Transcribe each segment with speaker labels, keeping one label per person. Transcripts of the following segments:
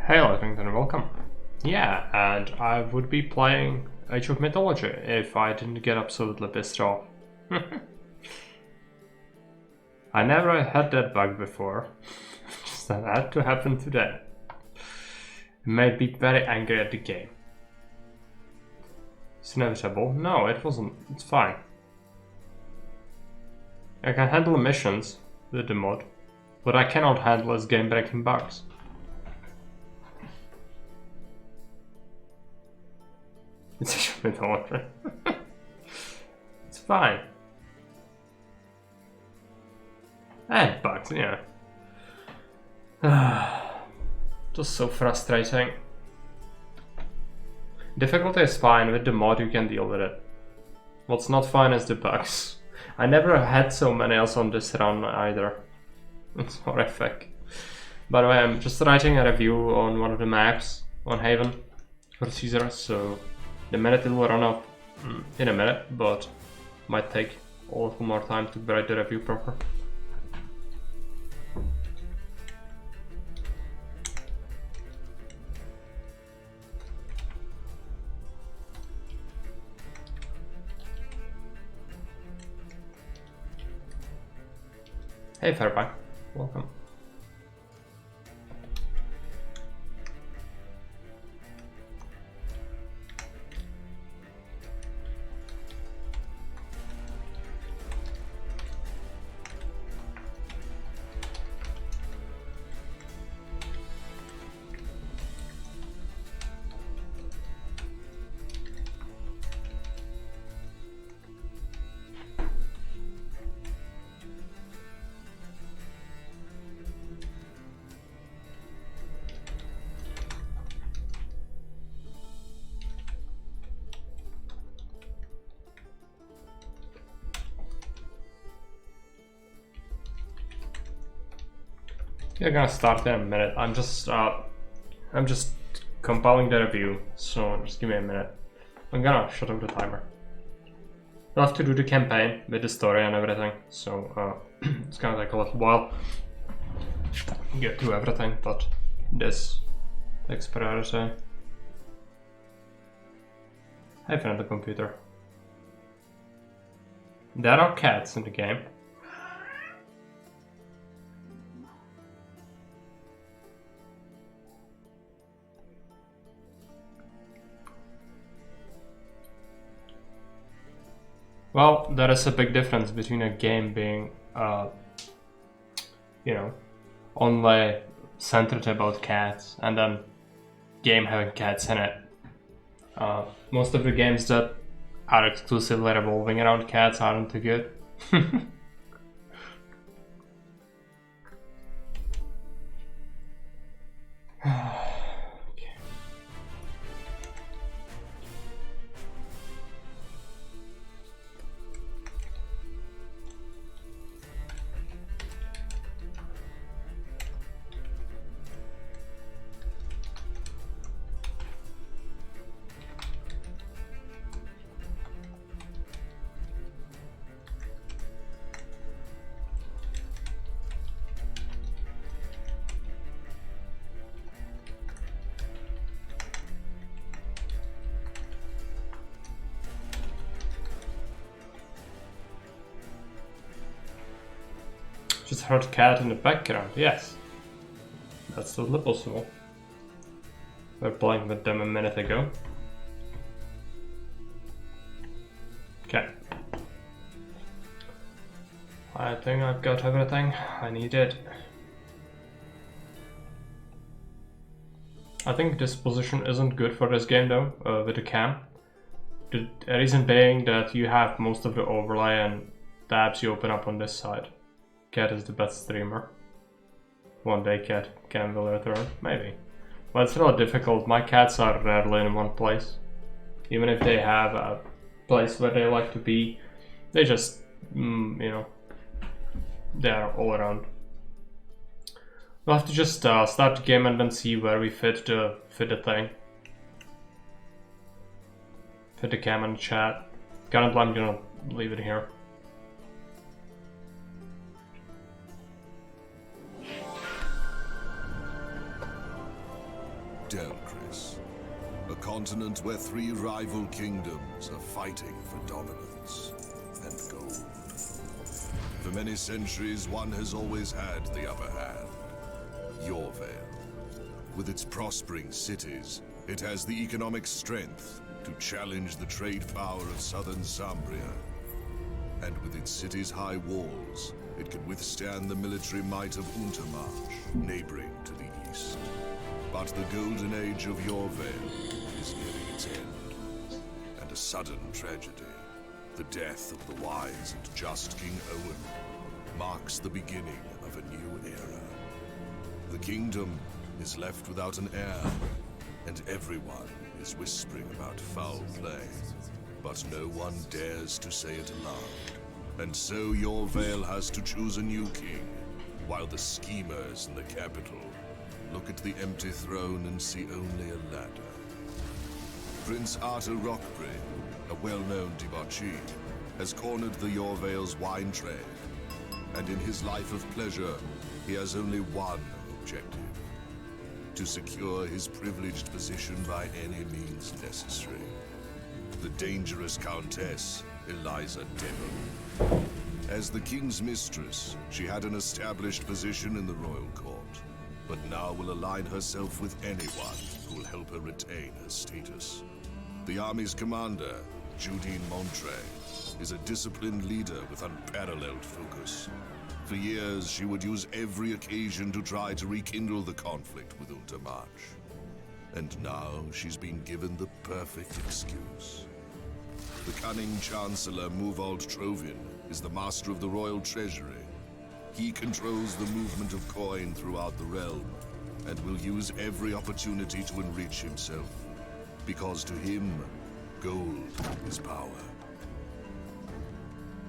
Speaker 1: Hey Lexington, welcome. Yeah, and I would be playing Age of Mythology if I didn't get absolutely pissed off. I never had that bug before, just that had to happen today. It made me very angry at the game. It's inevitable. No, it wasn't. It's fine. I can handle missions with the mod, but I cannot handle its game-breaking bugs. It's Age of Mythology. It's fine. I had bugs, yeah. Just so frustrating. Difficulty is fine, with the mod you can deal with it. What's not fine is the bugs. I never had so many else on this run either. It's horrific. By the way, I'm just writing a review on one of the maps on Haven for Caesar, so the minute it will run up in a minute, but might take a little more time to write the review proper. Hey Fairbank, welcome. We're gonna start in a minute. I'm just compiling the review, so just give me a minute. I'm gonna shut off the timer. We'll have to do the campaign with the story and everything, so it's gonna take a little while to get through everything, but this takes priority. Hey, friend, the computer. There are cats in the game. Well, there is a big difference between a game being, only centered about cats and then game having cats in it. Most of the games that are exclusively revolving around cats aren't too good. Just heard cat in the background, yes. That's totally possible. We were playing with them a minute ago. Okay. I think I've got everything I needed. I think this position isn't good for this game though, with the cam. The reason being that you have most of the overlay and tabs you open up on this side. Cat is the best streamer. One day Cat can will return, maybe. But it's really difficult. My cats are rarely in one place. Even if they have a place where they like to be, they just, they are all around. We'll have to just start the game and then see where we fit the thing. Fit the cam and chat. Currently I'm gonna leave it here.
Speaker 2: Delchris, a continent where 3 rival kingdoms are fighting for dominance and gold. For many centuries, one has always had the upper hand. Yorvale. With its prospering cities, it has the economic strength to challenge the trade power of southern Zambria. And with its city's high walls, it can withstand the military might of Untermarch, neighboring to the east. But the golden age of Yorvale is nearing its end. And a sudden tragedy, the death of the wise and just King Owen, marks the beginning of a new era. The kingdom is left without an heir, and everyone is whispering about foul play. But no one dares to say it aloud. And so Yorvale has to choose a new king, while the schemers in the capital look at the empty throne and see only a ladder. Prince Arthur Rockbury, a well-known debauchee, has cornered the Yorvale's wine trade. And in his life of pleasure, he has only one objective: to secure his privileged position by any means necessary. The dangerous Countess, Eliza Devon. As the king's mistress, she had an established position in the royal court, but now will align herself with anyone who will help her retain her status. The army's commander, Judine Montre, is a disciplined leader with unparalleled focus. For years, she would use every occasion to try to rekindle the conflict with Untermarch. And now she's been given the perfect excuse. The cunning Chancellor Muvald Trovin is the master of the royal treasury. He controls the movement of coin throughout the realm, and will use every opportunity to enrich himself. Because to him, gold is power.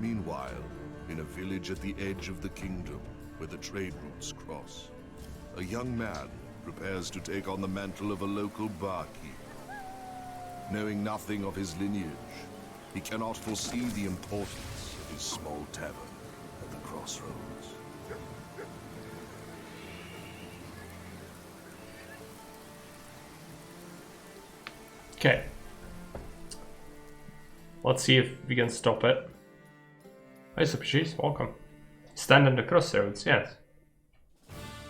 Speaker 2: Meanwhile, in a village at the edge of the kingdom, where the trade routes cross, a young man prepares to take on the mantle of a local barkeep. Knowing nothing of his lineage, he cannot foresee the importance of his small tavern at the Crossroads.
Speaker 1: Okay. Let's see if we can stop it. Hi, Supercheese, welcome. Stand in the crossroads, yes.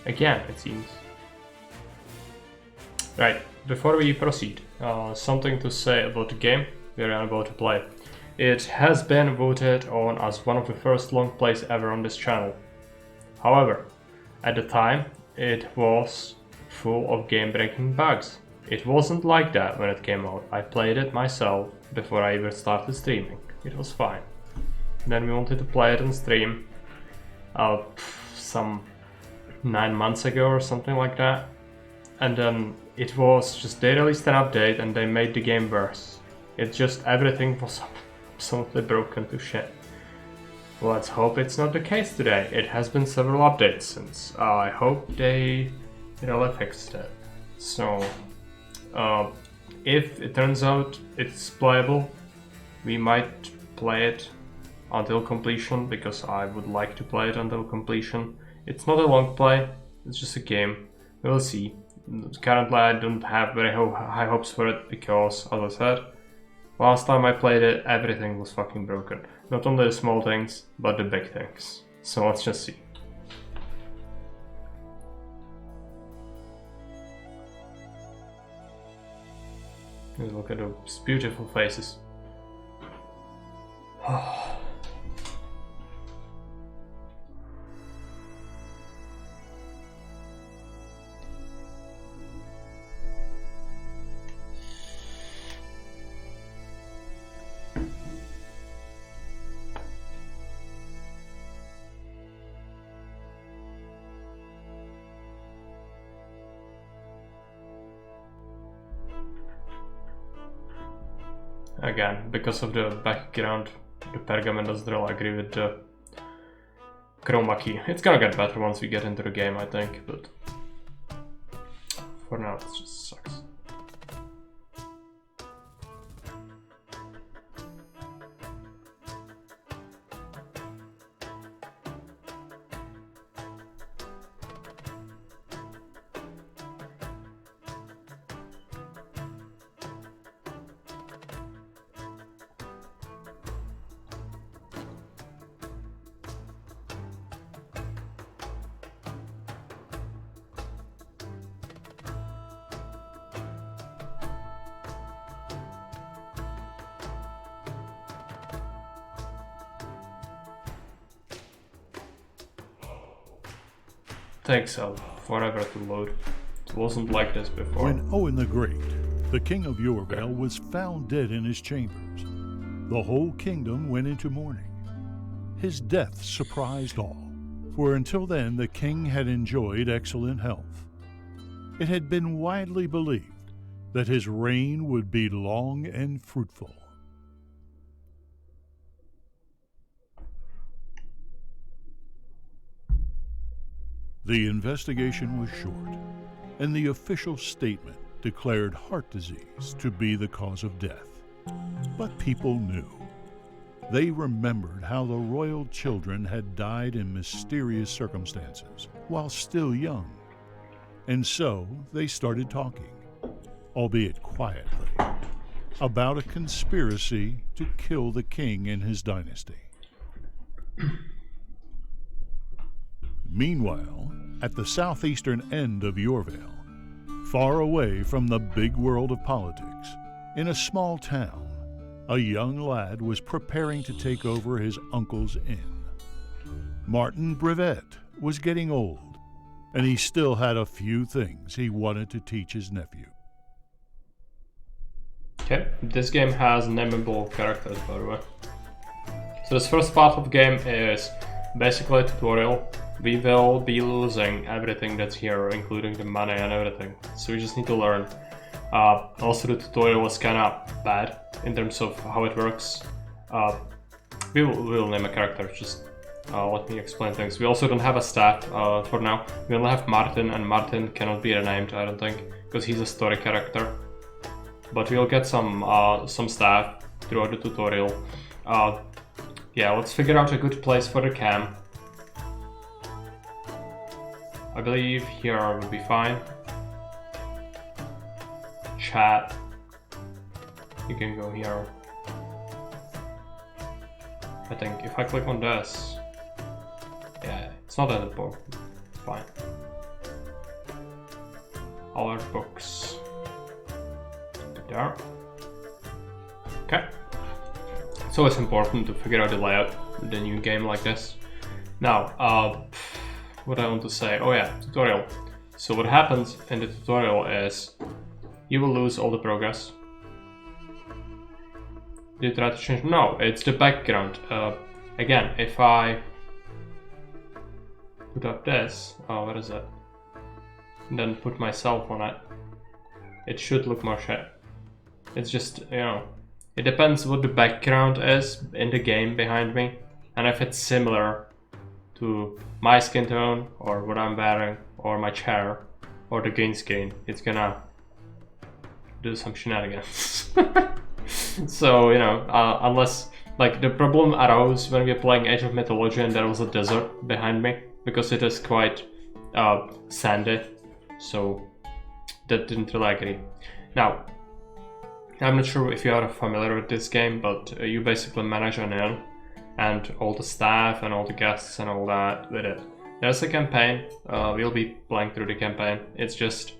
Speaker 1: Again, it seems. Right, before we proceed, something to say about the game we are about to play. It has been voted on as one of the first long plays ever on this channel. However, at the time, it was full of game-breaking bugs. It wasn't like that when it came out. I played it myself before I even started streaming. It was fine. Then we wanted to play it on stream some 9 months ago or something like that. And then it was just, they released an update and they made the game worse. It just, everything was absolutely broken to shit. Let's hope it's not the case today. It has been several updates since. I hope they really fixed it. So, if it turns out it's playable, we might play it until completion, because I would like to play it until completion. It's not a long play, it's just a game. We'll see. Currently I don't have very high hopes for it, because, as I said, last time I played it, everything was fucking broken. Not only the small things, but the big things. So let's just see. Look at those beautiful faces. Again, because of the background, the pergament doesn't really agree with the chroma key. It's gonna get better once we get into the game, I think, but for now it just sucks. takes forever to load. It wasn't like this before.
Speaker 3: When Owen the Great, the king of Yorvale, was found dead in his chambers, the whole kingdom went into mourning. His death surprised all, for until then the king had enjoyed excellent health. It had been widely believed that his reign would be long and fruitful. The investigation was short, and the official statement declared heart disease to be the cause of death. But people knew. They remembered how the royal children had died in mysterious circumstances while still young. And so they started talking, albeit quietly, about a conspiracy to kill the king and his dynasty. Meanwhile, at the southeastern end of Yorvale, far away from the big world of politics, in a small town, a young lad was preparing to take over his uncle's inn. Martin Brevet was getting old, and he still had a few things he wanted to teach his nephew.
Speaker 1: Okay, this game has nameable characters, by the way. So this first part of the game is basically a tutorial. We will be losing everything that's here, including the money and everything. So we just need to learn. Also, the tutorial was kind of bad in terms of how it works. We will name a character, just let me explain things. We also don't have a staff for now. We only have Martin, and Martin cannot be renamed, I don't think, because he's a story character. But we'll get some staff throughout the tutorial. Yeah, let's figure out a good place for the camp. I believe here would be fine. Chat. You can go here. I think if I click on this, yeah, it's not that important. Fine. All our books. There. Okay. It's always important to figure out the layout with a new game like this. Now, what I want to say, oh yeah, tutorial. So what happens in the tutorial is you will lose all the progress. Did you try to change? No, it's the background. Again, if I put up this, oh, what is it? And then put myself on it, it should look more shit. It's just, you know, it depends what the background is in the game behind me, and if it's similar to my skin tone, or what I'm wearing, or my chair, or the green screen, it's gonna do some shenanigans. So, you know, unless, like, the problem arose when we were playing Age of Mythology and there was a desert behind me, because it is quite sandy, so that didn't really agree. Now, I'm not sure if you are familiar with this game, but you basically manage an inn, and all the staff and all the guests and all that with it. There's a campaign, we'll be playing through the campaign. It's just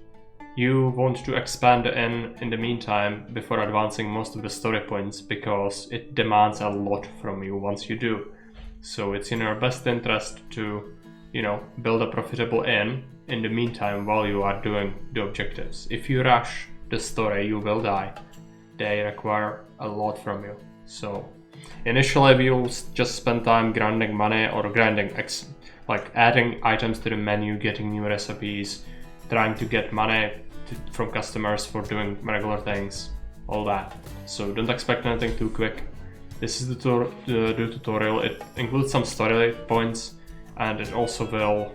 Speaker 1: you want to expand the inn in the meantime before advancing most of the story points, because it demands a lot from you once you do. So it's in your best interest to, you know, build a profitable inn in the meantime while you are doing the objectives. If you rush the story, you will die. They require a lot from you. So initially we'll just spend time grinding money, or grinding, like adding items to the menu, getting new recipes, trying to get money from customers for doing regular things, all that. So don't expect anything too quick. This is the tutorial. It includes some story points, and it also will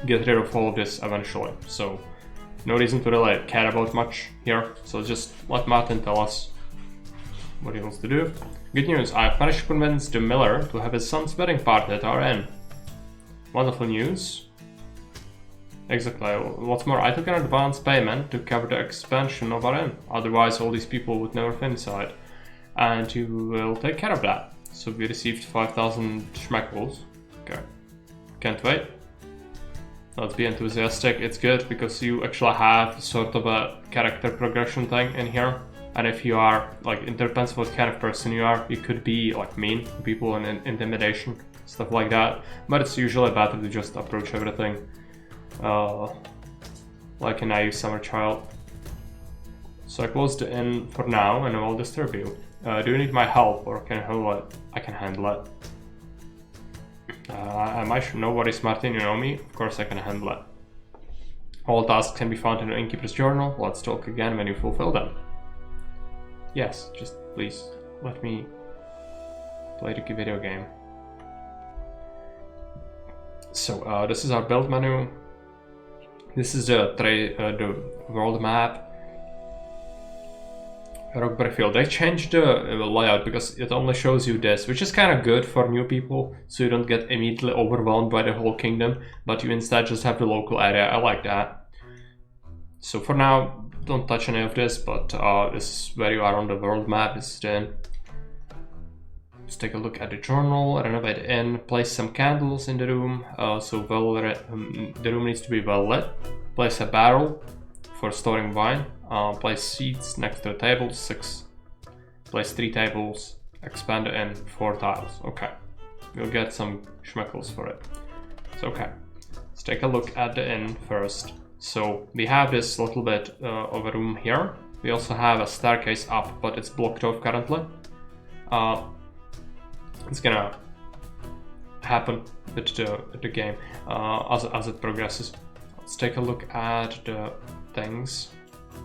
Speaker 1: get rid of all of this eventually. So no reason to really care about much here. So just let Martin tell us what he wants to do. Good news, I've managed to convince the miller to have his son's wedding party at our inn. Wonderful news. Exactly. What's more, I took an advance payment to cover the expansion of our inn. Otherwise, all these people would never fit inside. And you will take care of that. So we received 5,000 schmeckles. Okay. Can't wait. Let's be enthusiastic. It's good because you actually have sort of a character progression thing in here. And if you are, like, it depends what kind of person you are. You could be, like, mean to people and intimidation. stuff like that. But it's usually better to just approach everything like a naive summer child. So I close the inn for now and I will disturb you. Do you need my help or can you handle it? I can handle it. I should know what is Martin, you know me. Of course I can handle it. All tasks can be found in the innkeeper's journal. Let's talk again when you fulfill them. Yes, just please let me play the video game. So this is our build menu. This is the world map. Rockberry Field. They changed the layout because it only shows you this, which is kind of good for new people, so you don't get immediately overwhelmed by the whole kingdom, but you instead just have the local area. I like that. So for now, don't touch any of this, but this is where you are on the world map. Let's take a look at the journal. Renovate the inn. Place some candles in the room. The room needs to be well lit. Place a barrel for storing wine. Place seats next to the tables, 6. Place 3 tables. Expand the inn, 4 tiles. Okay. We'll get some schmeckles for it. It's okay. Let's take a look at the inn first. So we have this little bit of a room here. We also have a staircase up, but it's blocked off currently. It's gonna happen with the game as it progresses. Let's take a look at the things.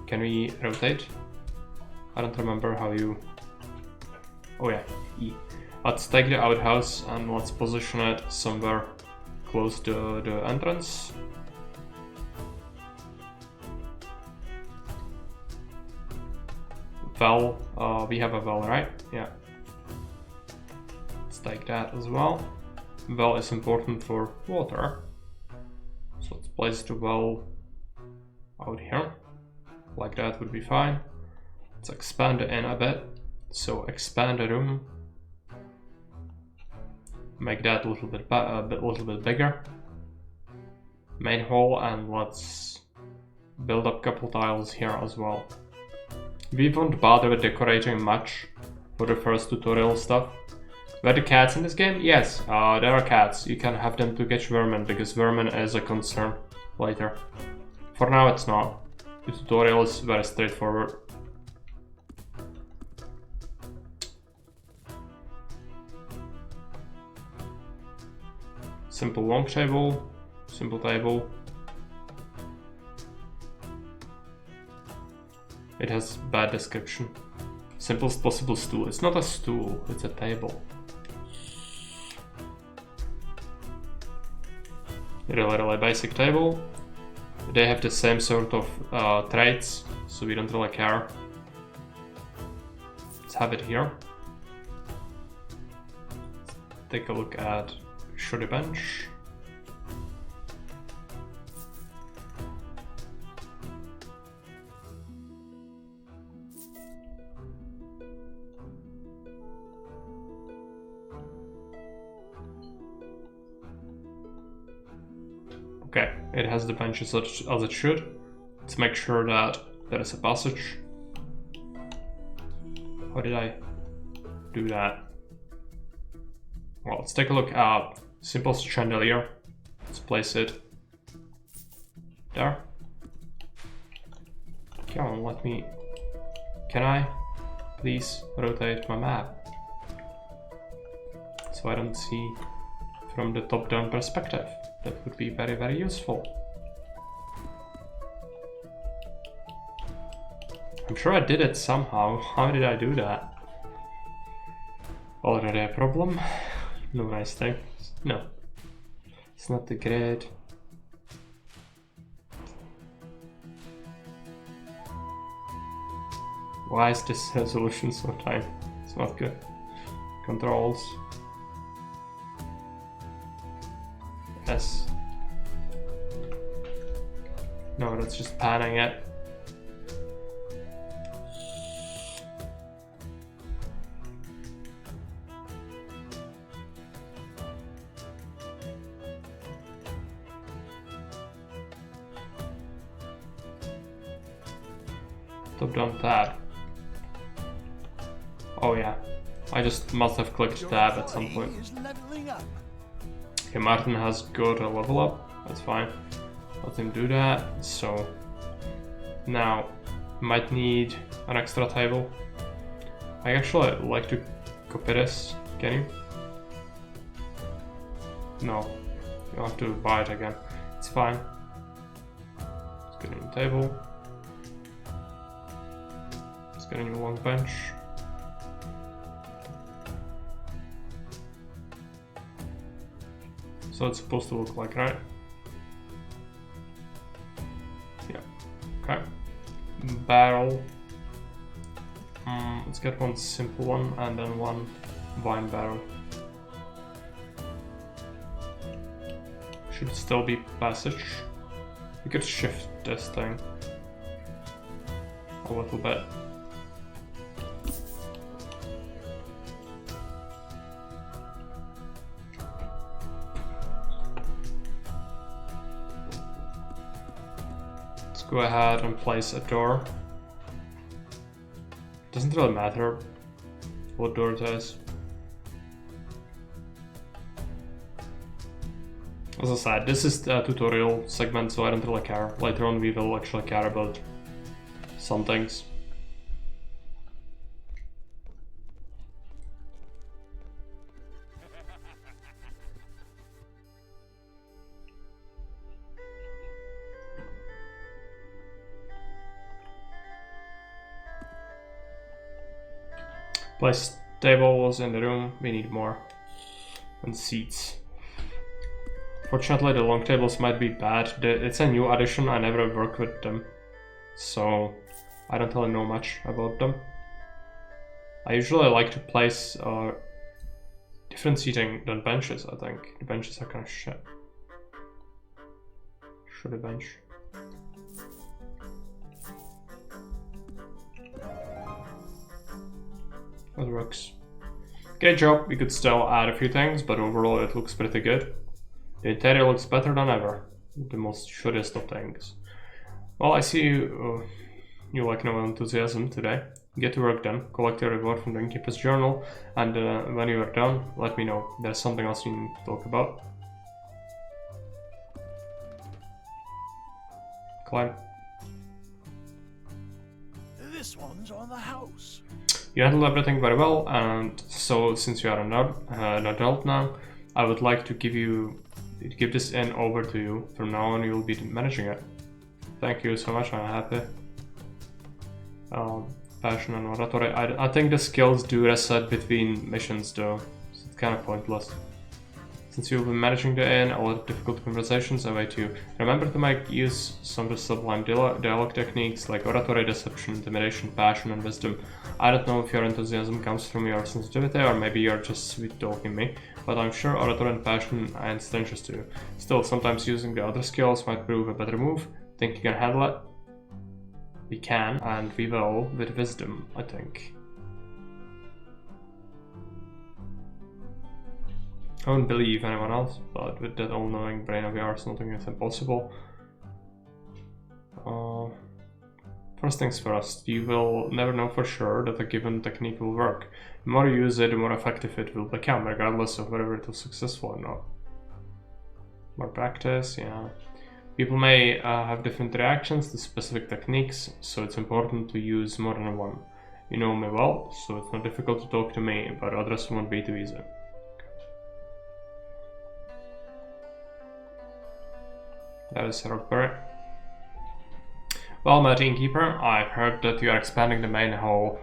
Speaker 1: Can we rotate? I don't remember how you... Oh yeah, E. Let's take the outhouse and let's position it somewhere close to the entrance. Well, we have a well, right? Yeah. Let's take that as well. Well is important for water. So let's place the well out here. Like that would be fine. Let's expand the inn a bit. So expand the room. Make that a little bit bigger. Main hall, and let's build up a couple tiles here as well. We won't bother with decorating much for the first tutorial stuff. Were the cats in this game? Yes, there are cats. You can have them to catch vermin, because vermin is a concern later. For now it's not. The tutorial is very straightforward. Simple long table, simple table. It has bad description. Simplest possible stool. It's not a stool, it's a table. Really basic table. They have the same sort of traits, so we don't really care. Let's have it here. Take a look at Shoddy Bench. Okay, it has the benches as it should. Let's make sure that there is a passage. How did I do that? Well, let's take a look at simple chandelier. Let's place it there. Come on, let me... Can I please rotate my map? So I don't see from the top-down perspective. That would be very, very useful. I'm sure I did it somehow. How did I do that? Already a problem? No nice things. No. It's not the grid. Why is this resolution so tiny? It's not good. Controls. Yes. No, that's just panning it. Top-down tab. Oh yeah. I just must have clicked tab at some point. Okay, Martin has got a level up. That's fine. Let him do that. So now might need an extra table. I actually like to copy this. Can you? No, you have to buy it again. It's fine. Let's get a new table. Let's get a new long bench. So it's supposed to look like, right? Yeah. Okay. Barrel. Let's get one simple one and then one wine barrel. Should still be passage. We could shift this thing a little bit. Let's go ahead and place a door. Doesn't really matter what door it is. As I said, this is a tutorial segment, so I don't really care. Later on we will actually care about some things. Place tables in the room, we need more. And seats. Fortunately, the long tables might be bad. It's a new addition, I never worked with them. So, I don't really know much about them. I usually like to place different seating than benches, I think. The benches are kind of shit. Should a bench? That works. Great job, we could still add a few things, but overall it looks pretty good. The interior looks better than ever. The most shittiest of things. Well, I see you, you like no enthusiasm today. Get to work then, collect your reward from the innkeeper's journal, and when you are done, let me know. There's something else you need to talk about. Climb.
Speaker 3: This one's on the house.
Speaker 1: You handled everything very well, and so since you are an adult now, I would like to give this inn over to you. From now on, you'll be managing it. Thank you so much. I'm happy. Passion and oratory. I think the skills do reset between missions, though. So it's kind of pointless. Since you'll be managing the inn, a lot of difficult conversations await you. Remember to make use some of the sublime dialogue techniques like oratory, deception, intimidation, passion, and wisdom. I don't know if your enthusiasm comes from your sensitivity or maybe you're just sweet-talking me, but I'm sure oratory and passion are interest to you. Still, sometimes using the other skills might prove a better move. Think you can handle it? We can, and we will, with wisdom, I think. I wouldn't believe anyone else, but with that all-knowing brain of yours, nothing is impossible. First things first, you will never know for sure that a given technique will work. The more you use it, the more effective it will become, regardless of whether it was successful or not. More practice, yeah. People may have different reactions to specific techniques, so it's important to use more than one. You know me well, so it's not difficult to talk to me, but others won't be too easy. That is Rockberry. Well, my innkeeper, I've heard that you are expanding the main hall.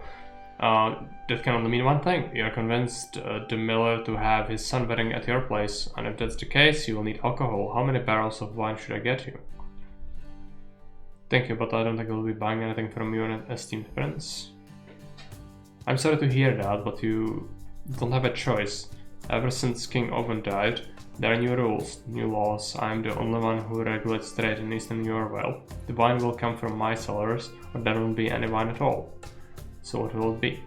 Speaker 1: That can only mean one thing. You are convinced the miller to have his son wedding at your place, and if that's the case, you will need alcohol. How many barrels of wine should I get you? Thank you, but I don't think I will be buying anything from you, esteemed prince. I'm sorry to hear that, but you don't have a choice. Ever since King Owen died, there are new rules, new laws. I'm the only one who regulates trade in Eastern Yorwell. The wine will come from my cellars, or there won't be any wine at all. So what will it be?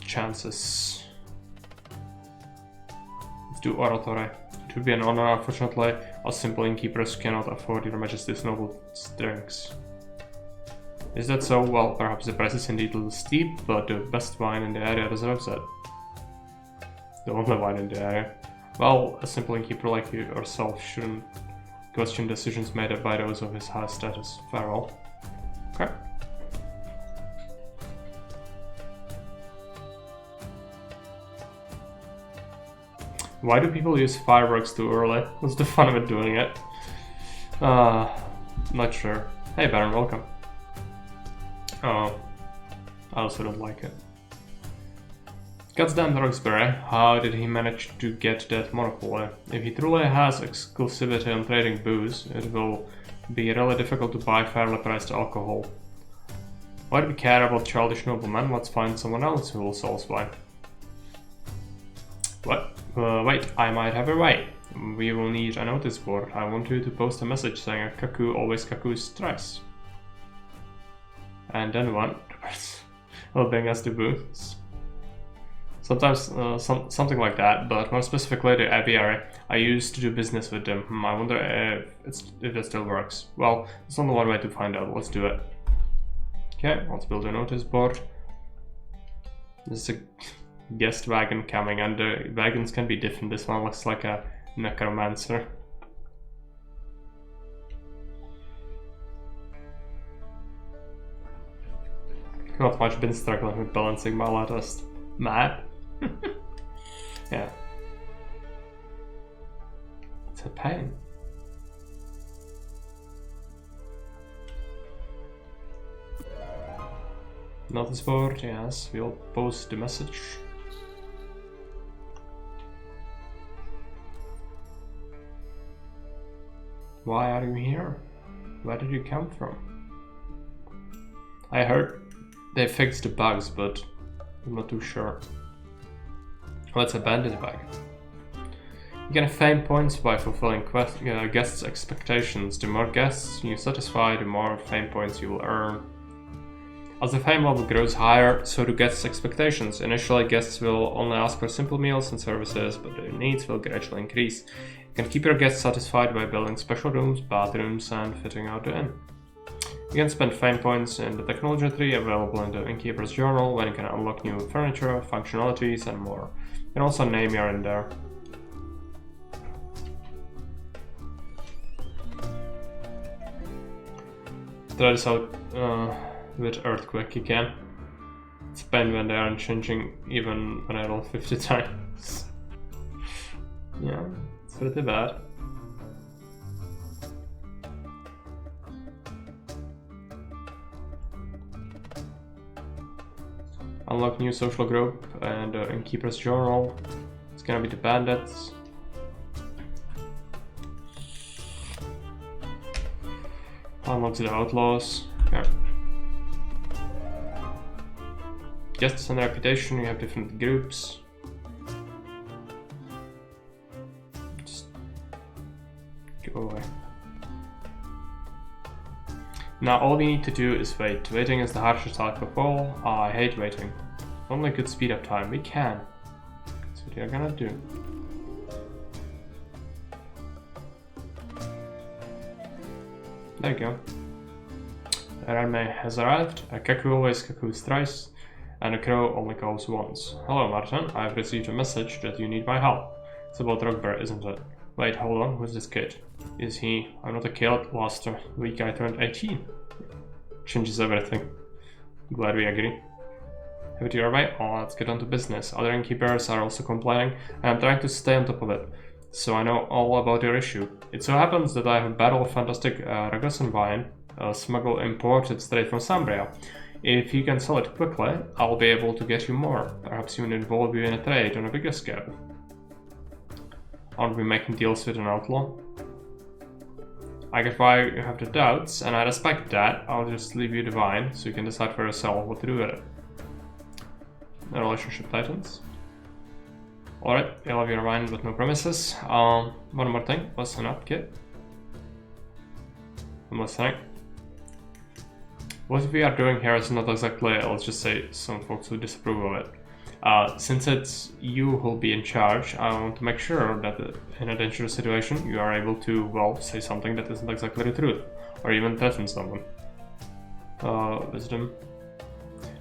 Speaker 1: Chances. Let's do oratory. It would be an honor, unfortunately. Us simple innkeepers cannot afford your majesty's noble drinks. Is that so? Well, perhaps the price is indeed a little steep, but the best wine in the area deserves it. the only one in the area. Well, a simple innkeeper like you yourself shouldn't question decisions made by those of his high status. Farewell. Okay. Why do people use fireworks too early? What's the fun of it doing it? Not sure. Hey Baron, welcome. Oh, I also don't like it. Goddamn Roxbury, how did he manage to get that monopoly? If he truly has exclusivity on trading booze, it will be really difficult to buy fairly priced alcohol. Why do we care about childish noblemen? Let's find someone else who will sell us wine. What? Wait, I might have a way. We will need a notice board. I want you to post a message saying a cuckoo always cuckoos thrice. And then one will bring us to booze. Sometimes something like that, but more specifically the aviary. I used to do business with them. I wonder if it still works. Well, there's only one way to find out. Let's do it. Okay, let's build a notice board. This is a guest wagon coming, and the wagons can be different. This one looks like a necromancer. Not much been struggling with balancing my latest map. Yeah. It's a pain. Notice board, yes, we'll post the message. Why are you here? Where did you come from? I heard they fixed the bugs, but I'm not too sure. Let's abandon the bug. You can fame points by fulfilling guests' expectations. The more guests you satisfy, the more fame points you will earn. As the fame level grows higher, so do guests' expectations. Initially, guests will only ask for simple meals and services, but their needs will gradually increase. You can keep your guests satisfied by building special rooms, bathrooms, and fitting out the inn. You can spend fame points in the technology tree available in the innkeeper's journal, when you can unlock new furniture, functionalities, and more. You can also name your inn there. Try this out with Earthquake again. It's a pain when they aren't changing even when I roll 50 times. Yeah, it's pretty bad. Unlock new social group and innkeeper's journal. It's gonna be the bandits. Unlock the outlaws. Okay. Guests and reputation, you have different groups. Just go away. Now all we need to do is wait. Waiting is the hardest task of all. I hate waiting. Only good speed up time. We can. That's what we are gonna do. There you go. Arame has arrived. A cuckoo always cuckoos thrice, and a crow only crows once. Hello Martin, I've received a message that you need my help. It's about Rugbear, isn't it? Wait, hold on, who's this kid? Is he... I'm not a kid, last week I turned 18. Changes everything. Glad we agree. Have it your way? Oh, let's get on to business. Other innkeepers are also complaining, and I'm trying to stay on top of it. So I know all about your issue. It so happens that I have a battle of fantastic Ragasan wine, smuggled imported straight from Sambria. If you can sell it quickly, I'll be able to get you more. Perhaps even involve you in a trade on a bigger scale. Aren't we making deals with an outlaw? I get why you have the doubts, and I respect that. I'll just leave you the wine, so you can decide for yourself what to do with it. The relationship tightens. Alright, you'll have your wine but no promises. One more thing, listen up, kid. I'm listening. What we are doing here is not exactly, let's just say, some folks who disapprove of it. Since it's you who'll be in charge, I want to make sure that in a dangerous situation you are able to, well, say something that isn't exactly the truth, or even threaten someone. Wisdom.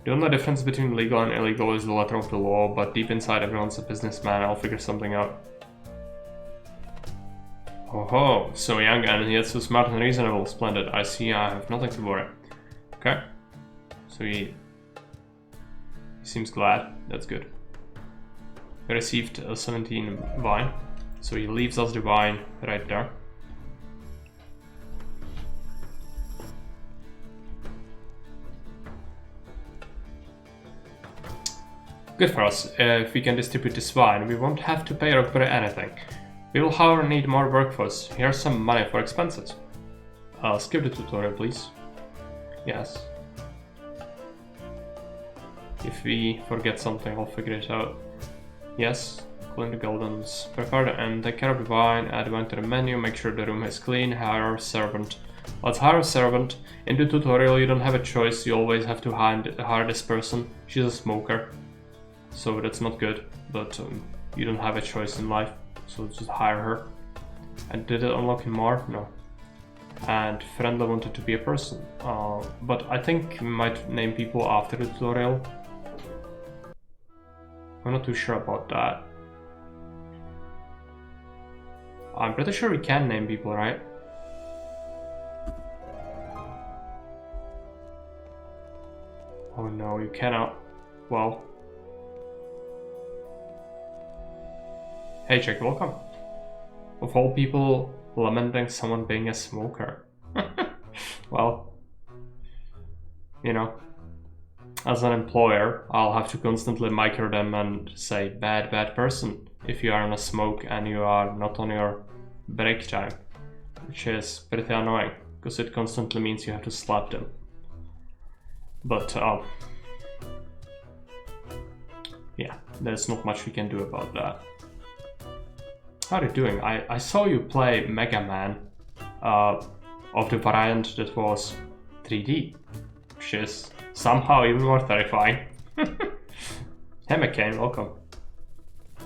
Speaker 1: The only difference between legal and illegal is the letter of the law, but deep inside everyone's a businessman. I'll figure something out. Oh ho, so young and yet so smart and reasonable. Splendid. I see I have nothing to worry. Okay. So he seems glad. That's good. We received a 17 wine. So he leaves us the wine right there. Good for us. If we can distribute this wine, we won't have to pay Rockbury anything. We will, however, need more workforce. Here's some money for expenses. Skip the tutorial, please. Yes. If we forget something, I'll figure it out. Yes. Clean the Goldens. Prepare the inn. Take care of the wine. Add wine to the menu. Make sure the room is clean. Hire a servant. Let's hire a servant. In the tutorial, you don't have a choice. You always have to hire this person. She's a smoker. So that's not good, but you don't have a choice in life, so just hire her. And did it unlock him more? No. And Friendly wanted to be a person, but I think we might name people after the tutorial. I'm not too sure about that. I'm pretty sure we can name people, right? Oh no, you cannot. Well. Hey Jack, welcome. Of all people, lamenting someone being a smoker. Well, you know, as an employer, I'll have to constantly micro them and say, bad person, if you are on a smoke and you are not on your break time. Which is pretty annoying, because it constantly means you have to slap them. But, yeah, there's not much we can do about that. How are you doing? I saw you play Mega Man of the variant that was 3D, which is somehow even more terrifying. Hey McCain, welcome.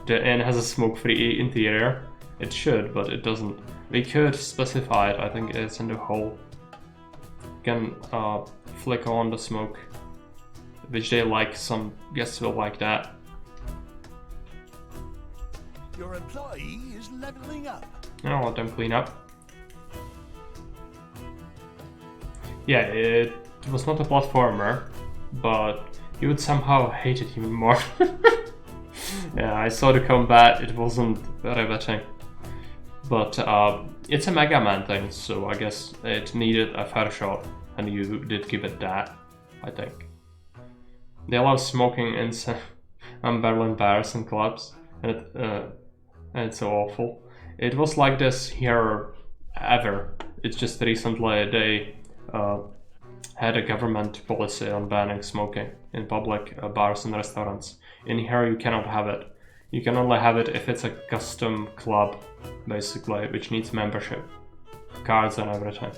Speaker 1: The inn has a smoke-free interior. It should, but it doesn't. We could specify it, I think it's in the hole. You can flick on the smoke, which they like, some guests will like that.
Speaker 4: Your employee is leveling up.
Speaker 1: I'll let them clean up. Yeah, it was not a platformer, but you would somehow hate it even more. Yeah, I saw the combat, it wasn't riveting. But it's a Mega Man thing, so I guess it needed a fair shot, and you did give it that, I think. They allow smoking in Berlin bars and clubs, and it's so awful. It was like this here ever. It's just recently they had a government policy on banning smoking in public bars and restaurants. In here you cannot have it. You can only have it if it's a custom club, basically, which needs membership, cards and everything.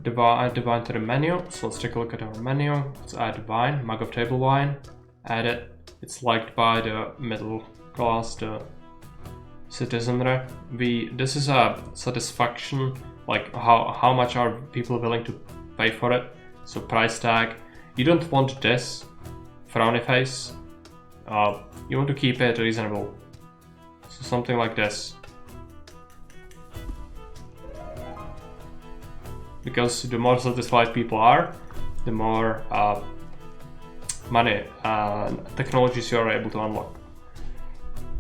Speaker 1: Add the wine to the menu, so let's take a look at our menu. Let's add wine, mug of table wine, add it. It's liked by the middle class, the citizenry. This is a satisfaction, like how much are people willing to pay for it. So price tag. You don't want this frowny face. You want to keep it reasonable. So something like this. Because the more satisfied people are, the more money and technologies you are able to unlock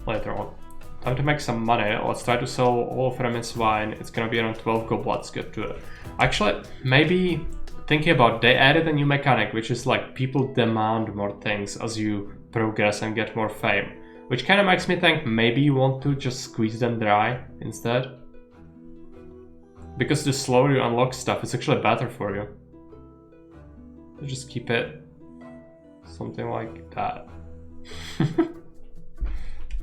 Speaker 1: later on. Time to make some money. Let's try to sell all of Remy's wine. It's gonna be around 12 gold. Let's get to it. Actually, maybe thinking about, they added a new mechanic, which is like people demand more things as you progress and get more fame, which kind of makes me think maybe you want to just squeeze them dry instead. Because the slower you unlock stuff, it's actually better for you. So just keep it something like that.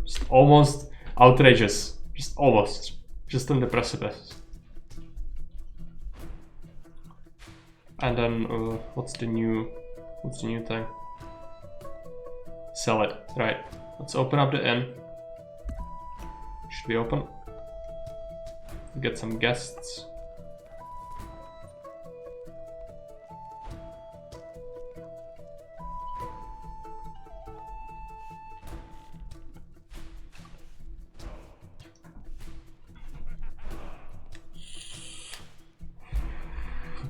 Speaker 1: Just almost outrageous. Just almost. Just on the precipice. And then what's the new thing? Sell it. Right. Let's open up the inn. Should we open? get some guests.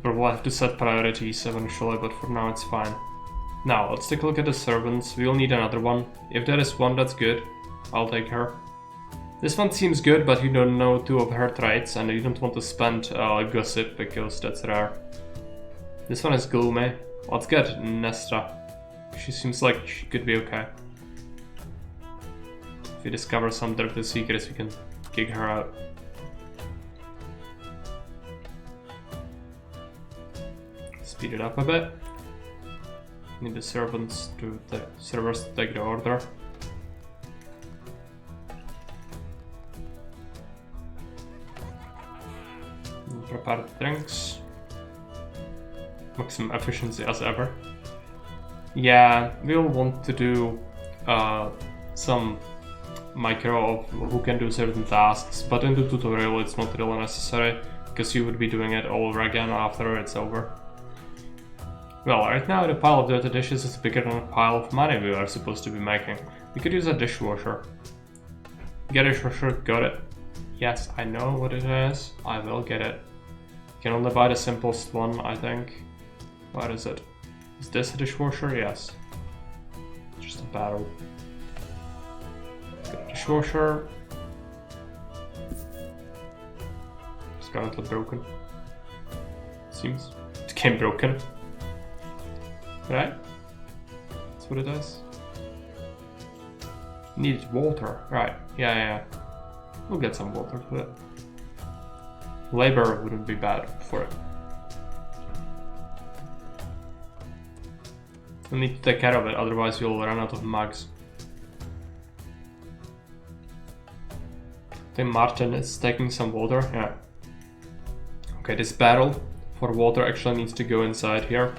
Speaker 1: Probably have to set priorities eventually, but for now it's fine. Now, let's take a look at the servants. We'll need another one. If there is one that's good, I'll take her. This one seems good, but you don't know two of her traits, and you don't want to spend gossip because that's rare. This one is gloomy. Let's get Nesta. She seems like she could be okay. If we discover some dirty secrets, we can kick her out. Speed it up a bit. Need the servers to take the order. Prepare the drinks. Maximum efficiency as ever. Yeah, we'll want to do some micro of who can do certain tasks, but in the tutorial it's not really necessary because you would be doing it all over again after it's over. Well, right now the pile of dirty dishes is bigger than a pile of money we are supposed to be making. We could use a dishwasher. Get a dishwasher, got it. Yes, I know what it is. I will get it. Can only buy the simplest one, I think. What is it? Is this a dishwasher? Yes. Just a barrel. Get a dishwasher. It's currently broken. Seems. It came broken. Right? That's what it is. Needs water. Right. Yeah. We'll get some water for it. Labor wouldn't be bad for it. We'll need to take care of it, otherwise you'll run out of mugs. I think Martin is taking some water. Yeah. Okay, this barrel for water actually needs to go inside here.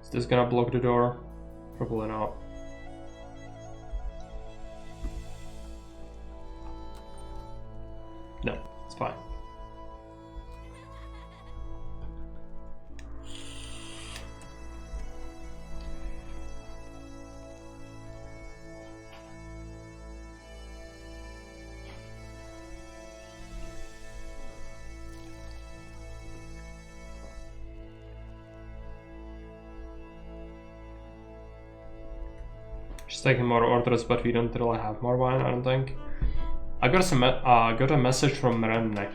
Speaker 1: Is this gonna block the door? Probably not. No, it's fine. She's taking more orders, but we don't really have more wine, I don't think. I got a message from Renne.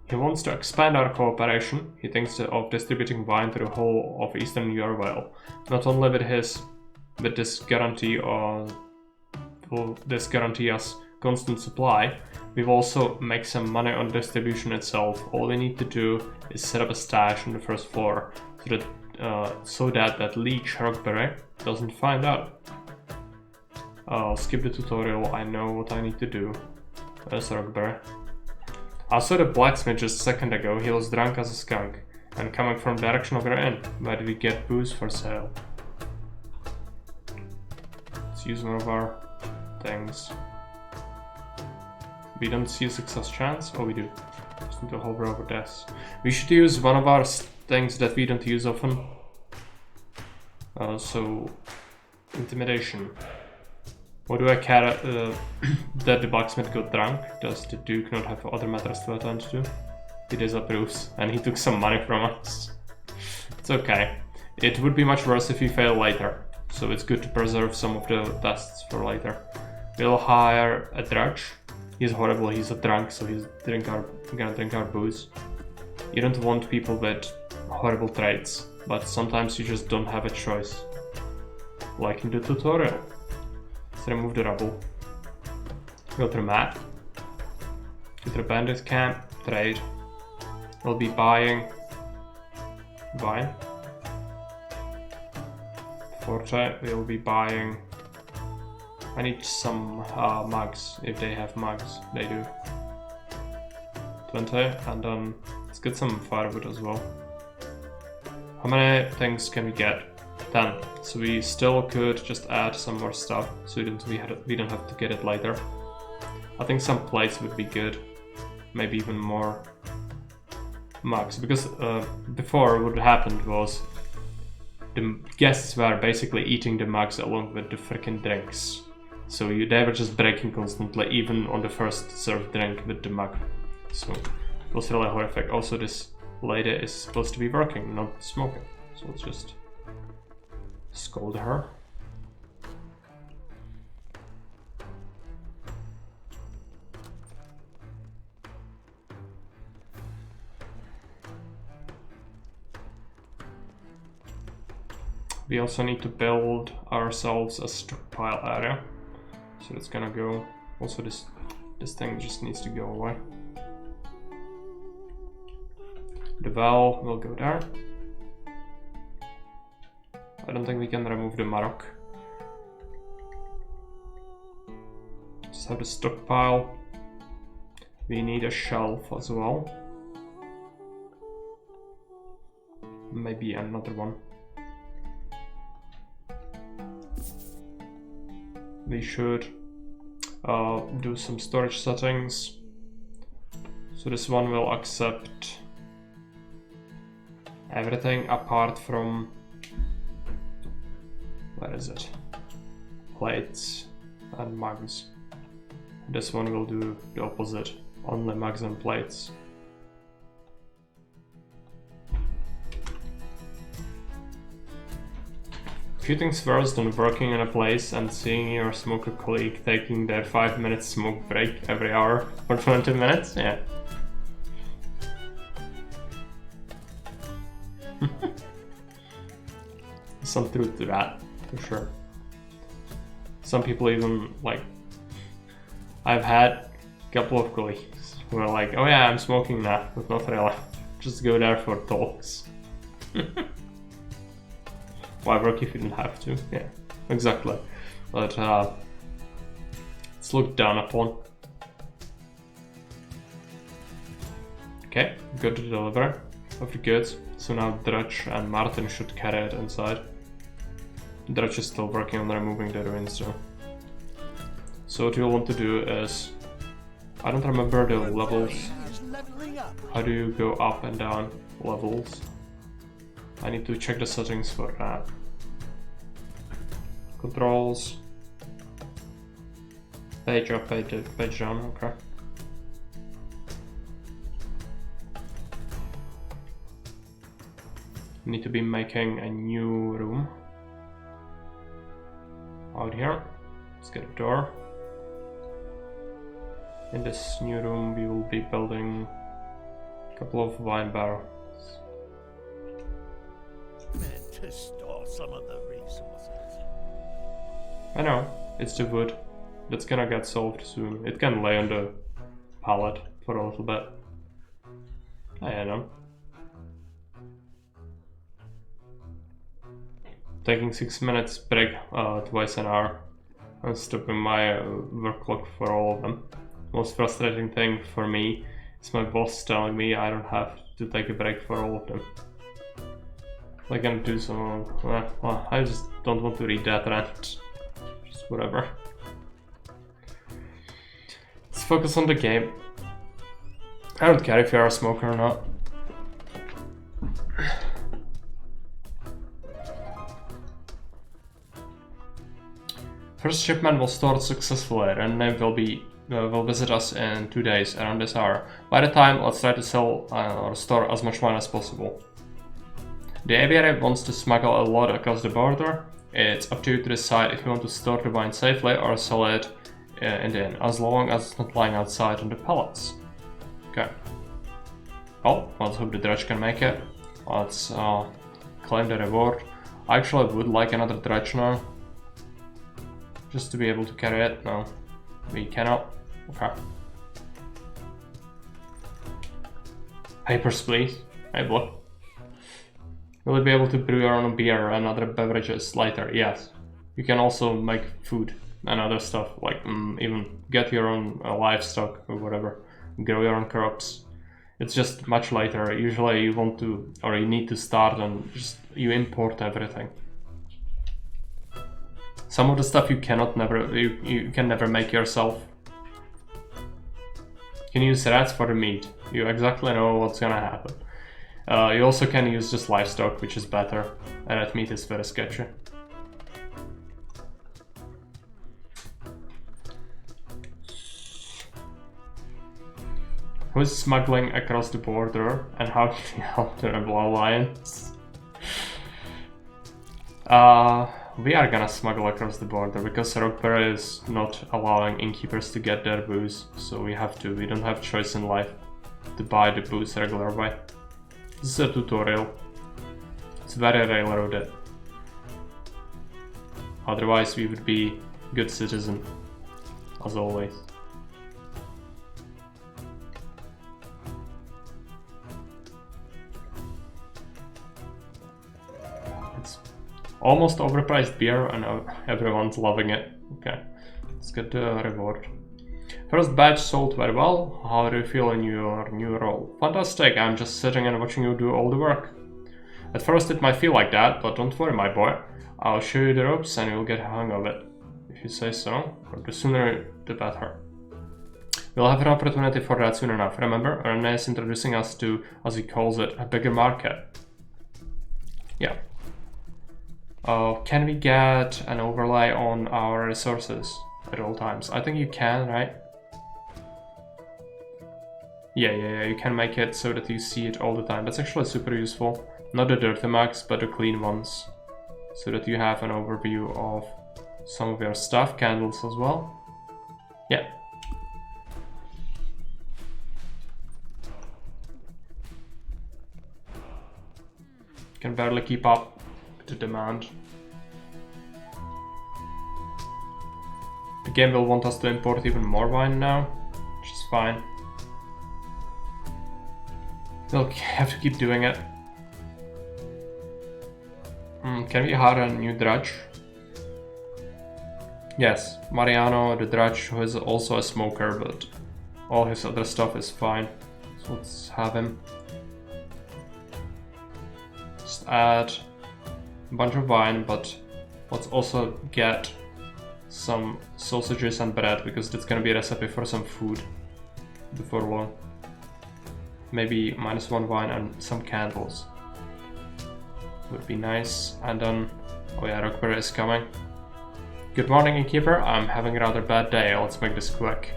Speaker 1: He wants to expand our cooperation. He thinks of distributing wine to the whole of Eastern Urvale. Not only will this guarantee us constant supply, we'll also make some money on distribution itself. All we need to do is set up a stash on the first floor so that leech Rockberry doesn't find out. I'll skip the tutorial. I know what I need to do. There's Rockberry. I saw the blacksmith just a second ago. He was drunk as a skunk and coming from the direction of your inn. Where did we get booze for sale? Let's use one of our things. We don't see a success chance? Oh, we do. Just need to hover over this. We should use one of our things that we don't use often. So, intimidation. What do I care that the blacksmith got drunk? Does the Duke not have other matters to attend to? He disapproves, and he took some money from us. It's okay. It would be much worse if we fail later, so it's good to preserve some of the tests for later. We'll hire a drudge. He's horrible, he's a drunk, so he's gonna drink our booze. You don't want people with horrible traits, but sometimes you just don't have a choice. Like in the tutorial. Remove the rubble. Go to the map. Go to the bandit camp. Trade. We'll be buying wine. Forte. We'll be buying. I need some mugs. If they have mugs, they do. 20, and then let's get some firewood as well. How many things can we get? 10, so we still could just add some more stuff, so we don't have to get it later. I think some plates would be good, maybe even more mugs, because before what happened was the guests were basically eating the mugs along with the freaking drinks. So they were just breaking constantly, even on the first served drink with the mug. So it was really horrific. Also, this lady is supposed to be working, not smoking. So let's just scold her. We also need to build ourselves a stockpile area. So it's gonna go. Also, this thing just needs to go away. The well will go there. I don't think we can remove the Marok. Just have the stockpile. We need a shelf as well. Maybe another one. We should do some storage settings. So this one will accept everything apart from, where is it? Plates and mugs. This one will do the opposite, only mugs and plates. Few things worse than working in a place and seeing your smoker colleague taking their 5-minute smoke break every hour for 20 minutes, yeah. Some truth to that, for sure. Some people even, like, I've had a couple of colleagues who are like, oh yeah, I'm smoking now, but not really. Just go there for talks. Why work if you didn't have to? Yeah, exactly. But it's looked down upon. Okay, good to deliver of the goods. So now Drudge and Martin should carry it inside. Drudge is still working on removing the ruins though. So what you'll want to do is, I don't remember the levels. How do you go up and down levels? I need to check the settings for that. Controls. Page up, page down, okay. Need to be making a new room. Out here. Let's get a door. In this new room we will be building a couple of wine barrels.
Speaker 4: Meant to store some of the resources.
Speaker 1: I know, it's the wood. That's gonna get solved soon. It can lay on the pallet for a little bit. I know. Taking 6 minutes break twice an hour. I'm stopping my work clock for all of them. Most frustrating thing for me is my boss telling me I don't have to take a break for all of them. I can do some. Well, I just don't want to read that rant. Just whatever. Let's focus on the game. I don't care if you're a smoker or not. First shipment was stored successfully and they will visit us in 2 days around this hour. By the time, let's try to sell or store as much wine as possible. The aviary wants to smuggle a lot across the border. It's up to you to decide if you want to store the wine safely or sell it in the inn, as long as it's not lying outside on the pallets. Okay. Well, let's hope the dredge can make it. Let's claim the reward. I actually would like another dredge now. Just to be able to carry it. No, we cannot. Okay. Papers, please. Hey, boy. Will you be able to brew your own beer and other beverages later? Yes. You can also make food and other stuff, like even get your own livestock or whatever. Grow your own crops. It's just much later. Usually you want to, or you need to start and just, you import everything. Some of the stuff you can never make yourself. You can use rats for the meat. You exactly know what's gonna happen. You also can use just livestock, which is better, and that meat is very sketchy. Who's smuggling across the border, and how can you help the Rebel Alliance? We are gonna smuggle across the border because Rockberry is not allowing innkeepers to get their booze, so we have to. We don't have choice in life to buy the booze regular way. This is a tutorial. It's very railroaded. Otherwise, we would be good citizen, as always. Almost overpriced beer and everyone's loving it. Okay, let's get the reward. First batch sold very well. How do you feel in your new role? Fantastic, I'm just sitting and watching you do all the work. At first it might feel like that, but don't worry my boy. I'll show you the ropes and you'll get a hang of it. If you say so, or the sooner the better. We'll have an opportunity for that soon enough. Remember, Rene is introducing us to, as he calls it, a bigger market. Yeah. Can we get an overlay on our resources at all times? I think you can, right? Yeah, you can make it so that you see it all the time. That's actually super useful. Not the dirty maps, but the clean ones. So that you have an overview of some of your stuff, candles as well. Yeah. Can barely keep up to demand. The game will want us to import even more wine now, which is fine. We'll have to keep doing it. Can we hire a new drudge? Yes, Mariano the drudge, who is also a smoker, but all his other stuff is fine. So let's have him. Just add a bunch of wine, but let's also get some sausages and bread, because that's gonna be a recipe for some food before long. Maybe -1 wine and some candles would be nice. And then, oh yeah, Rockberry is coming. Good morning, innkeeper. I'm having a rather bad day. Let's make this quick.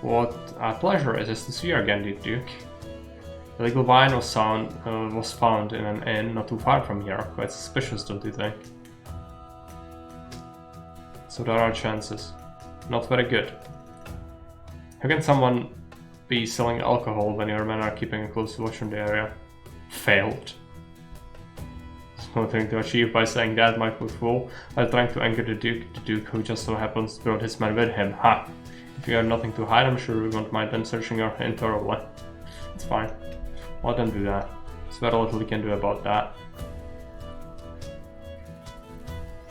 Speaker 1: What a pleasure it is to see you again, Duke. Illegal wine was found in an inn not too far from here. Quite suspicious, don't you think? So there are chances. Not very good. How can someone be selling alcohol when your men are keeping a close watch on the area? Failed. There's nothing to achieve by saying that, my poor fool. I'm trying to anger the Duke who just so happens to brought his men with him. Ha! If you have nothing to hide, I'm sure we won't mind them searching your inn thoroughly. It's fine. Let them do that. There's very little we can do about that.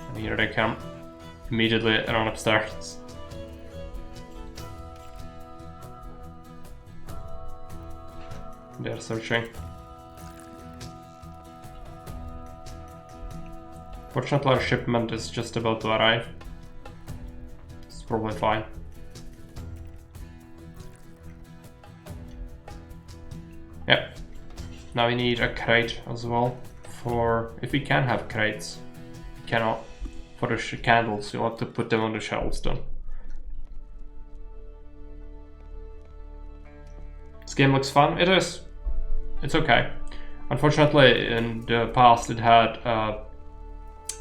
Speaker 1: And here they come. Immediately run upstairs. They're searching. Fortunately, our shipment is just about to arrive. It's probably fine. Yep. Now we need a crate as well for, if we can have crates. We cannot. For the candles, you'll have to put them on the shelves then. This game looks fun. It is. It's okay. Unfortunately, in the past it had a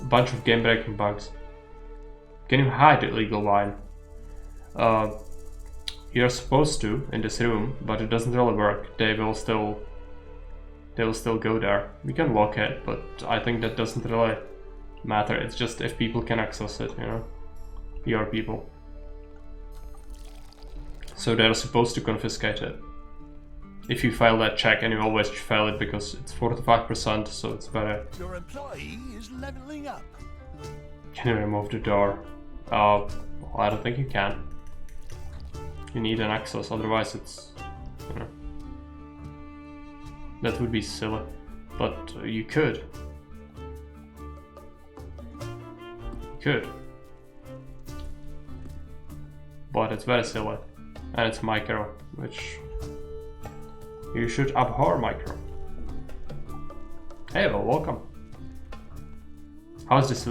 Speaker 1: bunch of game-breaking bugs. Can you hide illegal wine? You're supposed to in this room, but it doesn't really work. They will still go there. We can lock it, but I think that doesn't really matter. It's just if people can access it, you know, your people. So they're supposed to confiscate it. If you fail that check, and you always fail it because it's 45%, so it's better.
Speaker 4: Your employee is leveling up.
Speaker 1: Can you remove the door? Well, I don't think you can. You need an access, otherwise it's, you know, that would be silly. But you could. could. But it's very silly. And it's micro, which you should abhor micro. Hey, well, welcome. How's this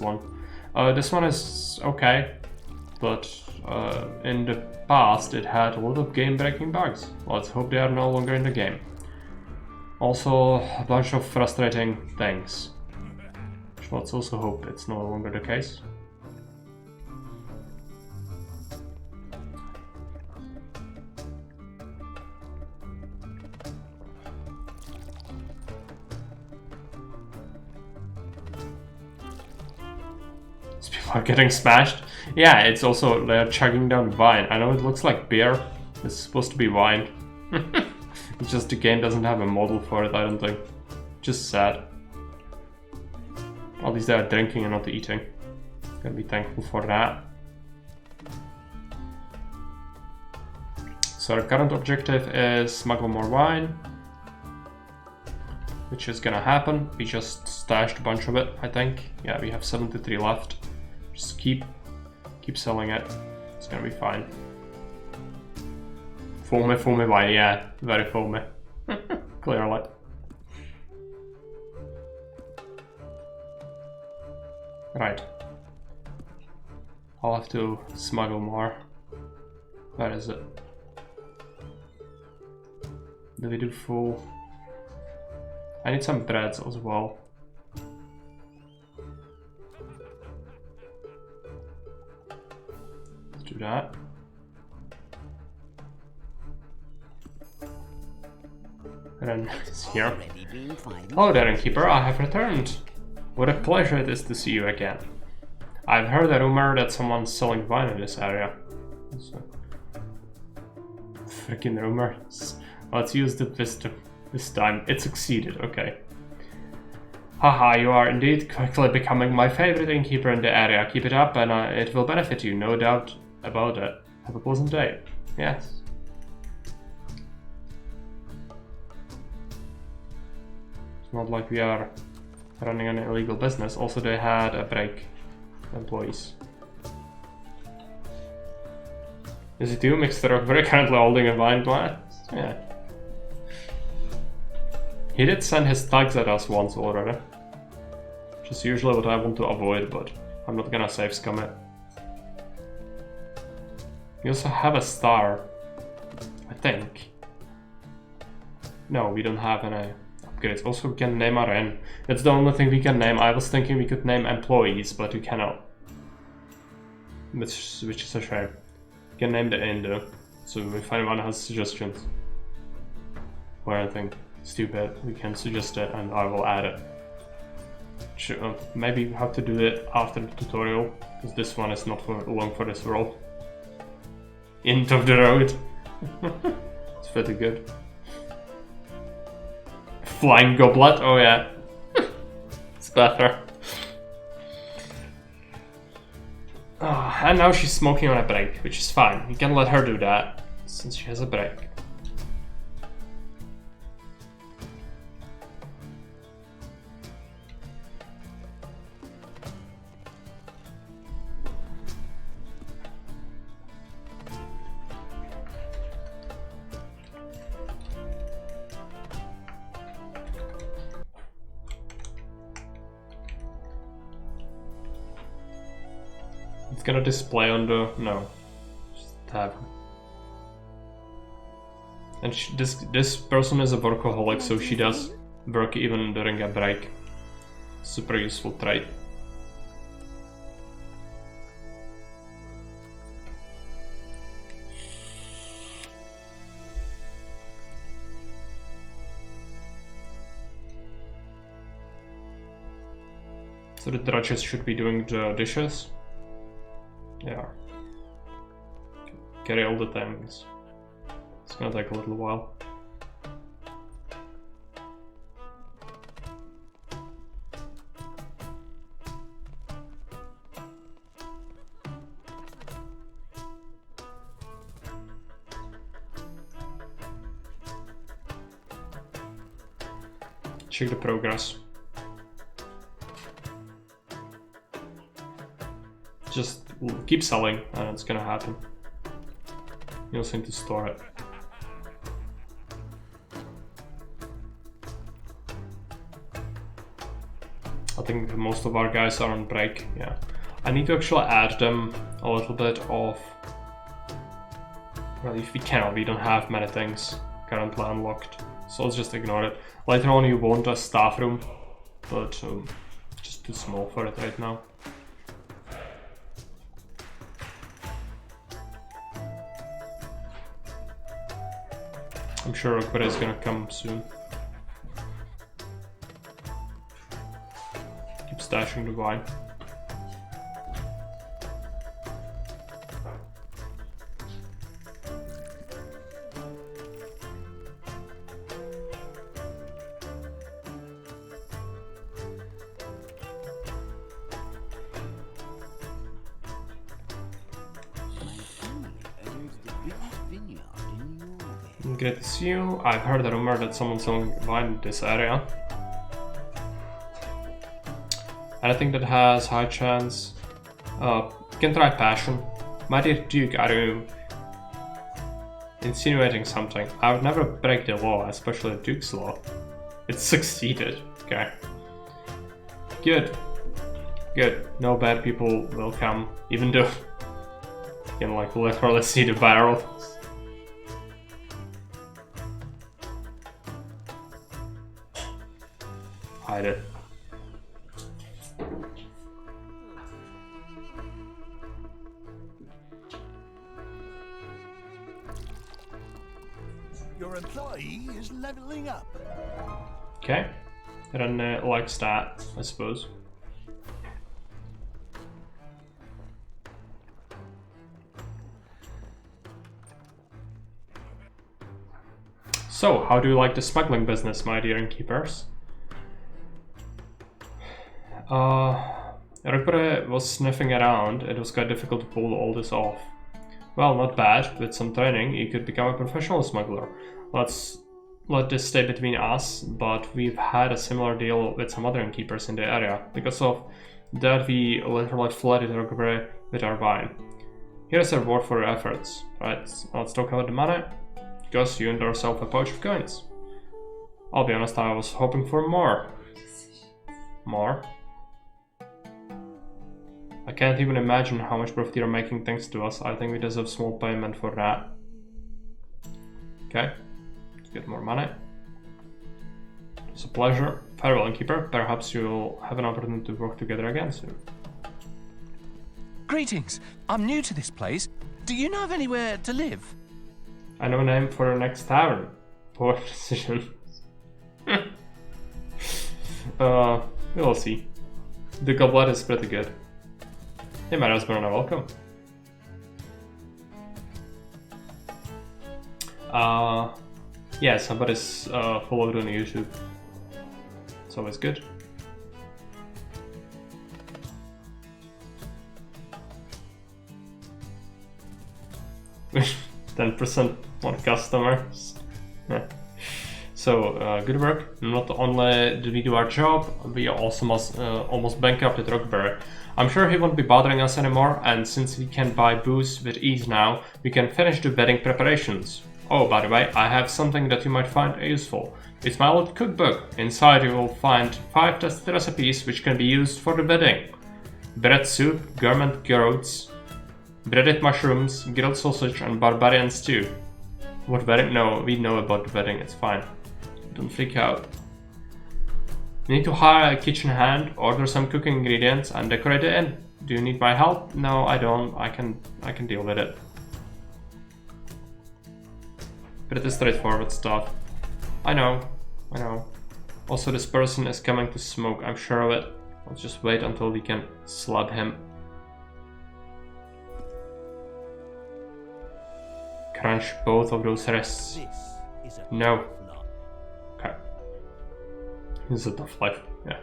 Speaker 1: one? This one is okay, but in the past it had a lot of game-breaking bugs. Let's hope they are no longer in the game. Also, a bunch of frustrating things. Let's also hope it's no longer the case. These people are getting smashed. Yeah, it's also, they're chugging down wine. I know it looks like beer. It's supposed to be wine. It's just the game doesn't have a model for it, I don't think. Just sad. At least they are drinking and not eating. Gotta be thankful for that. So our current objective is smuggle more wine, which is gonna happen. We just stashed a bunch of it, I think. Yeah, we have 73 left. Just keep selling it. It's gonna be fine. Foamy wine, yeah, very foamy. Clearly. Right. I'll have to smuggle more. Where is it? Do we do full? I need some breads as well. Let's do that. Ren is here. Hello there, innkeeper, I have returned. What a pleasure it is to see you again. I've heard a rumor that someone's selling wine in this area. Freaking rumors. Let's use the wisdom this time. It succeeded, okay. Haha, you are indeed quickly becoming my favorite innkeeper in the area. Keep it up and it will benefit you, no doubt about it. Have a pleasant day. Yes. It's not like we are running an illegal business. Also, they had a break. Employees. Is it you, Mr. Rockberry, currently holding a wine glass? Yeah. He did send his tags at us once already. Which is usually what I want to avoid, but I'm not gonna save scum it. We also have a star. I think. No, we don't have any upgrades. Also, we can name our inn. That's the only thing we can name. I was thinking we could name employees, but we cannot. Which is a shame. We can name the inn though. So if anyone has suggestions or anything stupid, we can suggest it and I will add it. Maybe we have to do it after the tutorial, because this one is not for long for this role. End of the road. It's pretty good. Flying goblet, oh yeah. It's better. Oh, and now she's smoking on a break, which is fine. You can let her do that, since she has a break. It's gonna display on the... no. Just tab. And this person is a workaholic, so she does work even during a break. Super useful trait. So the drudges should be doing the dishes. Yeah. Carry all the things. It's gonna take a little while. Check the progress. just keep selling and it's gonna happen. You also need to store it. I think most of our guys are on break, yeah. I need to actually add them a little bit of... Well, if we cannot, we don't have many things currently unlocked. So let's just ignore it. Later on you want a staff room, but just too small for it right now. I'm sure Rockbury is gonna come soon. Keep stashing the wine. Great to see you. I've heard a rumor that someone's selling wine in this area. Anything that has high chance. You can try passion. My dear Duke, are you insinuating something? I would never break the law, especially the Duke's law. It succeeded. Okay. Good. Good. No bad people will come, even though you can like literally see the barrel. Hide it.
Speaker 4: Your employee is leveling up.
Speaker 1: Okay. Then likes that, I suppose. So, how do you like the smuggling business, my dear innkeepers? Rockbury was sniffing around. It was quite difficult to pull all this off. Well, not bad. With some training, you could become a professional smuggler. Let's let this stay between us, but we've had a similar deal with some other innkeepers in the area. Because of that, we literally flooded Rockbury with our wine. Here's a reward for your efforts. Right, let's talk about the money. Because you earned yourself a pouch of coins. I'll be honest, I was hoping for more. More? I can't even imagine how much profit you're making thanks to us. I think we deserve small payment for that. Okay, let's get more money. It's a pleasure. Farewell, innkeeper. Perhaps you'll have an opportunity to work together again soon.
Speaker 5: Greetings. I'm new to this place. Do you know of anywhere to live?
Speaker 1: I know a name for your next tavern. Poor decision. We'll see. The goblet is pretty good. Hey, my husband, welcome. Yeah, somebody's followed on YouTube. It's always good. With 10% more customers. Yeah. So, good work. Not only did we do our job, we also must almost bankrupted Rockbury. I'm sure he won't be bothering us anymore, and since we can buy booze with ease now, we can finish the wedding preparations. Oh, by the way, I have something that you might find useful. It's my old cookbook. Inside you will find 5 tested recipes which can be used for the wedding. Bread soup, gourmet goats, breaded mushrooms, grilled sausage, and barbarian stew. What wedding? No, we know about the wedding, it's fine. Don't freak out. You need to hire a kitchen hand, order some cooking ingredients, and decorate the inn. Do you need my help? No, I don't. I can deal with it. Pretty straightforward stuff. I know. Also, this person is coming to smoke, I'm sure of it. Let's just wait until we can slap him. Crunch both of those wrists. No. Okay. This is a tough life. Yeah.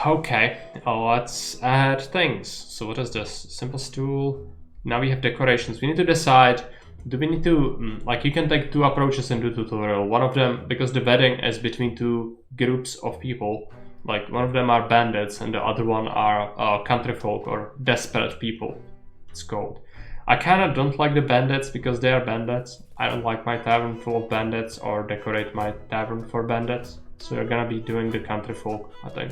Speaker 1: Okay. Let's add things. So what is this? Simple stool. Now we have decorations. We need to decide. Do we need to, like, you can take 2 approaches in the tutorial. One of them, because the wedding is between 2 groups of people, Like, one of them are bandits and the other one are country folk or desperate people, it's called. I kind of don't like the bandits because they are bandits. I don't like my tavern full of bandits or decorate my tavern for bandits. So you're gonna be doing the country folk, I think.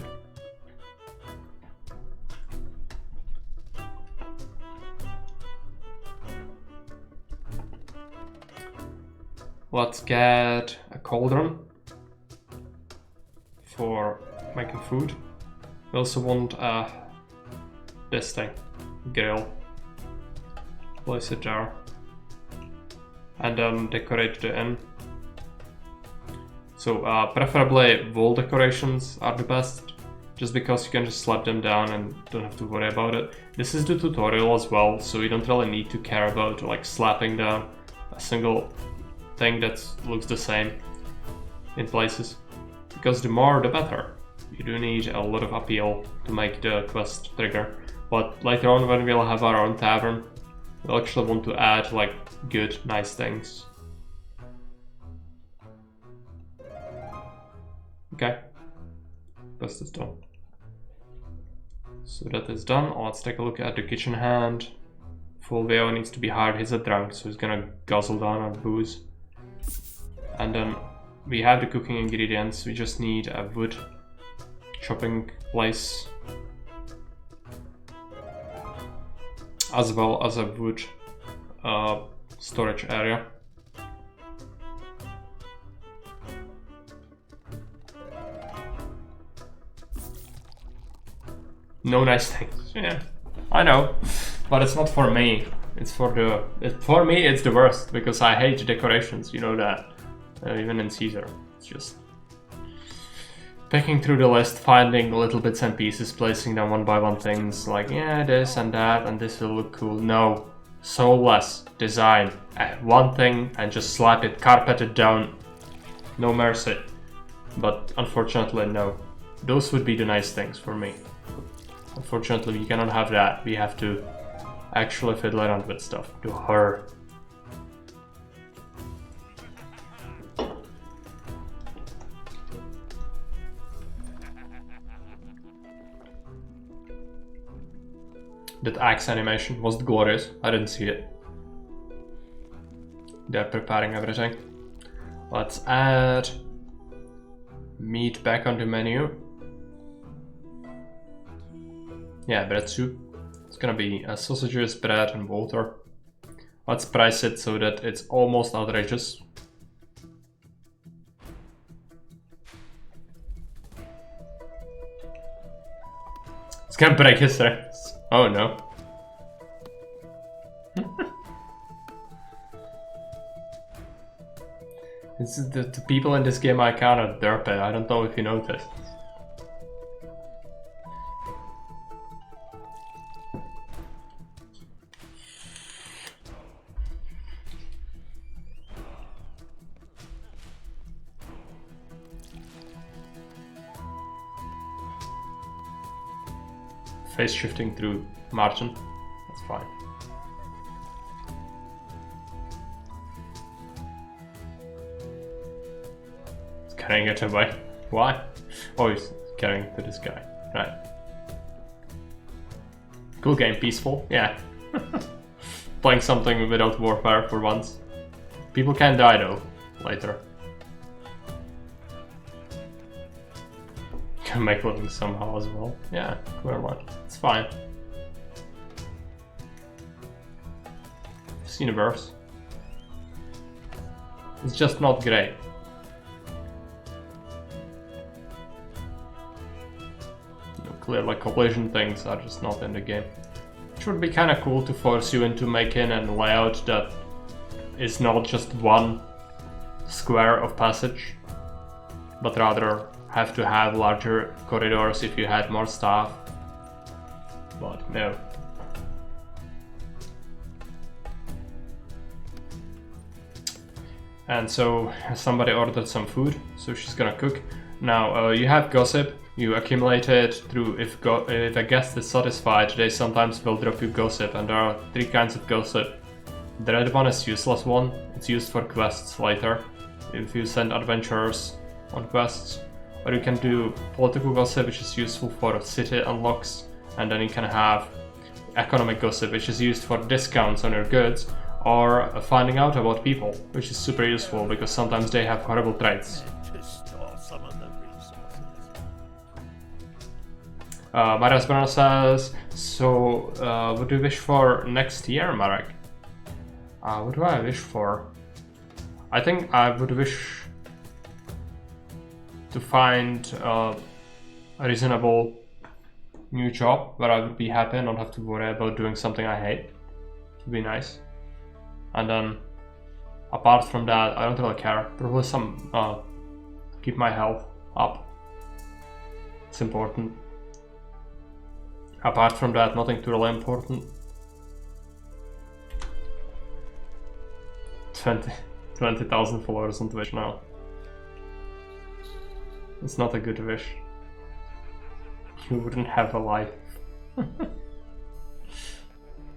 Speaker 1: Let's get a cauldron for making food. We also want this thing, grill. Place it there. And then decorate the inn. So preferably wall decorations are the best, just because you can just slap them down and don't have to worry about it. This is the tutorial as well, so you don't really need to care about like slapping down a single thing that looks the same in places, because the more the better. You do need a lot of appeal to make the quest trigger, but later on when we'll have our own tavern, we'll actually want to add like good, nice things. Okay, quest is done. So that is done. Let's take a look at the kitchen hand. Fulvio needs to be hard, he's a drunk, so he's gonna guzzle down on booze. And then we have the cooking ingredients, we just need a wood chopping place, as well as a wood storage area. No nice things. Yeah, I know, but it's not for me. It's for for me it's the worst, because I hate decorations, you know that. Even in Caesar, it's just picking through the list, finding little bits and pieces, placing them one by one, things like, yeah, this and that, and this will look cool. No, soulless design. One thing and just slap it, carpet it down. No mercy. But unfortunately, no. Those would be the nice things for me. Unfortunately, we cannot have that. We have to actually fiddle around with stuff. Do her. That axe animation was glorious. I didn't see it. They're preparing everything. Let's add meat back on the menu. Yeah, bread soup. It's gonna be sausages, bread, and water. Let's price it so that it's almost outrageous. It's gonna break his legs. Oh no. The people in this game are kind of derpy. I don't know if you noticed. Face shifting through margin. That's fine. He's carrying it away. Why? Oh, he's carrying it to this guy. Right. Cool game, peaceful. Yeah. Playing something without warfare for once. People can die though, later. Can make living somehow as well. Yeah, clearly. It's fine. This universe. It's just not great. Clearly collision things are just not in the game. It would be kind of cool to force you into making a layout that is not just one square of passage, but rather have to have larger corridors if you had more staff. But no. And so somebody ordered some food, so she's gonna cook. Now you have gossip. You accumulate it through if a guest is satisfied, they sometimes will drop you gossip, and there are 3 kinds of gossip. The red one is useless one. It's used for quests later, if you send adventurers on quests. Or you can do political gossip, which is useful for city unlocks, and then you can have economic gossip, which is used for discounts on your goods, or finding out about people, which is super useful because sometimes they have horrible traits.
Speaker 4: To store some of the resources.
Speaker 1: Marek Brano says, so what do you wish for next year, Marek? What do I wish for? I think I would wish to find a reasonable new job where I would be happy and not have to worry about doing something I hate. It would be nice. And then, apart from that, I don't really care. Probably some, keep my health up. It's important. Apart from that, nothing too really important. 20,000 followers on Twitch now. It's not a good wish. You wouldn't have a life.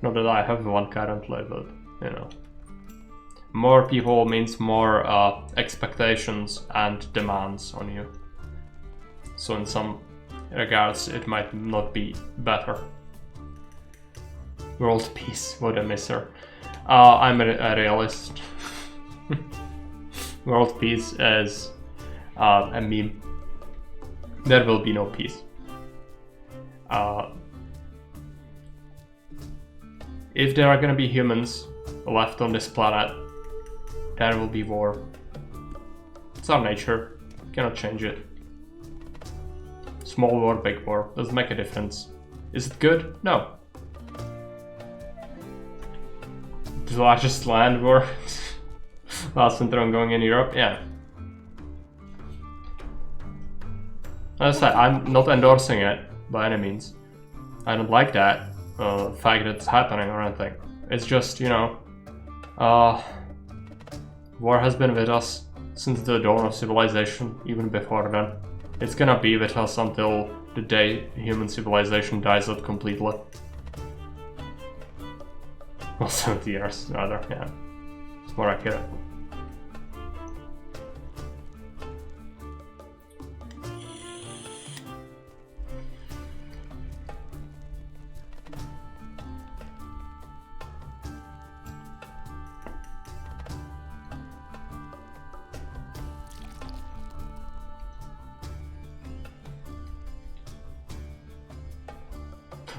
Speaker 1: Not that I have one currently, but you know. More people means more expectations and demands on you. So in some regards it might not be better. World peace, what a misser. I'm a realist. World peace is a meme. There will be no peace. If there are gonna be humans left on this planet, there will be war. It's our nature. Cannot change it. Small war, big war, doesn't make a difference. Is it good? No. The largest land war last winter ongoing in Europe? Yeah. As I said, I'm not endorsing it by any means. I don't like that fact that it's happening or anything. It's just, you know, war has been with us since the dawn of civilization, even before then. It's gonna be with us until the day human civilization dies out completely. Well, 70 years rather, yeah. It's more accurate.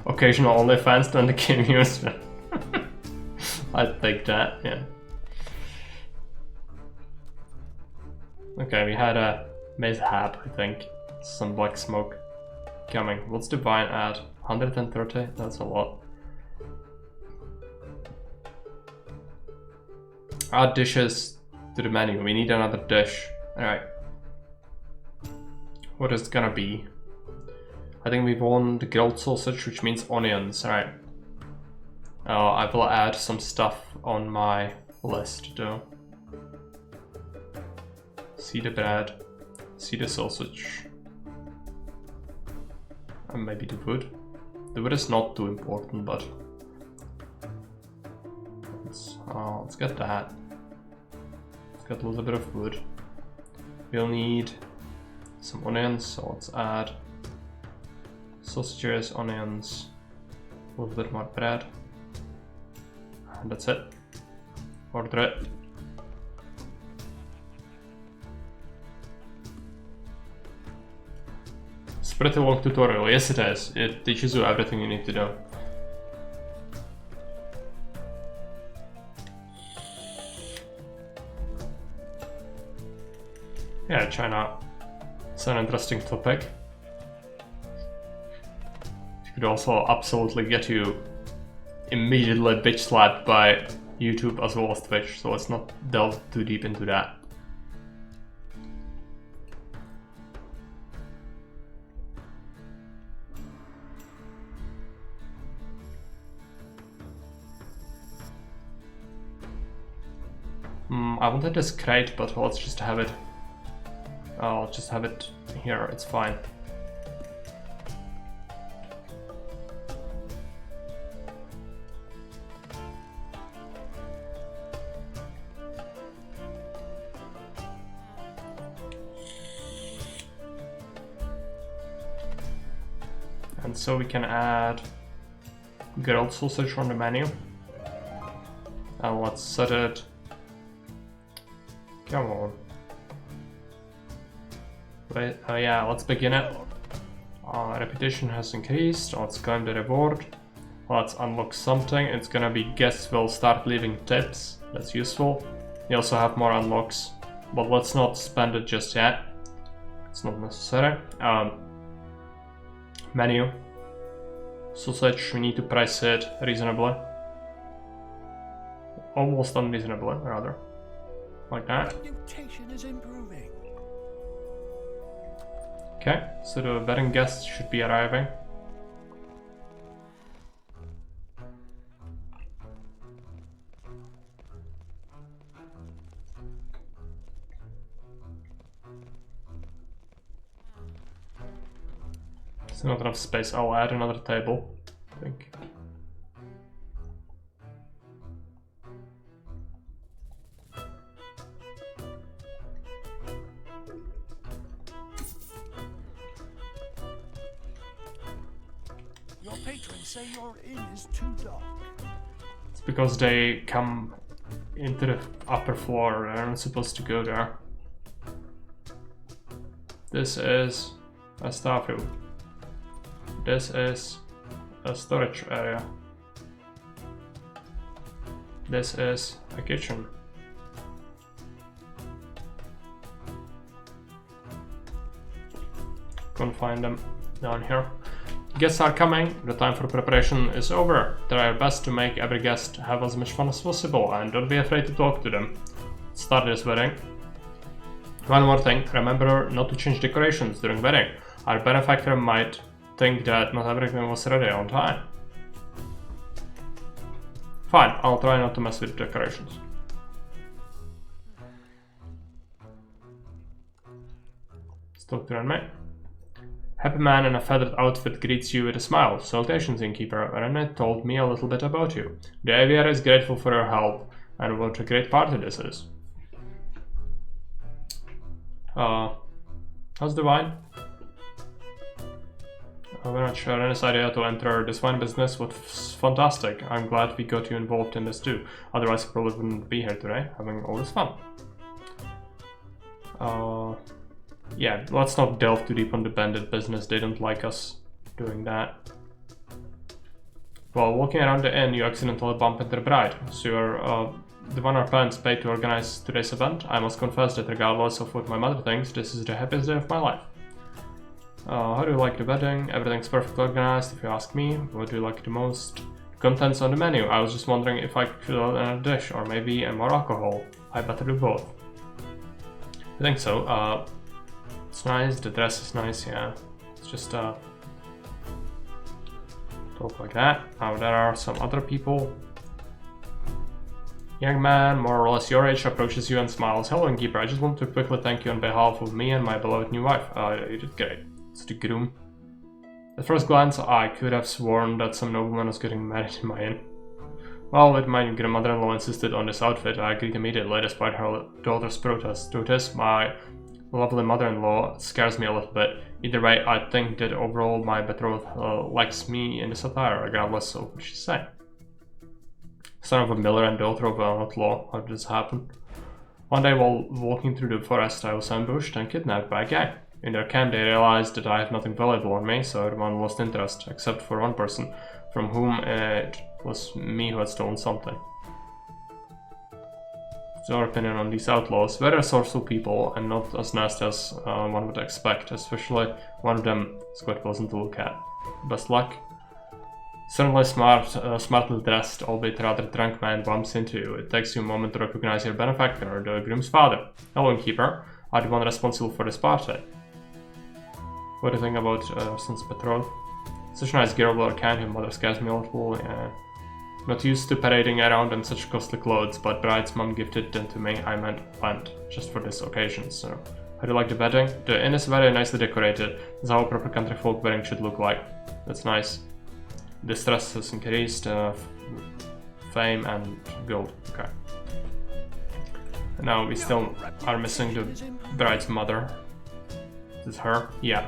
Speaker 1: Occasional OnlyFans than the game user. I'd take that, yeah. Okay, we had a mishap, I think. Some black smoke coming. What's the vine at? 130? That's a lot. Add dishes to the menu. We need another dish. Alright. What is it gonna be? I think we want the grilled sausage, which means onions. Alright. I will add some stuff on my list though. See the bread, see the sausage, and maybe the wood. The wood is not too important, but let's get that. Let's get a little bit of wood. We'll need some onions, so let's add sausages, onions, a little bit more bread. And that's it. Order it. It's a pretty long tutorial. Yes, it is. It teaches you everything you need to know. Yeah, China. It's an interesting topic. It could also absolutely get you immediately bitch slapped by YouTube as well as Twitch, so let's not delve too deep into that. I wanted this crate, but let's just have it. I'll just have it here, it's fine. so we can add grilled sausage on the menu. And let's set it. Come on. Wait, yeah, let's begin it. Reputation has increased. Let's claim the reward. Let's unlock something. It's gonna be guests will start leaving tips. That's useful. We also have more unlocks, but let's not spend it just yet. It's not necessary. Menu. Sausage, we need to price it reasonably. Almost unreasonably, rather. Like that.
Speaker 4: Reputation is improving.
Speaker 1: Okay, so the wedding guests should be arriving. There's not enough space. I'll add another table, I think.
Speaker 4: Your patrons say your inn is too dark.
Speaker 1: It's because they come into the upper floor. They're not supposed to go there. This is a staff room. This is a storage area. This is a kitchen. Can't find them down here. Guests are coming. The time for preparation is over. Try our best to make every guest have as much fun as possible, and don't be afraid to talk to them. Start this wedding. One more thing, remember not to change decorations during wedding. Our benefactor might think that not everything was ready on time. Fine, I'll try not to mess with decorations. Let's talk to Renme. Happy man in a feathered outfit greets you with a smile. Salutations, innkeeper. Renme told me a little bit about you. The aviary is grateful for your help, and what a great party this is. How's the wine? We're not sure. Renne's idea to enter this wine business was fantastic. I'm glad we got you involved in this too. Otherwise, I probably wouldn't be here today, having all this fun. Yeah, let's not delve too deep on the bandit business. They don't like us doing that. While walking around the inn, you accidentally bump into the bride. So you're the one our parents paid to organize today's event. I must confess that regardless of what my mother thinks, this is the happiest day of my life. How do you like the wedding? Everything's perfectly organized, if you ask me. What do you like the most? Contents on the menu. I was just wondering if I could order another dish, or maybe more alcohol. I better do both. I think so. It's nice, the dress is nice, yeah. It's just talk like that. Now there are some other people. Young man, more or less your age, approaches you and smiles. Hello, innkeeper. I just want to quickly thank you on behalf of me and my beloved new wife. You did great. It's the groom. At first glance, I could have sworn that some nobleman was getting married in my inn. Well, when my grandmother-in-law insisted on this outfit, I agreed immediately, despite her daughter's protest. To this, my lovely mother-in-law scares me a little bit. Either way, I think that overall my betrothed likes me in this attire, regardless of what she's saying. Son of a miller and daughter of an outlaw, how did this happen? One day while walking through the forest, I was ambushed and kidnapped by a gang. In their camp, they realized that I have nothing valuable on me, so everyone lost interest, except for one person, from whom it was me who had stolen something. What's your opinion on these outlaws? Very resourceful people, and not as nasty as one would expect, especially one of them is quite pleasant to look at. Best luck. Certainly smartly dressed, albeit rather drunk man bumps into you. It takes you a moment to recognize your benefactor, the groom's father. Hello, innkeeper. I'm the one responsible for this party. What do you think about son's betrothed? Such a nice girl, but kind. Her mother scares me a little. Not used to parading around in such costly clothes, but bride's mom gifted them to me. I meant planned just for this occasion. So, how do you like the wedding? The inn is very nicely decorated. That's how a proper country folk wedding should look like. That's nice. The stress has increased, fame and gold. Okay. And now we still are missing the bride's mother. Is this her? Yeah.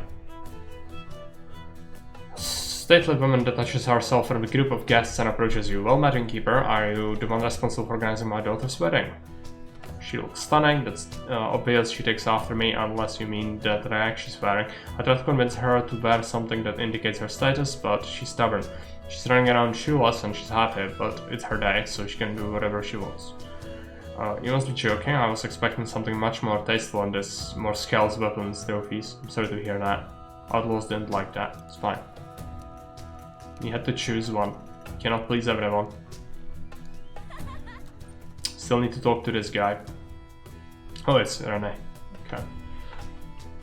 Speaker 1: stately woman detaches herself from the group of guests and approaches you. Well met, innkeeper. Are you the one responsible for organizing my daughter's wedding? She looks stunning. That's obvious. She takes after me, unless you mean that rag she's wearing. I try to convince her to wear something that indicates her status, but she's stubborn. She's running around shoeless and she's happy, but it's her day, so she can do whatever she wants. You must be joking. I was expecting something much more tasteful than this. More scales, weapons, trophies. I'm sorry to hear that. Outlaws didn't like that. It's fine. You had to choose one. You cannot please everyone. Still need to talk to this guy. Oh, it's Rene. Okay.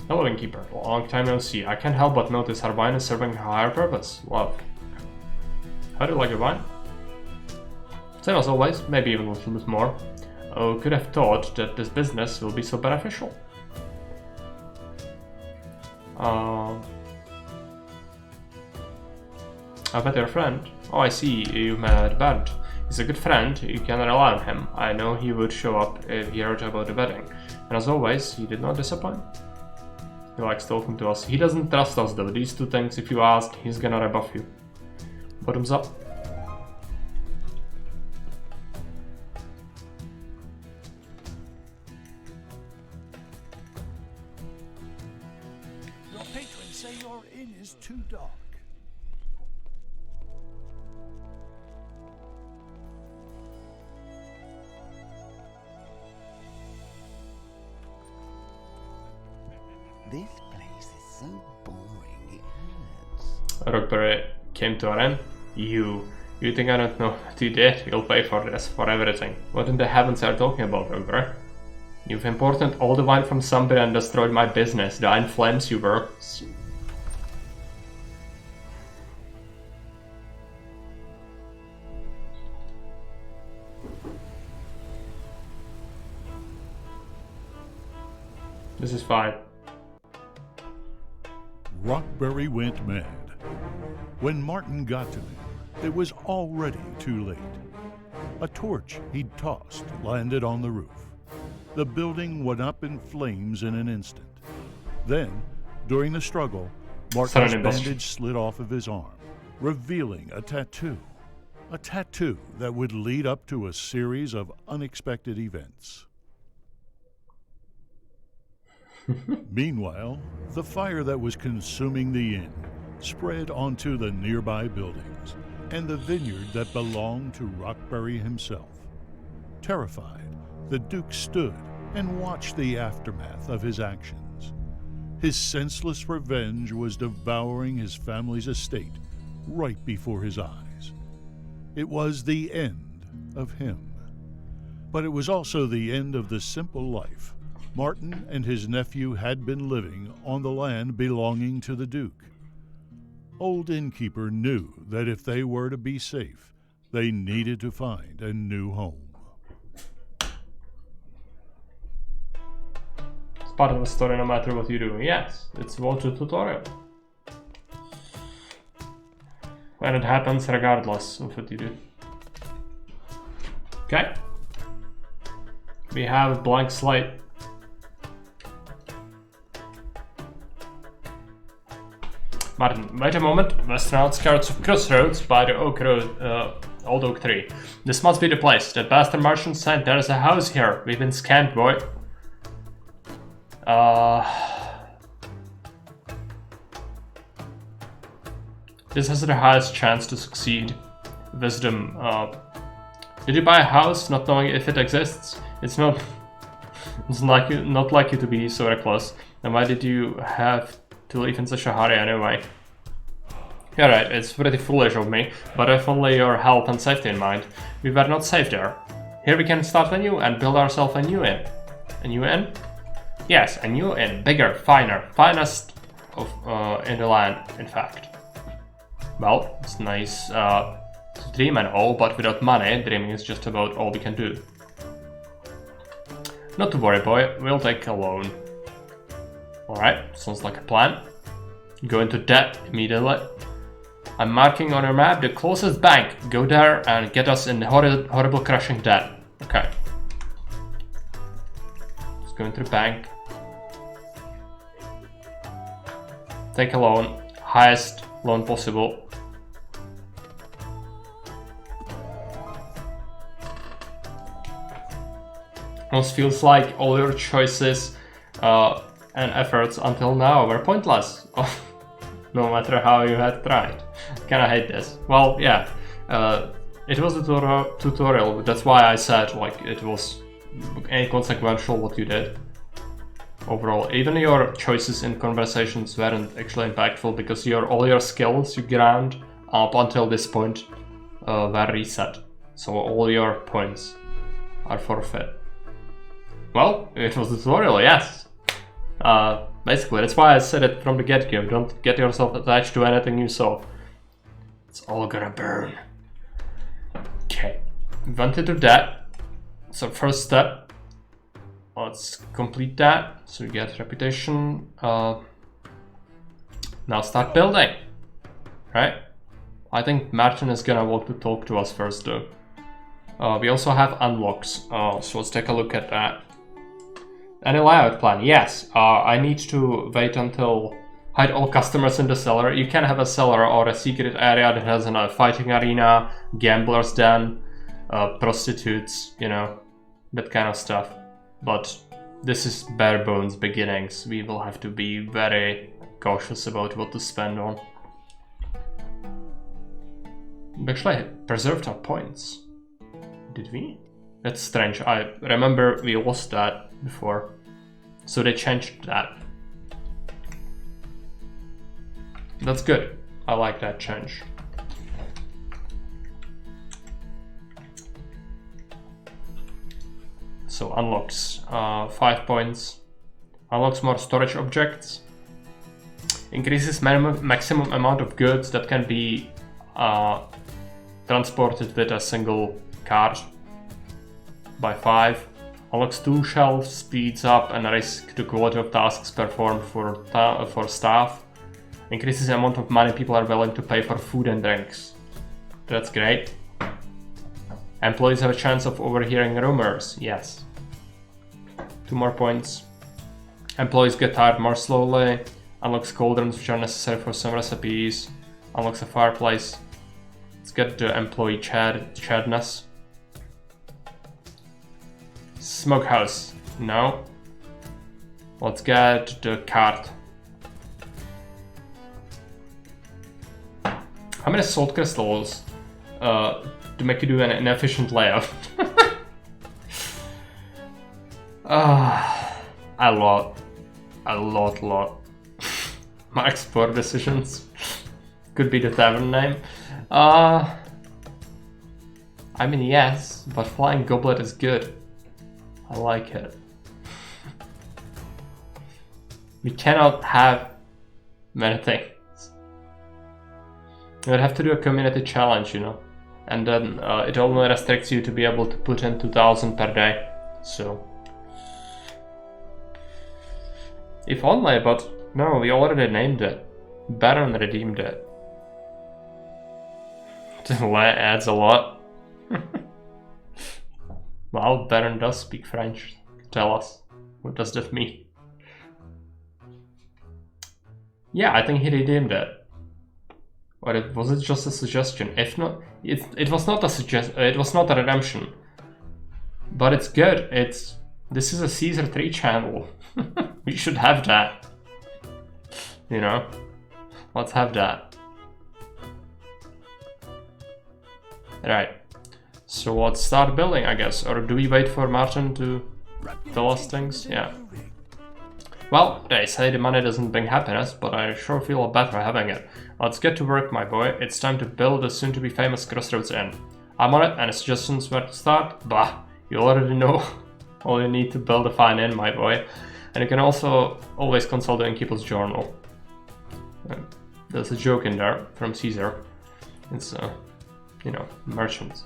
Speaker 1: Hello, innkeeper. Long time no see. I can't help but notice her wine is serving a higher purpose. Love. How do you like your wine? Same as always, maybe even a little bit more. Oh, could have thought that this business will be so beneficial. I bet you're a friend. Oh, I see. You met Bernd. He's a good friend. You can rely on him. I know he would show up if he heard about the wedding. And as always, he did not disappoint. He likes talking to us. He doesn't trust us though. These two things, if you ask, he's gonna rebuff you. Bottoms up.
Speaker 4: Your patrons say your inn is too dark.
Speaker 6: This place is so boring, it hurts.
Speaker 1: Rockberry came to our inn. You think I don't know what you did? You'll pay for this, for everything. What in the heavens are you talking about, Rockberry? You've imported all the wine from somewhere and destroyed my business. The iron flames you were. This is fine.
Speaker 3: Rockberry went mad. When Martin got to him, it was already too late. A torch he'd tossed landed on the roof. The building went up in flames in an instant. Then, during the struggle, Martin's bandage slid off of his arm, revealing a tattoo. A tattoo that would lead up to a series of unexpected events. Meanwhile, the fire that was consuming the inn spread onto the nearby buildings and the vineyard that belonged to Rockberry himself. Terrified, the Duke stood and watched the aftermath of his actions. His senseless revenge was devouring his family's estate right before his eyes. It was the end of him. But it was also the end of the simple life Martin and his nephew had been living on the land belonging to the Duke. Old Innkeeper knew that if they were to be safe, they needed to find a new home.
Speaker 1: It's part of the story no matter what you do. Yes, it's watch a tutorial. And it happens regardless of what you do. Okay. We have a blank slate. Martin, wait a moment. Western outskirts of Crossroads by the old oak tree. This must be the place. That bastard merchant said there is a house here. We've been scammed, boy. This has the highest chance to succeed. Wisdom. Did you buy a house not knowing if it exists? It's not like you to be so reckless. And why did you have to leave in such a hurry anyway? You're right, it's pretty foolish of me, but if only your health and safety in mind. We were not safe there. Here we can start anew and build ourselves a new inn. A new inn? Yes, a new inn. Bigger, finer, finest of in the land, in fact. Well, it's nice to dream and all, but without money, dreaming is just about all we can do. Not to worry, boy, we'll take a loan. Alright, sounds like a plan. Go into debt immediately. I'm marking on your map the closest bank. Go there and get us in horrible crushing debt. Okay. Let's go into the bank. Take a loan. Highest loan possible. Almost feels like all your choices and efforts until now were pointless. No matter how you had tried. Kinda hate this. Well, yeah. It was a tutorial, that's why I said like it was inconsequential what you did. Overall, even your choices in conversations weren't actually impactful because all your skills you ground up until this point were reset. So all your points are forfeit. Well, it was a tutorial, yes. Basically, that's why I said it from the get-go. Don't get yourself attached to anything you saw. It's all gonna burn. Okay, we went to do that. So first step, let's complete that. So we get reputation. Now start building, right? I think Martin is gonna want to talk to us first though. We also have unlocks, so let's take a look at that. Any layout plan? Yes, I need to wait until hide all customers in the cellar. You can have a cellar or a secret area that has a fighting arena, gambler's den, prostitutes, you know, that kind of stuff. But this is bare bones beginnings. We will have to be very cautious about what to spend on. We actually preserved our points. Did we? That's strange. I remember we lost that before. So they changed that. That's good. I like that change. So unlocks 5 points. Unlocks more storage objects. Increases maximum amount of goods that can be transported with a single cart by 5. Unlocks 2 shelves, speeds up and risk the quality of tasks performed for staff. Increases the amount of money people are willing to pay for food and drinks. That's great. Employees have a chance of overhearing rumors. Yes. 2 more points. Employees get tired more slowly. Unlocks cauldrons which are necessary for some recipes. Unlocks a fireplace. Let's get the employee chadness. Smokehouse. No. Let's get the cart. How many salt crystals to make you do an inefficient layout? A lot. Mark's poor decisions. Could be the tavern name. I mean, yes, but Flying Goblet is good. I like it. We cannot have many things. You would have to do a community challenge, you know, and then it only restricts you to be able to put in 2,000 per day. So, if only, but no, we already named it. Baron redeemed it. That adds a lot. Well, Baron does speak French. Tell us, what does that mean? Yeah, I think he redeemed it. Or was it just a suggestion? If not, it was not a it was not a redemption. But it's good. This is a Caesar 3 channel. We should have that. You know? Let's have that. Right. So let's start building, I guess. Or do we wait for Martin to tell us things? Yeah. Well, they say the money doesn't bring happiness, but I sure feel better having it. Let's get to work, my boy. It's time to build the soon-to-be famous Crossroads Inn. I'm on it. Any suggestions where to start? Bah, you already know all you need to build a fine inn, my boy. And you can also always consult the innkeeper's journal. There's a joke in there from Caesar. It's, you know, merchants.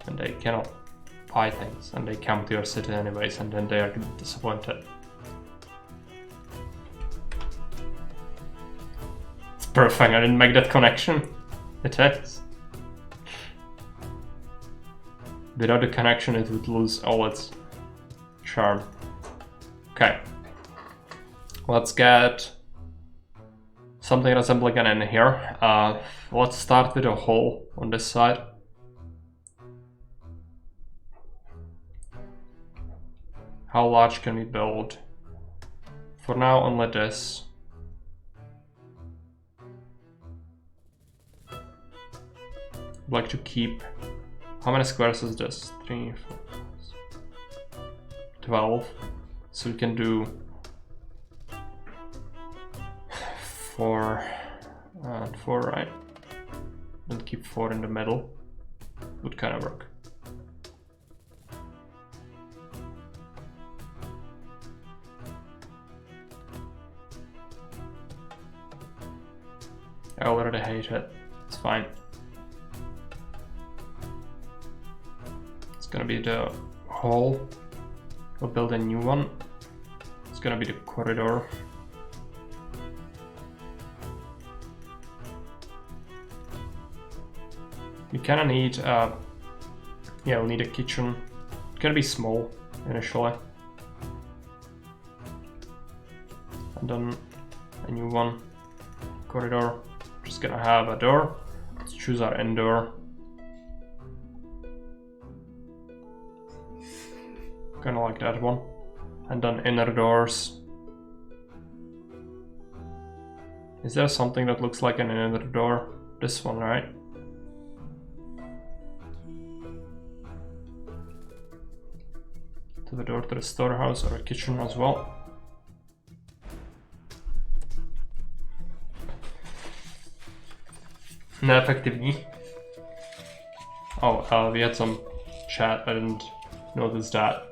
Speaker 1: And they cannot buy things. And they come to your city anyways, and then they are disappointed. It's perfect, I didn't make that connection. It is. Without the connection, it would lose all its charm. Okay. Let's get something resembling an inn here. Let's start with a hole on this side. How large can we build? For now, only this. I'd like to keep. How many squares is this? 3, 4, 12. So we can do 4 and 4, right? And keep 4 in the middle. Would kind of work. I already hate it. It's fine. It's gonna be the hall. We'll build a new one. It's gonna be the corridor. We kinda need, yeah, we'll need a kitchen. It's gonna be small initially. And then a new one. Corridor. Just gonna have a door. Let's choose our indoor. Kinda like that one. And then inner doors. Is there something that looks like an inner door? This one, right? To the door to the storehouse or a kitchen as well. Neeffektivní. Oh, we had some chat, I didn't notice that.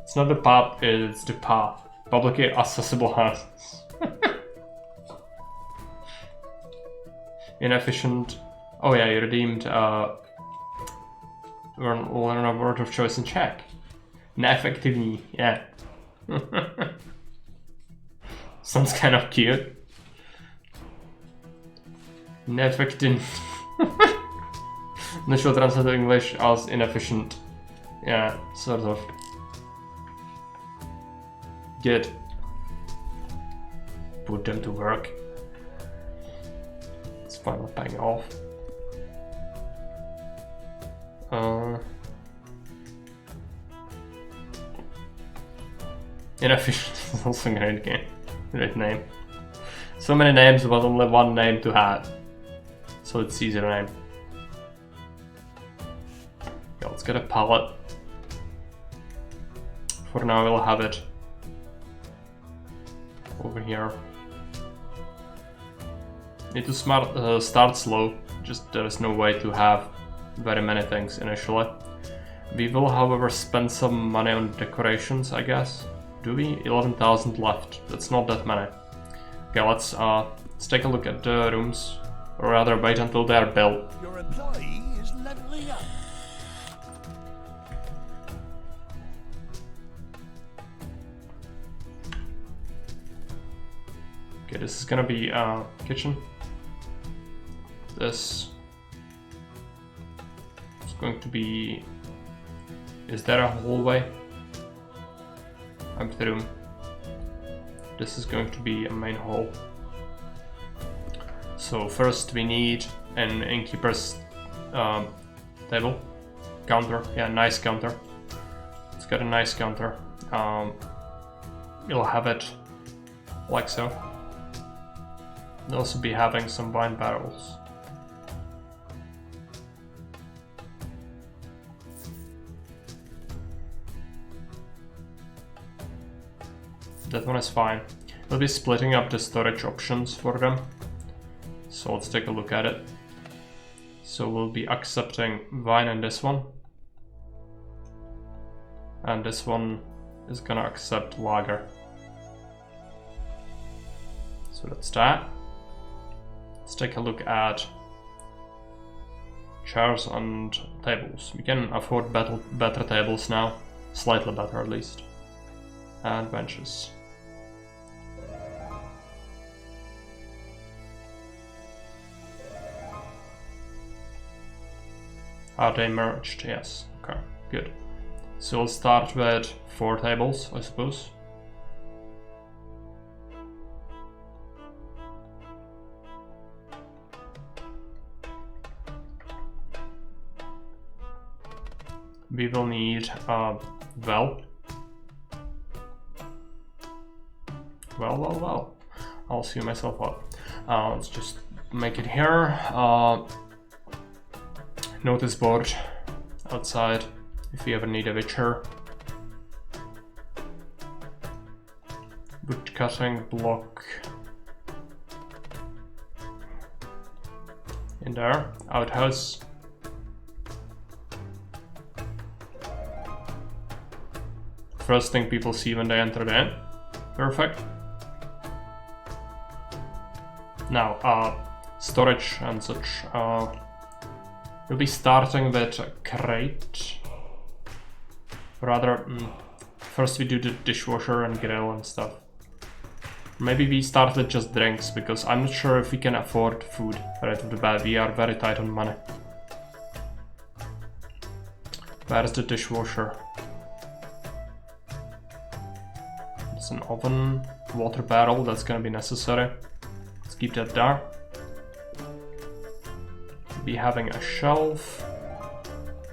Speaker 1: It's not the pub, it's the pub. Publicly accessible houses. Inefficient. Oh yeah, you redeemed learn a word of choice in Czech. Neeffektivní, yeah. Sounds kind of cute. Neeffektivní. Initial translate to English as inefficient. Yeah, sort of. Good. Put them to work. It's finally paying off. Inefficient is also a great game. Great name. So many names, but only one name to have. So it's easier name. Yeah, let's get a pallet. For now we'll have it over here. Need to start slow, just there is no way to have very many things initially. We will however spend some money on decorations, I guess. Do we? 11,000 left, that's not that many. Okay, let's take a look at the rooms, or rather wait until they are built.
Speaker 4: Your employee is leveling up.
Speaker 1: Okay, this is gonna be kitchen. This is going to be. Is there a hallway? Empty room. This is going to be a main hall. So first we need an innkeeper's table. Counter, yeah, nice counter. It's got a nice counter. You'll have it like so. We'll also be having some wine barrels. That one is fine. We'll be splitting up the storage options for them. So let's take a look at it. So we'll be accepting wine in this one. And this one is gonna accept lager. So that's that. Let's take a look at chairs and tables. We can afford better tables now. Slightly better at least. And benches. Are they merged? Yes. Okay, good. So we'll start with 4 tables, I suppose. We will need a well. Well. I'll see myself up. Let's just make it here. Notice board outside if you ever need a witcher. Wood cutting block in there. Outhouse. First thing people see when they enter the inn. Perfect. Now, storage and such. We'll be starting with a crate. Rather, first we do the dishwasher and grill and stuff. Maybe we start with just drinks, because I'm not sure if we can afford food right off the bat. We are very tight on money. Where's the dishwasher? It's an oven, water barrel, that's gonna be necessary. Let's keep that there. Be having a shelf,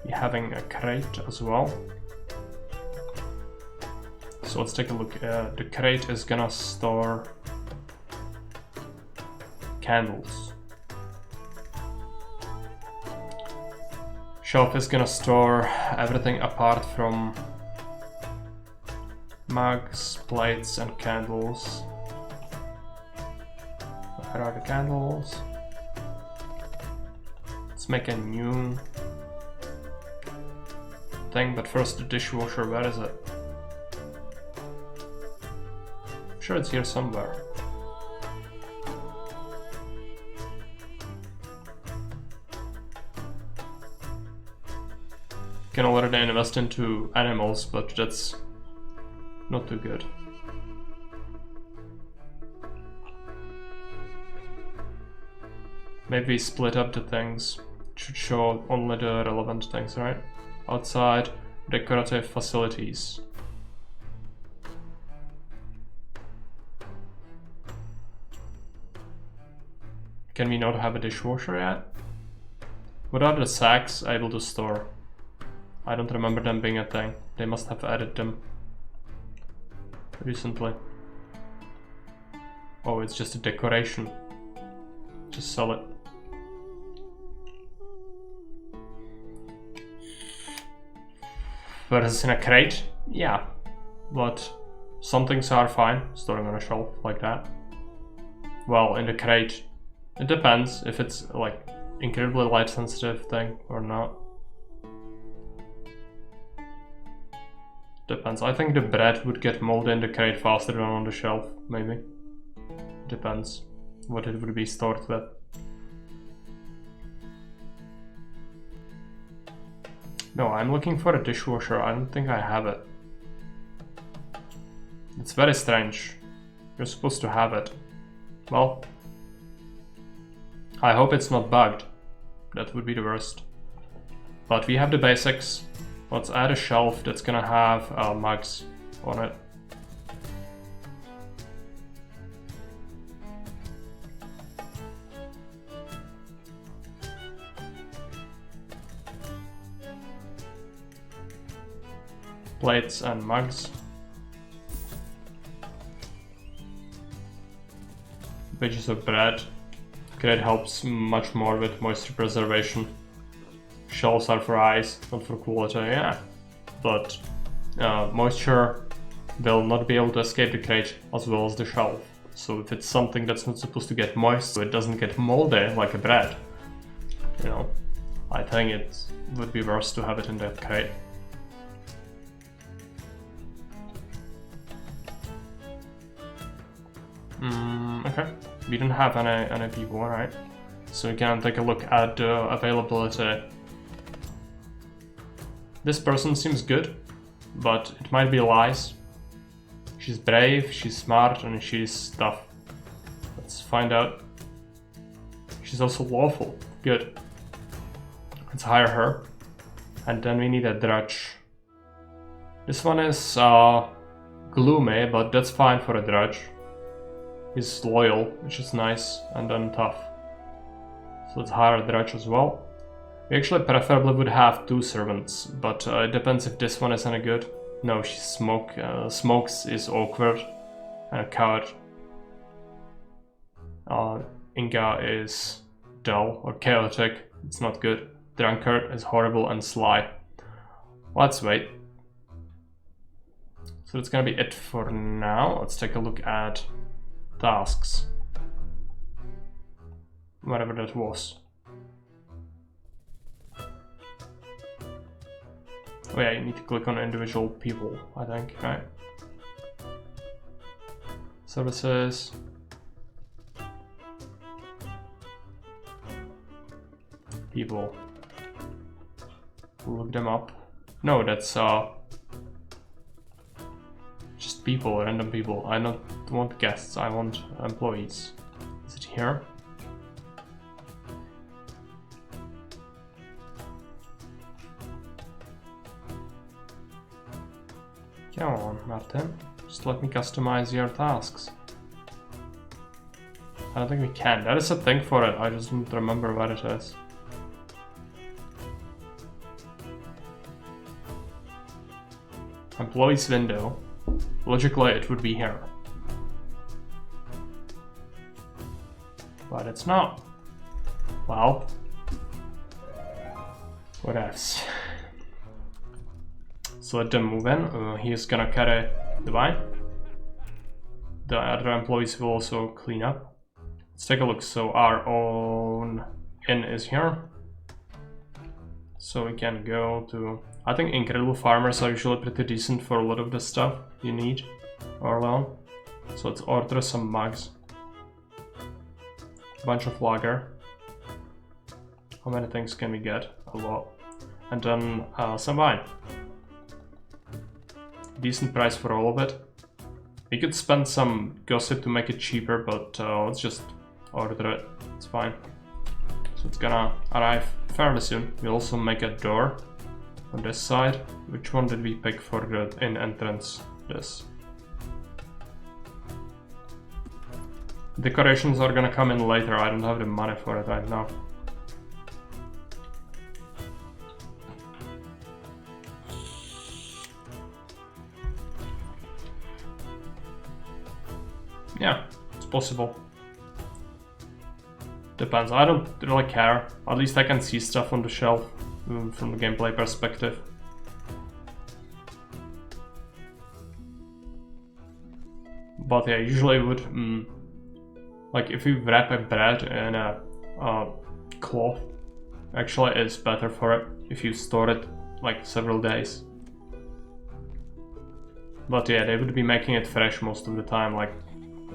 Speaker 1: be having a crate as well. So let's take a look. The crate is gonna store candles. Shelf is gonna store everything apart from mugs, plates, and candles. Where are the candles? Let's make a new thing, but first the dishwasher, where is it? I'm sure it's here somewhere. Can already invest into animals, but that's not too good. Maybe split up the things. It should show only the relevant things, right? Outside, decorative facilities. Can we not have a dishwasher yet? What are the sacks able to store? I don't remember them being a thing. They must have added them recently. Oh, it's just a decoration. Just sell it. But it's in a crate? Yeah. But some things are fine storing on a shelf like that. Well, in the crate, it depends if it's like incredibly light sensitive thing or not. Depends. I think the bread would get moldy in the crate faster than on the shelf, maybe. Depends what it would be stored with. No, I'm looking for a dishwasher. I don't think I have it. It's very strange. You're supposed to have it. Well, I hope it's not bugged. That would be the worst. But we have the basics. Let's add a shelf that's gonna have mugs on it. Plates and mugs. Pages of bread. Crate helps much more with moisture preservation. Shelves are for ice, not for quality, yeah. But moisture will not be able to escape the crate as well as the shelf. So if it's something that's not supposed to get moist, so it doesn't get moldy like a bread, you know, I think it would be worse to have it in that crate. Okay, we don't have any people, right? So we can take a look at the availability. This person seems good, but it might be lies. She's brave, she's smart, and she's tough. Let's find out. She's also lawful. Good. Let's hire her. And then we need a drudge. This one is gloomy, but that's fine for a drudge. He's loyal, which is nice, and then tough. So let's hire a drudge as well. We actually preferably would have 2 servants, but it depends if this one is any good. No, she smokes is awkward, kind of coward. Inga is dull or chaotic. It's not good. Drunkard is horrible and sly. Let's wait. So that's gonna be it for now. Let's take a look at tasks. Whatever that was. Oh yeah, you need to click on individual people, I think, right? Services. People. Look them up. No, that's just people, random people. I don't want guests, I want employees. Is it here? Come on, Martin. Just let me customize your tasks. I don't think we can. There is a thing for it, I just don't remember what it is. Employees window. Logically it would be here. But it's not. Well. What else? So let them move in. He's gonna carry the wine. The other employees will also clean up. Let's take a look. So our own inn is here. So we can go to... I think incredible farmers are usually pretty decent for a lot of the stuff you need alone. So let's order some mugs. Bunch of lager. How many things can we get? A lot. And then some wine. Decent price for all of it. We could spend some gossip to make it cheaper, but let's just order it. It's fine. So it's gonna arrive fairly soon. We'll also make a door on this side. Which one did we pick for the inn entrance? This. Decorations are gonna come in later. I don't have the money for it right now. Yeah, it's possible. Depends. I don't really care. At least I can see stuff on the shelf from the gameplay perspective. But yeah, usually would like if you wrap a bread in a cloth, actually it's better for it if you store it like several days. But yeah, they would be making it fresh most of the time. Like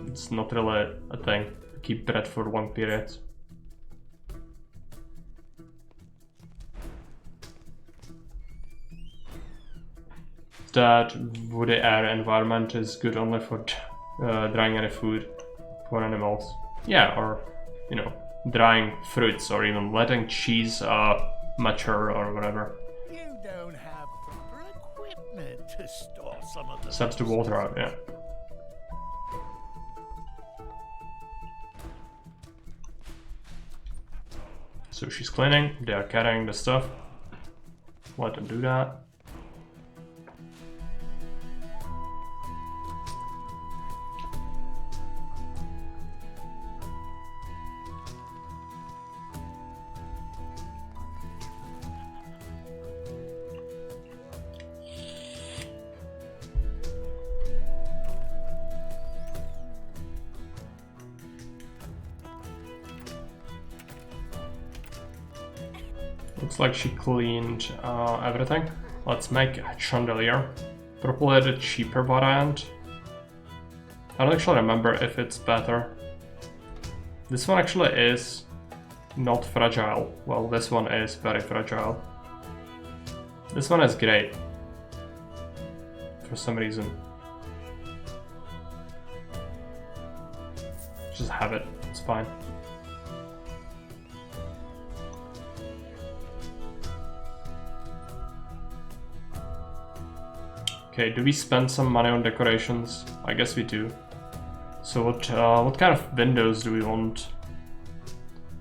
Speaker 1: it's not really a thing to keep bread for long periods. That woody air environment is good only for drying any food for animals. Yeah, or you know, drying fruits or even letting cheese mature or whatever.
Speaker 4: You don't have proper equipment to store some of the...
Speaker 1: Except the water out, yeah. So she's cleaning, they are carrying the stuff. Let them do that. Looks like she cleaned everything. Let's make a chandelier. Probably the cheaper variant. I don't actually remember if it's better. This one actually is not fragile. Well, this one is very fragile. This one is great. For some reason. Just have it, it's fine. Okay, do we spend some money on decorations? I guess we do. So what kind of windows do we want?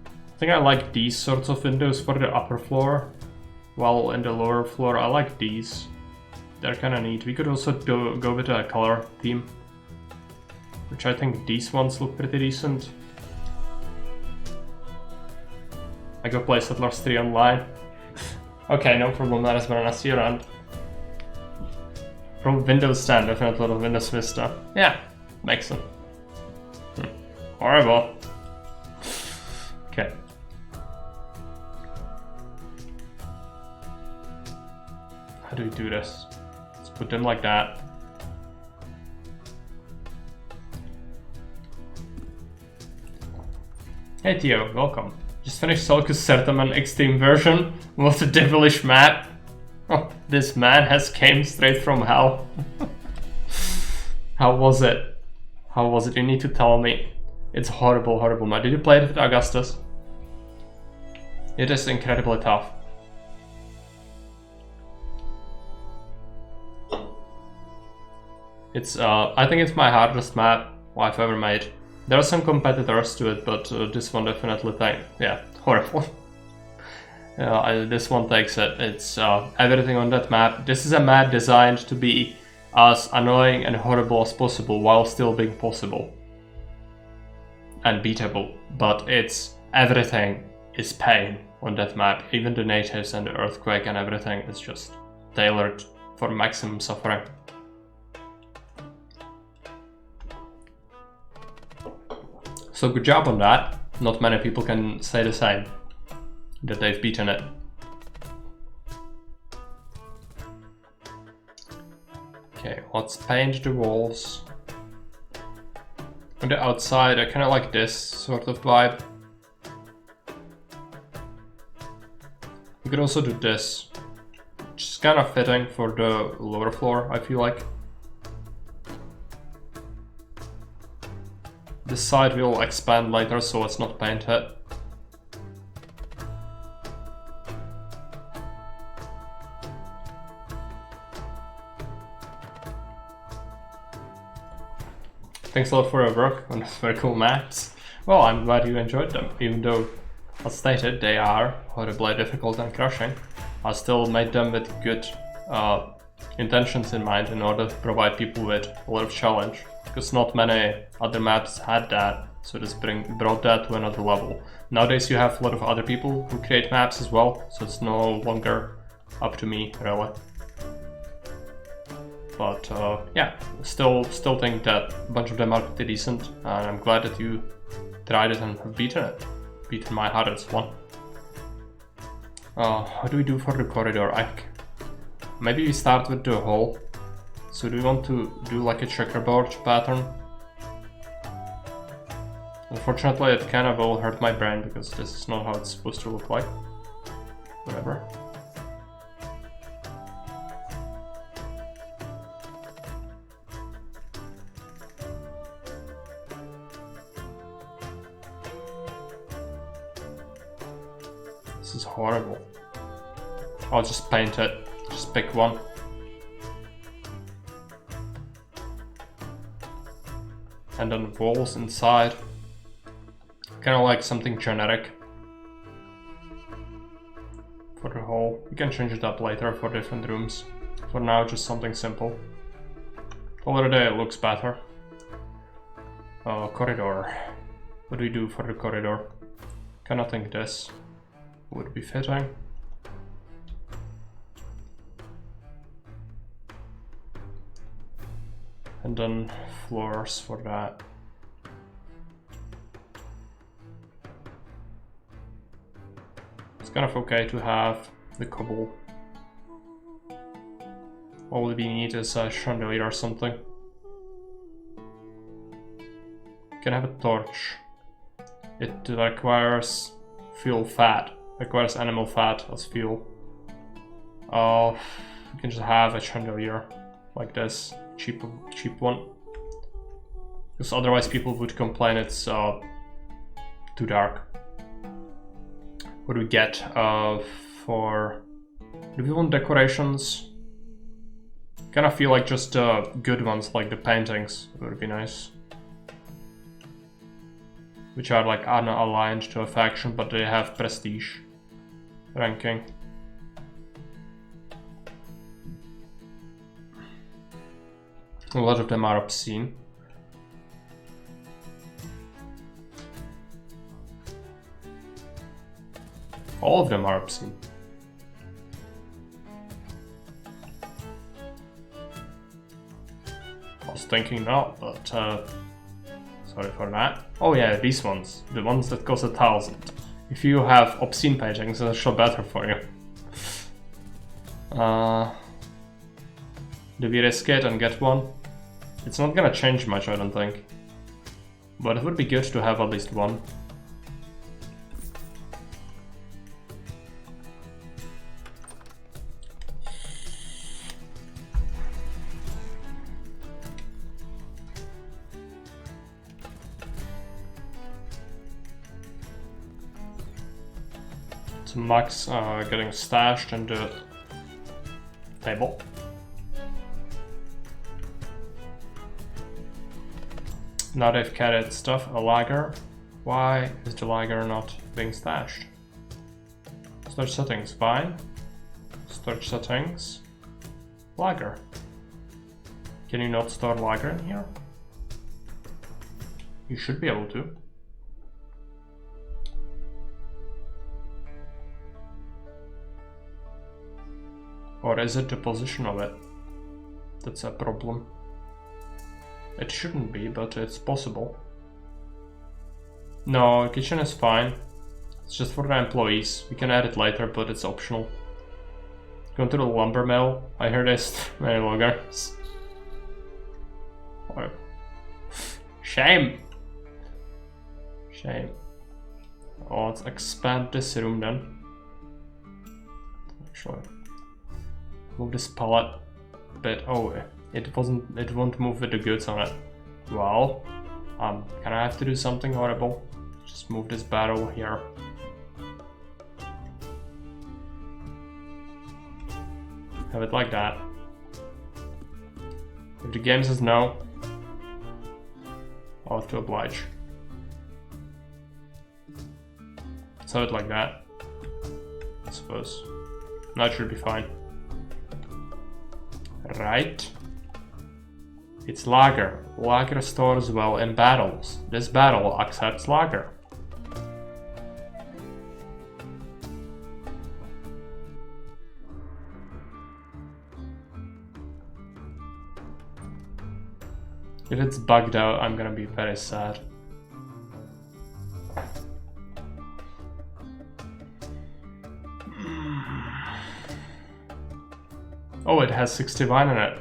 Speaker 1: I think I like these sorts of windows for the upper floor. While in the lower floor I like these. They're kinda neat. We could also go with a color theme. which I think these ones look pretty decent. I go play Settlers 3 online. Okay, no problem, that is when I see you around. From Windows 10, definitely not Windows Vista. Yeah, makes sense. Horrible. Okay. How do we do this? Let's put them like that. Hey Theo, welcome. Just finished Solcus Certamen Extreme version. What a devilish map. Oh, this man has came straight from hell. How was it? How was it? You need to tell me. It's horrible, horrible map. Did you play it with Augustus? It is incredibly tough. It's I think it's my hardest map I've ever made. There are some competitors to it, but this one definitely yeah, horrible. This one takes it. It's everything on that map. This is a map designed to be as annoying and horrible as possible while still being possible and beatable. But it's everything is pain on that map. Even the natives and the earthquake and everything is just tailored for maximum suffering. So good job on that. Not many people can say the same, that they've beaten it. Okay, let's paint the walls. On the outside, I kind of like this sort of vibe. We could also do this, which is kind of fitting for the lower floor, I feel like. This side will expand later, so it's not painted. Thanks a lot for your work on those very cool maps. Well, I'm glad you enjoyed them, even though, as stated, they are horribly difficult and crushing. I still made them with good intentions in mind in order to provide people with a lot of challenge. Because not many other maps had that, so this brought that to another level. Nowadays you have a lot of other people who create maps as well, so it's no longer up to me, really. But yeah, still think that a bunch of them are pretty decent, and I'm glad that you tried it and have beaten it. Beaten my hardest one. What do we do for the corridor? Maybe we start with the hall. So do we want to do like a checkerboard pattern? Unfortunately, it kind of will hurt my brain because this is not how it's supposed to look like. Whatever. This is horrible. I'll just paint it. Just pick one. And then walls inside. Kind of like something generic for the whole. We can change it up later for different rooms. For now, just something simple. Already it looks better. Corridor. What do we do for the corridor? Kind of think this would be fitting. And then floors for that. It's kind of okay to have the cobble. All we need is a chandelier or something. You can have a torch. It requires fuel fat. Requires animal fat as fuel. You can just have a chandelier like this. Cheap one, because otherwise people would complain it's too dark. What do we get for... Do we want decorations? Kind of feel like just good ones, like the paintings would be nice, which are like unaligned to a faction, but they have prestige ranking. A lot of them are obscene. All of them are obscene. I was thinking not, but sorry for that. Oh yeah, these ones. The ones that cost 1,000. If you have obscene paintings, it's actually better for you. Do we risk it and get one? It's not gonna change much, I don't think. But it would be good to have at least one. So Max getting stashed in the table. Now they've carried stuff, a lager. Why is the lager not being stashed? Storage settings, fine. Storage settings, lager. Can you not store lager in here? You should be able to. Or is it the position of it that's a problem? It shouldn't be, but it's possible. No, kitchen is fine. It's just for the employees. We can add it later, but it's optional. Going to the lumber mill. I heard there's many loggers. Oh. Shame! Shame. Oh, let's expand this room then. Actually. Move this pallet a bit. Oh, it won't move with the goods on it. Well, can I have to do something horrible? Just move this barrel here. Have it like that. If the game says no, I'll have to oblige. Let's have it like that, I suppose. That should be fine. Right. It's lager. Lager stores well in battles. This battle accepts lager. If it's bugged out, I'm gonna be very sad. Oh, it has 60 wine in it.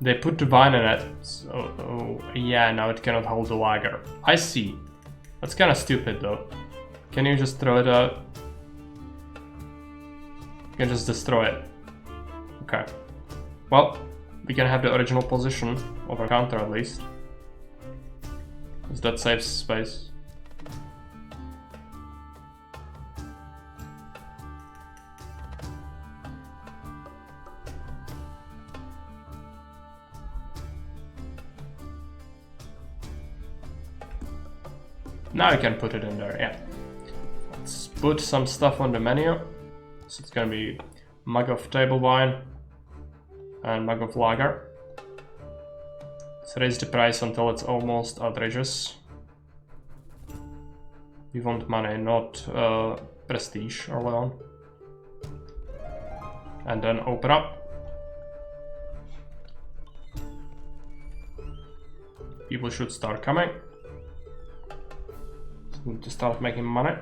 Speaker 1: They put the wine in it. So, yeah, now it cannot hold the lager. I see. That's kind of stupid though. Can you just throw it out? You can just destroy it. Okay. Well, we can have the original position of our counter at least. Because that saves space. Now you can put it in there, yeah. Let's put some stuff on the menu. So it's gonna be mug of table wine and mug of lager. Let's raise the price until it's almost outrageous. We want money, not prestige early on. And then open up. People should start coming. Need to start making money.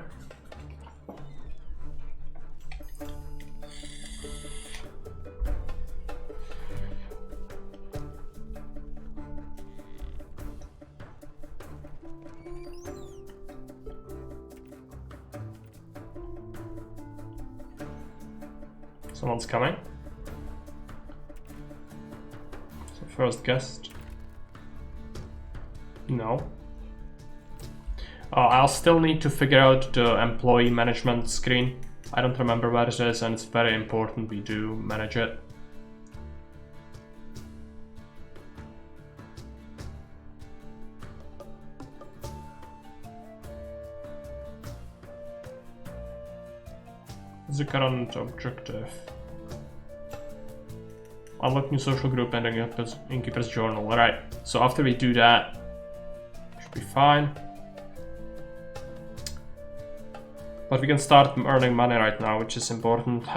Speaker 1: Someone's coming. So first guest. No. I'll still need to figure out the employee management screen. I don't remember where it is, and it's very important we do manage it. What's the current objective? Unlock new social group and Innkeeper's Journal. Alright, so after we do that, should be fine. But we can start earning money right now, which is important.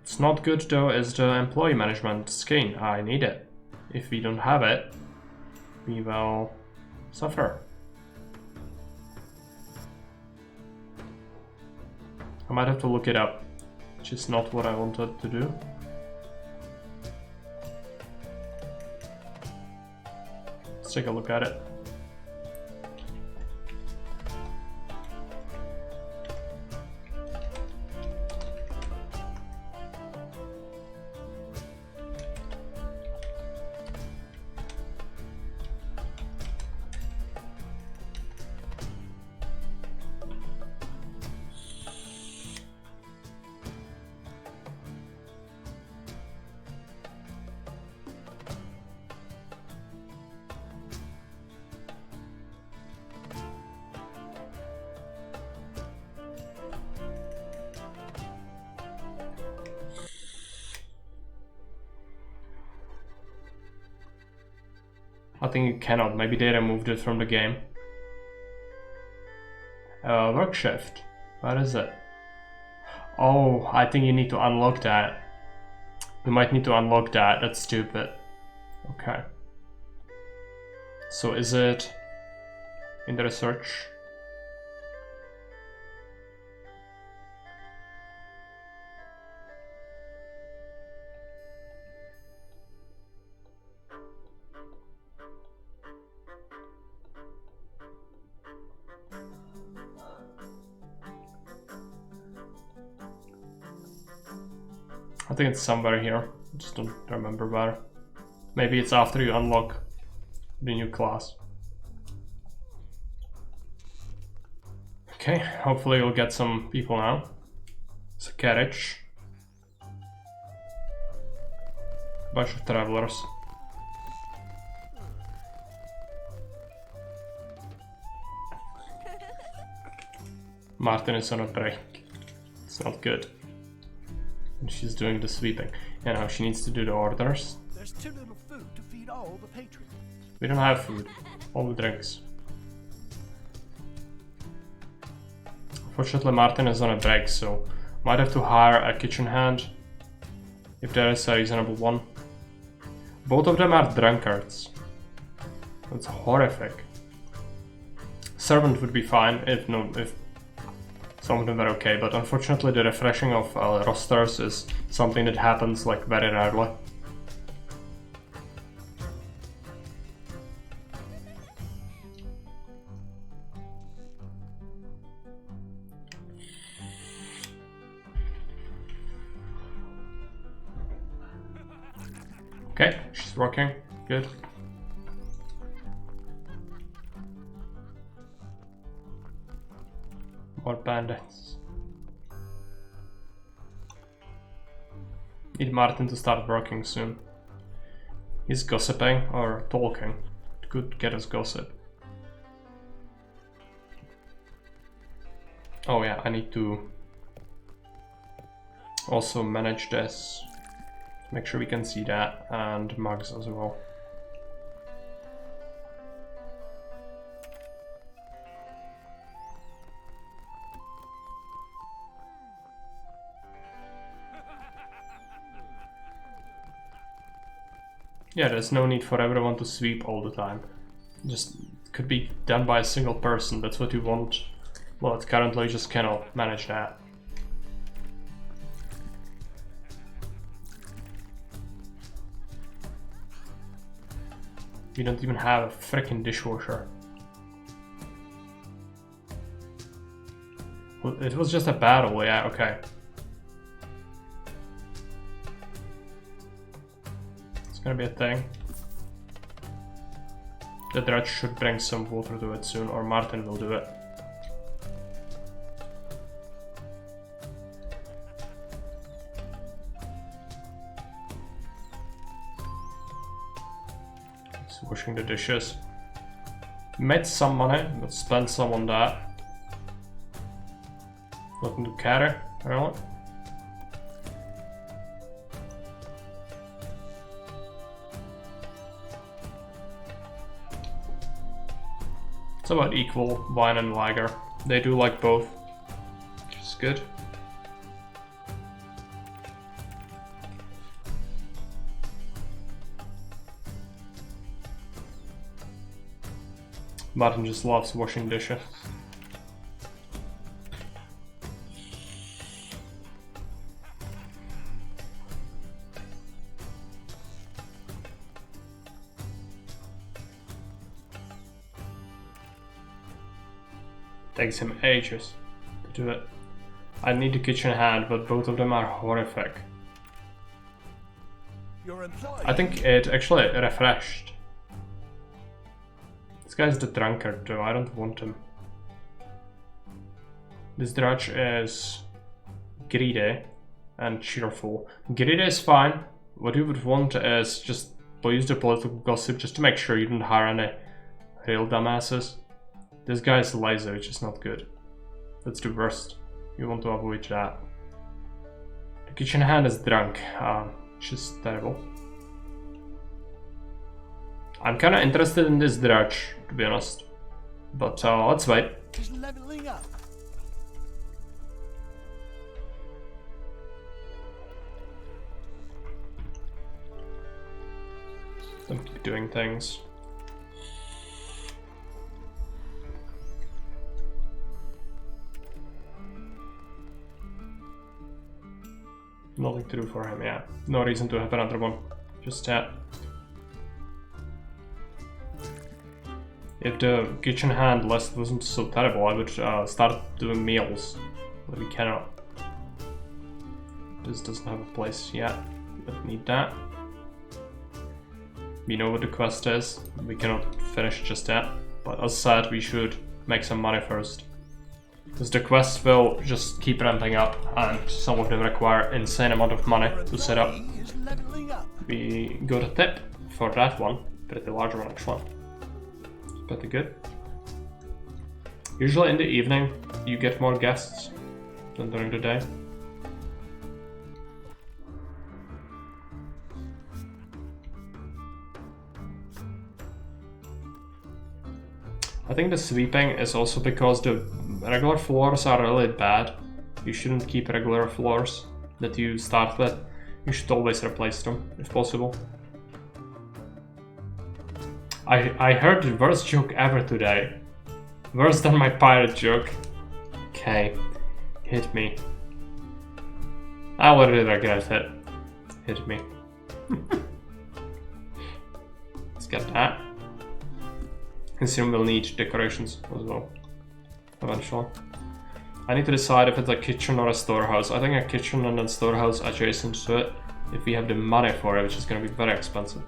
Speaker 1: It's not good though is the employee management skin. I need it. If we don't have it, we will suffer. I might have to look it up, which is not what I wanted to do. Let's take a look at it. I think you cannot. Maybe they removed it from the game. Work shift. Where is it? Oh, I think you need to unlock that. You might need to unlock that. That's stupid. Okay. So is it in the research? I think it's somewhere here. I just don't remember where. Maybe it's after you unlock the new class. Okay, hopefully you'll get some people now. It's a carriage. Bunch of travelers. Martin is on a break. It's not good. And she's doing the sweeping. And now she needs to do the orders.
Speaker 4: There's too little food to feed all the patrons.
Speaker 1: We don't have food. Only drinks. Unfortunately, Martin is on a break, so might have to hire a kitchen hand if there is a reasonable one. Both of them are drunkards. That's horrific. Servant would be fine if some of them are okay, but unfortunately the refreshing of rosters is something that happens like very rarely. Okay, she's working. Good. More bandits. Need Martin to start working soon. He's gossiping or talking. It could get us gossip. Oh yeah, I need to also manage this. Make sure we can see that, and mugs as well. Yeah, there's no need for everyone to sweep all the time. Just it could be done by a single person. That's what you want. Well, it currently just cannot manage that. We don't even have a freaking dishwasher. Well, it was just a battle, yeah, okay. It's gonna be a thing. The dredge should bring some water to it soon, or Martin will do it. Washing the dishes. Made some money, but spent some on that. Nothing to carry, really. It's about equal, wine and lager. They do like both, which is good. Martin just loves washing dishes. Takes him ages to do it. I need a kitchen hand, but both of them are horrific. I think it actually refreshed. This guy's the drunkard though, I don't want him. This drudge is greedy and cheerful. Greedy is fine. What you would want is just use the political gossip just to make sure you don't hire any real dumbasses. This guy is lazy, which is not good. That's the worst. You want to avoid that. The kitchen hand is drunk, which is terrible. I'm kinda interested in this drudge, to be honest. But let's wait.
Speaker 4: He's leveling up.
Speaker 1: Don't keep doing things. Nothing to do for him, yeah. No reason to have another one. Just that. If the kitchen hand list wasn't so terrible, I would start doing meals. But we cannot. This doesn't have a place yet. We don't need that. We know what the quest is. We cannot finish just yet. But as said, we should make some money first. Because the quests will just keep ramping up and some of them require insane amount of money to set up. We got a tip for that one. Pretty large one actually. Pretty good. Usually in the evening you get more guests than during the day. I think the sweeping is also because the regular floors are really bad. You shouldn't keep regular floors that you start with. You should always replace them if possible. I heard the worst joke ever today. Worse than my pirate joke. Okay, hit me. I already regret it. Hit me. Let's get that. And soon we'll need decorations as well. Eventually. I need to decide if it's a kitchen or a storehouse. I think a kitchen and a storehouse adjacent to it. If we have the money for it, which is going to be very expensive.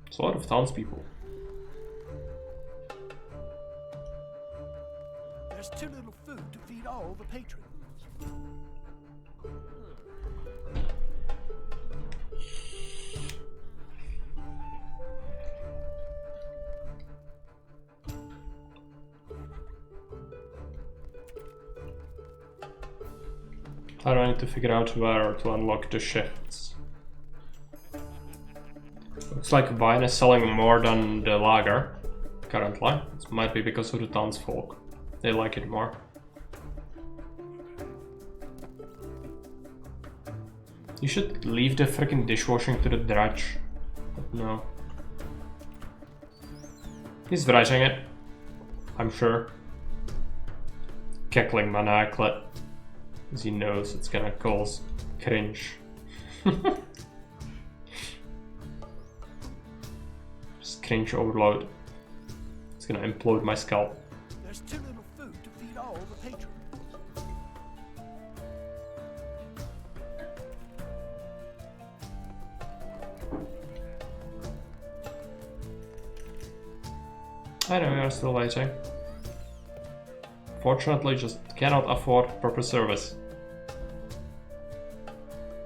Speaker 1: It's a lot of townspeople.
Speaker 4: There's too little food to feed all the patrons.
Speaker 1: How do I need to figure out where to unlock the shifts? Looks like wine is selling more than the lager currently. It might be because of the townsfolk. They like it more. You should leave the freaking dishwashing to the drudge. But no. He's dredging it. I'm sure. Cackling maniacally. As he knows it's gonna cause cringe. Just cringe overload. It's gonna implode my skull.
Speaker 4: There's too little food to feed all the patrons.
Speaker 1: I know we are still waiting. Fortunately, just cannot afford proper service.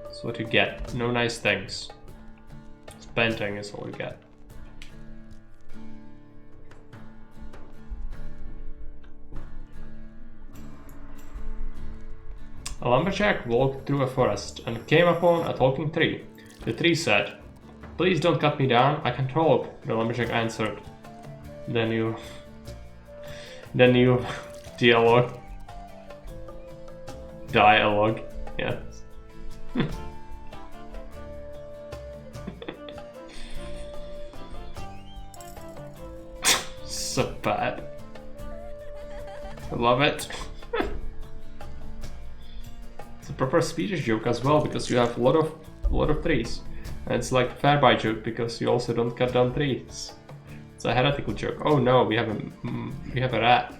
Speaker 1: That's what you get. No nice things. Painting is all you get. A lumberjack walked through a forest and came upon a talking tree. The tree said, "Please don't cut me down, I can talk," the lumberjack answered. Then you dialogue. Dialogue, yes. So bad. I love it. It's a proper Swedish joke as well because you have a lot of trees. And it's like a fair buy joke because you also don't cut down trees. It's a heretical joke. Oh no, we have a rat.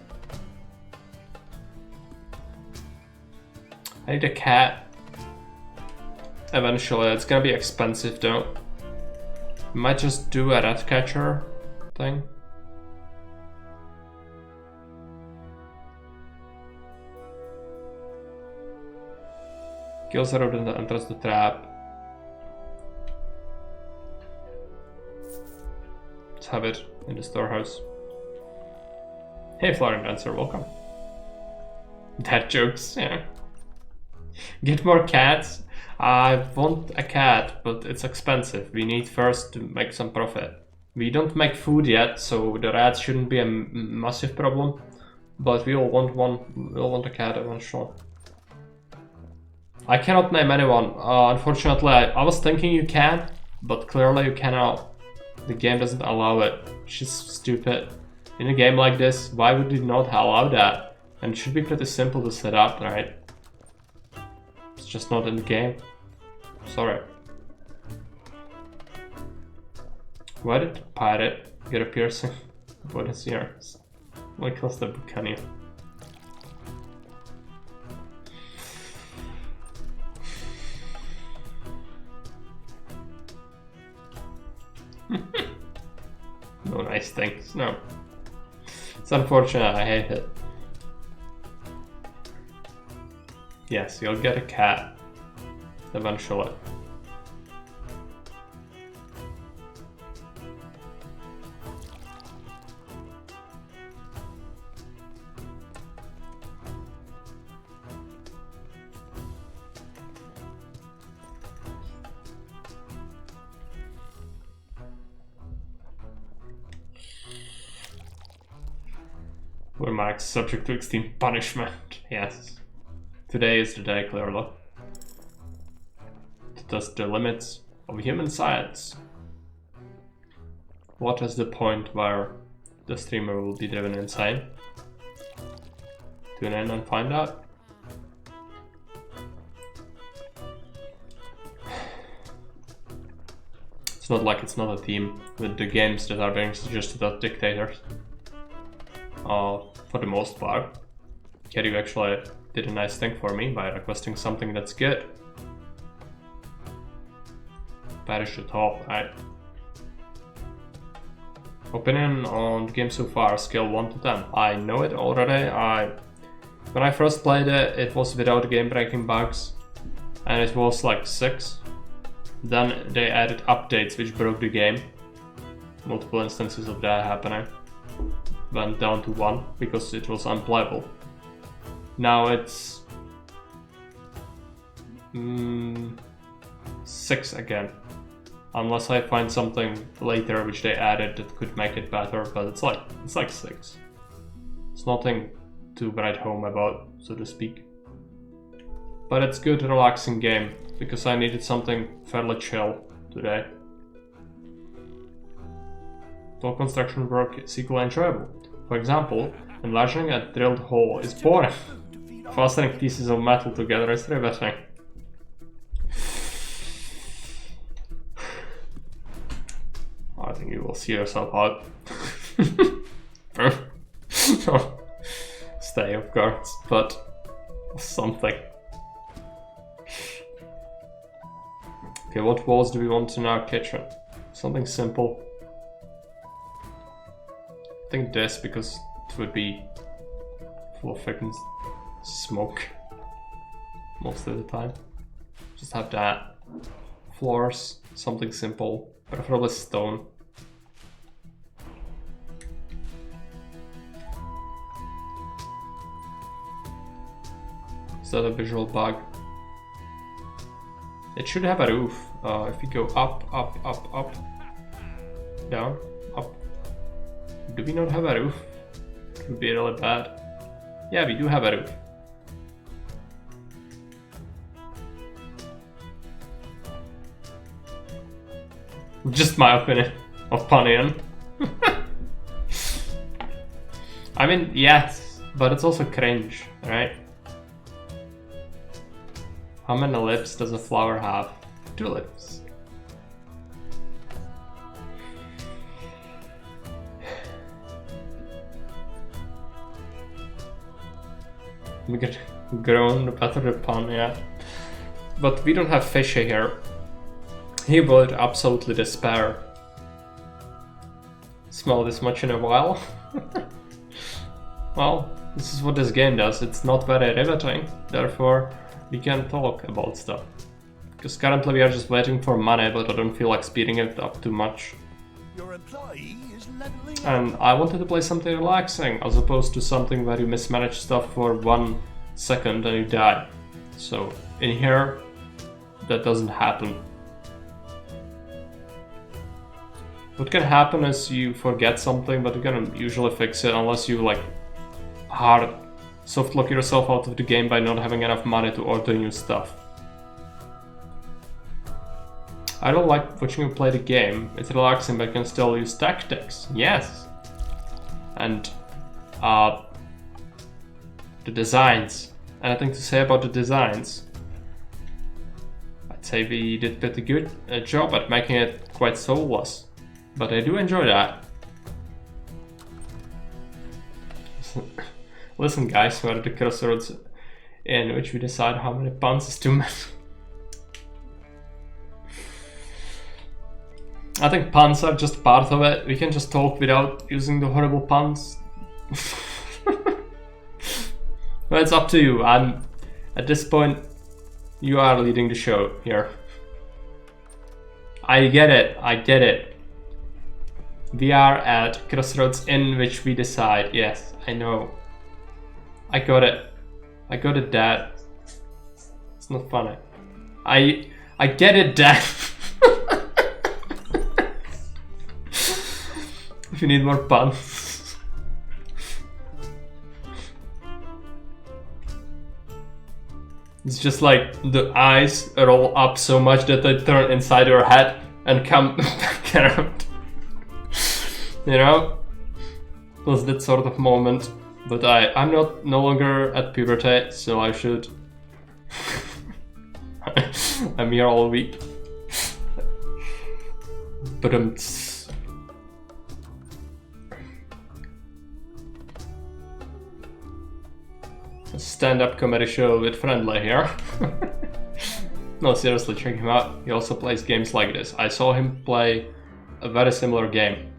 Speaker 1: I need a cat. Eventually, it's gonna be expensive though. Might just do a rat catcher thing. Kills the rodent and enters the trap. Let's have it in the storehouse. Hey, Florian Dancer, welcome. Dad jokes, yeah. Get more cats. I want a cat, but it's expensive. We need first to make some profit. We don't make food yet, so the rats shouldn't be a massive problem. But we all want one. We all want a cat eventually. I cannot name anyone. Unfortunately, I was thinking you can, but clearly you cannot. The game doesn't allow it, which is stupid. In a game like this, why would you not allow that? And it should be pretty simple to set up, right? It's just not in the game. Sorry. Why did the pirate get a piercing? What is yours? What cost the Buccaneer? No nice things, no. It's unfortunate, I hate it. Yes, you'll get a cat eventually. We're Max, subject to extreme punishment. Yes. Today is the day, clearly. To test the limits of human science. What is the point where the streamer will be driven insane? Tune in and find out. It's not like it's not a team with the games that are being suggested as dictators. For the most part. Kerry actually did a nice thing for me by requesting something that's good. Parish the top, right? Opinion on the game so far, scale 1 to 10. I know it already. When I first played it, it was without game-breaking bugs. And it was like 6. Then they added updates which broke the game. Multiple instances of that happening. Went down to 1 because it was unplayable. Now it's 6 again. Unless I find something later which they added that could make it better, but it's like 6. It's nothing to write home about, so to speak. But it's good, relaxing game because I needed something fairly chill today. All construction work is equally enjoyable. For example, enlarging a drilled hole is boring. Fastening pieces of metal together is riveting. I think you will see yourself out. Stay, of course, but something. Okay, what walls do we want in our kitchen? Something simple. I think this, because it would be full of freaking smoke most of the time. Just have that. Floors, something simple, preferably stone. that a visual bug? It should have a roof. If we go up, up, up, up, down, up. Do we not have a roof? It would be really bad. Yeah, we do have a roof. Just my opinion of Panion. I mean, yes, but it's also cringe, right? How many lips does a flower have? 2 lips. We get grown better the pun, yeah. But we don't have Fishy here. He would absolutely despair. Smell this much in a while. Well, this is what this game does. It's not very riveting, therefore we can talk about stuff. Because currently we are just waiting for money, but I don't feel like speeding it up too much.
Speaker 4: Your employee is leveling up.
Speaker 1: And I wanted to play something relaxing, as opposed to something where you mismanage stuff for 1 second and you die. So in here, that doesn't happen. What can happen is you forget something, but you can usually fix it unless you like hard soft lock yourself out of the game by not having enough money to order new stuff. I don't like watching you play the game. It's relaxing, but you can still use tactics. Yes. And the designs. Anything to say about the designs? I'd say we did pretty good job at making it quite soulless. But I do enjoy that. Listen guys, we're at the Crossroads Inn, which we decide how many puns is too many. I think puns are just part of it. We can just talk without using the horrible puns. Well, it's up to you. At this point, you are leading the show here. I get it, I get it. We are at Crossroads Inn, which we decide. Yes, I know. I got it. I got it, Dad. It's not funny. I get it, Dad. If you need more puns. It's just like the eyes roll up so much that they turn inside your head and come back around. You know? It was that sort of moment. But I'm no longer at puberty, so I should. I'm here all week. But a stand-up comedy show with Friendly here. No, seriously, check him out. He also plays games like this. I saw him play a very similar game.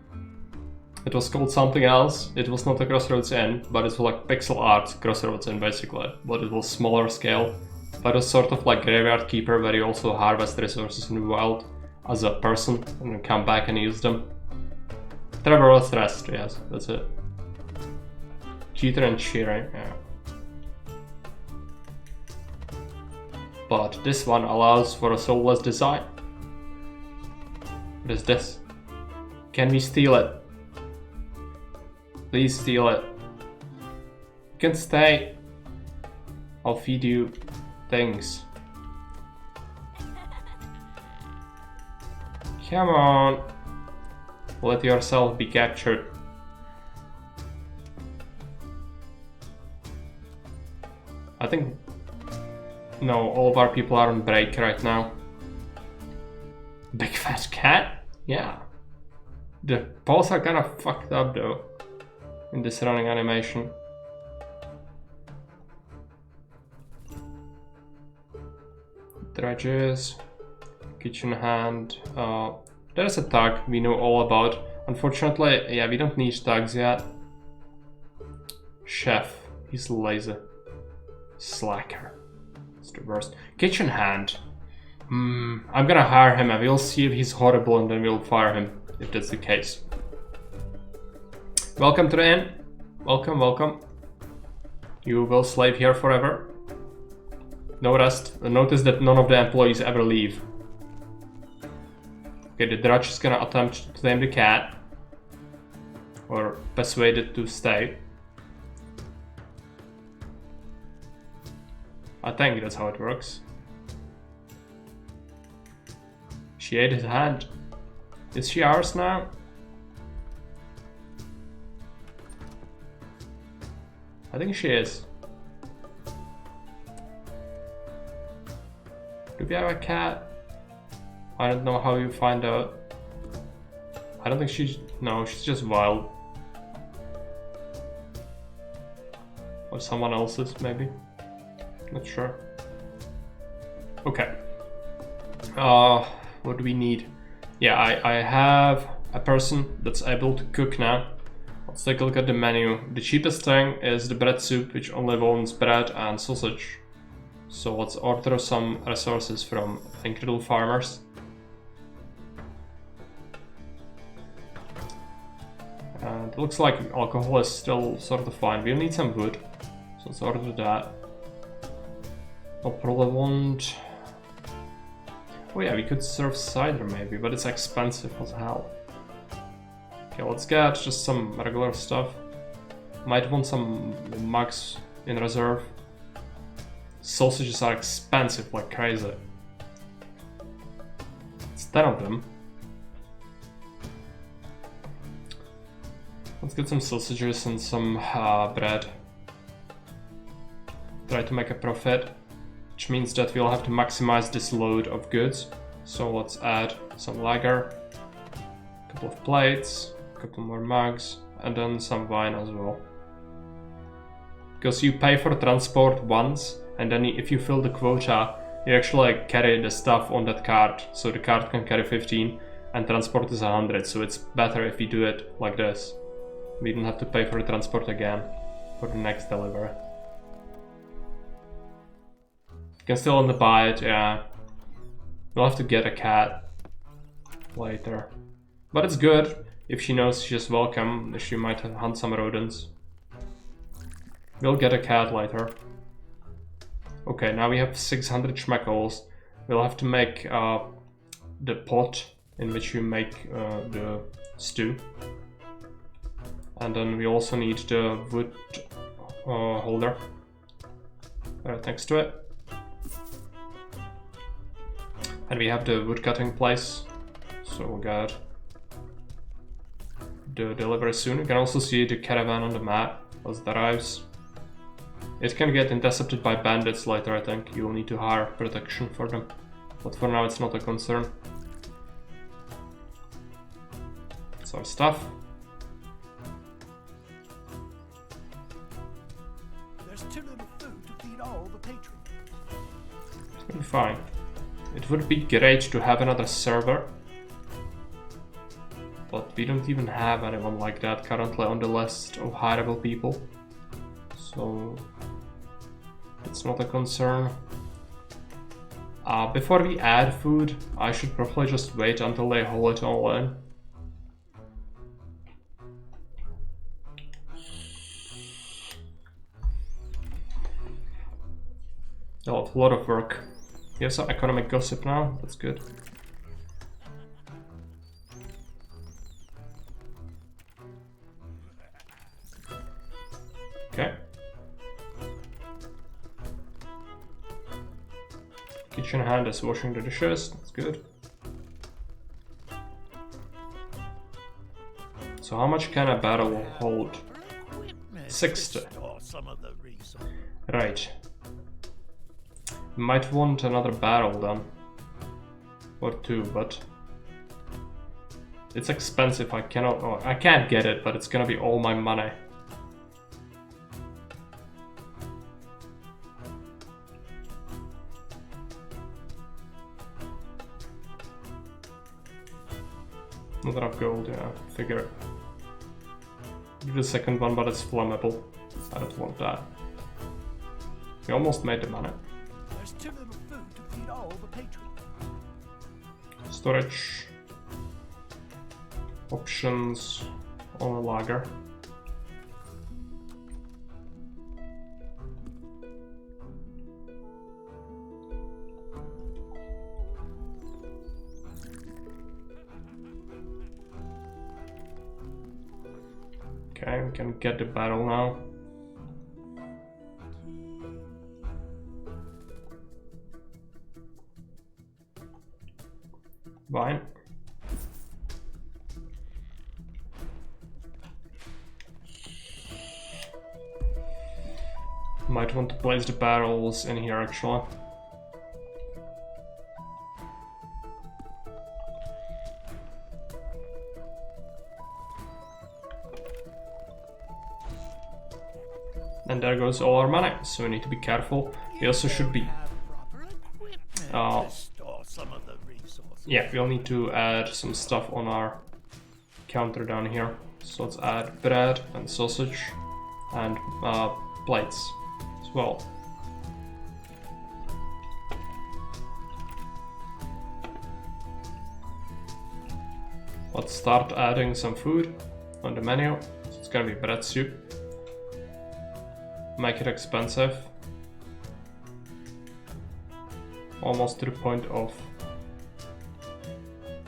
Speaker 1: It was called something else. It was not a Crossroads Inn, but it was like pixel art Crossroads Inn basically. But it was smaller scale. But it was sort of like Graveyard Keeper, where you also harvest resources in the wild as a person and then come back and use them. Traveler's Rest, yes, that's it. Cheater and cheering, yeah. But this one allows for a soulless design. What is this? Can we steal it? Please steal it. You can stay. I'll feed you things. Come on. Let yourself be captured. I think... No, all of our people are on break right now. Big fat cat? Yeah. The paws are kind of fucked up though. In this running animation. Dredges. Kitchen hand. There's a tag we know all about. Unfortunately, yeah, we don't need tags yet. Chef. He's lazy. Slacker. It's the worst. Kitchen hand. I'm gonna hire him and we'll see if he's horrible and then we'll fire him if that's the case. Welcome to the inn. Welcome, welcome. You will slave here forever. No rest. Notice that none of the employees ever leave. Okay, the drudge is gonna attempt to tame the cat. Or persuade it to stay. I think that's how it works. She ate his hand. Is she ours now? I think she is. Do we have a cat? I don't know how you find out. I don't think she's... No, she's just wild. Or someone else's, maybe. Not sure. Okay. What do we need? Yeah, I have a person that's able to cook now. Let's take a look at the menu. The cheapest thing is the bread soup, which only owns bread and sausage. So let's order some resources from incredible farmers. And it looks like alcohol is still sort of fine. We'll need some wood, so let's order that. I'll probably want... Oh yeah, we could serve cider maybe, but it's expensive as hell. Okay, let's get just some regular stuff. Might want some mugs in reserve. Sausages are expensive like crazy. It's 10 of them. Let's get some sausages and some bread. Try to make a profit, which means that we'll have to maximize this load of goods. So let's add some lager, a couple of plates, a couple more mugs, and then some wine as well. Because you pay for transport once, and then if you fill the quota, you actually carry the stuff on that cart. So the cart can carry 15 and transport is 100. So it's better if you do it like this. We don't have to pay for the transport again for the next delivery. You can still only buy it, yeah. We'll have to get a cat later. But it's good. If she knows she's welcome, she might hunt some rodents. We'll get a cat later. Okay, now we have 600 schmeckles. We'll have to make the pot in which you make the stew. And then we also need the wood holder right next to it. And we have the wood cutting place, so we'll get the delivery soon. You can also see the caravan on the map as it arrives. It can get intercepted by bandits later, I think. You will need to hire protection for them, but for now it's not a concern. Some stuff.
Speaker 4: There's too little food to feed all the patrons.
Speaker 1: It's gonna be fine. It would be great to have another server, but we don't even have anyone like that currently on the list of hireable people, so it's not a concern. Before we add food, I should probably just wait until they haul it all in. They'll have a lot of work. We have some economic gossip now, that's good. Okay. Kitchen hand is washing the dishes, that's good. So how much can a barrel hold? 60. Right. Might want another barrel then, or two, but it's expensive. I cannot. Oh, I can't get it, but it's gonna be all my money. Not enough gold, yeah. Figure it. Do the second one, but it's flammable. I don't want that. We almost made the money.
Speaker 4: There's too little food to feed all the patrons.
Speaker 1: Storage options on a lager. Okay, we can get the battle now. Fine. Might want to place the barrels in here actually. And there goes all our money, so we need to be careful. We also should be... yeah, we'll need to add some stuff on our counter down here. So let's add bread and sausage and plates as well. Let's start adding some food on the menu. So it's gonna be bread soup. Make it expensive. Almost to the point of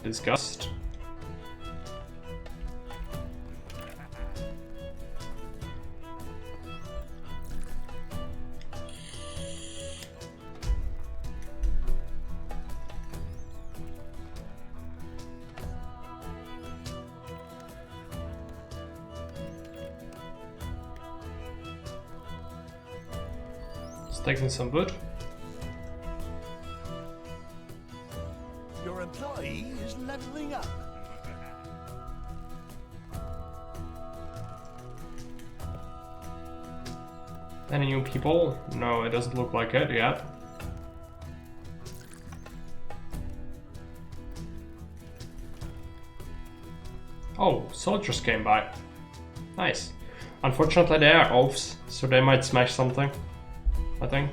Speaker 1: disgust. Taking some wood.
Speaker 4: Your employee is leveling up.
Speaker 1: Any new people? No, it doesn't look like it yet. Oh, soldiers came by. Nice. Unfortunately they are elves, so they might smash something, I think.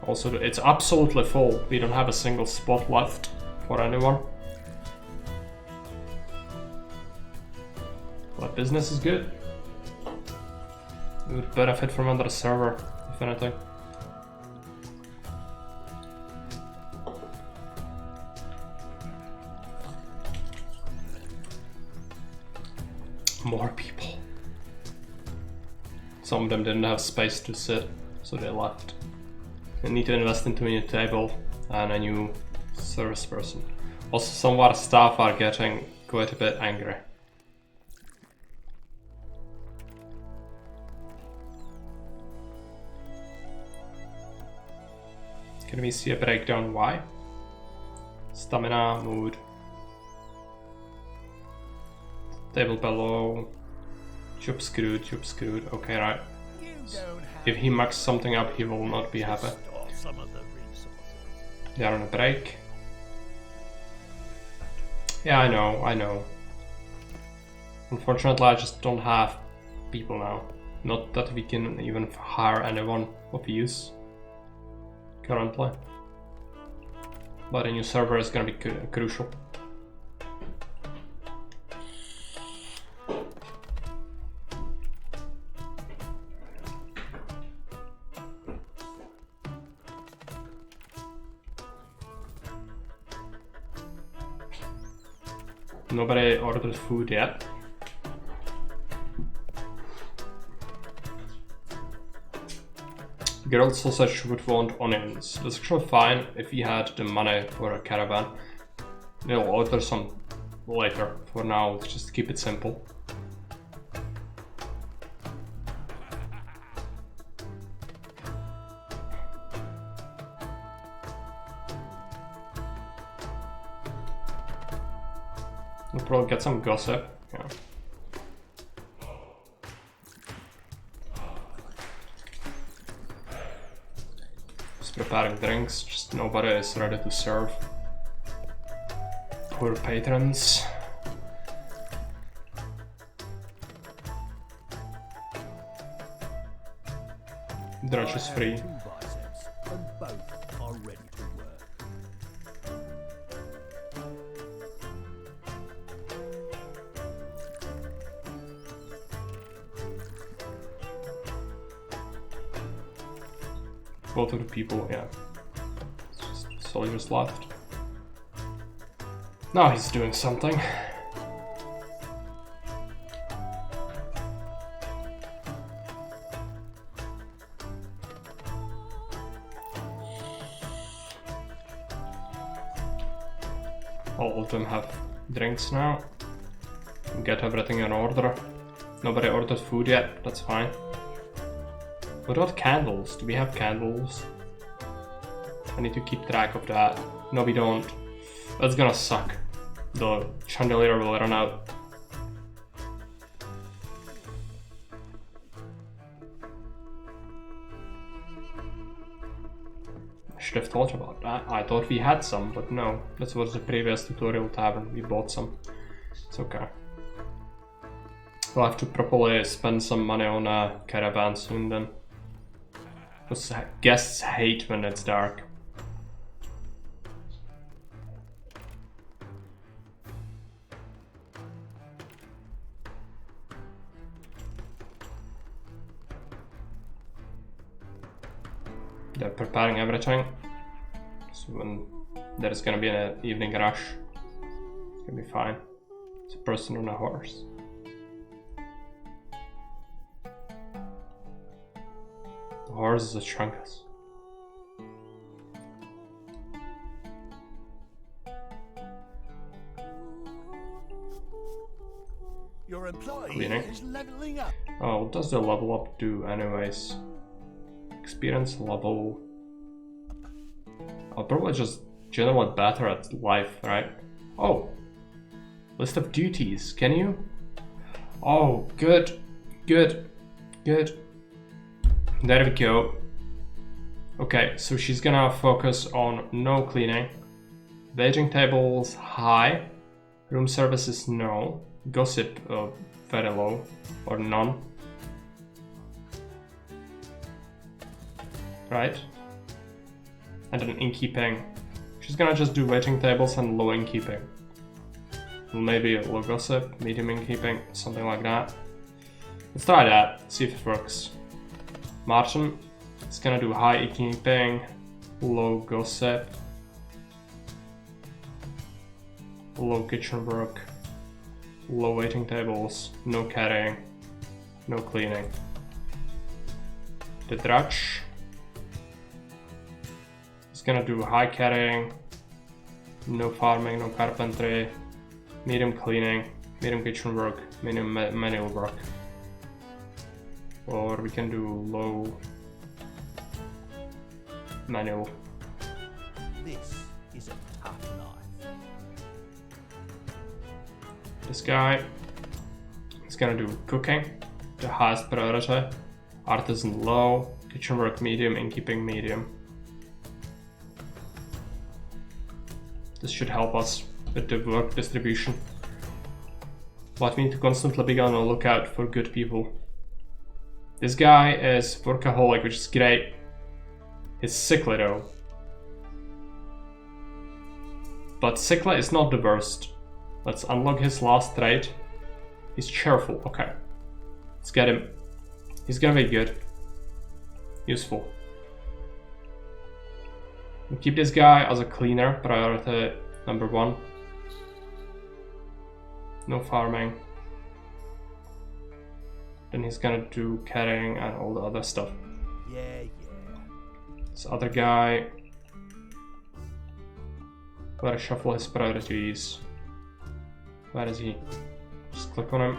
Speaker 1: Also, it's absolutely full. We don't have a single spot left for anyone. But business is good. We would benefit from another server, if anything. More people. Some of them didn't have space to sit, so they left. I need to invest into a new table and a new service person. Also, some of our staff are getting quite a bit angry. Can we see a breakdown why? Stamina, mood. Table below. Job screwed, job screwed. Okay, right. If he mucks something up, he will not be happy. They are on a break. Yeah, I know. Unfortunately, I just don't have people now. Not that we can even hire anyone of use currently. But a new server is gonna be crucial. Nobody ordered food yet. Grilled sausage would want onions. That's actually fine if we had the money for a caravan. We'll order some later. For now, let's just keep it simple. We'll probably get some gossip. Yeah. Just preparing drinks, just nobody is ready to serve. Poor patrons. Drudge is free.
Speaker 4: And both are ready to work.
Speaker 1: Both of the people, yeah. It's just soldiers left. Now he's doing something. All of them have drinks now. Get everything in order. Nobody ordered food yet, that's fine. What about candles? Do we have candles? I need to keep track of that. No, we don't. That's gonna suck. The chandelier will run out. I should have thought about that. I thought we had some, but no. That was the previous tutorial tavern. We bought some. It's okay. We'll have to properly spend some money on a caravan soon then. Because guests hate when it's dark. They're preparing everything. So when there's gonna be an evening rush, it's gonna be fine. It's a person on a horse. The horse is a Trunkus.
Speaker 4: Your employee
Speaker 1: Cleaning.
Speaker 4: is leveling up.
Speaker 1: Oh, what does the level up do anyways? Experience level. I'll probably just generally better at life, right? Oh! List of duties, can you? Oh, good. Good. Good. There we go. Okay, so she's gonna focus on no cleaning. Waiting tables, high. Room services, no. Gossip, very low. Or none. Right? And then innkeeping. She's gonna just do waiting tables and low innkeeping. Maybe low gossip, medium innkeeping, something like that. Let's try that, see if it works. Martin is gonna do high innkeeping, low gossip, low kitchen work, low waiting tables, no carrying, no cleaning. The Drudge is gonna do high carrying, no farming, no carpentry, medium cleaning, medium kitchen work, medium manual work. Or we can do low manual.
Speaker 4: This is a tough life.
Speaker 1: This guy is gonna do cooking, the highest priority, artisan low, kitchen work medium, innkeeping medium. This should help us with the work distribution. But we need to constantly be on the lookout for good people. This guy is workaholic, which is great. He's sickly though. But sickly is not the worst. Let's unlock his last trait. He's cheerful, okay. Let's get him. He's gonna be good. Useful. We keep this guy as a cleaner, priority number 1. No farming. Then he's gonna do carrying and all the other stuff.
Speaker 4: Yeah.
Speaker 1: This other guy. Gotta shuffle his priorities. Where is he? Just click on him.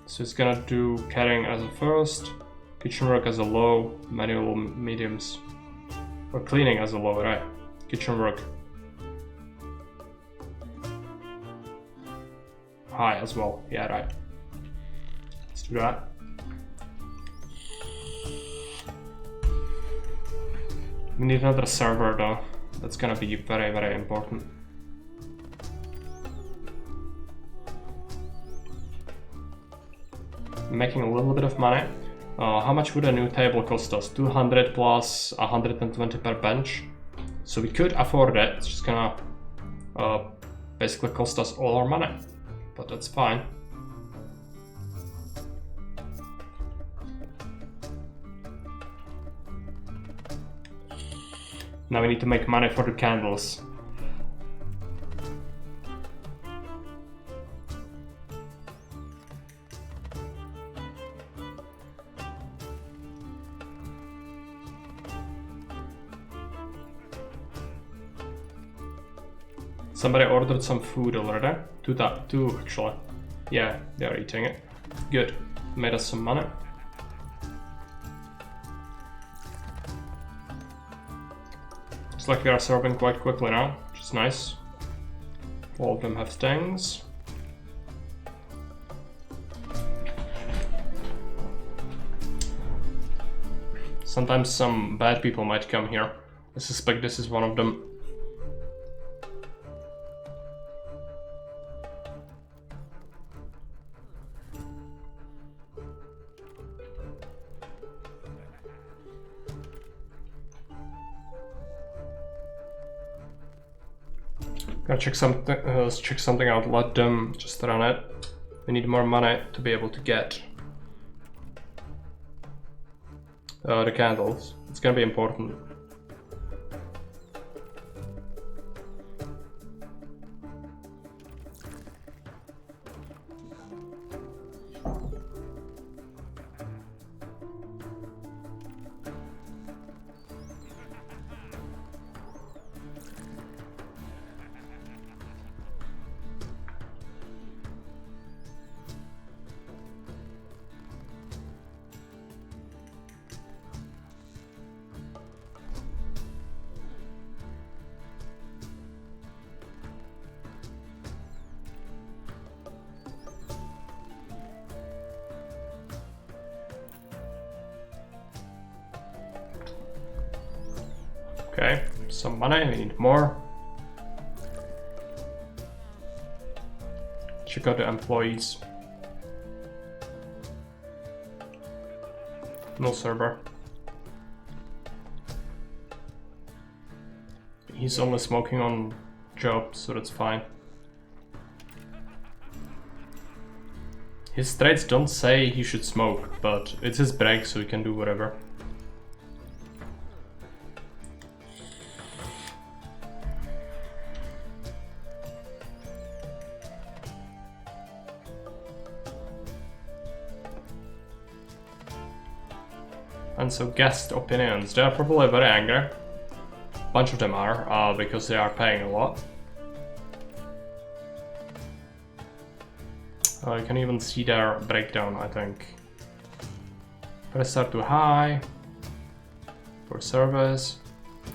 Speaker 1: So he's gonna do carrying as a first, kitchen work as a low, manual mediums. Or cleaning as a low, right? Kitchen work. High as well, yeah, right. Let's do that. We need another server though. That's gonna be very, very important. Making a little bit of money. How much would a new table cost us? 200 plus 120 per bench. So we could afford it. It's just gonna basically cost us all our money. But that's fine. Now we need to make money for the candles. Somebody ordered some food already. Two actually. Yeah, they're eating it. Good. Made us some money. Looks like they are serving quite quickly now, which is nice. All of them have stings. Sometimes some bad people might come here. I suspect this is one of them. Gotta check something. Let's check something out. Let them just run it. We need more money to be able to get the candles. It's gonna be important. Okay, some money, we need more. Check out the employees. No server. He's only smoking on job, so that's fine. His trades don't say he should smoke, but it's his break, so he can do whatever. And so guest opinions, they are probably very angry. A bunch of them are, because they are paying a lot. You can even see their breakdown, I think. Press are too high. For service.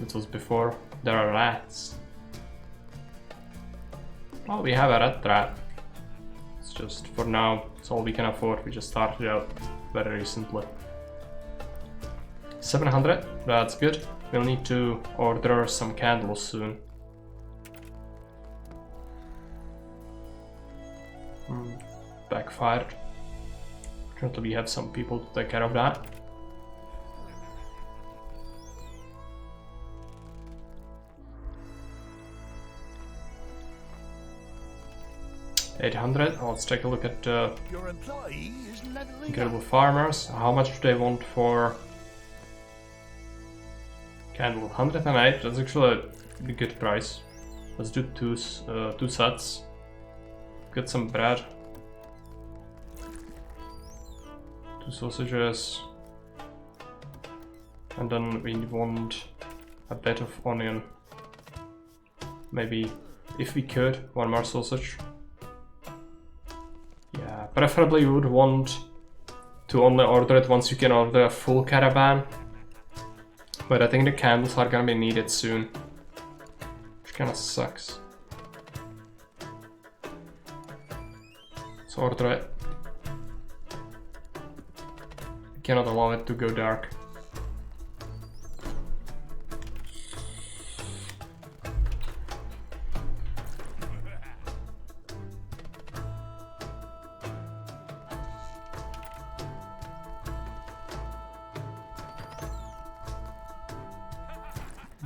Speaker 1: It was before. There are rats. Well, we have a rat trap. It's just, for now, it's all we can afford. We just started out very recently. 700, that's good. We'll need to order some candles soon. Backfired. Currently we have some people to take care of that. $800. Let's take a look at
Speaker 4: Your employee is leveling
Speaker 1: incredible
Speaker 4: up.
Speaker 1: farmers. How much do they want for candle? 108. That's actually a good price. Let's do two sets. Get some bread. 2 sausages. And then we want a bit of onion. Maybe, if we could, 1 more sausage. Yeah, preferably you would want to only order it once you can order a full caravan. But I think the candles are gonna be needed soon. Which kinda sucks. Let's order it. We cannot allow it to go dark.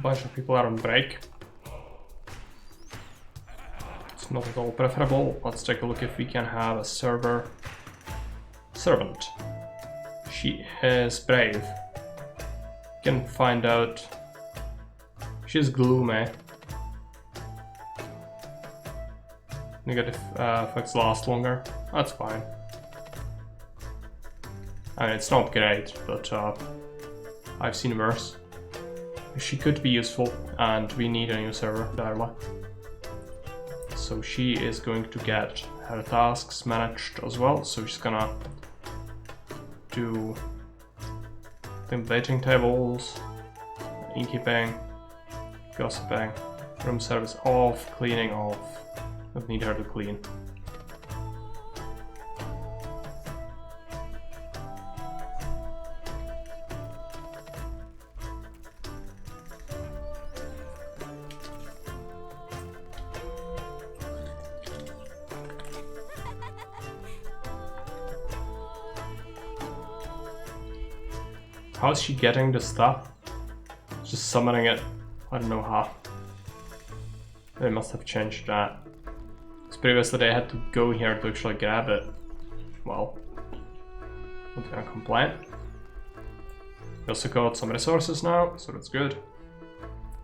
Speaker 1: Bunch of people are on break. It's not at all preferable. Let's take a look if we can have a servant. She is brave. Can find out. She's gloomy. Negative effects last longer. That's fine. I mean, it's not great, but I've seen worse. She could be useful, and we need a new server, Darla. So she is going to get her tasks managed as well. So she's gonna do the waiting tables, innkeeping, gossiping, room service off, cleaning off. Don't need her to clean. How's she getting the stuff? Just summoning it. I don't know how. They must have changed that. Because previously they had to go here to actually grab it. Well, not gonna complain. We also got some resources now, so that's good.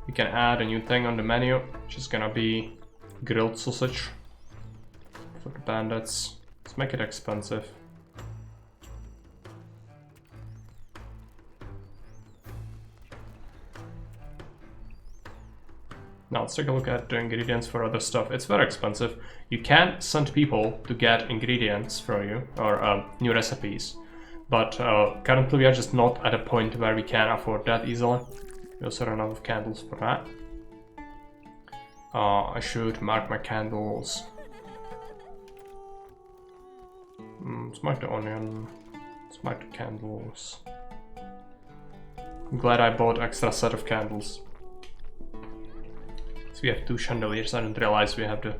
Speaker 1: We can add a new thing on the menu, which is gonna be grilled sausage for the bandits. Let's make it expensive. Now let's take a look at the ingredients for other stuff. It's very expensive. You can send people to get ingredients for you, or new recipes. But currently we are just not at a point where we can afford that easily. We also run out of candles for that. I should mark my candles. Let's mark the onion. Let's mark the candles. I'm glad I bought extra set of candles. We have 2 chandeliers. I didn't realize we have the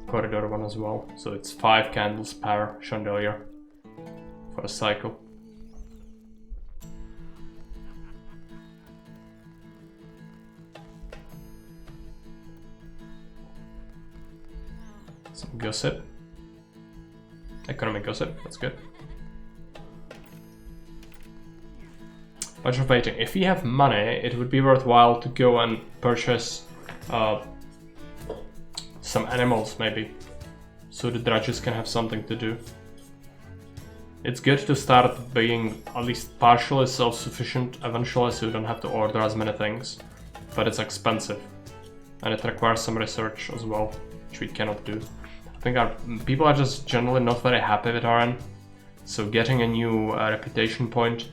Speaker 1: corridor one as well. So it's 5 candles per chandelier for a cycle. Some gossip. Economic gossip, that's good. Bunch of waiting. If we have money, it would be worthwhile to go and purchase some animals maybe, so the drudges can have something to do. It's good to start being at least partially self-sufficient eventually, so you don't have to order as many things, but it's expensive and it requires some research as well, which we cannot do. I think our people are just generally not very happy with our inn, so getting a new reputation point,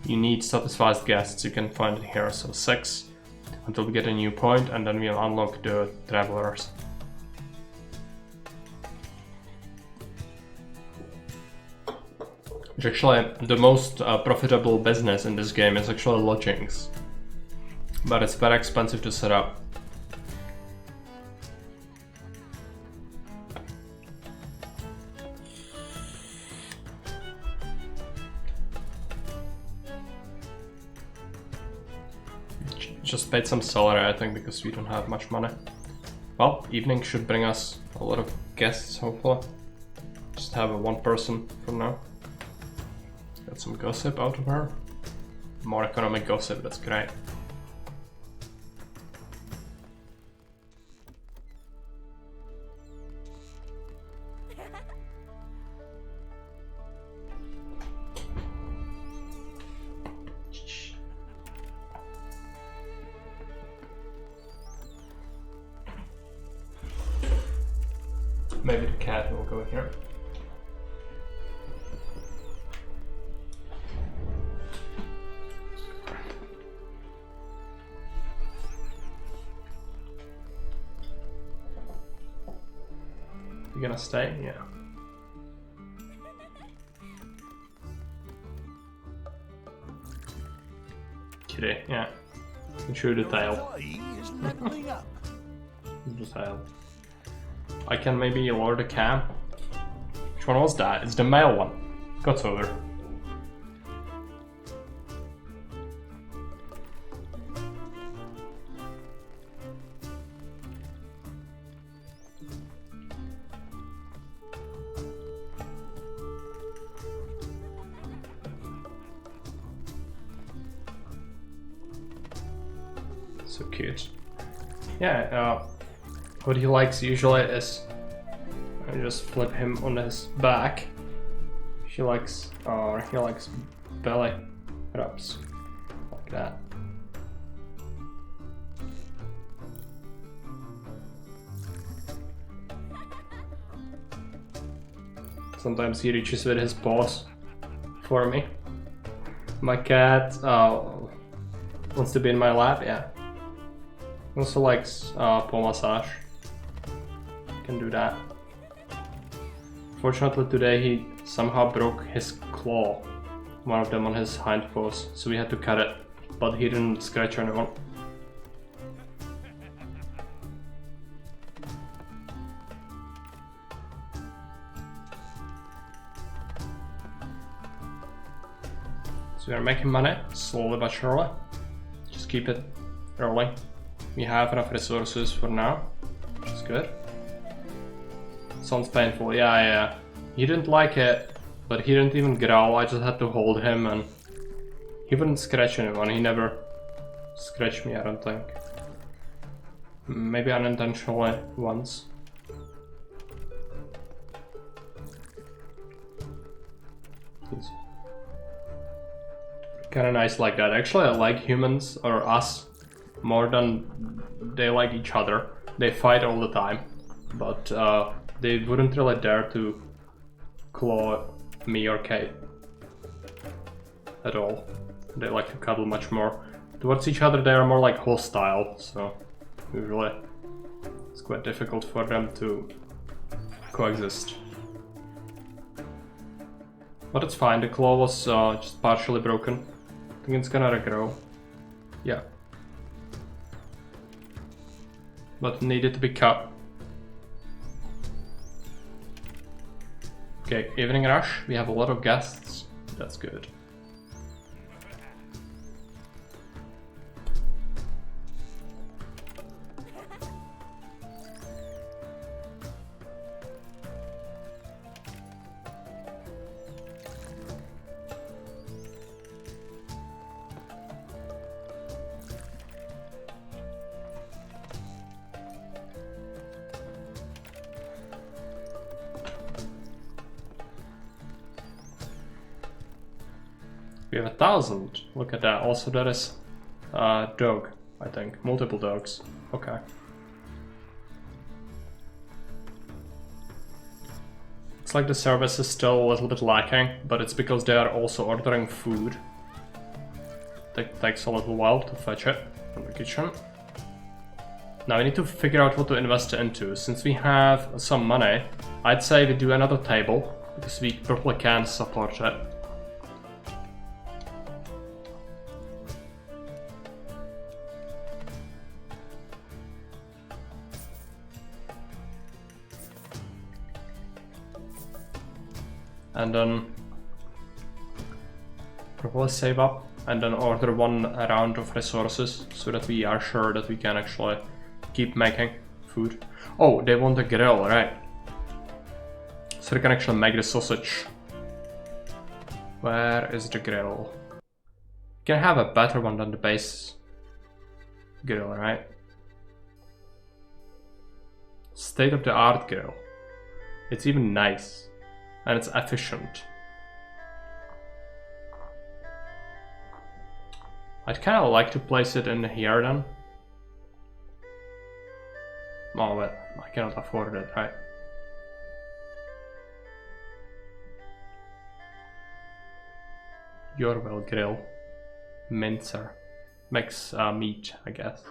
Speaker 1: you need satisfied guests. You can find it here, so 6 until we get a new point, and then we'll unlock the travelers. Which actually, the most profitable business in this game is actually lodgings. But it's very expensive to set up. Just paid some salary, I think, because we don't have much money. Well, evening should bring us a lot of guests, hopefully. Just have a 1 person from now. Got some gossip out of her. More economic gossip, that's great. Maybe the cat will go in here. You gonna stay? Yeah. Kitty, yeah. You can show the tail. The tail. I can maybe lower the cam. Which one was that? It's the male one. Got over. So cute. Yeah, what he likes usually is I just flip him on his back. He likes belly rubs like that. Sometimes he reaches with his paws for me. My cat wants to be in my lap, yeah. Also likes paw massage. Can do that. Fortunately today he somehow broke his claw, one of them on his hind paws, so we had to cut it, but he didn't scratch anyone. So we are making money, slowly but surely. Just keep it rolling. We have enough resources for now, which is good. Sounds painful, yeah. He didn't like it, but he didn't even growl. I just had to hold him and he wouldn't scratch anyone. He never scratched me, I don't think. Maybe unintentionally once. He's kind of nice like that. Actually, I like humans, or us, more than they like each other. They fight all the time, but they wouldn't really dare to claw me or Kate at all. They like to cuddle much more. Towards each other they are more like hostile, so usually it's quite difficult for them to coexist. But it's fine, the claw was just partially broken. I think it's gonna regrow. Yeah. But needed to be cut. Okay, evening rush. We have a lot of guests. That's good. We have 1,000. Look at that. Also, that is dog, I think. Multiple dogs. Okay. It's like the service is still a little bit lacking, but it's because they are also ordering food. It takes a little while to fetch it from the kitchen. Now we need to figure out what to invest into. Since we have some money, I'd say we do another table, because we probably can support it. And then probably save up and then order one round of resources so that we are sure that we can actually keep making food. Oh, they want a grill, right? So they can actually make the sausage. Where is the grill? You can have a better one than the base grill, right? State-of-the-art grill. It's even nice. And it's efficient. I'd kind of like to place it in here then. Oh, but I cannot afford it, right? Yorwell grill. Mincer. Makes meat, I guess.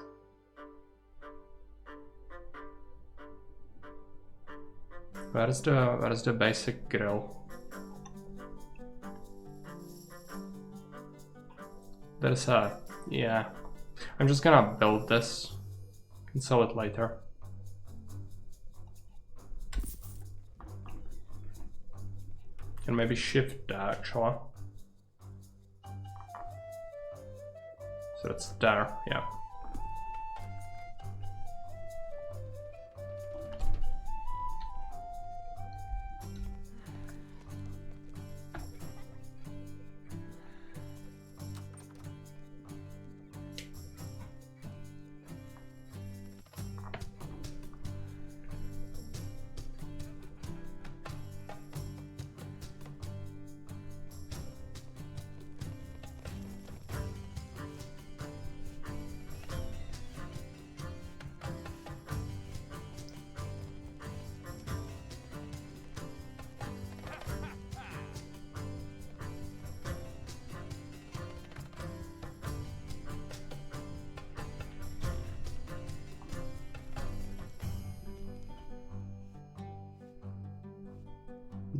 Speaker 1: Where is the basic grill? There's a... yeah. I'm just gonna build this. Can sell it later. Can maybe shift that actually. So it's there, yeah.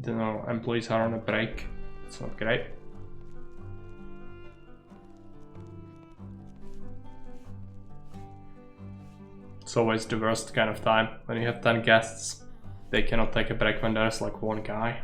Speaker 1: The employees are on a break. It's not great. It's always the worst kind of time. When you have 10 guests, they cannot take a break when there's like one guy.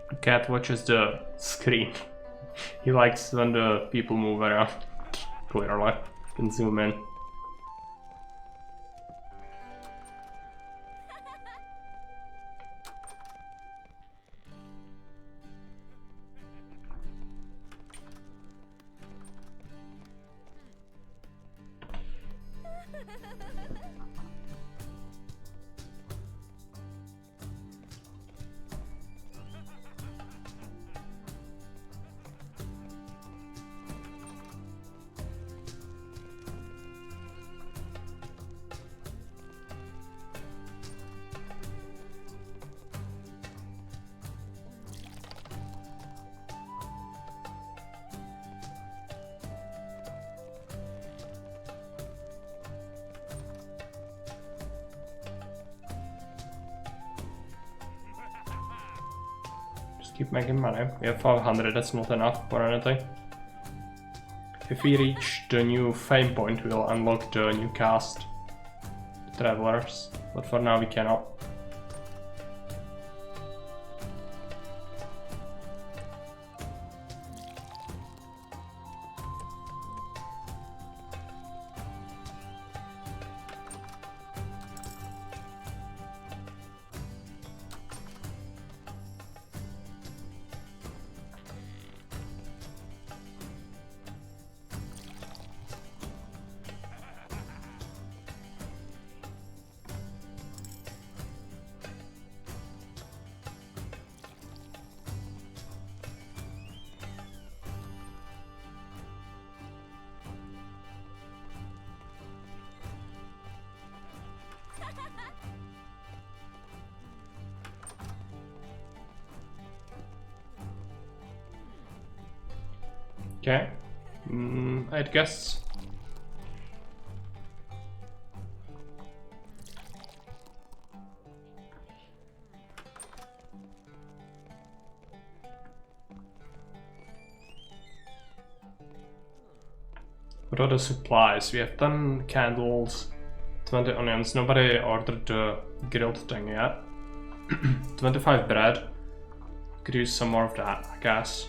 Speaker 1: The cat watches the screen. He likes when the people move around. Clearly. Can zoom in. Keep making money. We have 500, that's not enough for anything. If we reach the new fame point, we'll unlock the new cast, the travelers, but for now we cannot. Okay, 8 guests. What are the supplies? We have 10 candles, 20 onions. Nobody ordered the grilled thing yet. 25 bread. Could use some more of that, I guess.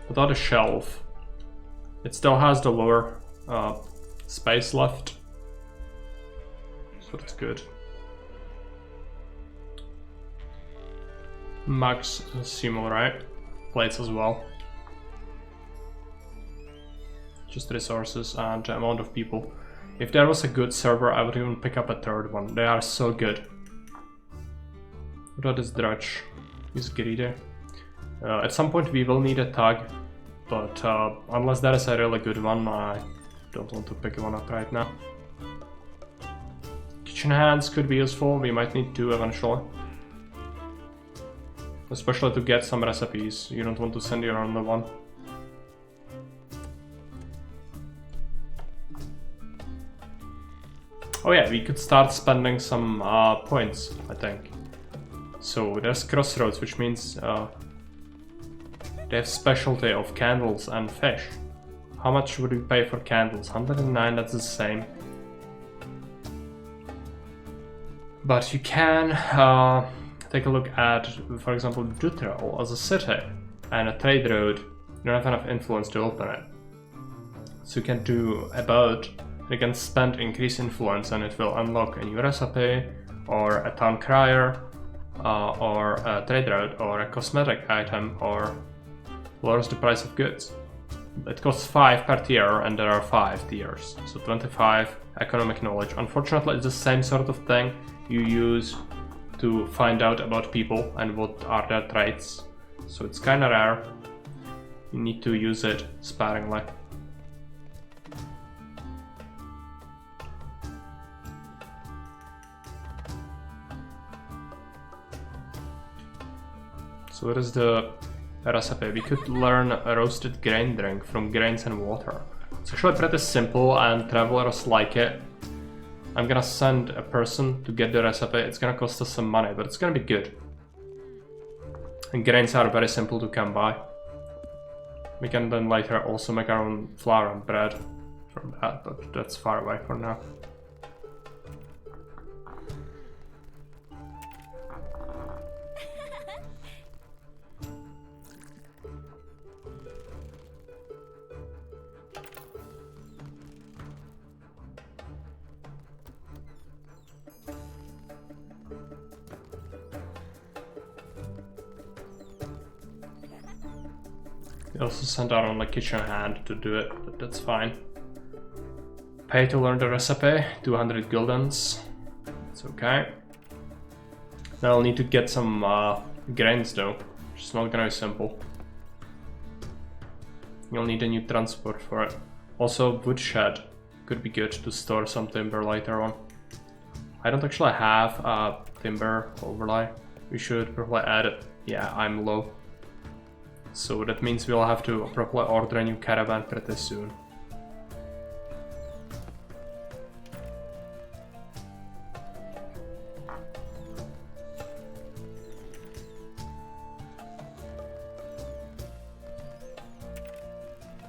Speaker 1: Without a shelf. It still has the lower space left, so that's good. Max seem alright. Plates as well. Just resources and the amount of people. If there was a good server, I would even pick up a third one. They are so good. What is Drudge? He's greedy. At some point we will need a tag. But unless there is a really good one, I don't want to pick one up right now. Kitchen hands could be useful, we might need 2 eventually. Especially to get some recipes, you don't want to send your only one. Oh yeah, we could start spending some points, I think. So there's Crossroads, which means they have specialty of candles and fish. How much would we pay for candles? 109, that's the same. But you can take a look at, for example, Dutrell as a city and a trade road. You don't have enough influence to open it. So you can do a boat, you can spend increased influence and it will unlock a new recipe, or a town crier, or a trade road, or a cosmetic item, or lowers the price of goods. It costs 5 per tier and there are 5 tiers. So 25 economic knowledge. Unfortunately, it's the same sort of thing you use to find out about people and what are their traits. So it's kinda rare. You need to use it sparingly. So what is the recipe? We could learn a roasted grain drink from grains and water. It's actually pretty simple and travelers like it. I'm gonna send a person to get the recipe. It's gonna cost us some money, but it's gonna be good. And grains are very simple to come by. We can then later also make our own flour and bread from that, but that's far away for now. We also sent our own kitchen hand to do it, but that's fine. Pay to learn the recipe, 200 guldens. It's okay. Now I'll need to get some grains though, which is not gonna be simple. You'll need a new transport for it. Also, woodshed could be good to store some timber later on. I don't actually have a timber overlay. We should probably add it. Yeah, I'm low. So that means we'll have to probably order a new caravan pretty soon.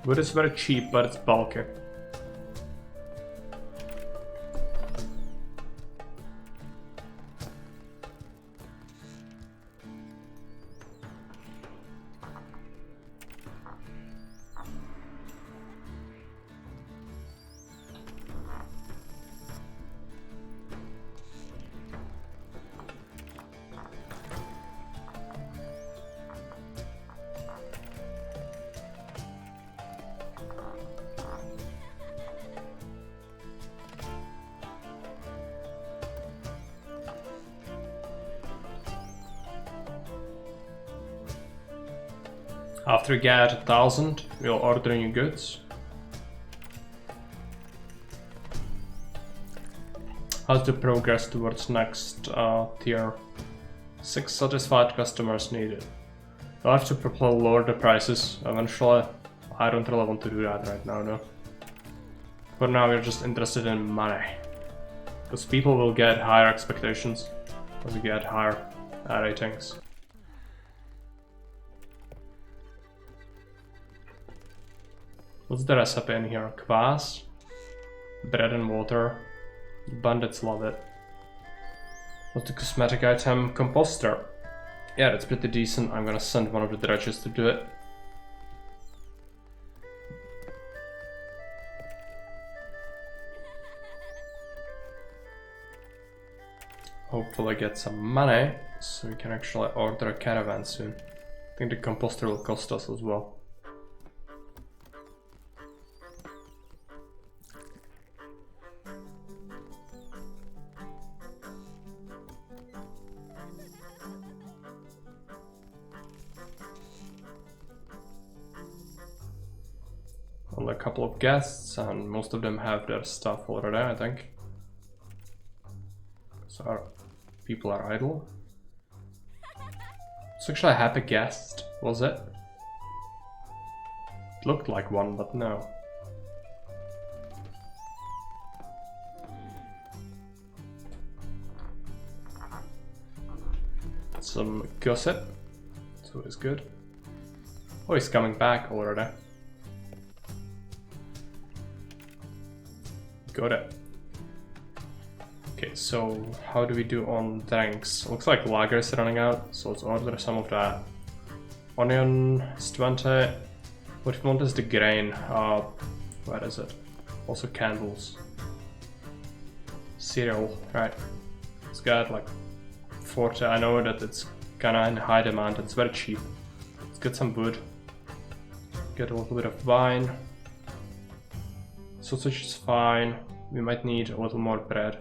Speaker 1: Wood is very cheap, but it's bulky. After we get 1,000, we'll order new goods. How's the progress towards next tier? 6 satisfied customers needed. I'll have to probably lower the prices eventually. I don't really want to do that right now though. For now we're just interested in money. Because people will get higher expectations as we get higher ratings. What's the recipe in here? Kvass, bread and water. The bandits love it. What's the cosmetic item? Composter. Yeah, that's pretty decent. I'm gonna send one of the dredges to do it. Hopefully get some money so we can actually order a caravan soon. I think the composter will cost us as well. Only a couple of guests, and most of them have their stuff already, I think. So our people are idle. It's actually a happy guest, was it? It looked like one, but no. Some gossip, so it's good. Oh, he's coming back already. Got it. Okay, so how do we do on drinks? Looks like lager is running out, so let's order some of that. Onion is 20. What we want is the grain. Where is it? Also candles. Cereal, right. It's got like 40. I know that it's kinda in high demand. It's very cheap. Let's get some wood. Get a little bit of wine. Sausage is fine. We might need a little more bread.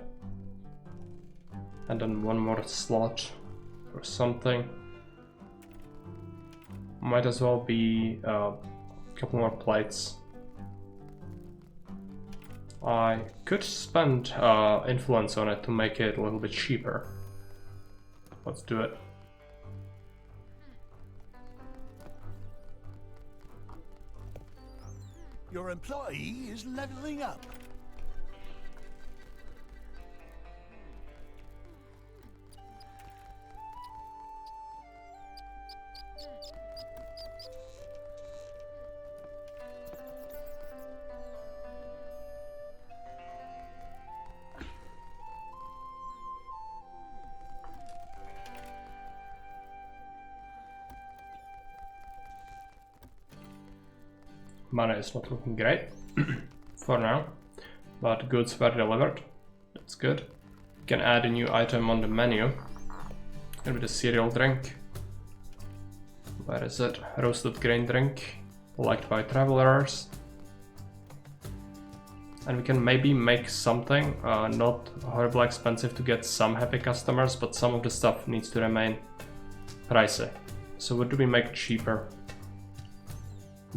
Speaker 1: And then one more slot for something. Might as well be a couple more plates. I could spend influence on it to make it a little bit cheaper. Let's do it.
Speaker 4: Your employee is leveling up.
Speaker 1: Money is not looking great for now, but goods were delivered. That's good. You can add a new item on the menu. Gonna be the cereal drink. Where is it? Roasted grain drink, liked by travelers. And we can maybe make something not horribly expensive to get some happy customers, but some of the stuff needs to remain pricey. So what do we make cheaper?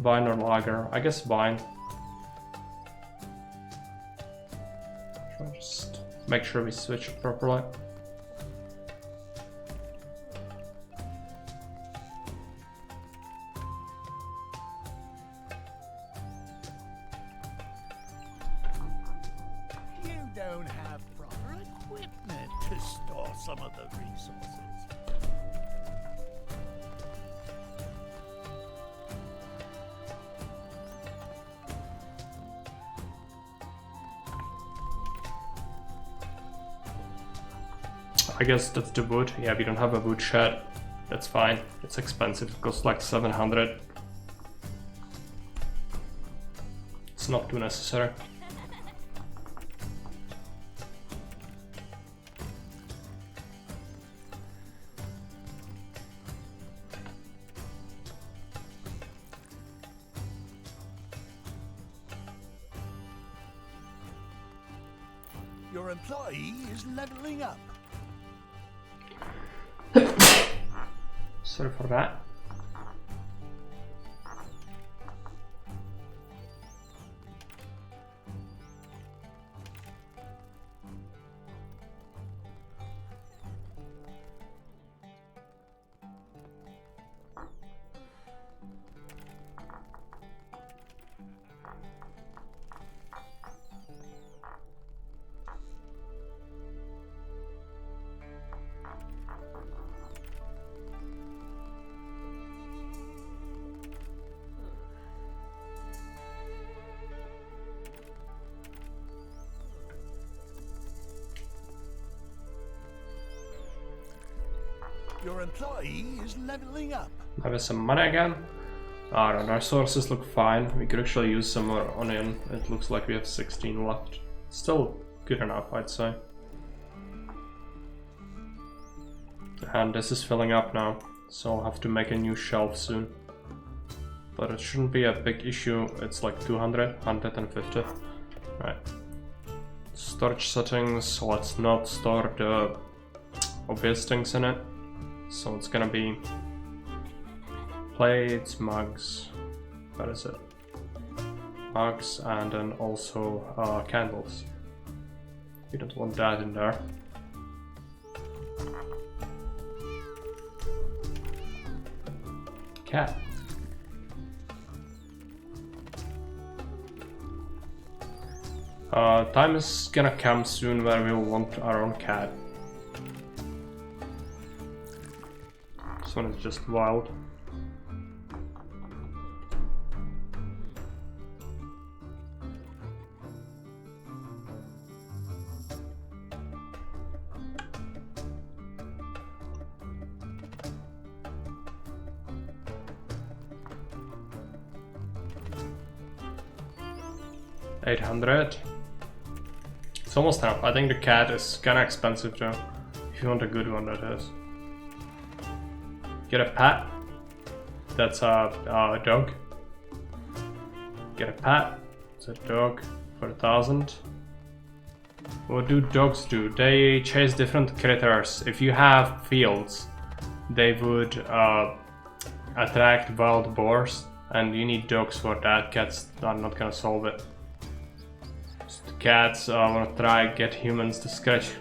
Speaker 1: Wine or lager? I guess wine. Just make sure we switch it properly.
Speaker 4: You don't have proper equipment to store some of the resources.
Speaker 1: I guess that's the wood. Yeah, we don't have a wood shed. That's fine. It's expensive. It costs like 700. It's not too necessary.
Speaker 4: Your employee is leveling up.
Speaker 1: Sorry for that.
Speaker 4: Your employee is leveling up.
Speaker 1: Maybe some money again. I don't know, our sources look fine. We could actually use some more onion. It looks like we have 16 left. Still good enough, I'd say. And this is filling up now, so I'll have to make a new shelf soon. But it shouldn't be a big issue. It's like 200, 150. Right. Storage settings, let's not store the obvious things in it. So it's gonna be plates, mugs, what is it? Mugs, and then also candles. We don't want that in there. Cat. Time is gonna come soon where we'll want our own cat. This one is just wild. $800. It's almost enough. I think the cat is kinda expensive though. If you want a good one, that is. Get a pet. That's a dog. Get a pet. It's a dog for 1,000. What do dogs do? They chase different critters. If you have fields, they would attract wild boars, and you need dogs for that. Cats are not gonna solve it. Cats wanna try get humans to scratch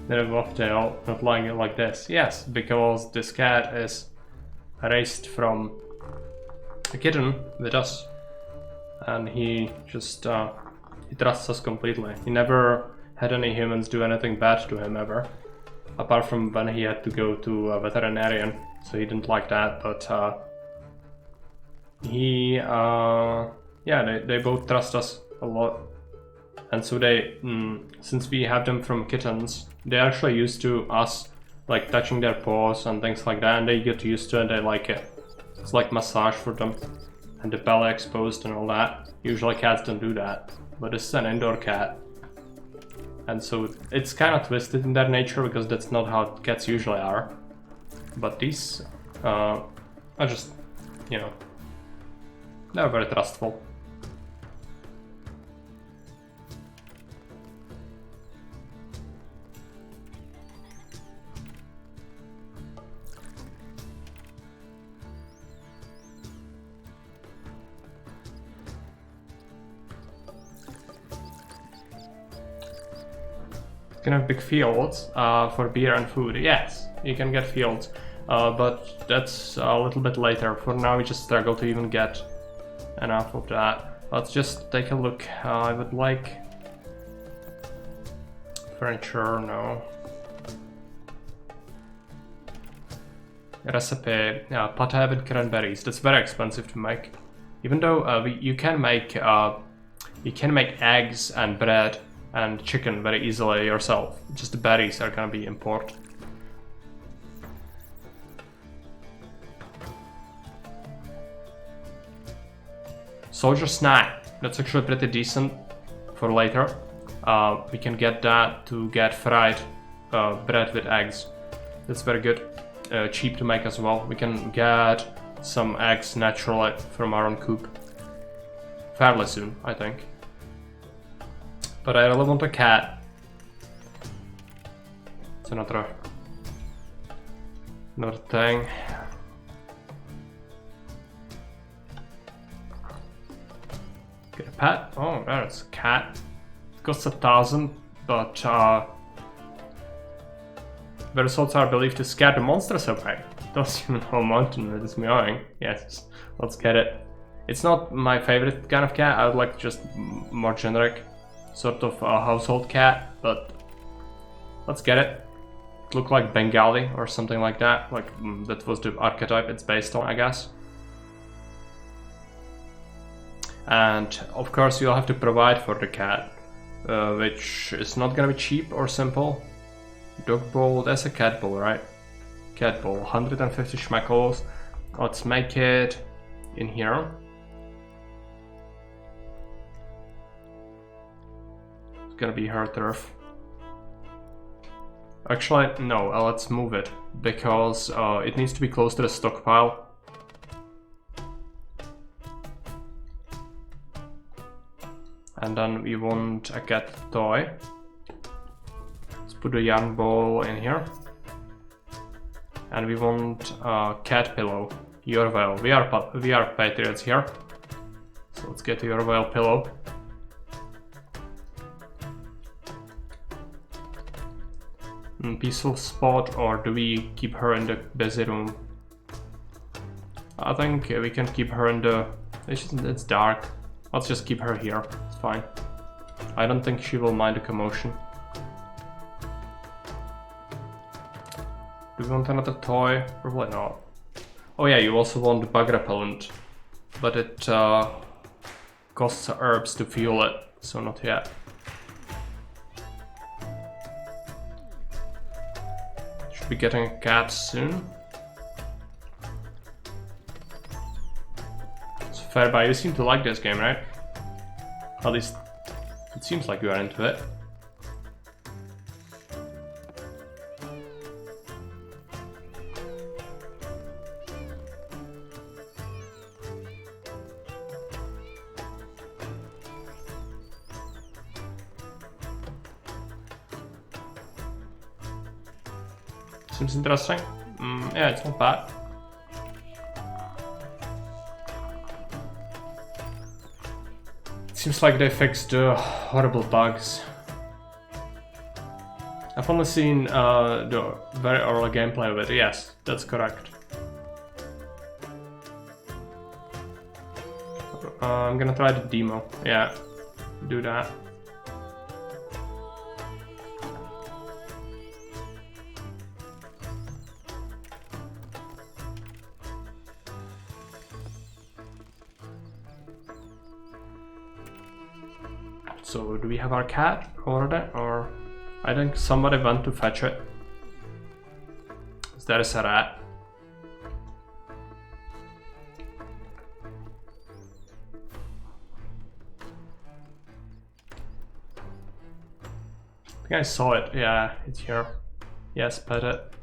Speaker 1: their bobtail, not lying it like this. Yes, because this cat is raised from a kitten with us. and he just he trusts us completely. He never had any humans do anything bad to him ever, apart from when he had to go to a veterinarian, so he didn't like that. But yeah, they both trust us a lot, and so they, since we have them from kittens, they're actually used to us like touching their paws and things like that, and they get used to it. They like it. It's like massage for them, and the belly exposed and all that. Usually cats don't do that, but this is an indoor cat, and so it's kind of twisted in their nature because that's not how cats usually are. But these are just, you know, they're very trustful. You can have big fields for beer and food. Yes, you can get fields, but that's a little bit later. For now, we just struggle to even get enough of that. Let's just take a look. I would like furniture. No. Recipe. Yeah, pate with cranberries. That's very expensive to make. Even though you can make eggs and bread and chicken very easily yourself. Just the berries are gonna be important. Soldier snack. That's actually pretty decent for later. We can get that to get fried bread with eggs. That's very good. Cheap to make as well. We can get some eggs naturally from our own coop fairly soon, I think. But I really want a cat. It's another thing. Get a pet. Oh, there's a cat. It costs 1,000, but the results are believed to scare the monsters away. Does even whole mountain is meowing. Yes, let's get it. It's not my favorite kind of cat. I would like just more generic sort of a household cat, but let's get it. It looked like Bengali or something like that. Like that was the archetype it's based on, I guess. And of course you'll have to provide for the cat, which is not gonna be cheap or simple. Dog bowl, that's a cat bowl, right? Cat bowl, 150 schmeckles. Let's make it in here. It's gonna be her turf. Actually, no, let's move it, because it needs to be close to the stockpile. And then we want a cat toy. Let's put a yarn ball in here. And we want a cat pillow. Your veil. We are patriots here. So let's get your veil pillow. Peaceful spot, or do we keep her in the busy room? I think we can keep her in the... It's dark. Let's just keep her here. It's fine. I don't think she will mind the commotion. Do we want another toy? Probably not. Oh yeah, you also want the bug repellent. But it costs herbs to fuel it, so not yet. Should be getting a cat soon. So Fairby, you seem to like this game, right? At least it seems like you are into it. Seems interesting. Yeah, it's not bad. Seems like they fixed horrible bugs. I've only seen the very early gameplay of it. Yes, that's correct. I'm gonna try the demo. Yeah, do that. So do we have our cat already, or I think somebody went to fetch it. Is that a rat? I think I saw it. Yeah, it's here. Yes, pet it.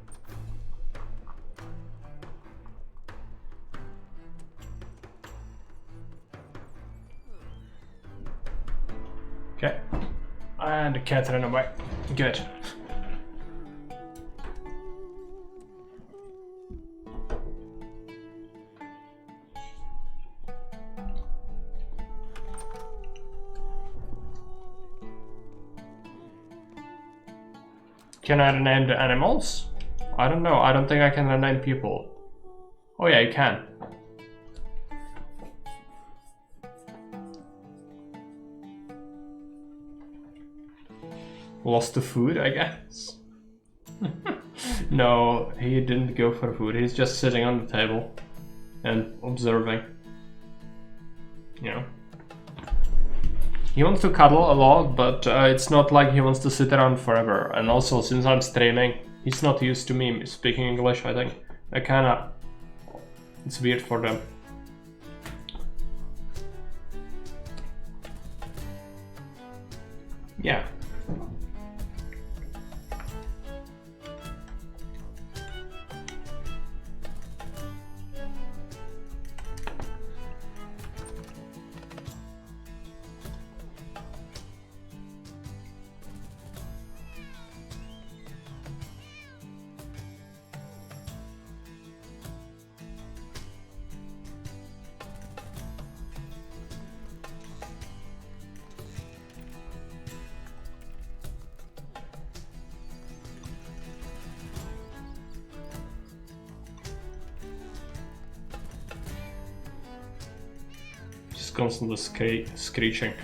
Speaker 1: Okay. And the cat ran away. Good. Can I rename the animals? I don't know. I don't think I can rename people. Oh yeah, you can. Lost the food, I guess. No, he didn't go for food. He's just sitting on the table and observing. You know. He wants to cuddle a lot, but it's not like he wants to sit around forever. And also, since I'm streaming, he's not used to me speaking English, I think. It's weird for them. Yeah. Constantly screeching.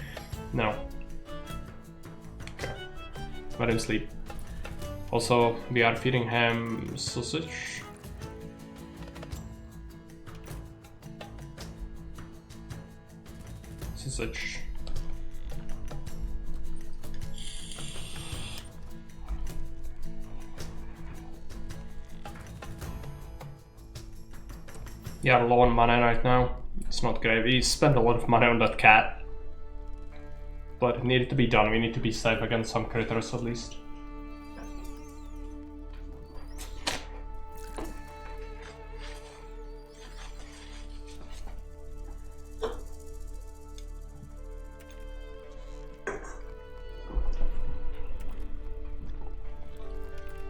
Speaker 1: No. Okay. Let him sleep. Also, we are feeding him sausage. Sausage. We are low on money right now. It's not great. We spent a lot of money on that cat. But it needed to be done. We need to be safe against some critters at least.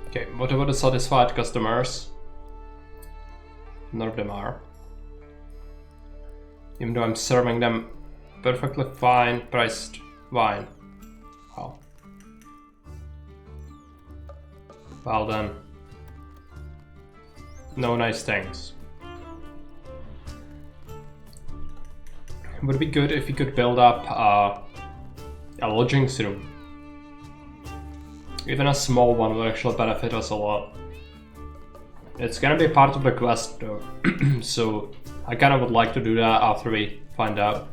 Speaker 1: Okay, what about the satisfied customers? None of them are. Even though I'm serving them perfectly fine priced wine. Wow. Well then. No nice things. It would be good if we could build up a lodging room. Even a small one would actually benefit us a lot. It's gonna be part of the quest though, so I kind of would like to do that after we find out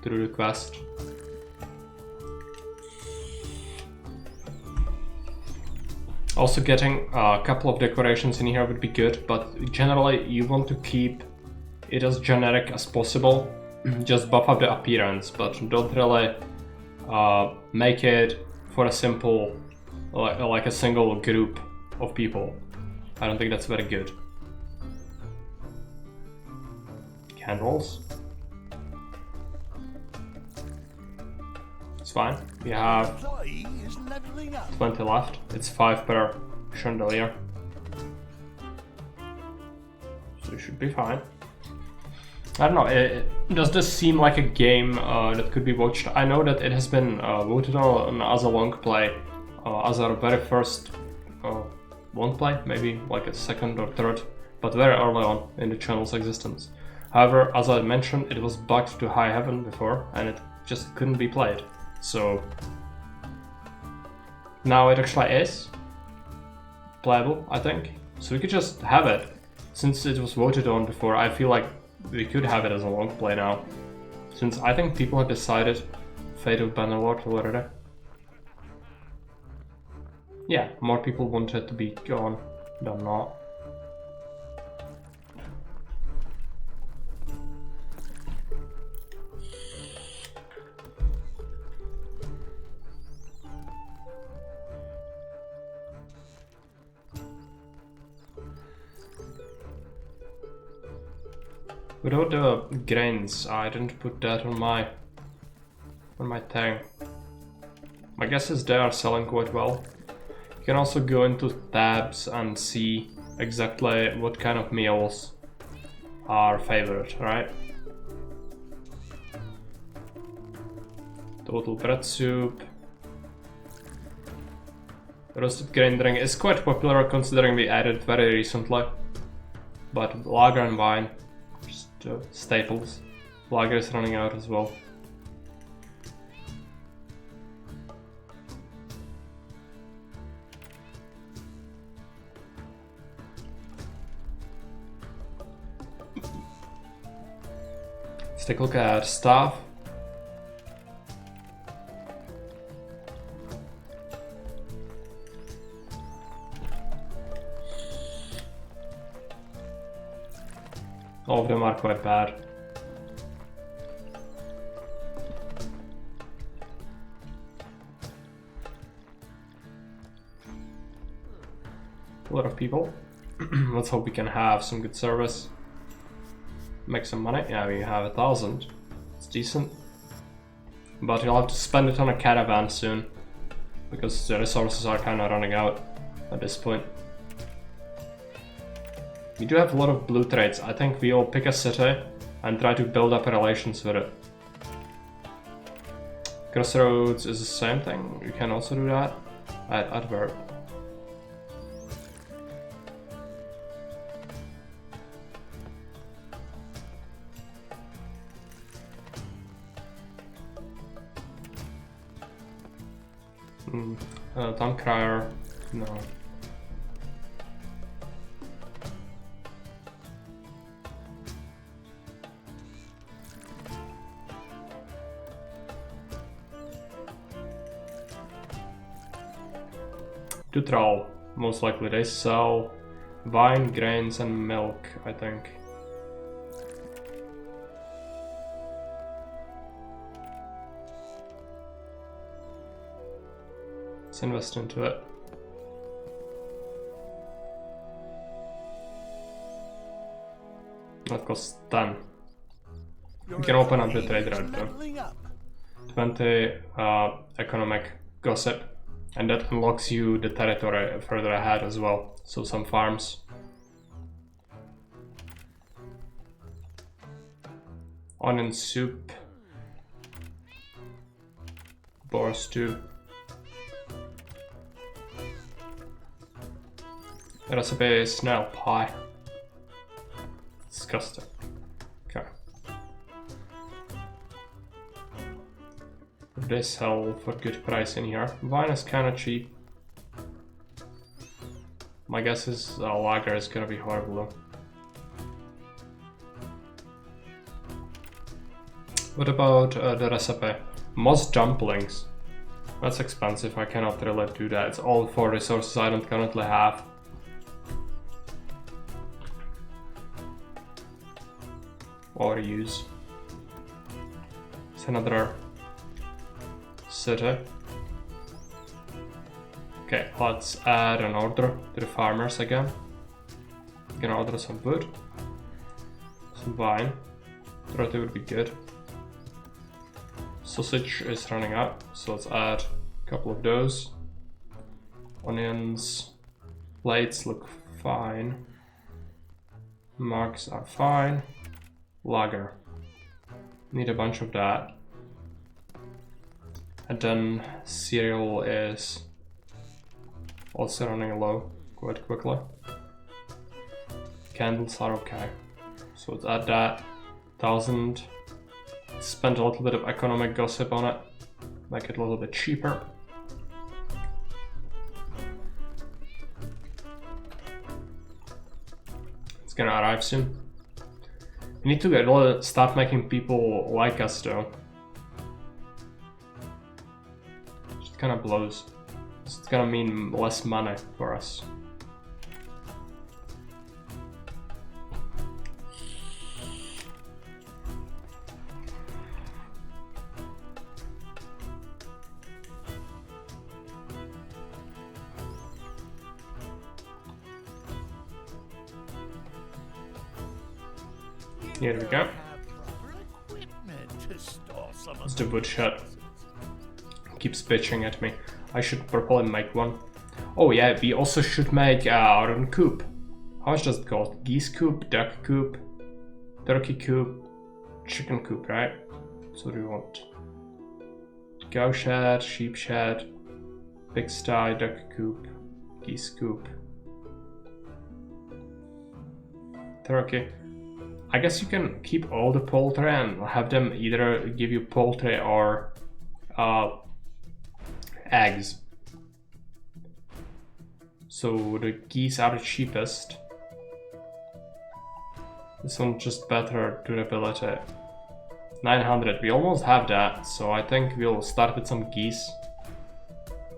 Speaker 1: through the quest. Also getting a couple of decorations in here would be good, but generally you want to keep it as generic as possible. Just buff up the appearance, but don't really make it for a simple, like a single group of people. I don't think that's very good. Candles. It's fine. We have 20 left. It's 5 per chandelier. So it should be fine. I don't know, does this seem like a game that could be watched? I know that it has been voted on as a long play, as our very first long play, maybe like a second or third, but very early on in the channel's existence. However, as I mentioned, it was bugged to high heaven before, and it just couldn't be played. So now it actually is playable, I think. So we could just have it. Since it was voted on before, I feel like we could have it as a long play now. Since I think people have decided Fate of Bannerlord already. Yeah, more people want it to be gone than not. Without the grains, I didn't put that on my thing. My guess is they are selling quite well. You can also go into tabs and see exactly what kind of meals are favorite, right? Total bread soup. Roasted grain drink is quite popular considering we added it very recently. But lager and wine, just staples. Lager is running out as well. Let's take a look at staff. All of them are quite bad. A lot of people. Let's hope we can have some good service. Make some money. Yeah, we have 1,000. It's decent. But you'll have to spend it on a caravan soon. Because the resources are kind of running out at this point. We do have a lot of blue trades. I think we'll pick a city and try to build up relations with it. Crossroads is the same thing. You can also do that at Advert. Tom Crier, no. Neutral, most likely they sell wine, grains and milk, I think. Let's invest into it. That costs 10. We can open up the trade right though. 20 economic gossip. And that unlocks you the territory further ahead as well. So some farms. Onion soup. Boar stew. The recipe is snail pie. Disgusting. Okay. They sell for good price in here. Wine is kind of cheap. My guess is lager is gonna be horrible though. What about the recipe? Moss dumplings. That's expensive, I cannot really do that. It's all for resources I don't currently have. Or use. It's another city. Okay, let's add an order to the farmers again. We can order some wood, some wine. Roti would be good. Sausage is running out, so let's add a couple of those. Onions, plates look fine. Marks are fine. Lager. Need a bunch of that. And then cereal is also running low quite quickly. Candles are okay. So let's add that. 1,000. Spend a little bit of economic gossip on it. Make it a little bit cheaper. It's gonna arrive soon. We need to start making people like us though. Just kind of blows. It's gonna mean less money for us. Here we go. It's the woodshed. Keeps bitching at me. I should probably make one. Oh yeah, we also should make our own coop. How much does it cost? Geese coop, duck coop, turkey coop, chicken coop, right? So what do we want? Cow shed, sheep shed, pigsty, duck coop, geese coop, turkey. I guess you can keep all the poultry and have them either give you poultry or eggs. So the geese are the cheapest. This one's just better durability. 900, we almost have that, so I think we'll start with some geese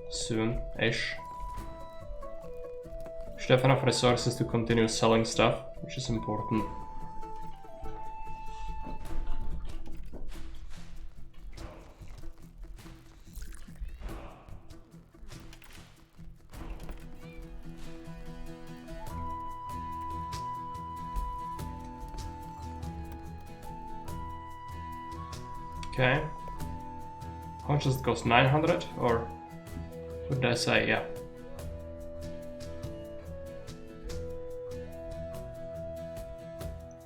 Speaker 1: soon-ish. Should have enough resources to continue selling stuff, which is important. Okay. How much does it cost? 900? Or what did I say? Yeah.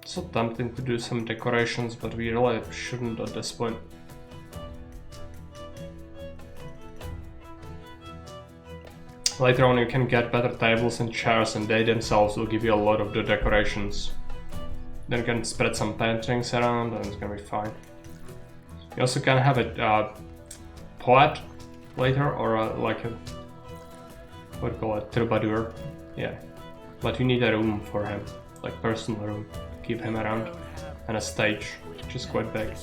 Speaker 1: It's so tempting to do some decorations, but we really shouldn't at this point. Later on you can get better tables and chairs, and they themselves will give you a lot of the decorations. Then you can spread some paintings around and it's gonna be fine. You also can have a poet later, or like a, what do you call it, troubadour, yeah. But you need a room for him, like personal room, to keep him around, and a stage, which is quite big.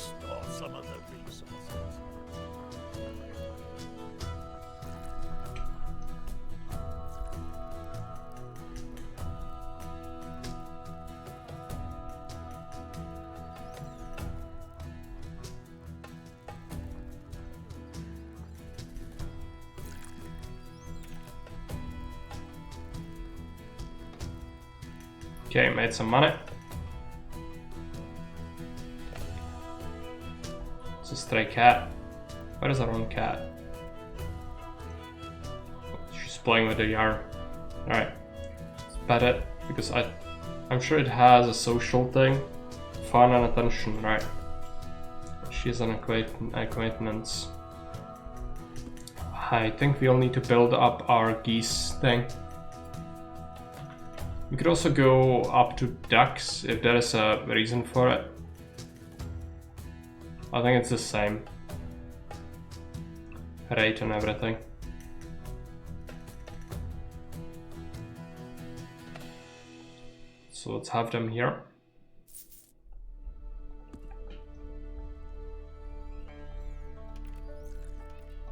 Speaker 1: Okay, made some money. It's a stray cat. Where is our own cat? She's playing with the yarn. Alright, let's pet it, because I'm sure it has a social thing. Fun and attention, right? She's an acquaintance. I think we'll need to build up our geese thing. We could also go up to ducks if there is a reason for it. I think it's the same rate and everything. So let's have them here.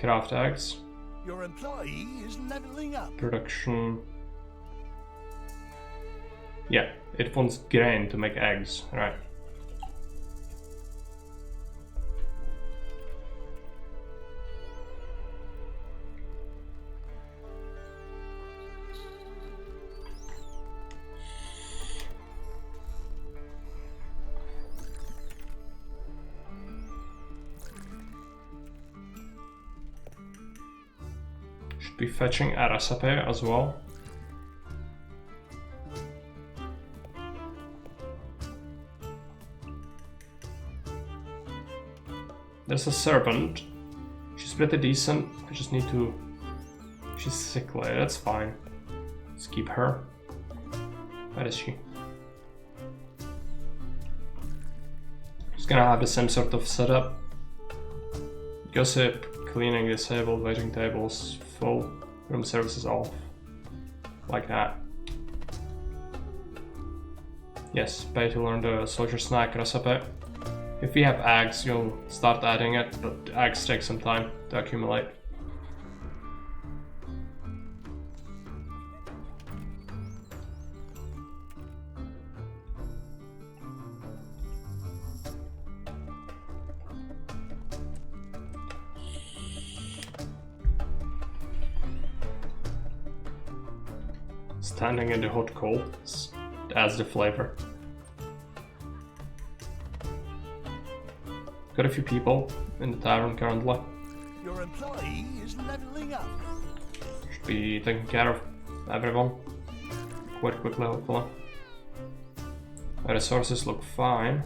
Speaker 1: Craft eggs.
Speaker 4: Your employee is leveling up.
Speaker 1: Production. Yeah, it wants grain to make eggs, right? Should be fetching a recipe as well. There's a servant. She's pretty decent. I just need to... She's sickly, that's fine. Let's keep her. Where is she? gonna have the same sort of setup. Gossip, cleaning disabled, waiting tables full, room services off. Like that. Yes, pay to learn the soldier snack recipe. If we have eggs, you'll start adding it, but eggs take some time to accumulate. Standing in the hot cold adds the flavor. Got a few people in the tavern currently.
Speaker 4: Your employee is leveling up.
Speaker 1: Should be taking care of everyone quite quickly, hopefully. My resources look fine.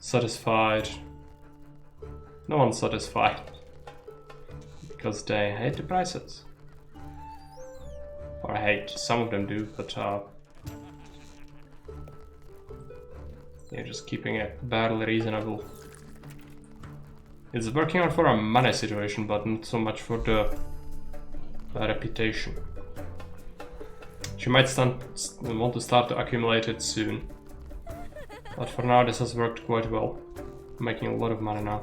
Speaker 1: Satisfied. No one's satisfied because they hate the prices. Or I hate, some of them do, but they're just keeping it barely reasonable. It's working out for a money situation, but not so much for the reputation. She might want to start to accumulate it soon. But for now this has worked quite well. I'm making a lot of money now.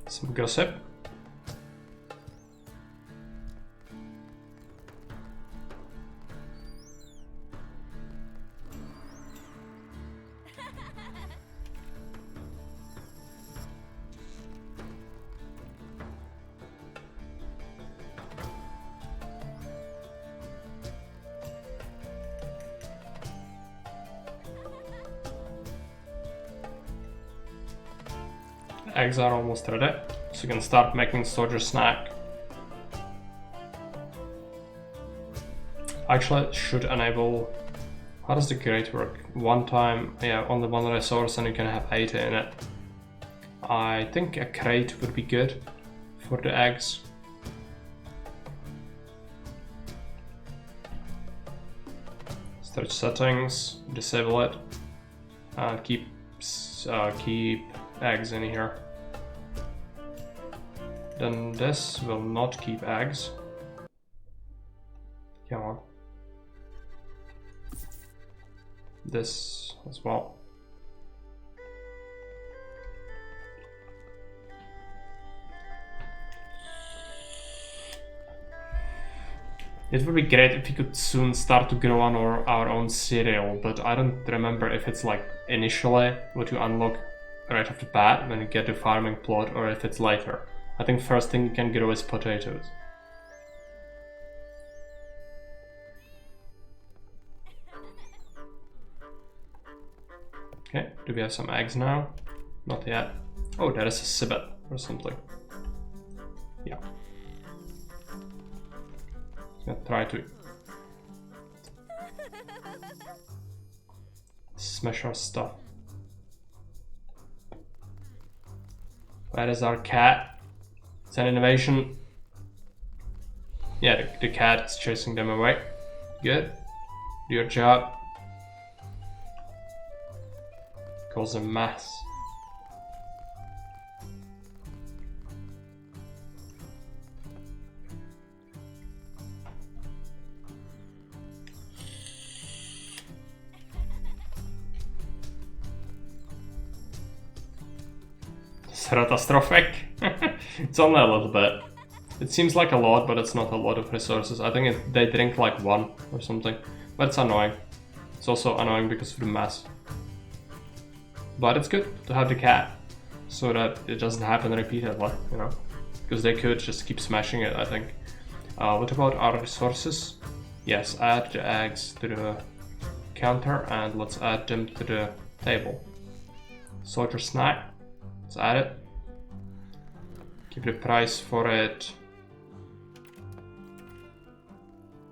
Speaker 1: Some gossip. Eggs are almost ready, so you can start making soldier snack. Actually, it should enable. How does the crate work? One time, yeah, only one resource, and you can have 80 in it. I think a crate would be good for the eggs. Storage settings, disable it, and keep eggs in here. Then this will not keep eggs. Come on. This as well. It would be great if we could soon start to grow on our own cereal, but I don't remember if it's like initially what you unlock right off the bat when you get the farming plot, or if it's later. I think first thing you can grow is potatoes. Okay, do we have some eggs now? Not yet. Oh, there is a civet or something. Yeah. Gonna try to smash our stuff. Where is our cat? It's an innovation. Yeah, the cat is chasing them away. Good. Do your job. Cause a mess. It's catastrophic. It's only a little bit. It seems like a lot, but it's not a lot of resources. I think they drink like 1 or something. But it's annoying. It's also annoying because of the mess. But it's good to have the cat, so that it doesn't happen repeatedly, you know? Because they could just keep smashing it, I think. What about our resources? Yes, add the eggs to the counter and let's add them to the table. Soldier snack, let's add it. Keep the price for it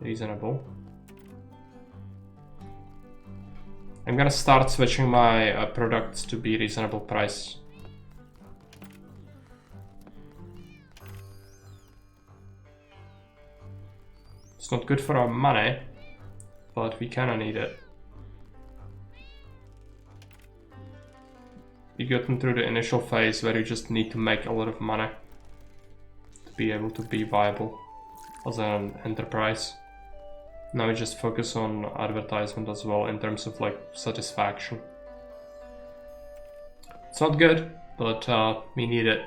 Speaker 1: reasonable. I'm gonna start switching my products to be reasonable price. It's not good for our money, but we kinda need it. We've gotten through the initial phase where you just need to make a lot of money to be able to be viable as an enterprise. Now we just focus on advertisement as well in terms of like satisfaction. It's not good, but we need it.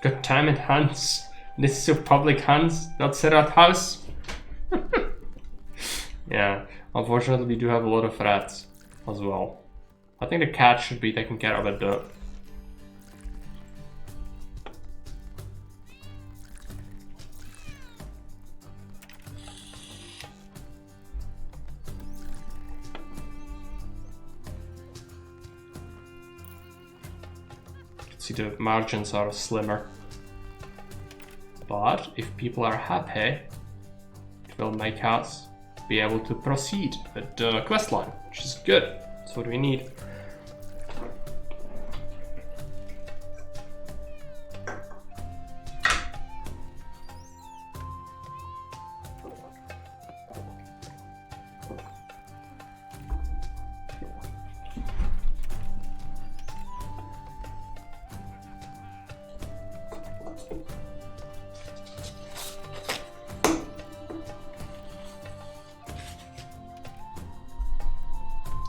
Speaker 1: Got time in hands. This is a public hands, not set out house. Yeah, unfortunately we do have a lot of rats as well. I think the cat should be taken care of it though. See, the margins are slimmer, but if people are happy, it will make us be able to proceed with the questline, which is good. That's what we need.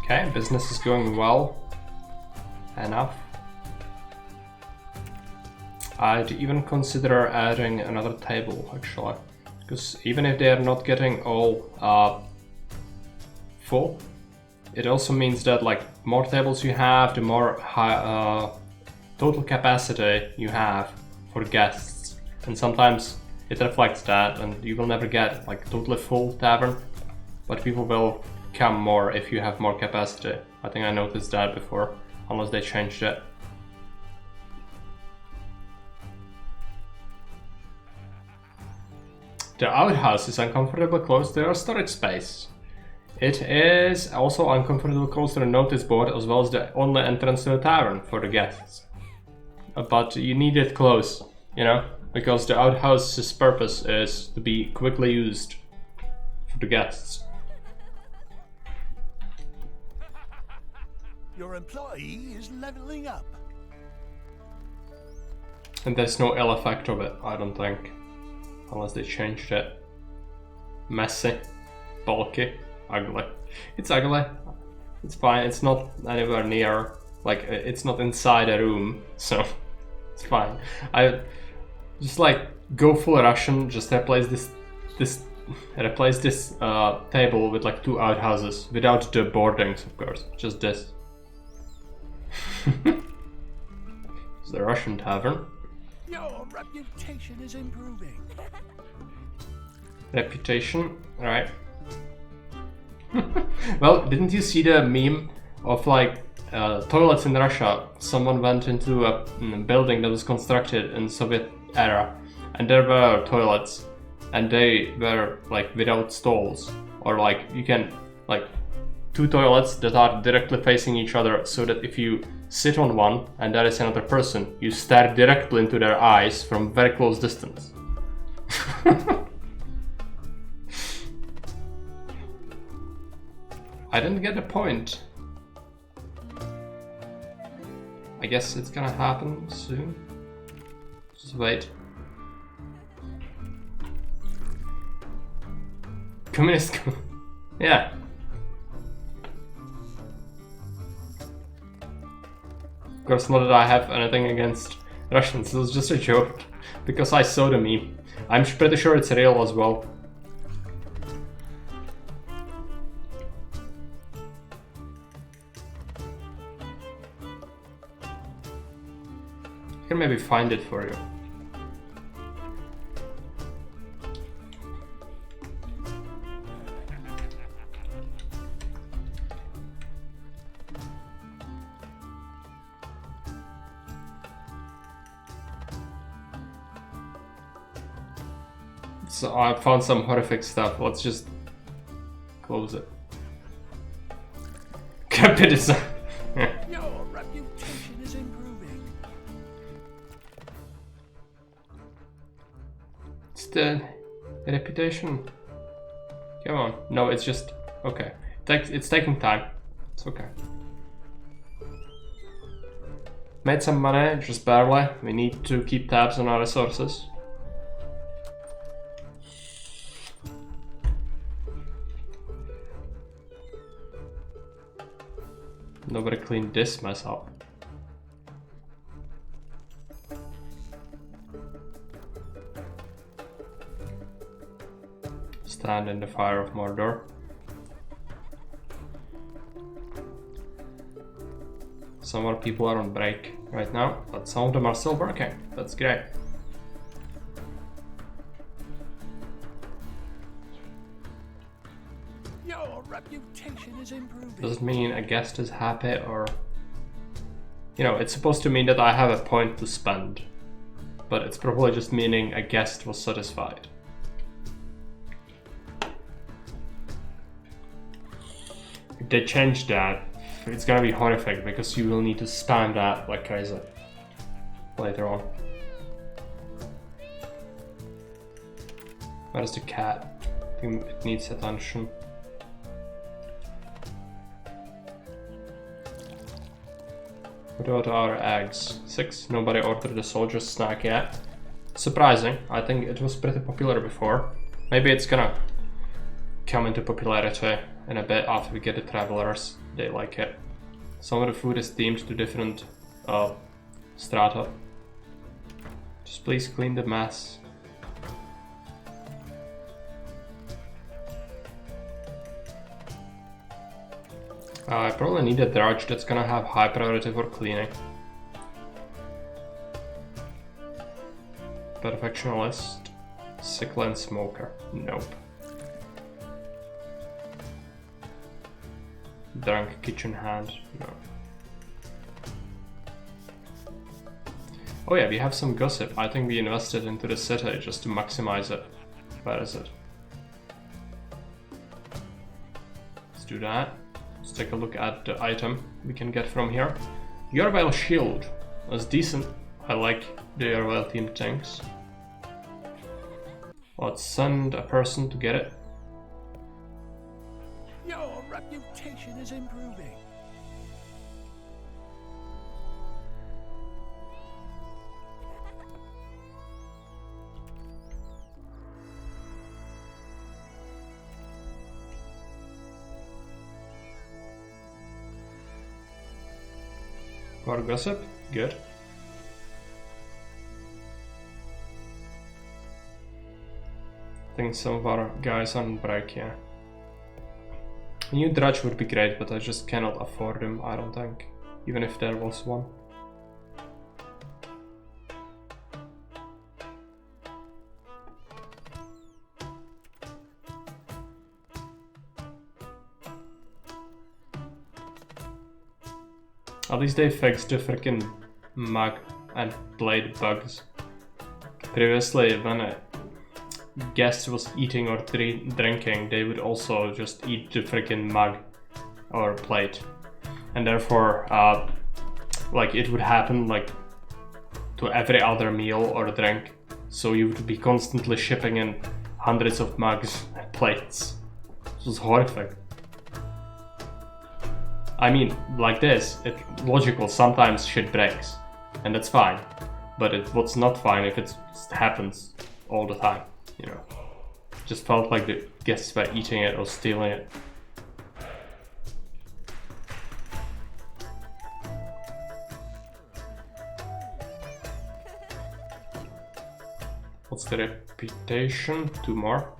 Speaker 1: Okay, business is going well enough. I'd even consider adding another table actually, because even if they are not getting all full, it also means that like more tables you have, the more total capacity you have for guests, and sometimes it reflects that, and you will never get like totally full tavern, but people will come more if you have more capacity. I think I noticed that before, unless they changed it. The outhouse is uncomfortably close to your storage space. It is also uncomfortably close to the notice board as well as the only entrance to the tavern for the guests. But you need it close, you know, because the outhouse's purpose is to be quickly used for the guests.
Speaker 4: Your employee is leveling up.
Speaker 1: And there's no ill effect of it, I don't think. Unless they changed it. Messy, bulky, ugly. It's ugly. It's fine, it's not anywhere near, like, it's not inside a room, so it's fine. I just like go full Russian, just replace this table with like 2 outhouses without the boardings, of course, just this. It's the Russian tavern.
Speaker 4: Your reputation is improving.
Speaker 1: Reputation, alright. Well, didn't you see the meme of like toilets in Russia? Someone went into a building that was constructed in Soviet era, and there were toilets, and they were like without stalls, or like you can like 2 toilets that are directly facing each other, so that if you sit on one and there is another person, you stare directly into their eyes from very close distance. I didn't get the point. I guess it's gonna happen soon. Just wait. Communist. Yeah. Of course, not that I have anything against Russians. It was just a joke because I saw the meme. I'm pretty sure it's real as well. I can maybe find it for you. So I found some horrific stuff. Let's just close it. Capitalism.
Speaker 4: Your reputation is improving.
Speaker 1: It's the reputation. Come on. No, it's just okay. It's taking time. It's okay. Made some money, just barely. We need to keep tabs on our resources. Nobody cleaned this mess up. Stand in the fire of Mordor. Some more people are on break right now, but some of them are still working. That's great.
Speaker 4: Your reputation is improving.
Speaker 1: Does it mean a guest is happy, or... You know, it's supposed to mean that I have a point to spend. But it's probably just meaning a guest was satisfied. If they change that, it's gonna be horrific because you will need to spam that like crazy later on. Where's the cat? I think it needs attention. What about our eggs? 6. Nobody ordered the soldier's snack yet. Surprising. I think it was pretty popular before. Maybe it's gonna come into popularity in a bit after we get the travelers. They like it. Some of the food is themed to different strata. Just please clean the mess. I probably need a drudge that's gonna have high priority for cleaning. Perfectionist. Sickle and smoker. Nope. Drunk kitchen hand. No. Oh yeah, we have some gossip. I think we invested into the city just to maximize it. Where is it? Let's do that. Let's take a look at the item we can get from here. Yorvale shield. That's decent. I like the Yorvale themed things. Let's send a person to get it.
Speaker 4: Your reputation is improving.
Speaker 1: More gossip? Good. I think some of our guys are on break, yeah. A new drudge would be great, but I just cannot afford him, I don't think. Even if there was one. At least they fixed the freaking mug and blade bugs. Previously, when a guest was eating or drinking, they would also just eat the freaking mug or plate. And therefore, like it would happen like to every other meal or drink. So you would be constantly shipping in hundreds of mugs and plates. It was horrific. I mean, like this, it's logical, sometimes shit breaks, and that's fine. But what's not fine if it happens all the time, you know. Just felt like the guests were eating it or stealing it. What's the reputation? 2 more.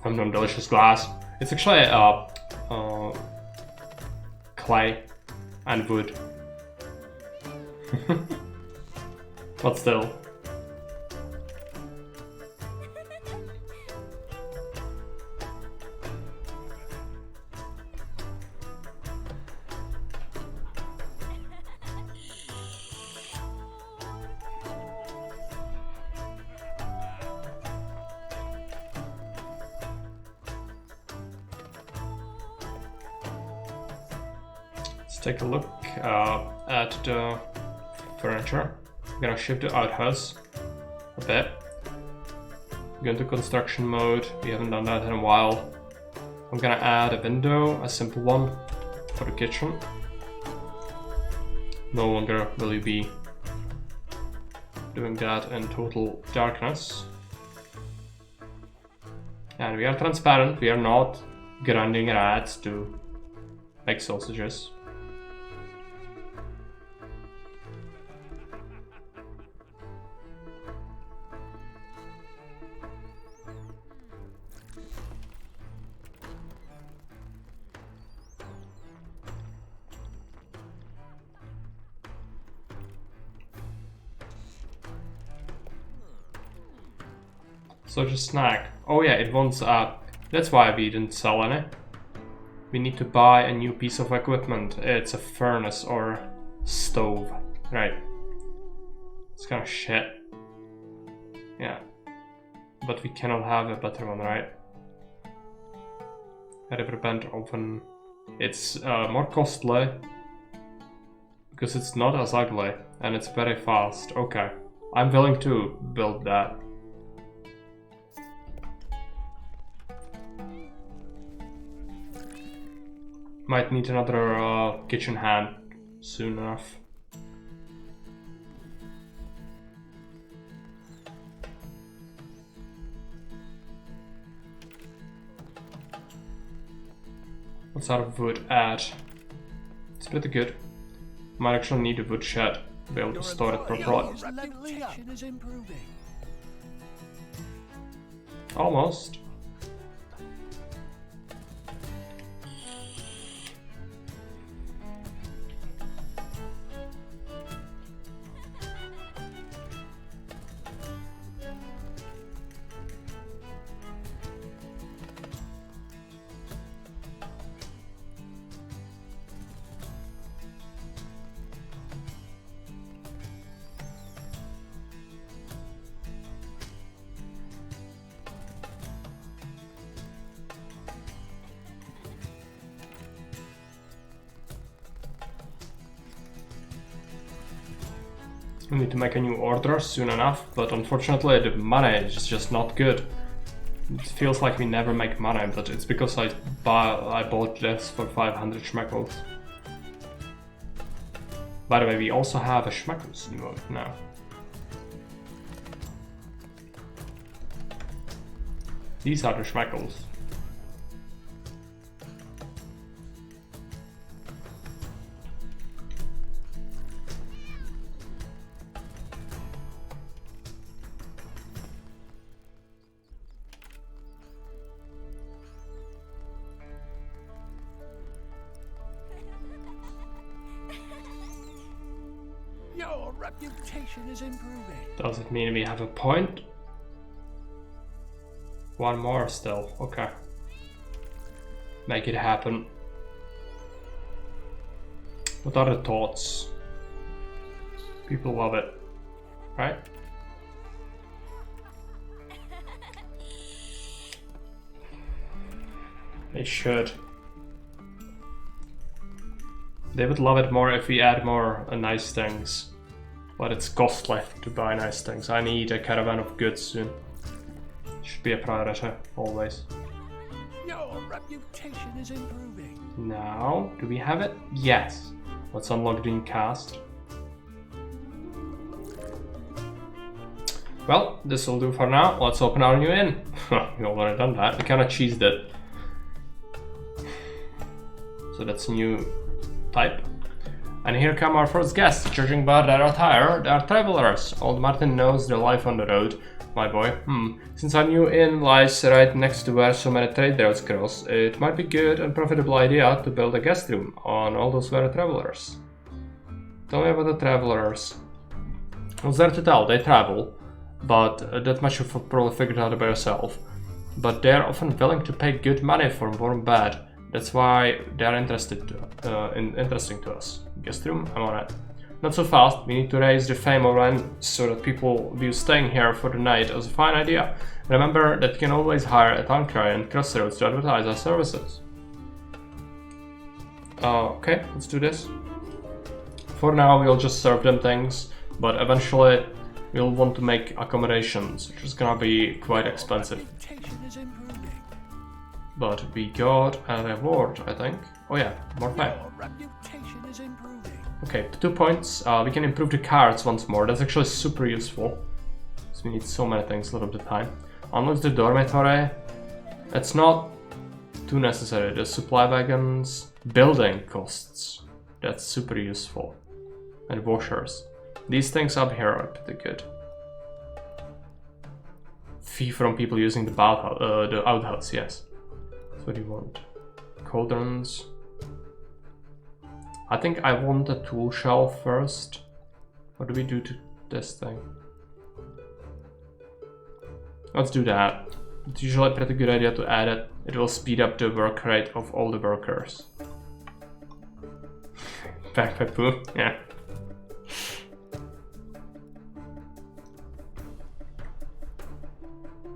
Speaker 1: Delicious glass. It's actually clay and wood. But still. Let's take a look at the furniture. I'm gonna shift the outhouse a bit. Go into construction mode. We haven't done that in a while. I'm gonna add a window, a simple one, for the kitchen. No longer will you be doing that in total darkness. And we are transparent. We are not grinding rats to make sausages. So just snack. Oh yeah, it wants that's why we didn't sell any. We need to buy a new piece of equipment. It's a furnace or stove. Right. It's kind of shit. Yeah. But we cannot have a better one, right? A river bend oven. It's more costly because it's not as ugly and it's very fast. Okay. I'm willing to build that. Might need another kitchen hand soon enough. What's our wood at? It's pretty good. Might actually need a wood shed to be able to store it properly. Almost. We need to make a new order soon enough, but unfortunately the money is just not good. It feels like we never make money, but it's because I bought this for 500 schmeckles. By the way, we also have a schmeckles mode now. These are the schmeckles.
Speaker 4: Your reputation is improving.
Speaker 1: Does it mean we have a point? One more still, okay. Make it happen. What are the thoughts? People love it, right? They should. They would love it more if we add more nice things. But it's costly to buy nice things. I need a caravan of goods soon. Should be a priority, always.
Speaker 4: Your reputation is improving.
Speaker 1: Now, do we have it? Yes. Let's unlock the new cast. Well, this will do for now. Let's open our new inn. We already done that. We kind of cheesed it. So that's new type. And here come our first guests. Judging by their attire, they are travelers. Old Martin knows the life on the road. My boy, since our new inn lies right next to where so many trade roads cross, it might be good and profitable idea to build a guest room on all those very travelers. Tell me about the travelers. What's there to tell? They travel, but that much you've probably figured out by yourself. But they're often willing to pay good money for warm bed. That's why they're interesting to us. Guest room? I'm on it. Not so fast, we need to raise the fame of our inn so that people view staying here for the night as a fine idea. Remember that you can always hire a town crier and Crossroads to advertise our services. Okay, let's do this. For now, we'll just serve them things, but eventually we'll want to make accommodations, which is gonna be quite expensive. But we got a reward, I think. Oh yeah, more fame. Okay, 2 points. We can improve the cards once more. That's actually super useful. So we need so many things a lot of the time. Unlocks the dormitory. It's not too necessary. The supply wagons, building costs. That's super useful. And washers. These things up here are pretty good. Fee from people using the outhouse, yes. That's what you want. Cauldrons. I think I want a tool shelf first. What do we do to this thing? Let's do that. It's usually a pretty good idea to add it. It will speed up the work rate of all the workers. Backpack poo, yeah.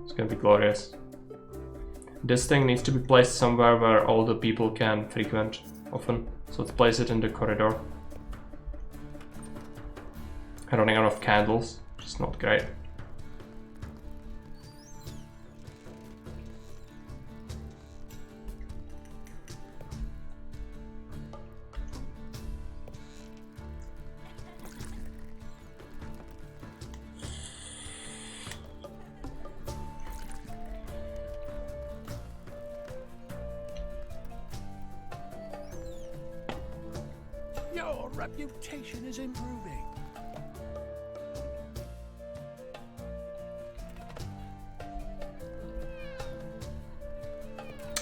Speaker 1: It's gonna be glorious. This thing needs to be placed somewhere where all the people can frequent often. So let's place it in the corridor. I'm running out of candles, which is not great.
Speaker 4: Your reputation is improving.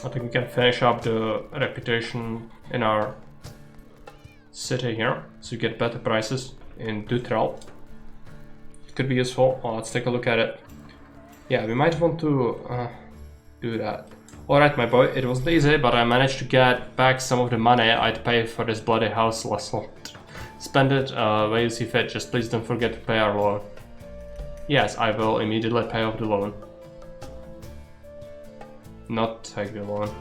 Speaker 1: I think we can finish up the reputation in our city here, so you get better prices in Dutrell. It could be useful. Let's take a look at it. Yeah, we might want to do that. Alright, my boy, it wasn't easy, but I managed to get back some of the money I'd pay for this bloody house last night. Spend it where you see fit, just please don't forget to pay our loan. Yes, I will immediately pay off the loan. Not take the loan.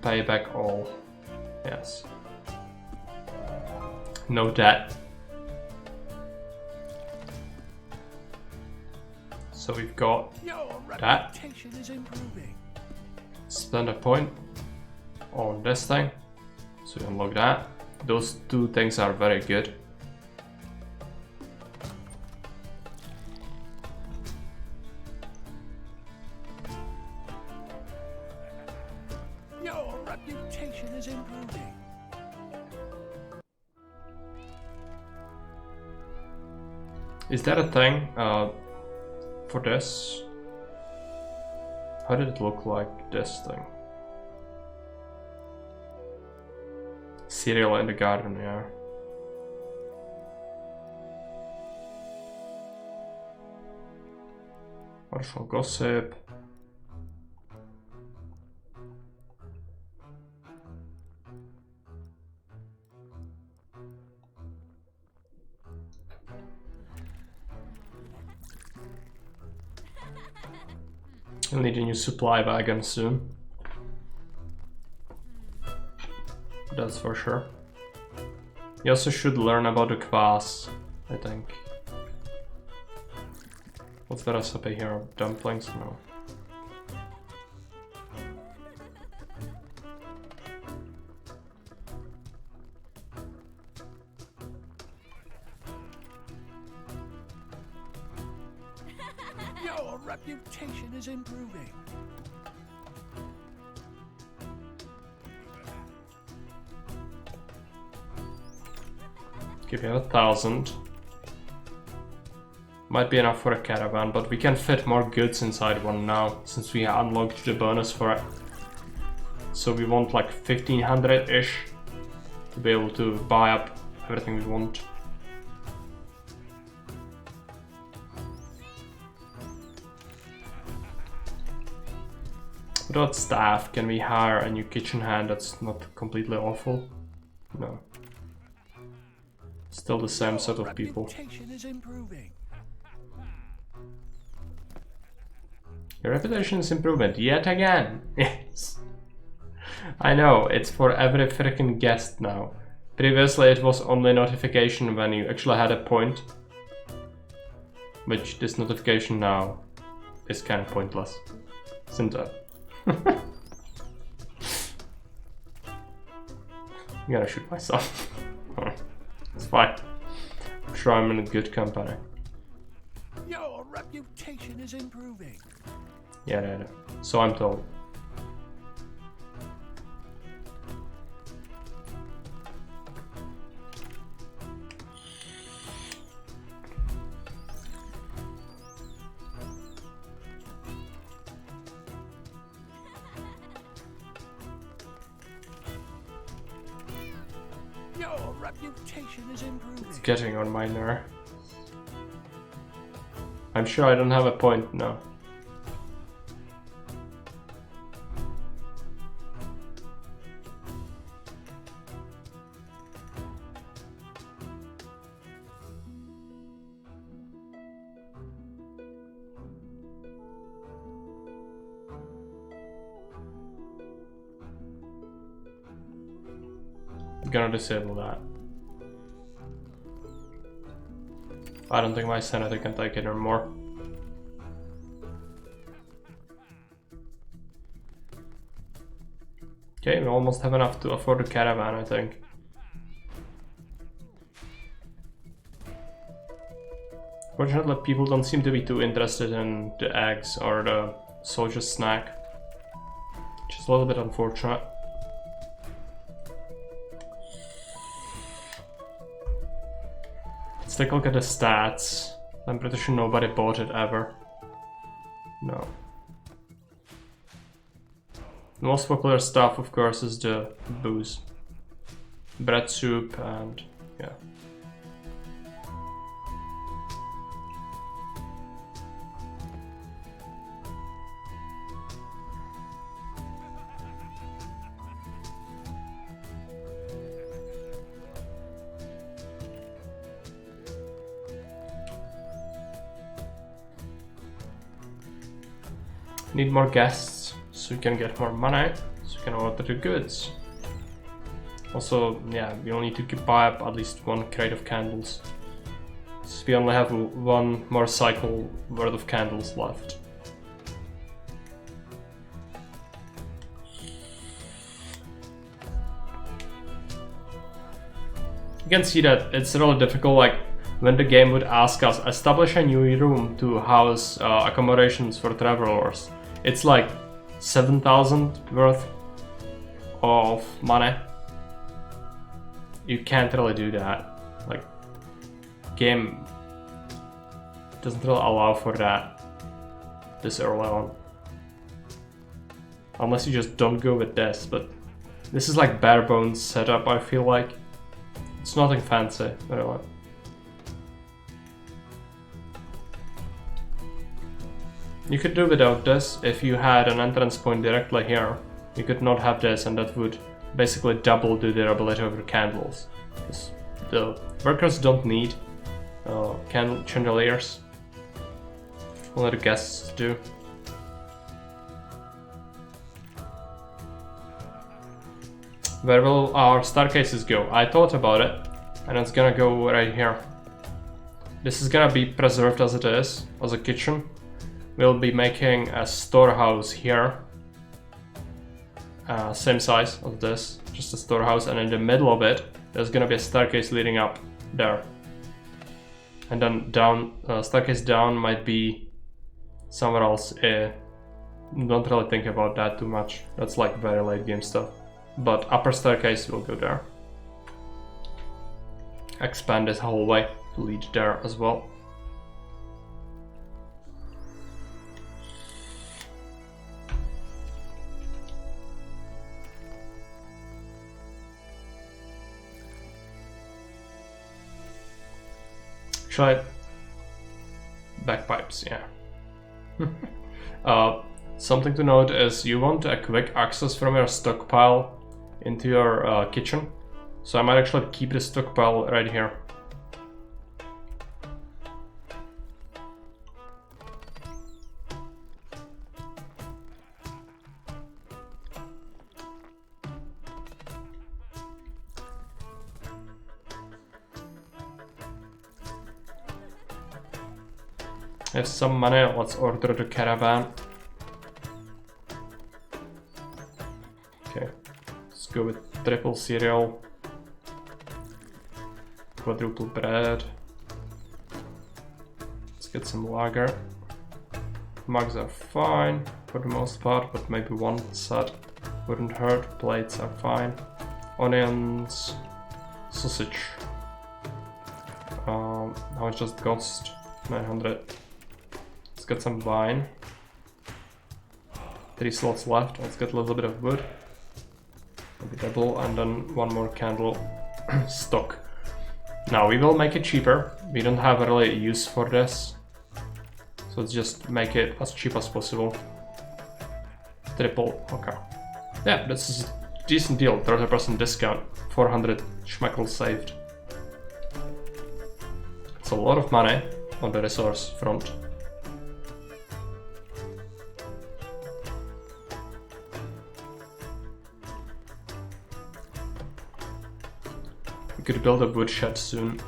Speaker 1: Pay back all. Yes. No debt. So we've got that. Spend a point on this thing. So we unlock that. Those two things are very good.
Speaker 4: Your reputation is improving.
Speaker 1: Is that a thing for this? How did it look like, this thing? Cereal in the garden, yeah. Martial gossip. We'll need a new supply wagon soon. That's for sure. You also should learn about the kvass, I think. What's the recipe here? Dumplings? No.
Speaker 4: Your reputation is improving.
Speaker 1: Okay, we have 1,000. Might be enough for a caravan, but we can fit more goods inside one now, since we unlocked the bonus for it. So we want like 1,500-ish to be able to buy up everything we want. Without staff, can we hire a new kitchen hand that's not completely awful? No. Still the same sort of people.
Speaker 4: Reputation is improving.
Speaker 1: Your reputation is improvement yet again. Yes. I know, it's for every freaking guest now. Previously it was only notification when you actually had a point. Which this notification now is kind of pointless. Isn't it? I'm gonna shoot myself. It's fine. I'm sure I'm in a good company.
Speaker 4: Your reputation is improving.
Speaker 1: Yeah. So I'm told.
Speaker 4: Your reputation is improving.
Speaker 1: It's getting on my nerve. I'm sure I don't have a point now. I'm gonna disable that. I don't think my senator can take it anymore. Okay, we almost have enough to afford a caravan, I think. Fortunately, people don't seem to be too interested in the eggs or the soldier snack, which is a little bit unfortunate. Let's take a look at the stats. I'm pretty sure nobody bought it ever. No. The most popular stuff, of course, is the booze. Bread soup and yeah. Need more guests so we can get more money, so we can order the goods. Also, yeah, we will need to buy up at least one crate of candles. So we only have one more cycle worth of candles left. You can see that it's really difficult, like when the game would ask us establish a new room to house accommodations for travelers. It's like 7,000 worth of money. You can't really do that. Like, game doesn't really allow for that this early on. Unless you just don't go with this, but this is like bare bones setup, I feel like. It's nothing fancy, really. You could do without this if you had an entrance point directly here. You could not have this, and that would basically double the durability of your candles. Because the workers don't need candle chandeliers. Only the guests do. Where will our staircases go? I thought about it, and it's gonna go right here. This is gonna be preserved as it is, as a kitchen. We'll be making a storehouse here. Same size as this, just a storehouse, and in the middle of it, there's gonna be a staircase leading up there. And then down, staircase down might be somewhere else. Don't really think about that too much. That's like very late game stuff. But upper staircase will go there. Expand this hallway to lead there as well. Try bagpipes, yeah. Something to note is you want a quick access from your stockpile into your kitchen. So I might actually keep the stockpile right here. Have some money, let's order the caravan. Okay, let's go with triple cereal, quadruple bread. Let's get some lager. Mugs are fine for the most part, but maybe one set wouldn't hurt. Plates are fine. Onions, sausage. How much does it cost? 900. Let's get some wine. 3 slots left. Let's get a little bit of wood. Maybe double, and then one more candle stock. Now we will make it cheaper. We don't have really a use for this, so let's just make it as cheap as possible. Triple, okay. Yeah, this is a decent deal. 30% discount. 400 schmeckles saved. It's a lot of money on the resource front. We could build a woodshed soon.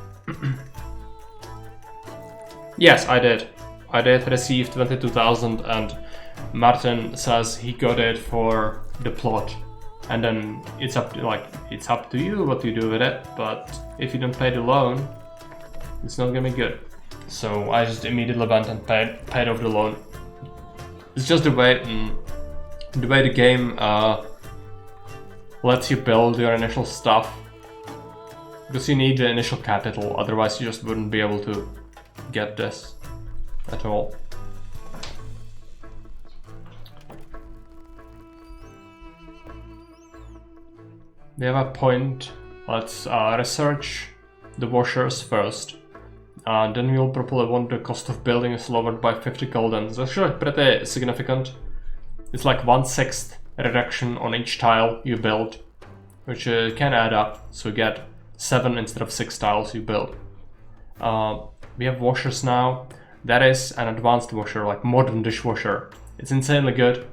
Speaker 1: Yes, I did. I did receive 22,000, and Martin says he got it for the plot. And then it's up to you what you do with it, but if you don't pay the loan, it's not gonna be good. So I just immediately went and paid off the loan. It's just the way the game lets you build your initial stuff, because you need the initial capital, otherwise you just wouldn't be able to get this at all. We have a point. Let's research the washers first. Then we'll probably want the cost of building is lowered by 50 golden. It's actually pretty significant. It's like 1/6 reduction on each tile you build, which can add up. So you get 7 instead of 6 tiles you build. We have washers now. That is an advanced washer, like modern dishwasher. It's insanely good,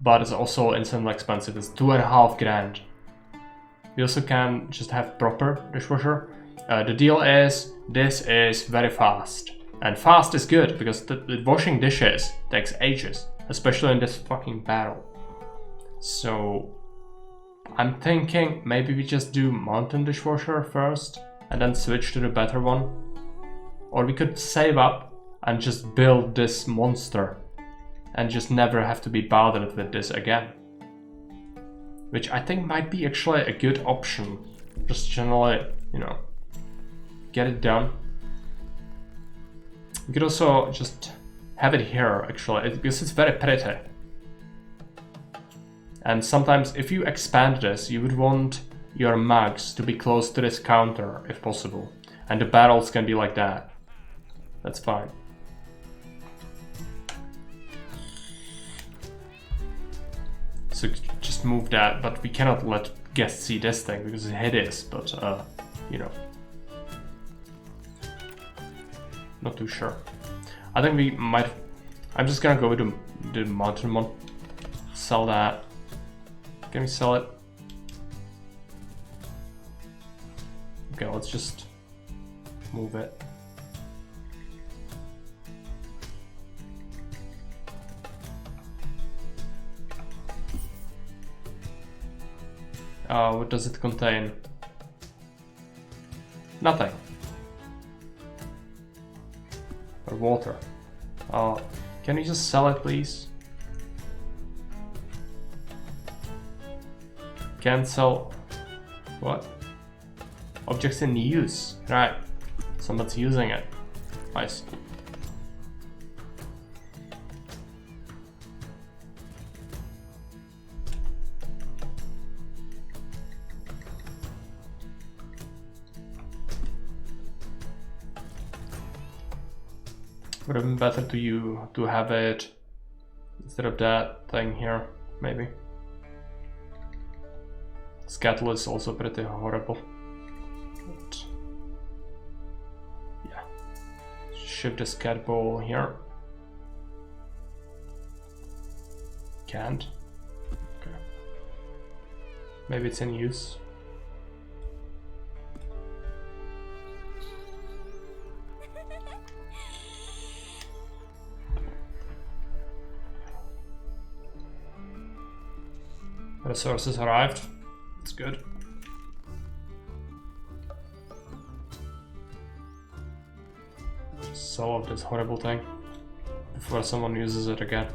Speaker 1: but it's also insanely expensive. It's 2.5 grand. We also can just have proper dishwasher. The deal is, this is very fast. And fast is good, because the washing dishes takes ages, especially in this fucking barrel. So I'm thinking maybe we just do mountain dishwasher first, and then switch to the better one. Or we could save up and just build this monster, and just never have to be bothered with this again. Which I think might be actually a good option. Just generally, you know, get it done. You could also just have it here, actually, because it's very pretty. And sometimes if you expand this, you would want your mugs to be close to this counter, if possible. And the barrels can be like that. That's fine. So just move that, but we cannot let guests see this thing because it's hideous, but you know. Not too sure. I think we might... I'm just gonna go with the mountain one. Sell that. Can we sell it? Okay, let's just move it. What does it contain? Nothing. Or water. Can Can you just sell it, please? Can't sell... What? Objects in use. Right. Someone's using it. Nice. Would have been better to have it instead of that thing here, maybe. Scuttle is also pretty horrible. But yeah. Shift the scat ball here. Can't. Okay. Maybe it's in use. Resources arrived. It's good. Solve this horrible thing before someone uses it again.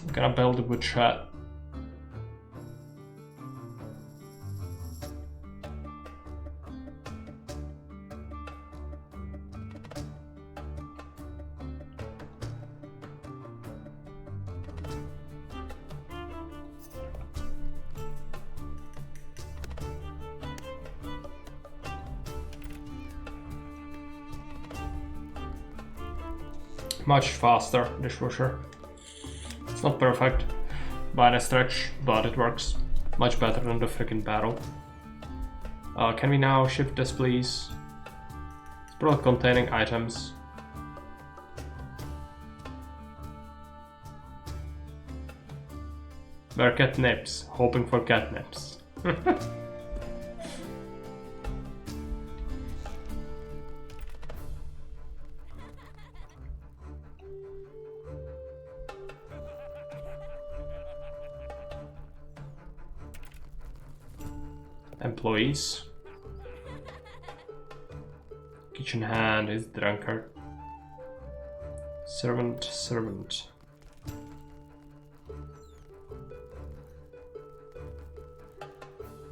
Speaker 1: I'm gonna build a wood shed. Much faster dishwasher. It's not perfect by any stretch, but it works much better than the freaking barrel. Can we now shift this, please? It's product containing items. Where catnips, hoping for catnips. Employees. Kitchen hand is drunkard. Servant.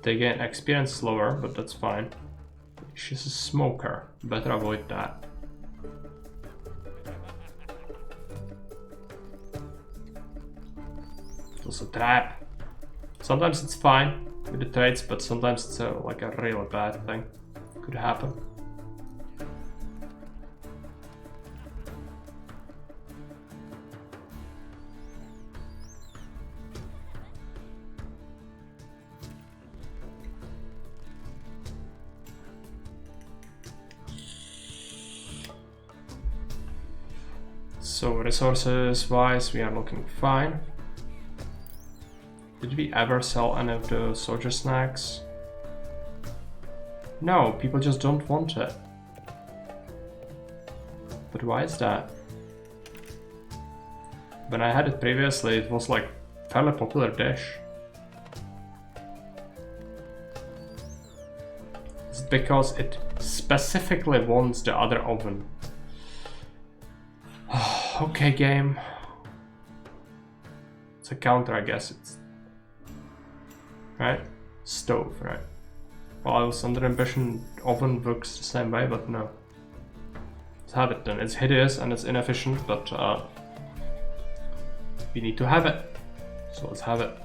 Speaker 1: They gain experience slower, but that's fine. She's a smoker. Better avoid that. It's also a trap. Sometimes it's fine with the traits, but sometimes it's like a really bad thing. Could happen. So resources wise, we are looking fine. Did we ever sell any of the soldier snacks? No, people just don't want it. But why is that? When I had it previously, it was like a fairly popular dish. Is it because it specifically wants the other oven? Okay, game. It's a counter, I guess. It's right? Stove, right? Well, I was under the impression oven works the same way, but no. Let's have it then. It's hideous and it's inefficient, but we need to have it. So let's have it.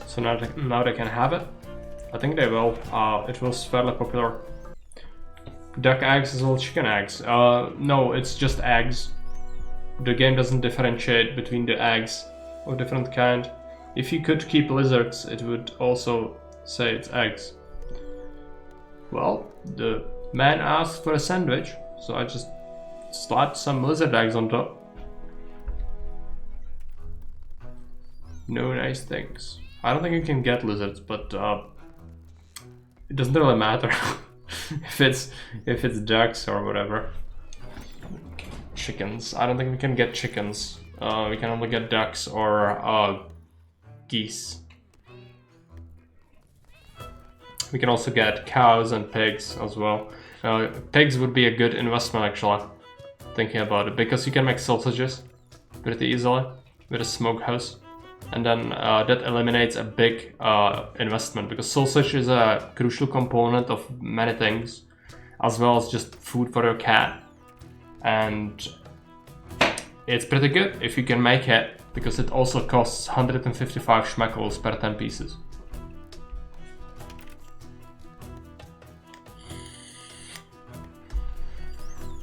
Speaker 1: So now they can have it. I think they will. It was fairly popular. Duck eggs as well as chicken eggs. No, it's just eggs. The game doesn't differentiate between the eggs of different kind. If you could keep lizards, it would also say it's eggs. Well, the man asked for a sandwich, so I just slapped some lizard eggs on top. No nice things. I don't think you can get lizards, but it doesn't really matter if it's ducks or whatever. Chickens. I don't think we can get chickens. We can only get ducks or geese. We can also get cows and pigs as well. Pigs would be a good investment actually, thinking about it, because you can make sausages pretty easily with a smokehouse. And then that eliminates a big investment, because sausage is a crucial component of many things, as well as just food for your cat. And it's pretty good if you can make it, because it also costs 155 schmeckles per 10 pieces.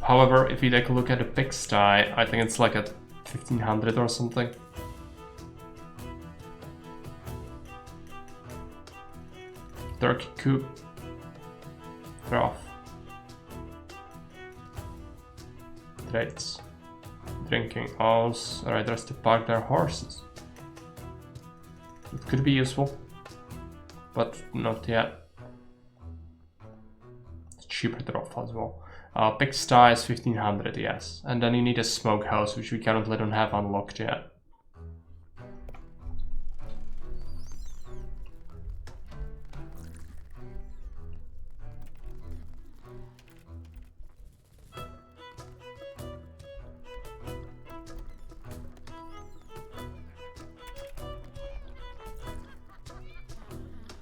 Speaker 1: However, if you take a look at the pigsty, I think it's like at 1500 or something. Turkey coop. Rough. Traits. Drinking allows riders to park their horses. It could be useful, but not yet. It's cheaper drop as well. Pigsty is 1500, yes. And then you need a smokehouse, which we currently don't have unlocked yet.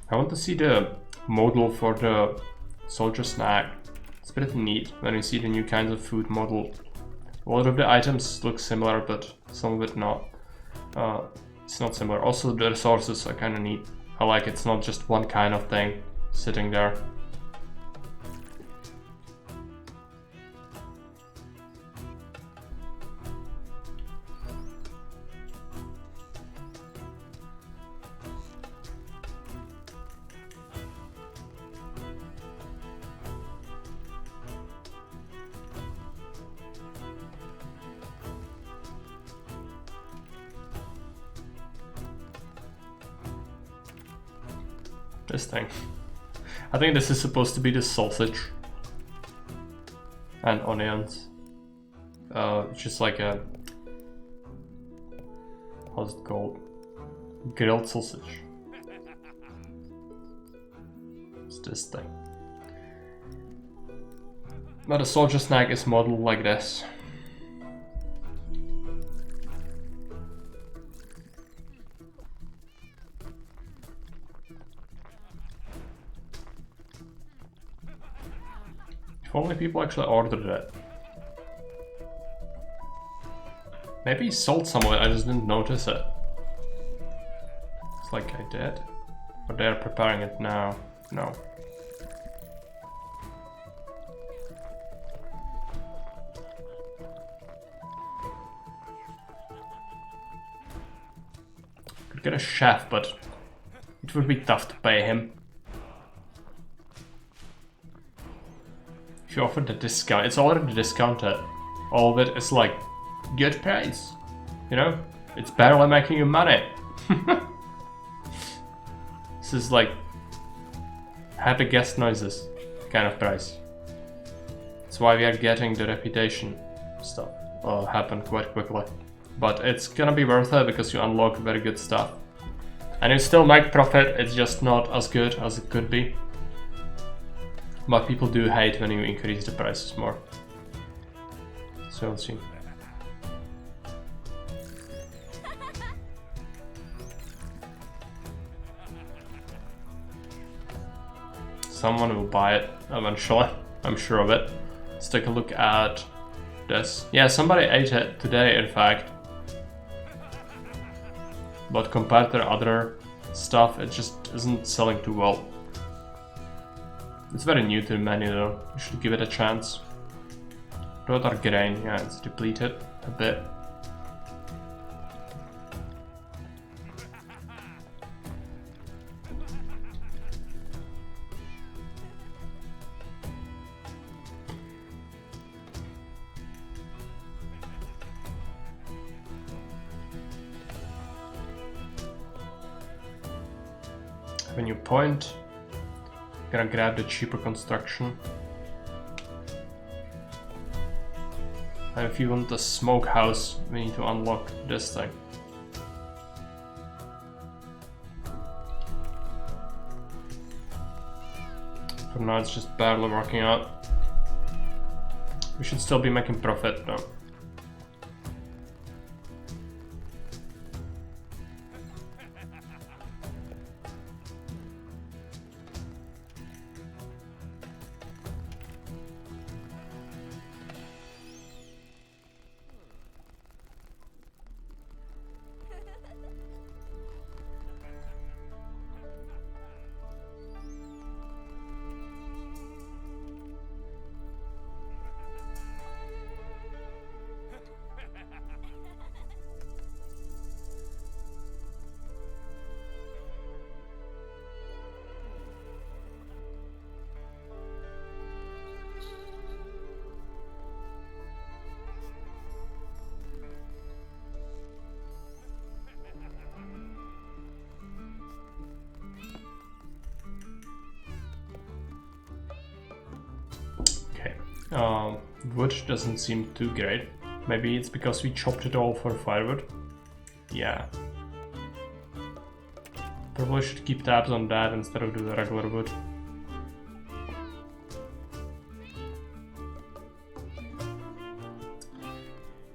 Speaker 1: I want to see the model for the soldier snack. It's pretty neat when you see the new kinds of food model. A lot of the items look similar, but some of it not. It's not similar. Also, the resources are kind of neat. I like it's not just one kind of thing sitting there. This thing. I think this is supposed to be the sausage and onions. Just like a, how's it called? Grilled sausage. It's this thing. But a soldier snack is modeled like this. If only people actually ordered it. Maybe he sold some of it, I just didn't notice it. It's like I did. Or they're preparing it now. No. Could get a chef, but it would be tough to pay him. If you offer the discount, it's already discounted. All of it is like good price, you know? It's barely making you money. This is like happy guest noises kind of price. That's why we are getting the reputation stuff happen quite quickly. But it's gonna be worth it because you unlock very good stuff. And you still make profit, it's just not as good as it could be. But people do hate when you increase the prices more. So we'll see. Someone will buy it eventually, I'm sure of it. Let's take a look at this. Yeah, somebody ate it today, in fact. But compared to other stuff, it just isn't selling too well. It's very new to the menu though, you should give it a chance. Total grain, yeah, it's depleted a bit. Have a new point. Gonna grab the cheaper construction. And if you want the smokehouse, we need to unlock this thing. For now it's just barely working out. We should still be making profit though. Wood doesn't seem too great. Maybe it's because we chopped it all for firewood. Yeah. Probably should keep tabs on that instead of do the regular wood.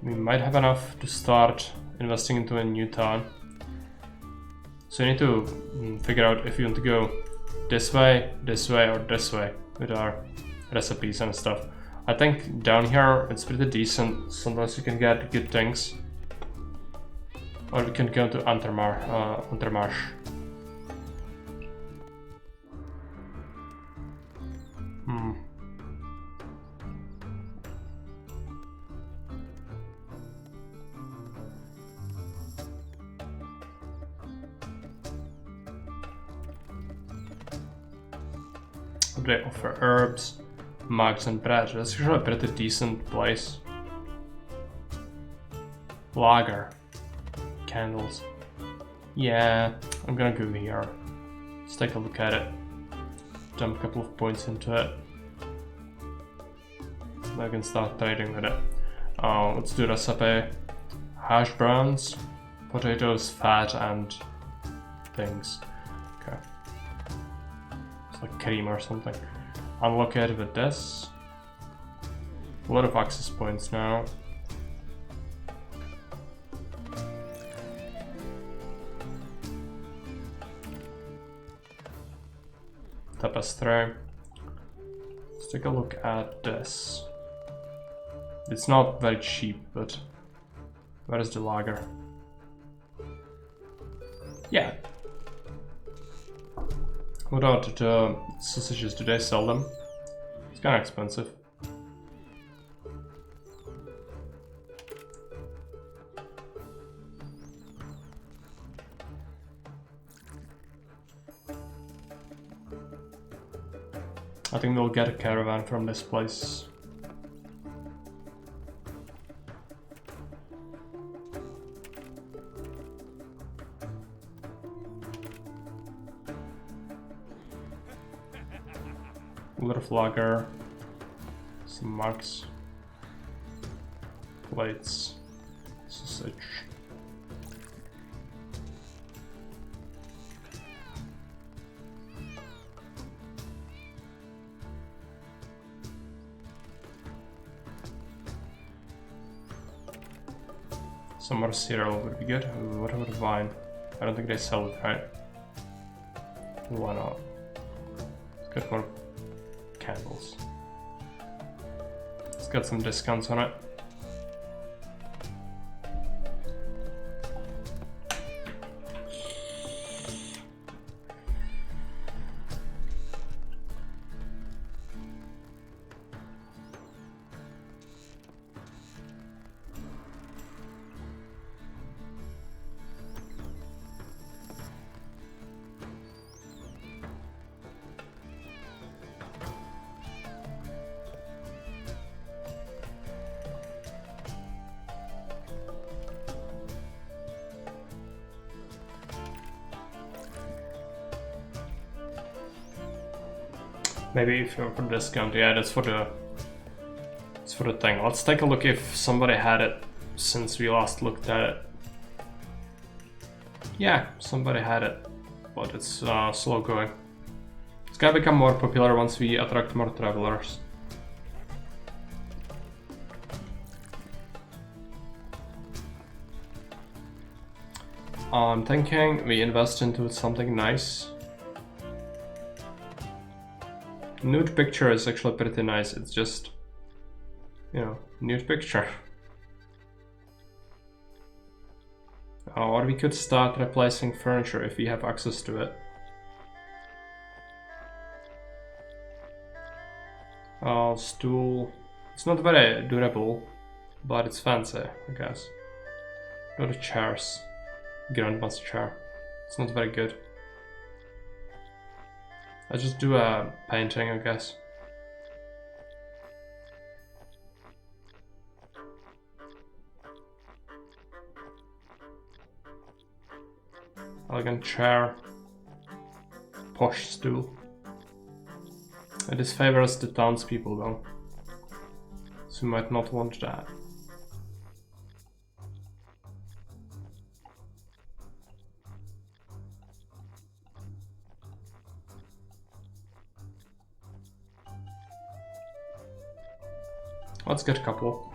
Speaker 1: We might have enough to start investing into a new town. So we need to figure out if we want to go this way, or this way with our recipes and stuff. I think down here it's pretty decent. Sometimes you can get good things. Or we can go to Untermarsch. They offer herbs, mugs and bread. That's usually a pretty decent place. Lager. Candles. Yeah, I'm gonna go here. Let's take a look at it. Dump a couple of points into it. Then I can start trading with it. Let's do recipe. Hash browns, potatoes, fat and things. Okay. It's like cream or something. Unlock it with this. A lot of access points now. Tapestry. Let's take a look at this. It's not very cheap, but where is the lager? Yeah. What are the sausages? Do they sell them? It's kind of expensive. I think we'll get a caravan from this place. A lot of lager, some mugs, plates, sausage. Some more cereal would be good. Ooh, what about wine? I don't think they sell it, right? Why not? Let's get more candles. Let's get some discounts on it. Maybe for discount. Yeah, that's for the thing. Let's take a look if somebody had it since we last looked at it. Yeah, somebody had it, but it's slow going. It's gonna become more popular once we attract more travelers. I'm thinking we invest into something nice. Nude picture is actually pretty nice. It's just, you know, nude picture. Or we could start replacing furniture if we have access to it. Stool. It's not very durable, but it's fancy, I guess. Go to chairs. Grandma's chair. It's not very good. I'll just do a painting, I guess. Elegant chair. Posh stool. This favors the townspeople though, so you might not want that. Let's get a couple.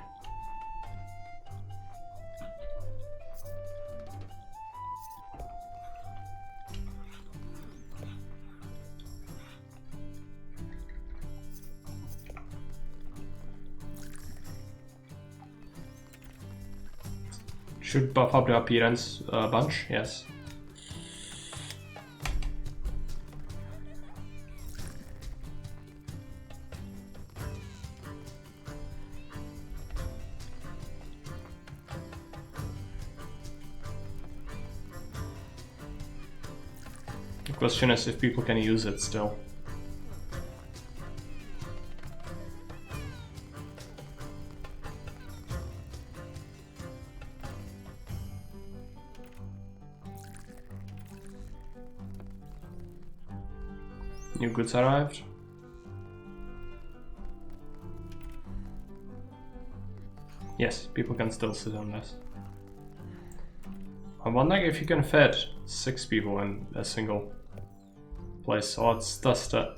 Speaker 1: Should buff up the appearance a bunch, yes. The question is if people can use it still. New goods arrived. Yes, people can still sit on this. I'm wondering if you can fit 6 people in a single place, so let's test it.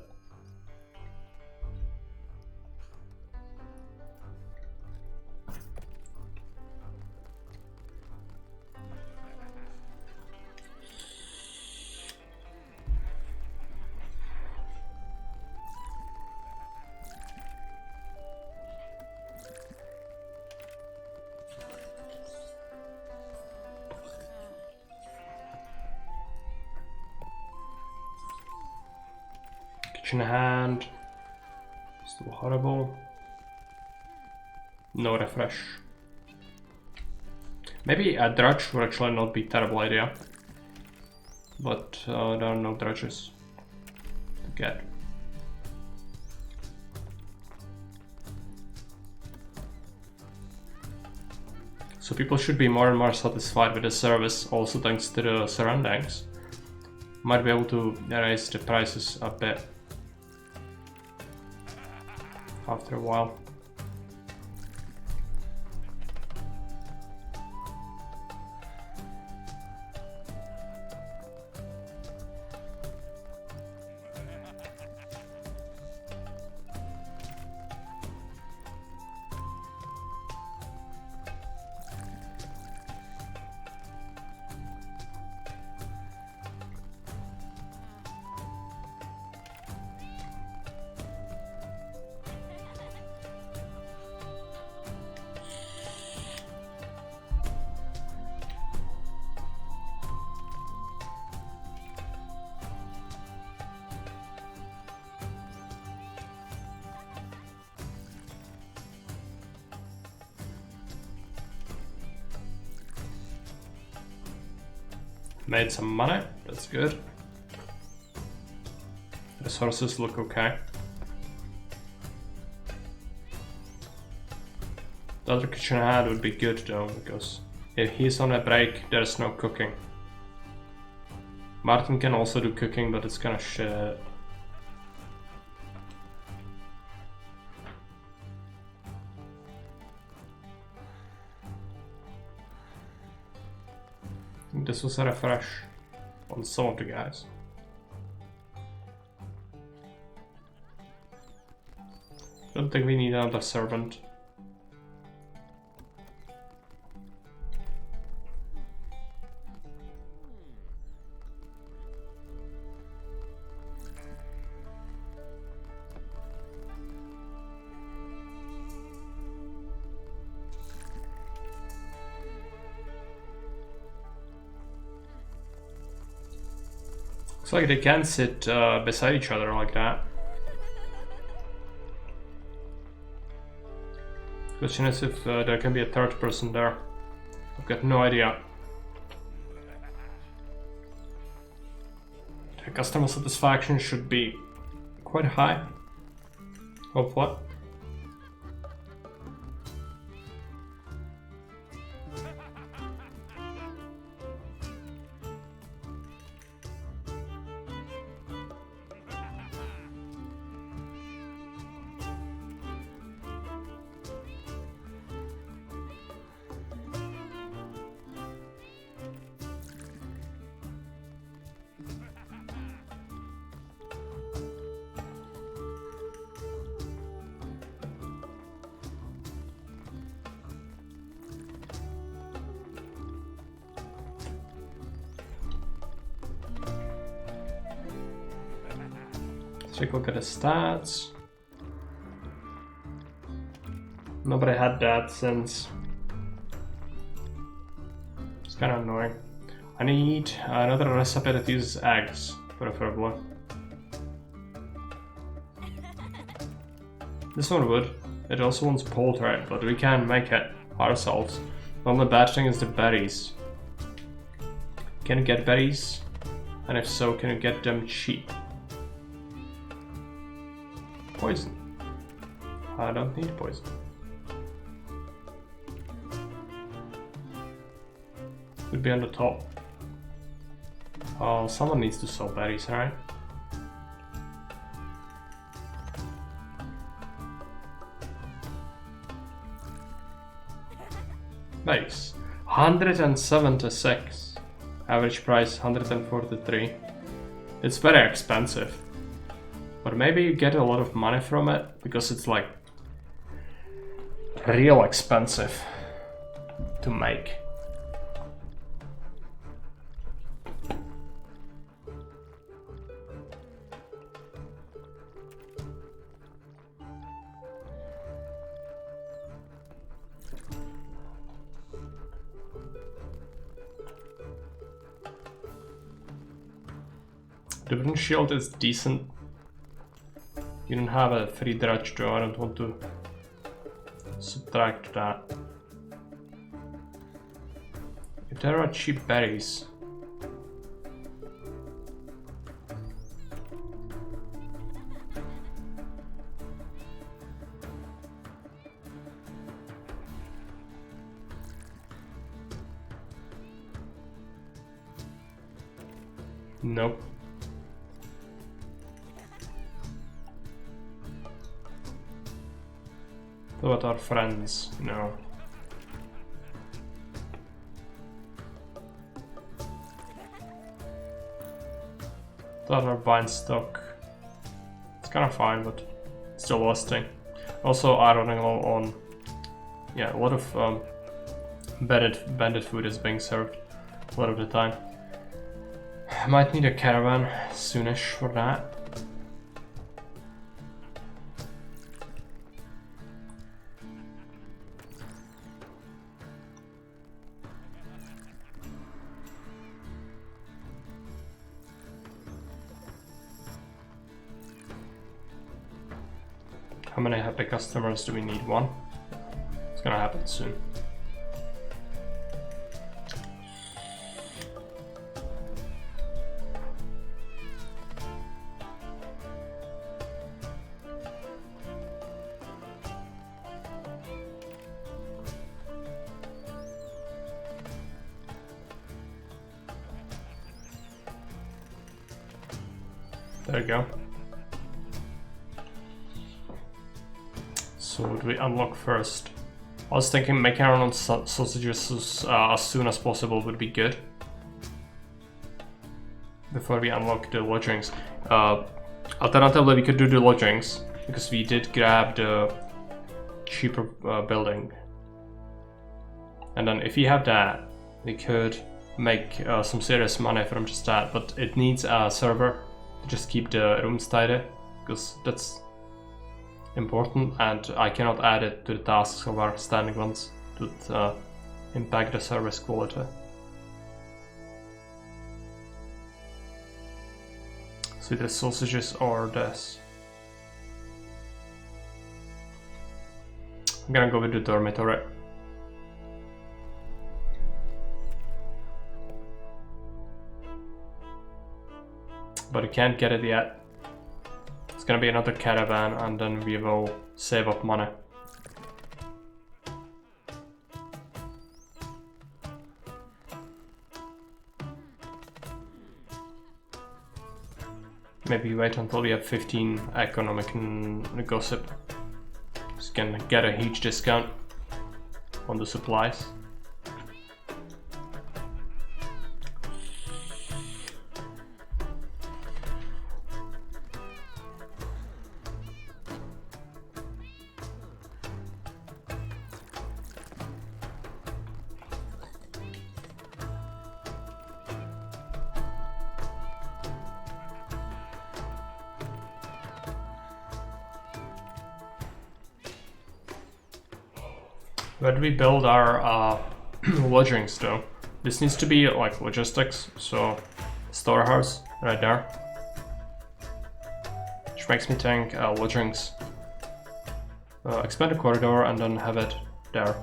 Speaker 1: Kitchen hand. Still horrible. No refresh. Maybe a drudge would actually not be a terrible idea. But there are no drudges to get. So people should be more and more satisfied with the service, also thanks to the surroundings. Might be able to raise the prices a bit after a while. Made some money, that's good. Resources look okay. The other kitchen hand would be good though, because if he's on a break, there's no cooking. Martin can also do cooking, but it's kind of shit. This was a refresh on some of the guys. Don't think we need another servant. Looks like they can sit beside each other like that. Question is if there can be a third person there. I've got no idea. The customer satisfaction should be quite high. Hopefully. Take a look at the stats. Nobody had that since. It's kind of annoying. I need another recipe that uses eggs, preferably. This one would. It also wants poultry, but we can make it ourselves. The only bad thing is the berries. Can you get berries? And if so, can you get them cheap? Poison. I don't need poison. Would be on the top. Oh, someone needs to sell berries, right? Nice. 176. Average price 143. It's very expensive. But maybe you get a lot of money from it because it's like real expensive to make. The wooden shield is decent. You don't have a free dredge though, I don't want to subtract that. If there are cheap berries. Nope. What are friends? No. That are bind stock. It's kind of fine, but still lusting. Also, I'm running low on. Yeah, a lot of bandit food is being served a lot of the time. I might need a caravan soonish for that. How many happy customers do we need? One? It's gonna happen soon. There you go. So what do we unlock first? I was thinking making our own sausages as soon as possible would be good. before we unlock the lodgings. Alternatively, we could do the lodgings because we did grab the cheaper building, and then if we have that, we could make some serious money from just that. But it needs a server to just keep the rooms tidy, because that's important, and I cannot add it to the tasks of our standing ones. It would impact the service quality. So either sausages or this. I'm gonna go with the dormitory. But I can't get it yet. It's gonna be another caravan, and then we will save up money. Maybe wait until we have 15 economic gossip. Just can get a huge discount on the supplies. Where do we build our lodgings though? This needs to be like logistics, so storehouse right there. Which makes me think lodgings. Expand the corridor and then have it there.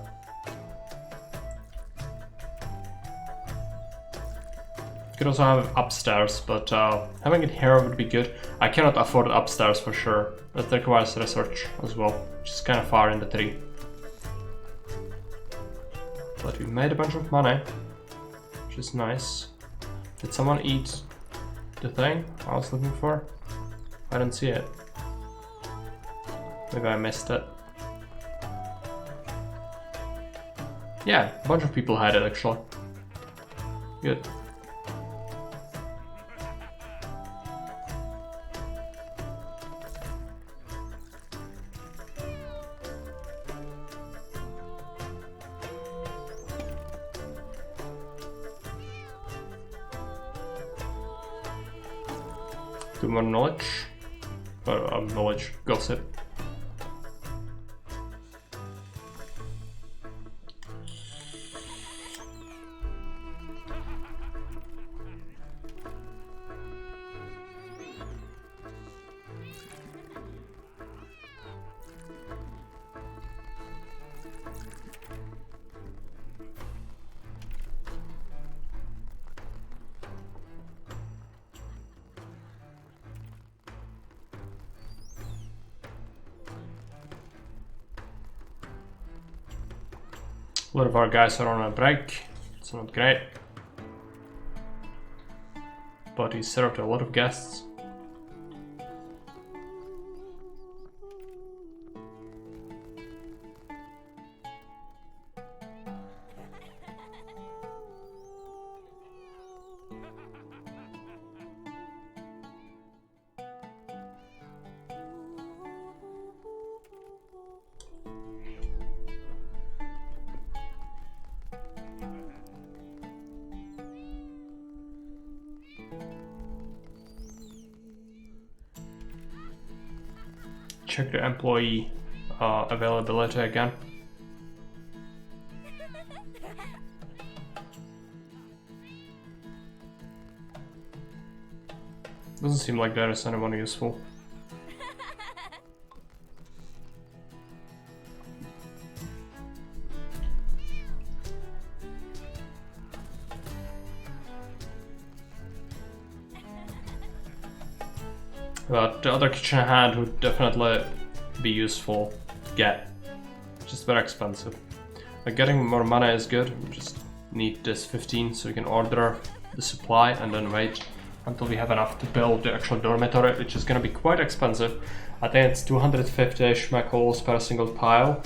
Speaker 1: Could also have it upstairs, but having it here would be good. I cannot afford upstairs for sure. That requires research as well, which is kind of far in the tree. But we made a bunch of money, which is nice. Did someone eat the thing I was looking for? I don't see it. Maybe I missed it. Yeah, a bunch of people had it actually. Good. Do more knowledge, or knowledge gossip. A lot of our guys are on a break, it's not great. But he served a lot of guests. Check the employee availability again. Doesn't seem like there is anyone useful. But the other kitchen hand would definitely be useful to get. Just very expensive. Like getting more money is good. We just need this 15 so we can order the supply and then wait until we have enough to build the actual dormitory, which is gonna be quite expensive. I think it's 250 schmeckles per single tile.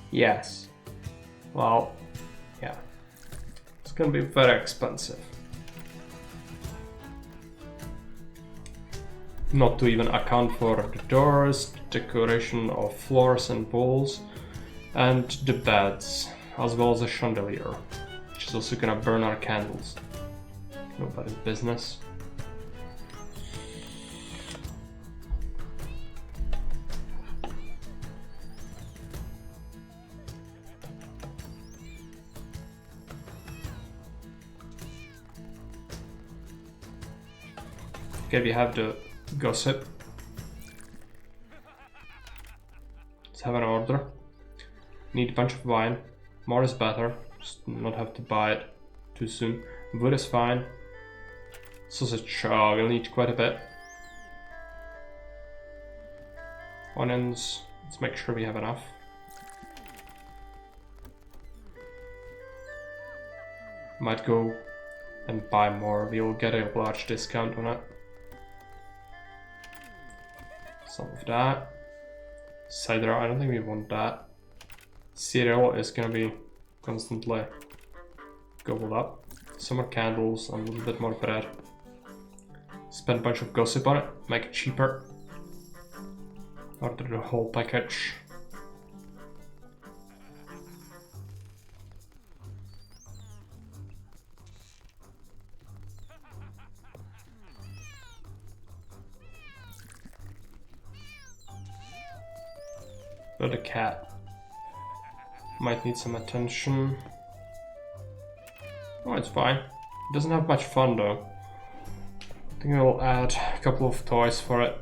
Speaker 1: Yes. Well, yeah. gonna be very expensive. Not to even account for the doors, decoration of floors and walls, and the beds, as well as a chandelier, which is also gonna burn our candles. Nobody's business. Okay, we have the gossip. Let's have an order. Need a bunch of wine. More is better. Just not have to buy it too soon. Wood is fine. Sausage, we'll need quite a bit. Onions, let's make sure we have enough. Might go and buy more. We will get a large discount on it. Some of that. Cider, I don't think we want that. Cereal is gonna be constantly gobbled up. Some more candles and a little bit more bread. Spend a bunch of gossip on it, make it cheaper. Order the whole package. But a cat might need some attention. Oh, it's fine. It doesn't have much fun though. I think I'll add a couple of toys for it.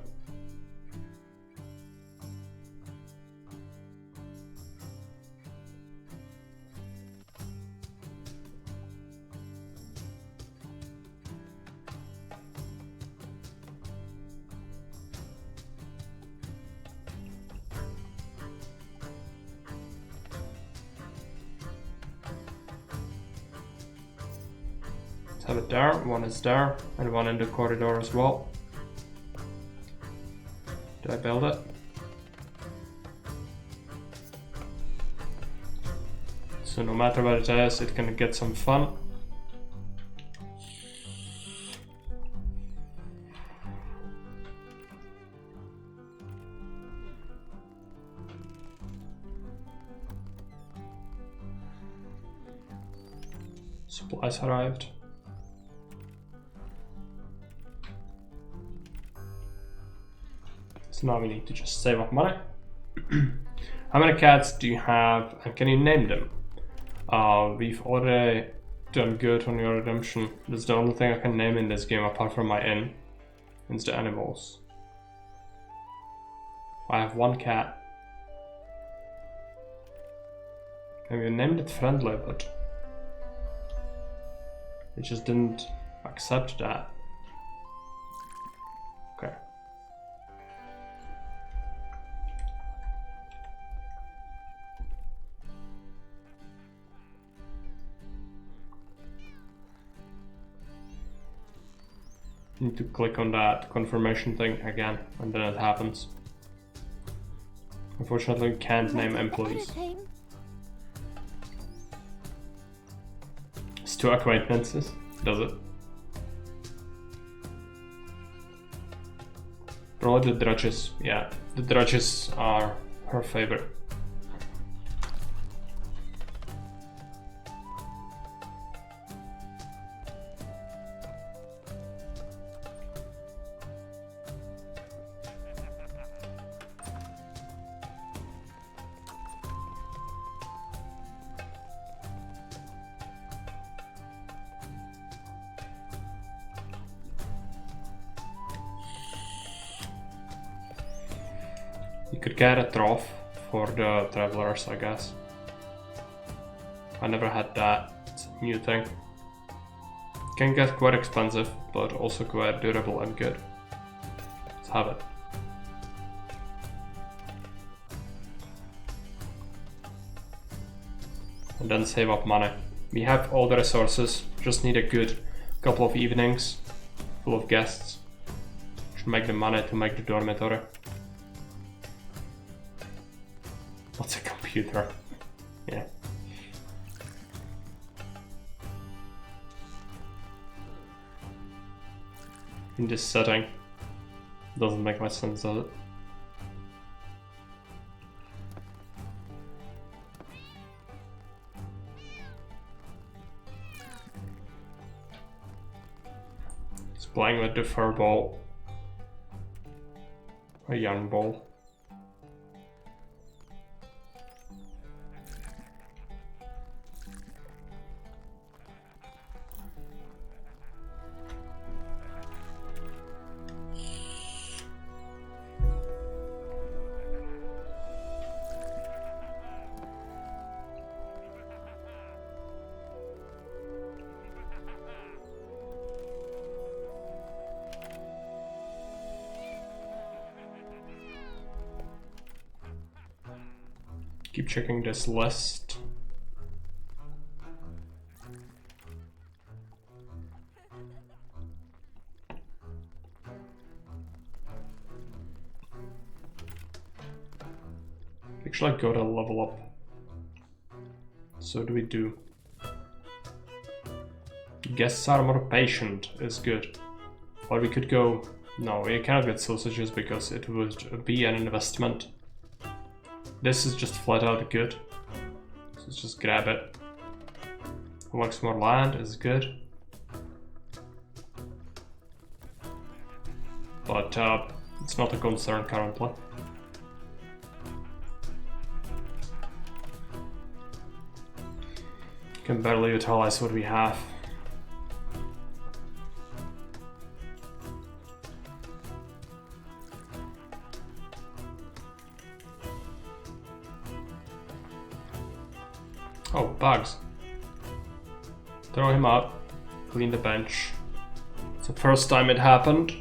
Speaker 1: Have it there, one is there, and one in the corridor as well. Did I build it? So no matter what it is, it can get some fun. Supplies arrived. Now we need to just save up money. How many cats do you have and can you name them? We've already done good on your redemption. That's the only thing I can name in this game apart from my inn. It's the animals. I have one cat. Maybe I named it friendly, but it just didn't accept that. Okay. Need to click on that confirmation thing again, and then it happens. Unfortunately, we can't name employees. It's two acquaintances, does it? Probably the drudges, yeah. The drudges are her favorite. You could get a trough for the travelers, I guess. I never had that. It's a new thing. Can get quite expensive, but also quite durable and good. Let's have it. And then save up money. We have all the resources, just need a good couple of evenings full of guests. Should make the money to make the dormitory. What's a computer? Yeah. in this setting. Doesn't make much sense, does it? He's playing with the fur ball. A young ball. Keep checking this list. Actually, I gotta level up. So do we do? Guests are more patient is good. Or we could go... No, we cannot get sausages because it would be an investment. This is just flat out good. So let's just grab it. Unlocks more land is good. But it's not a concern currently. Can barely utilize what we have. Oh, bugs. Throw him out. Clean the bench. It's the first time it happened.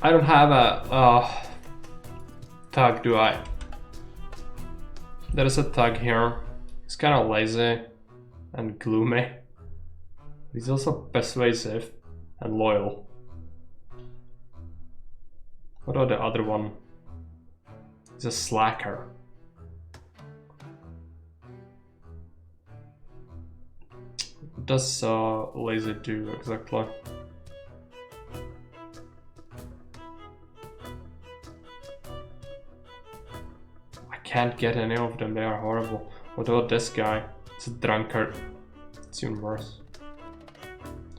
Speaker 1: I don't have a thug, do I? There is a thug here. He's kind of lazy and gloomy. He's also persuasive and loyal. What about the other one? He's a slacker. What does lazy do exactly? I can't get any of them, they are horrible. What about this guy? It's a drunkard. It's even worse.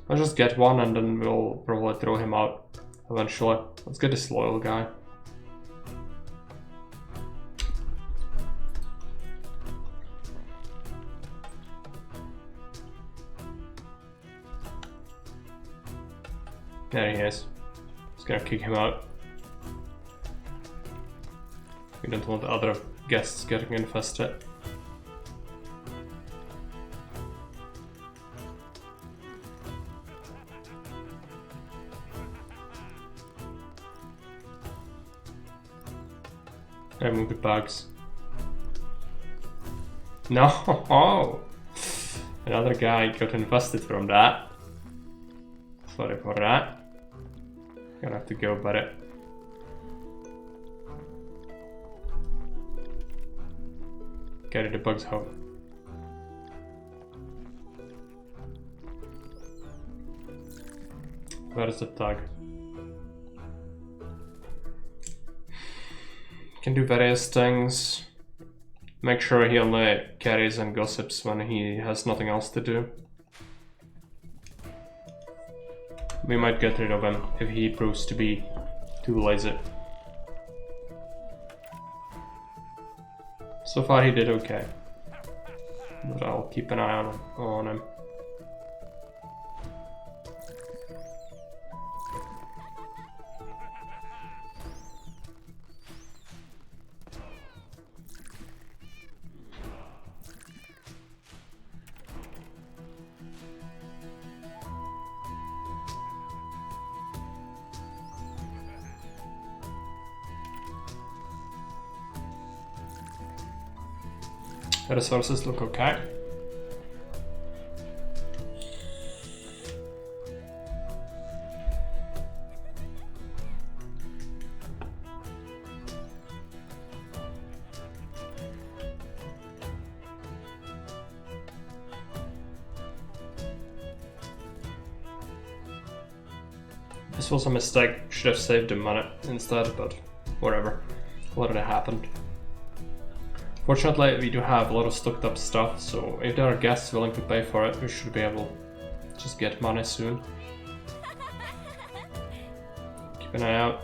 Speaker 1: I'll just get one and then we'll probably throw him out eventually. Let's get this loyal guy. There he is. Just gonna kick him out. We don't want other guests getting infested. Remove the bugs. No! Another guy got infested from that. Sorry for that. Gonna have to go about it. Carry the bugs home. Where is the thug? Can do various things. Make sure he only carries and gossips when he has nothing else to do. We might get rid of him if he proves to be too lazy. So far he did okay, but I'll keep an eye on him. The resources look okay. This was a mistake, should have saved the money instead, but whatever. What happened. Fortunately, we do have a lot of stocked up stuff, so if there are guests willing to pay for it, we should be able to just get money soon. Keep an eye out.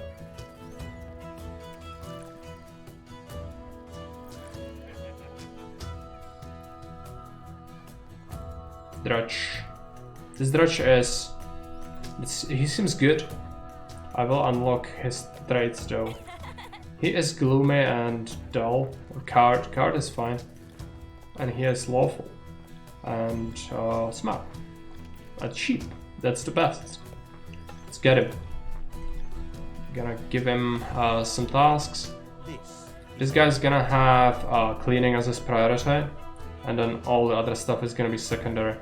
Speaker 1: Drudge. This Drudge is... he seems good. I will unlock his traits though. He is gloomy and dull. Card is fine. And he is lawful. And smart. And cheap. That's the best. Let's get him. Gonna give him some tasks. This guy's gonna have cleaning as his priority. And then all the other stuff is gonna be secondary.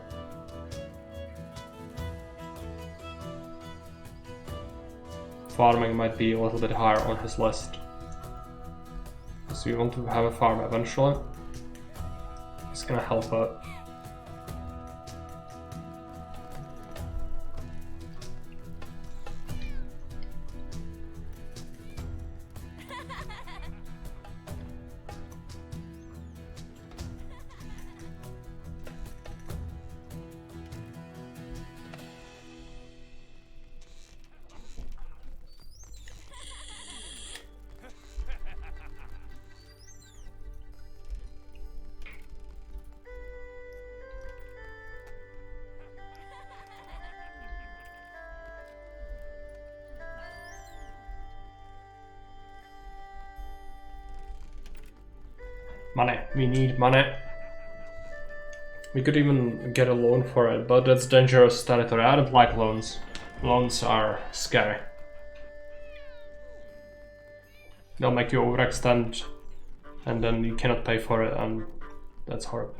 Speaker 1: Farming might be a little bit higher on his list. So you want to have a farm eventually. It's gonna help out. Money. We need money. We could even get a loan for it, but that's dangerous territory. I don't like loans. Loans are scary. They'll make you overextend and then you cannot pay for it, and that's horrible.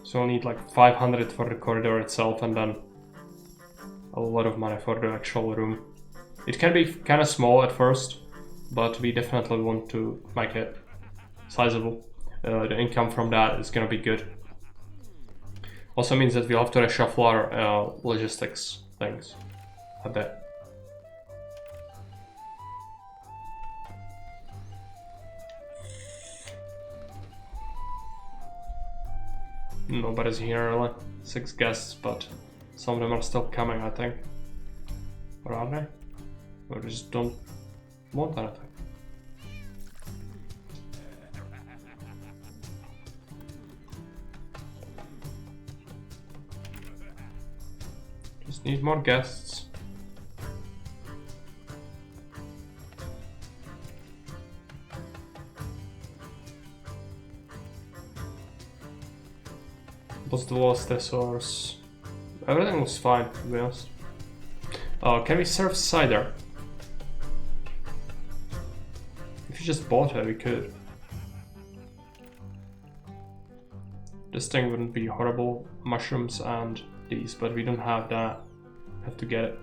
Speaker 1: So we'll need like 500 for the corridor itself and then a lot of money for the actual room. It can be kind of small at first, but we definitely want to make it sizable. The income from that is gonna be good. Also means that we'll have to reshuffle our logistics things a bit. Nobody's here really. 6 guests, but some of them are still coming, I think. Or are they? Or they just don't want anything. Just need more guests. What's the last resource? Everything was fine, to be honest. Can we serve cider? If you just bought it, we could. This thing wouldn't be horrible. Mushrooms and these, but we don't have that. Have to get it.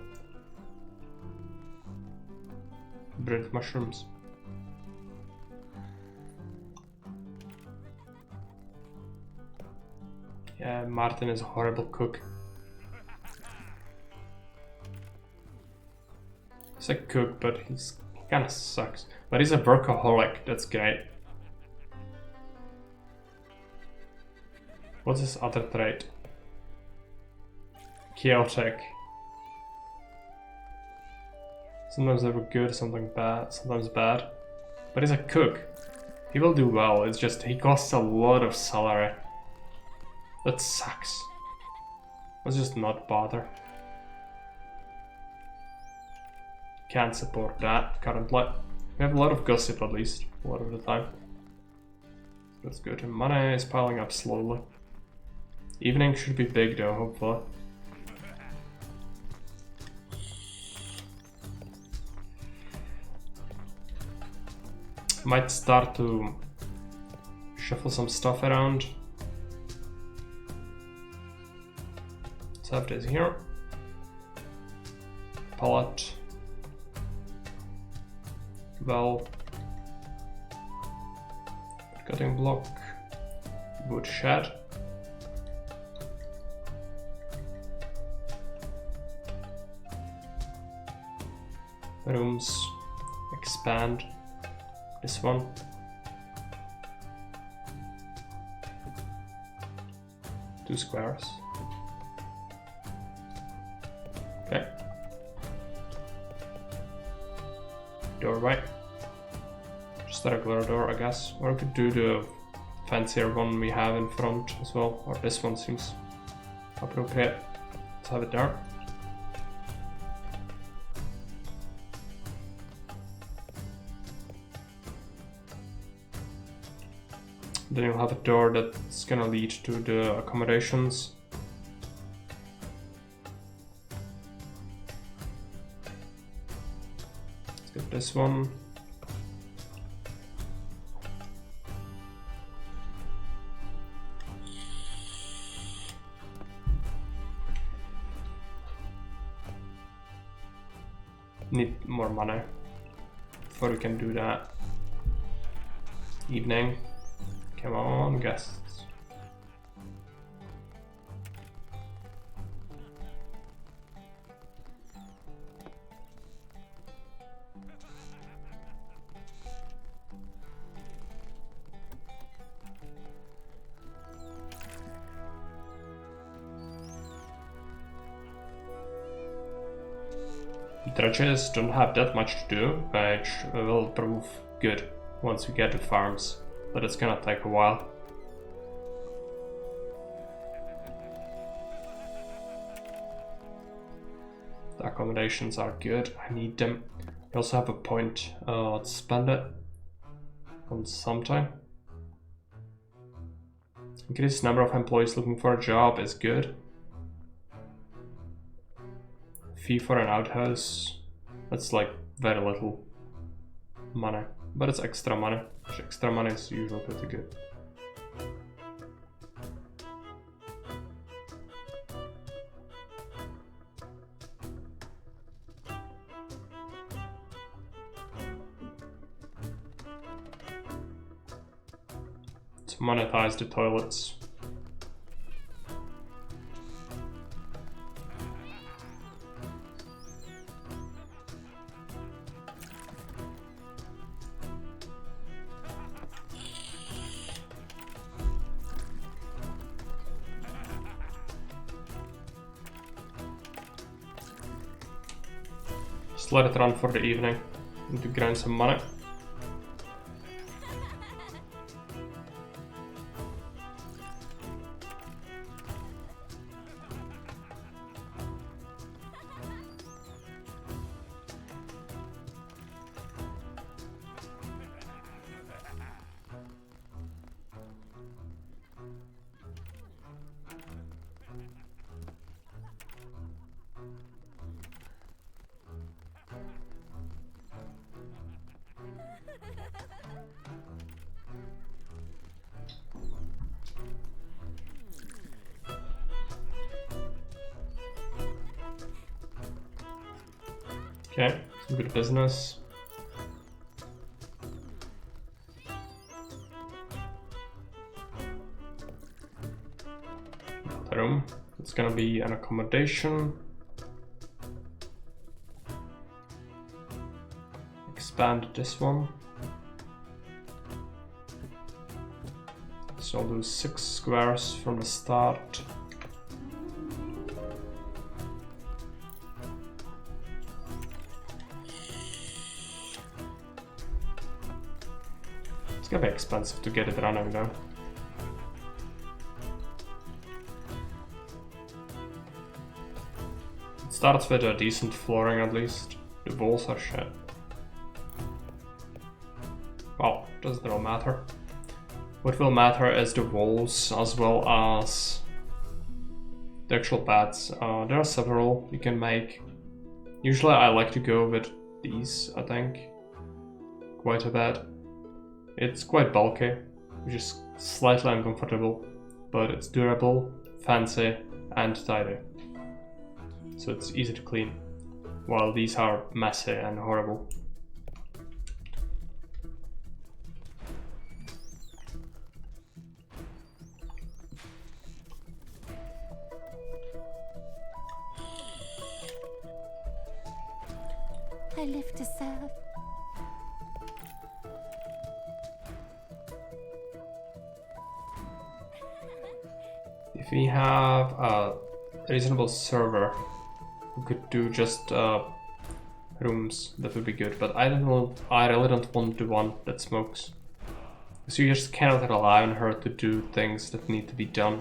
Speaker 1: Bread mushrooms. Yeah, Martin is a horrible cook. He's a cook, but he kinda sucks. But he's a workaholic, that's great. What's his other trait? Chaotic. Sometimes they were good, sometimes bad. But he's a cook. He will do well, it's just he costs a lot of salary. That sucks. Let's just not bother. Can't support that currently. We have a lot of gossip at least, a lot of the time. That's good. Money is piling up slowly. Evening should be big though, hopefully. Might start to shuffle some stuff around. Let's have this here. Pallet. Well. Cutting block. Wood shed. rooms. Expand this one. Two squares. Okay. Doorway. Just a regular door, I guess. Or we could do the fancier one we have in front as well. Or this one seems appropriate. Let's have it there. Then you'll have a door that's gonna lead to the accommodations. Let's get this one. Need more money before we can do that. Evening. Come on, guests. Dredges don't have that much to do, which will prove good once we get to farms, but it's gonna take a while. The accommodations are good, I need them. We also have a point, let's spend it on something. Increased number of employees looking for a job is good. Fee for an outhouse, that's like very little money, but it's extra money. Extra money is usually pretty good. Let's monetize the toilets. Just let it run for the evening. Need to grind some money. Okay, some good business. The room. It's gonna be an accommodation. Expand this one. So I'll do 6 squares from the start. It's gonna be expensive to get it running though. It starts with a decent flooring at least. The walls are shit. Well, doesn't really matter. What will matter is the walls as well as the actual beds. There are several you can make. Usually I like to go with these, I think. Quite a bit. It's quite bulky, which is slightly uncomfortable, but it's durable, fancy, and tidy. So it's easy to clean, while these are messy and horrible.
Speaker 7: I live to serve.
Speaker 1: If we have a reasonable server who could do just rooms, that would be good. But I really don't want the one that smokes. So you just cannot rely on her to do things that need to be done.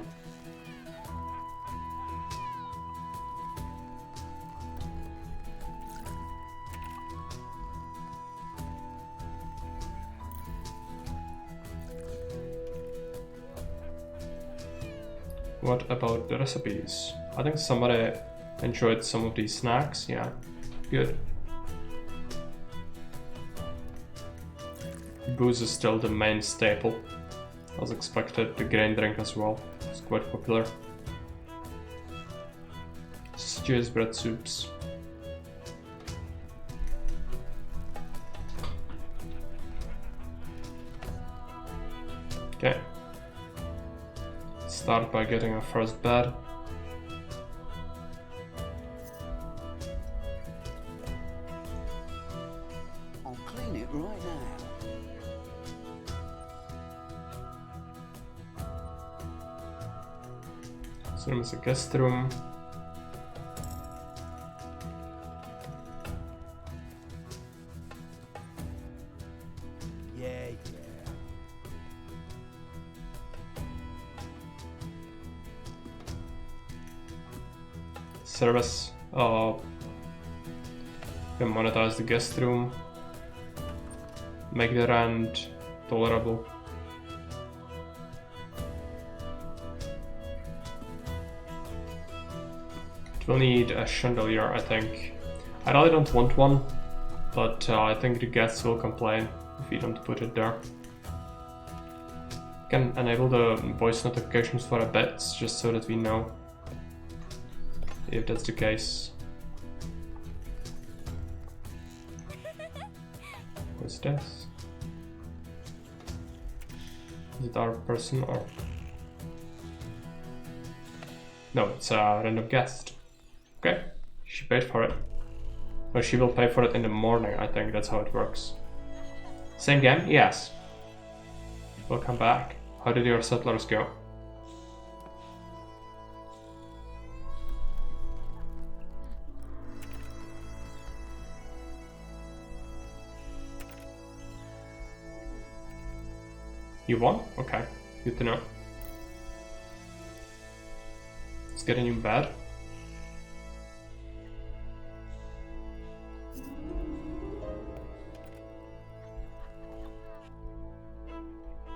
Speaker 1: What about the recipes? I think somebody enjoyed some of these snacks. Yeah, good. Booze is still the main staple. As expected, the grain drink as well. It's quite popular. Stews, bread soups. Okay. Start by getting our first bed.
Speaker 6: I'll clean it right now.
Speaker 1: So there is a guest room.
Speaker 4: Yeah.
Speaker 1: Service. Can monetize the guest room. Make the rent tolerable. It will need a chandelier, I think. I really don't want one, but I think the guests will complain if we don't put it there. Can enable the voice notifications for a bit, just so that we know if that's the case. What's this? Is it our person or? No, it's a random guest. Okay, she paid for it. Or she will pay for it in the morning, I think that's how it works. Same game? Yes. Welcome back. How did your settlers go? You won? Okay, good to know. Let's get a new bed.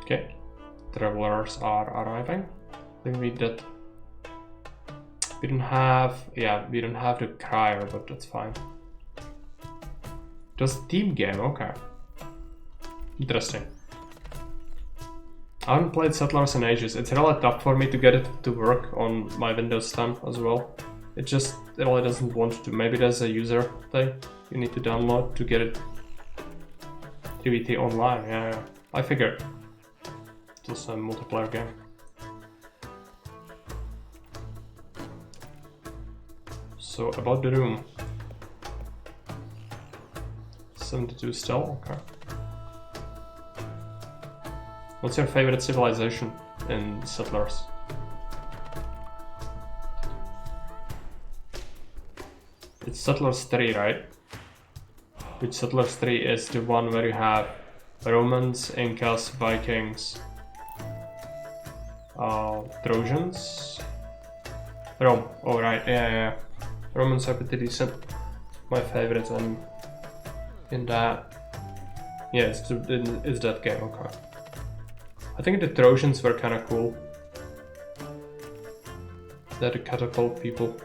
Speaker 1: Okay, travelers are arriving. I think we did. We don't have, we don't have the crier, but that's fine. It was a team game, okay. Interesting. I haven't played Settlers in ages. It's really tough for me to get it to work on my Windows 10 as well. It really doesn't want to. Maybe there's a user thing you need to download to get it 3v3 online. Yeah, I figured. It's a multiplayer game. So about the room. 72 still? Okay. What's your favorite civilization in Settlers? It's Settlers 3, right? Which Settlers 3 is the one where you have Romans, Incas, Vikings, Trojans? Rome, oh right, yeah. Romans are pretty decent. My favorite in that. Yeah, it's that game, okay. I think the Trojans were kind of cool. They're the catapult people.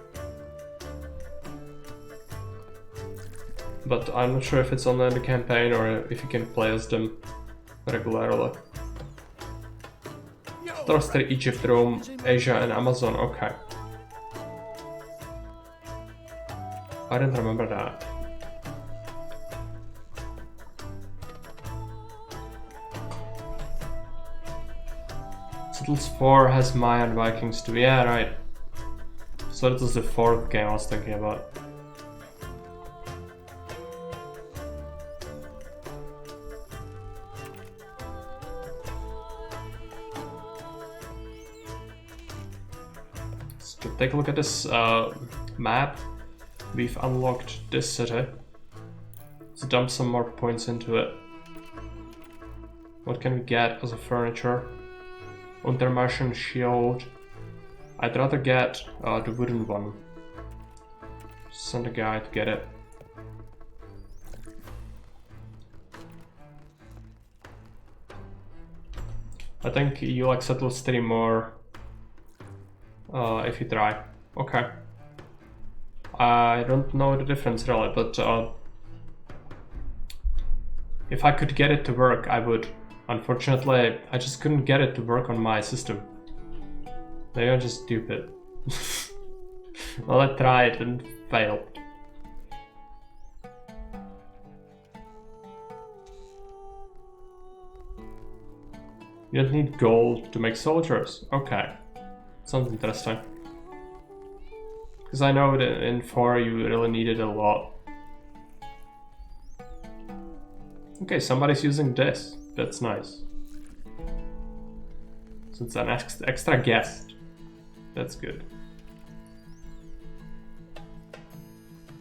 Speaker 1: But I'm not sure if it's only in the campaign or if you can play as them regularly. Trust Egypt, Rome, Asia and Amazon, okay. I didn't remember that. Settles 4 has Maya and Vikings too. Yeah, right. So that was the fourth game I was thinking about. Let's take a look at this map. We've unlocked this city. Let's dump some more points into it. What can we get as a furniture? Untermarschen shield. I'd rather get the wooden one. Send a guy to get it. I think you'll accept the city more if you try. Okay. I don't know the difference really, but if I could get it to work, I would. Unfortunately, I just couldn't get it to work on my system. They are just stupid. Well, I tried and failed. You don't need gold to make soldiers. Okay. Sounds interesting. Because I know that in 4 you really needed a lot. Okay, somebody's using this. That's nice. So it's an extra guest. That's good.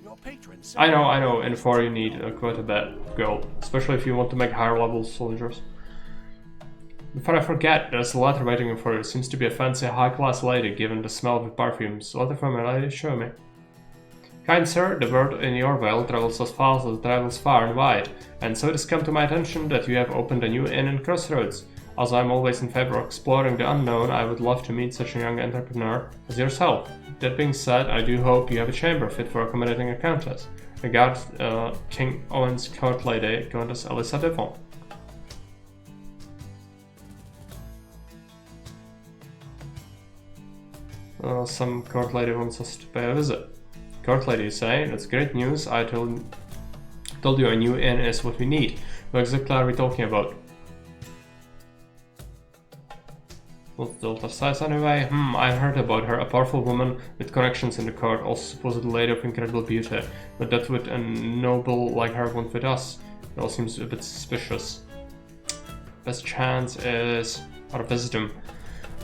Speaker 4: Your patrons say
Speaker 1: I know, in 4 you need quite a bit of gold. Especially if you want to make higher level soldiers. Before I forget, there's a letter waiting for you. Seems to be a fancy high-class lady, given the smell of the perfumes. Letter from a lady, show me. Kind sir, the word in your vale travels as fast as it travels far and wide, and so it has come to my attention that you have opened a new inn in Crossroads. As I am always in favor of exploring the unknown, I would love to meet such a young entrepreneur as yourself. That being said, I do hope you have a chamber fit for accommodating a countess. Regards, King Owen's court lady, Countess Elisa Devon. Some court lady wants us to pay a visit. Court lady, you say? That's great news. I told you a new inn is what we need. What exactly are we talking about? What's the altar size anyway? I heard about her. A powerful woman with connections in the court, also supposed lady of incredible beauty. But that would a noble like her want with us. It all seems a bit suspicious. Best chance is our wisdom.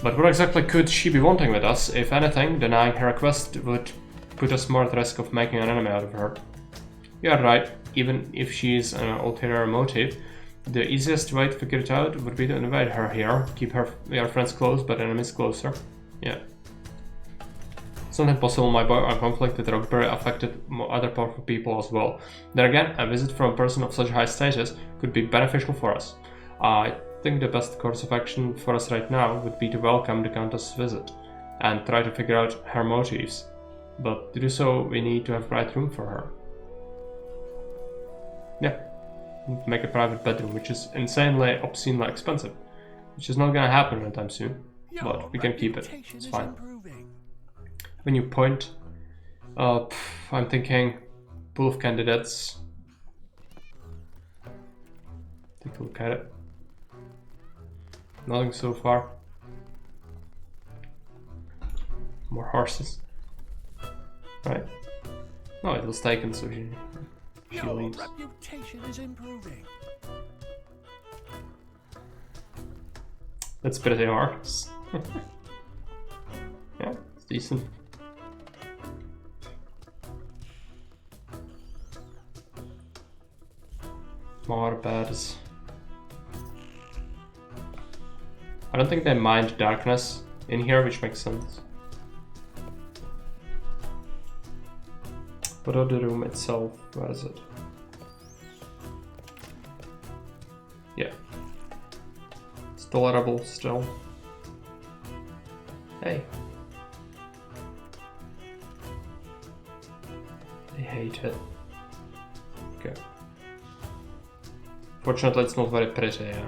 Speaker 1: But what exactly could she be wanting with us? If anything, denying her request would put us more at risk of making an enemy out of her. You are right, even if she's an ulterior motive, the easiest way to figure it out would be to invite her here, keep your friends close but enemies closer. Yeah. It's not impossible my boy, our conflict with Rockberry affected other powerful people as well. Then again, a visit from a person of such high status could be beneficial for us. I think the best course of action for us right now would be to welcome the Countess' visit and try to figure out her motives. But to do so, we need to have the right room for her. Yeah, make a private bedroom, which is insanely, obscenely expensive. Which is not gonna happen anytime soon, but we can keep it, it's fine. When you point, I'm thinking pool of candidates. Take a look at it. Nothing so far. More horses. Right? No, it was taken, so she leaves.
Speaker 4: Your reputation is improving.
Speaker 1: That's pretty hard. Yeah, it's decent. More beds. I don't think they mind darkness in here, which makes sense. What about the room itself? Where is it? Yeah. It's tolerable still. Hey. I hate it. Okay. Fortunately, it's not very pretty, yeah.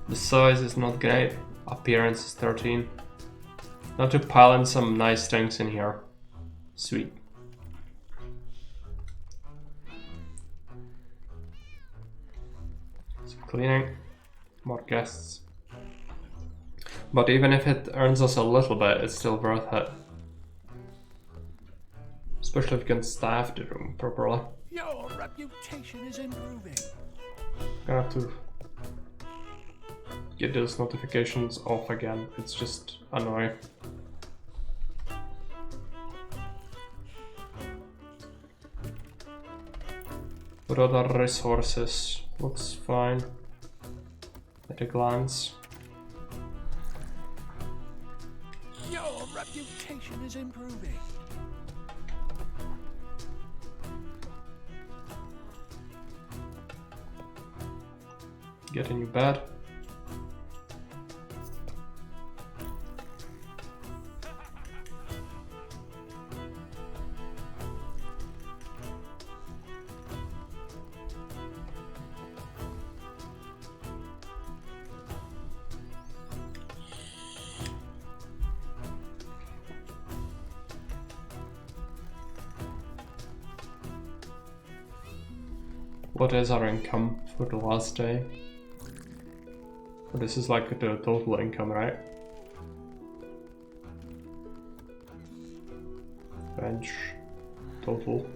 Speaker 1: The size is not great. Appearance is 13. Now to pile in some nice things in here. Sweet. Some cleaning. More guests. But even if it earns us a little bit, it's still worth it. Especially if you can staff the room properly.
Speaker 4: Your reputation is improving.
Speaker 1: Gonna have to get those notifications off again. It's just annoying. What other resources? Looks fine at a glance.
Speaker 4: Your reputation is improving.
Speaker 1: Get a new bed. What is our income for the last day? This is like the total income, right? Bench total.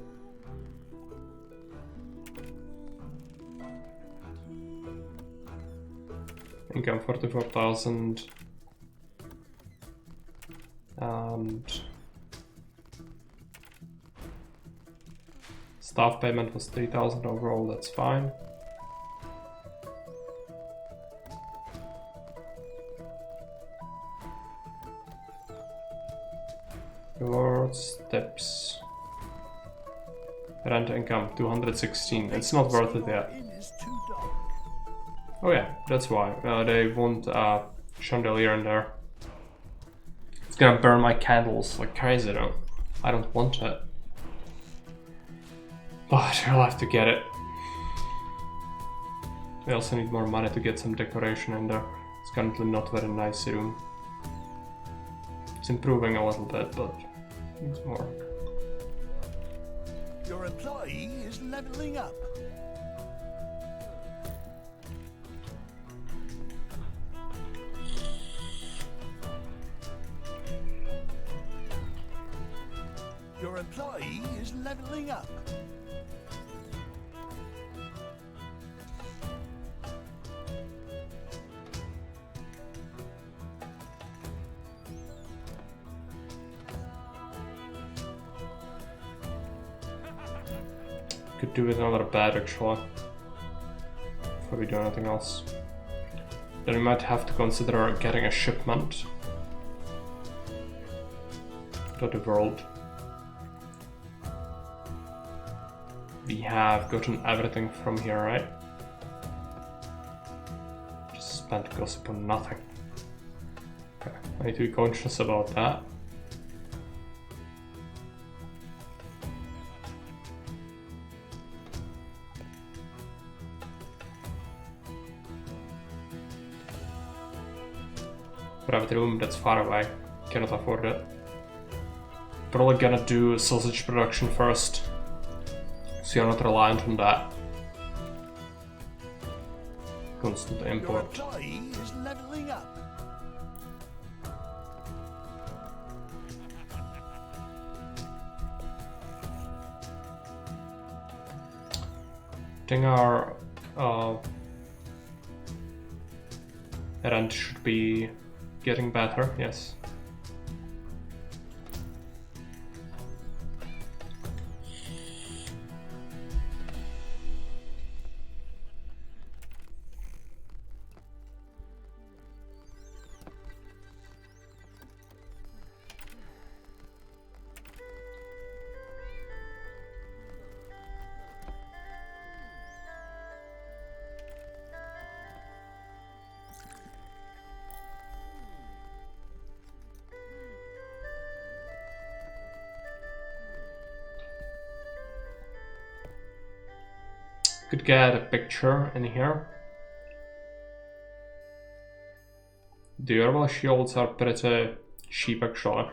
Speaker 1: Income 44,000 and staff payment was 3,000 overall, that's fine. Rewards, tips, rent income 216. It's not worth it yet.
Speaker 4: Inn is too dark.
Speaker 1: Oh yeah, that's why. They want a chandelier in there. It's gonna burn my candles like crazy though. I don't want it. But I'll have to get it. We also need more money to get some decoration in there. It's currently not very nice room. It's improving a little bit, but needs more.
Speaker 4: Your employee is leveling up. Your employee is leveling up.
Speaker 1: Could do with another bed actually, before we do anything else. Then we might have to consider getting a shipment to the world. We have gotten everything from here, right? Just spent gossip on nothing. Okay, I need to be conscious about that. Private room, that's far away. Cannot afford it. Probably gonna do sausage production first, so you're not reliant on that. Constant
Speaker 4: Your
Speaker 1: import.
Speaker 4: employee is leveling up.
Speaker 1: I think our rent should be getting better, yes. Could get a picture in here. The herbal shields are pretty cheap actually.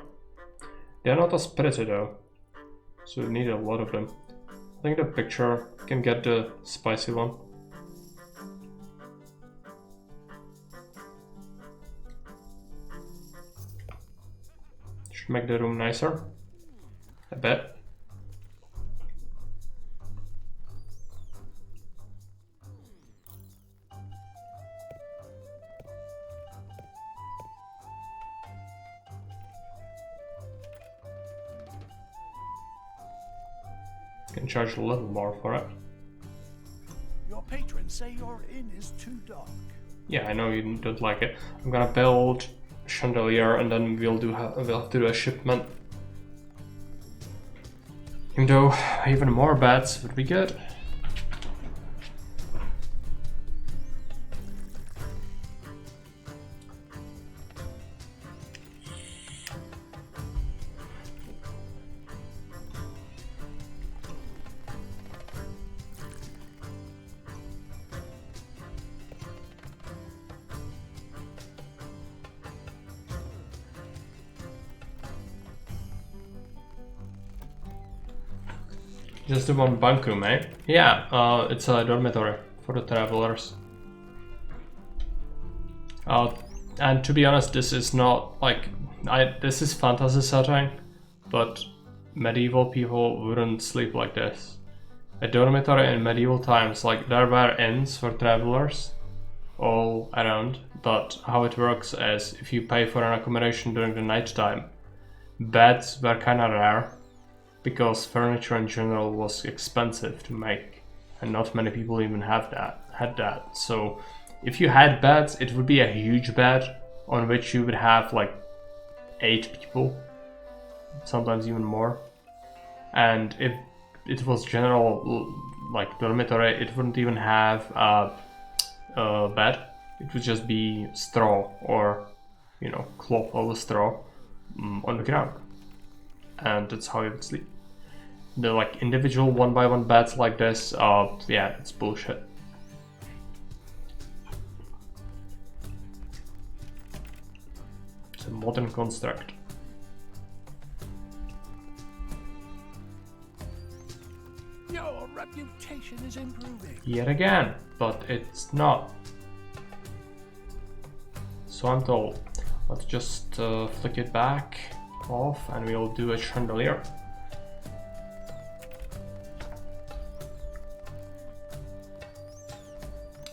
Speaker 1: They're not as pretty though, so we need a lot of them. I think the picture can get the spicy one. Should make the room nicer a bit. Can charge a little more for it.
Speaker 4: Your patrons say your inn is too dark.
Speaker 1: Yeah, I know you don't like it. I'm gonna build a chandelier and then we'll have to do a shipment. Even though even more beds would be good. Just the one bunker, mate. Yeah, it's a dormitory for the travelers. And to be honest, this is not like this is fantasy setting, but medieval people wouldn't sleep like this. A dormitory in medieval times, like there were inns for travelers all around, but how it works is if you pay for an accommodation during the night time, beds were kind of rare. Because furniture in general was expensive to make, and not many people even had that. So if you had beds, it would be a huge bed on which you would have like 8 people, sometimes even more. And if it was general like dormitory, it wouldn't even have a bed. It would just be straw or, you know, cloth over straw on the ground, and that's how you would sleep. The like individual 1x1 beds like this, yeah, it's bullshit. It's a modern construct.
Speaker 4: Your reputation is improving.
Speaker 1: Yet again, but it's not. So I'm told. Let's just flick it back off and we'll do a chandelier.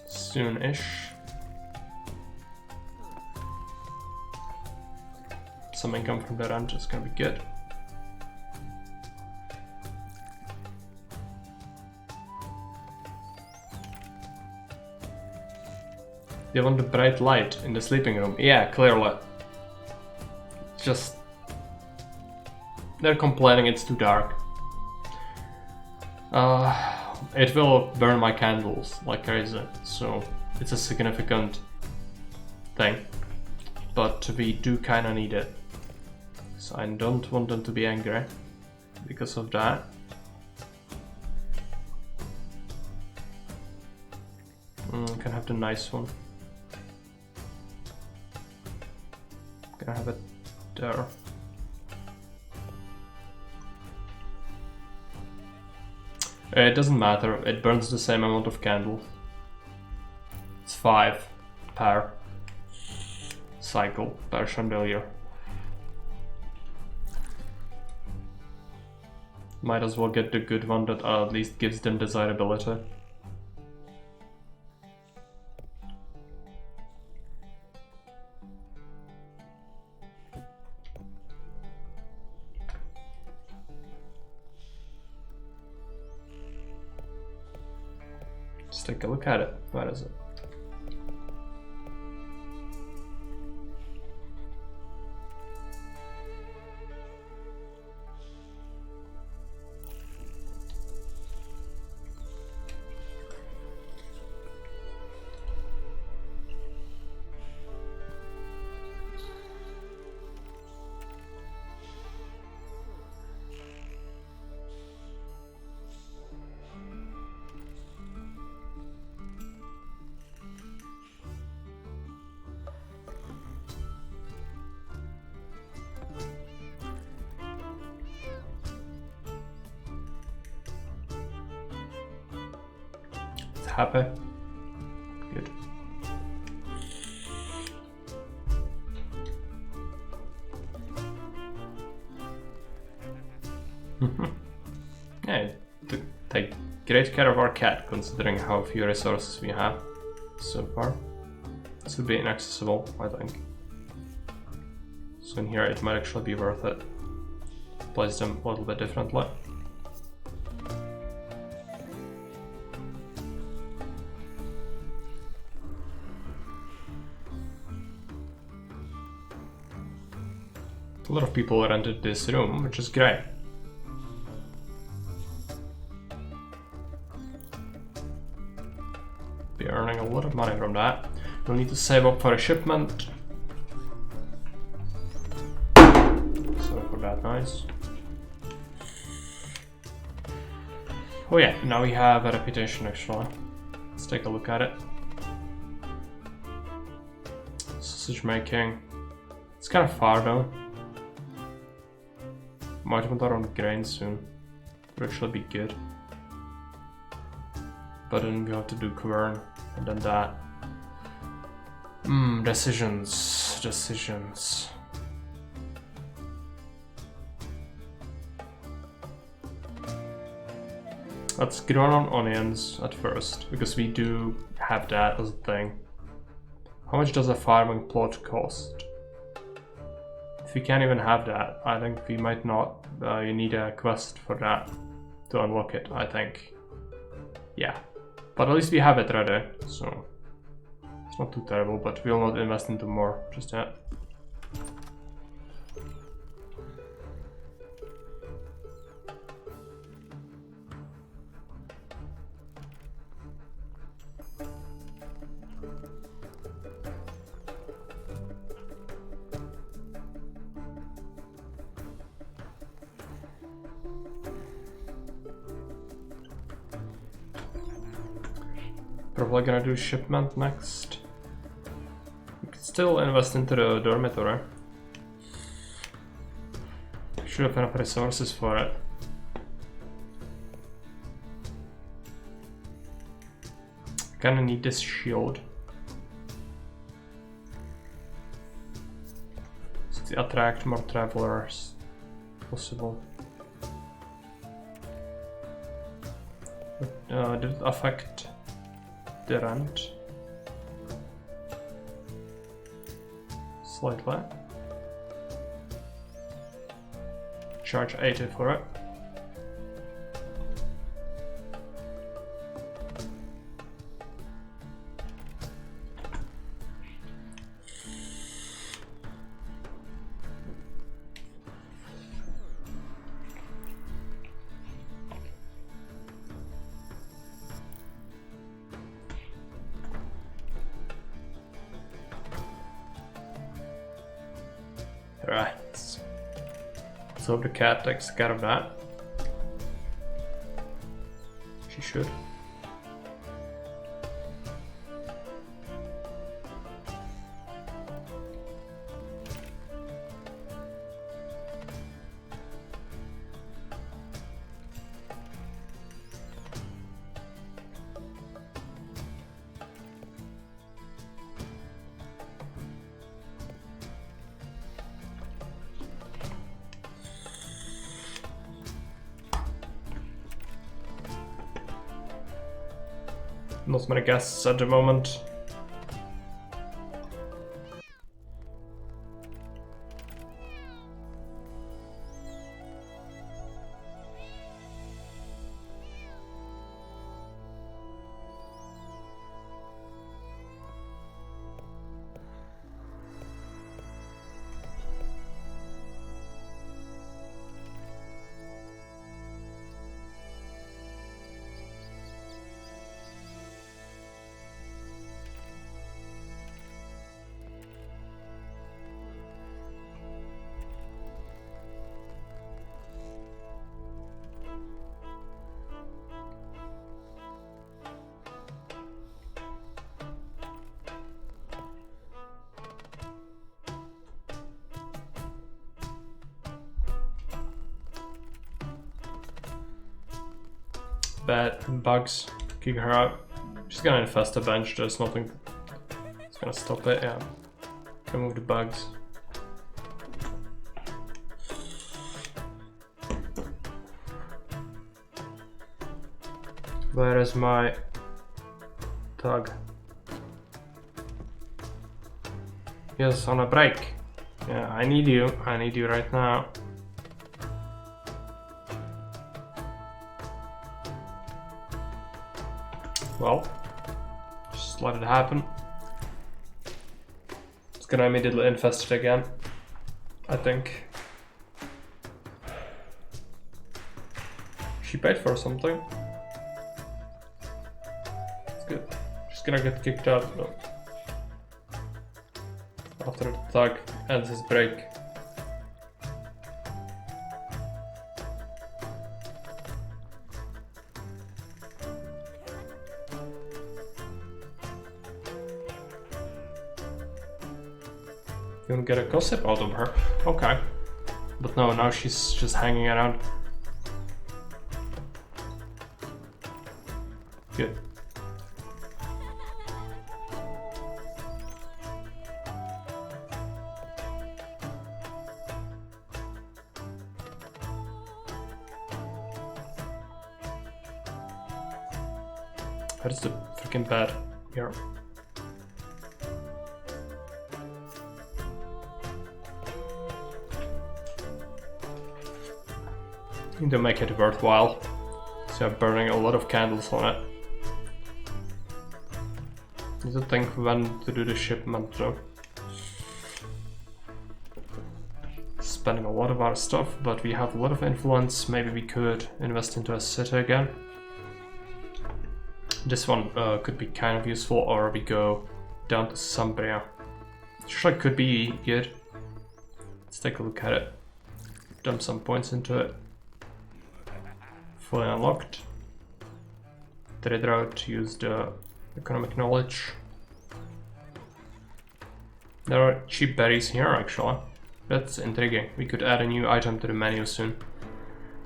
Speaker 1: Soon-ish. Some income from that end is gonna be good. They want the bright light in the sleeping room. Yeah, clearly. Just they're complaining it's too dark. It will burn my candles like crazy, so it's a significant thing. But we do kinda need it. So I don't want them to be angry because of that. Can have the nice one. Can I have it there? It doesn't matter, it burns the same amount of candles. It's 5 per cycle, per chandelier. Might as well get the good one that at least gives them desirability. Let's take a look at it. What is it? Happy? Good. Yeah, take great care of our cat considering how few resources we have so far. This would be inaccessible, I think. So in here it might actually be worth it. Place them a little bit differently. A lot of people rented this room, which is great. Be earning a lot of money from that. We'll need to save up for a shipment. Sorry for that noise. Oh yeah, now we have a reputation actually. Let's take a look at it. Sausage making. It's kind of far though. Might want our own grain soon. Would actually be good. But then we have to do quern and then that. Decisions. Let's grow on onions at first, because we do have that as a thing. How much does a farming plot cost? If we can't even have that, I think we might not. You need a quest for that to unlock it, I think. Yeah. But at least we have it ready, so it's not too terrible, but we'll not invest into more just yet. Probably gonna do shipment next. We could still invest into the dormitory. Should have enough resources for it. Kinda need this shield. So to attract more travelers possible. Did it affect the rent? Slightly. Charge 80 for it. Right. So the cat takes care of that. She should. Not many guests at the moment. Bad bugs, kick her out. She's gonna infest the bench, there's nothing that's gonna stop it, yeah. Remove the bugs. Where is my tug? Yes, on a break. Yeah, I need you right now. Well, just let it happen. It's gonna immediately infest it again, I think. She paid for something. It's good. She's gonna get kicked out though. After the thug ends his break. You wanna get a gossip out of her? Okay. But no, now she's just hanging around. Good. Where's the freaking bed? Here. Need to make it worthwhile. So I'm burning a lot of candles on it. Need to think when to do the shipment though. Spending a lot of our stuff, but we have a lot of influence. Maybe we could invest into a city again. This one could be kind of useful, or we go down to Sumbria. Which could be good. Let's take a look at it. Dump some points into it. Fully unlocked. Trade route, use the economic knowledge. There are cheap berries here actually. That's intriguing. We could add a new item to the menu soon.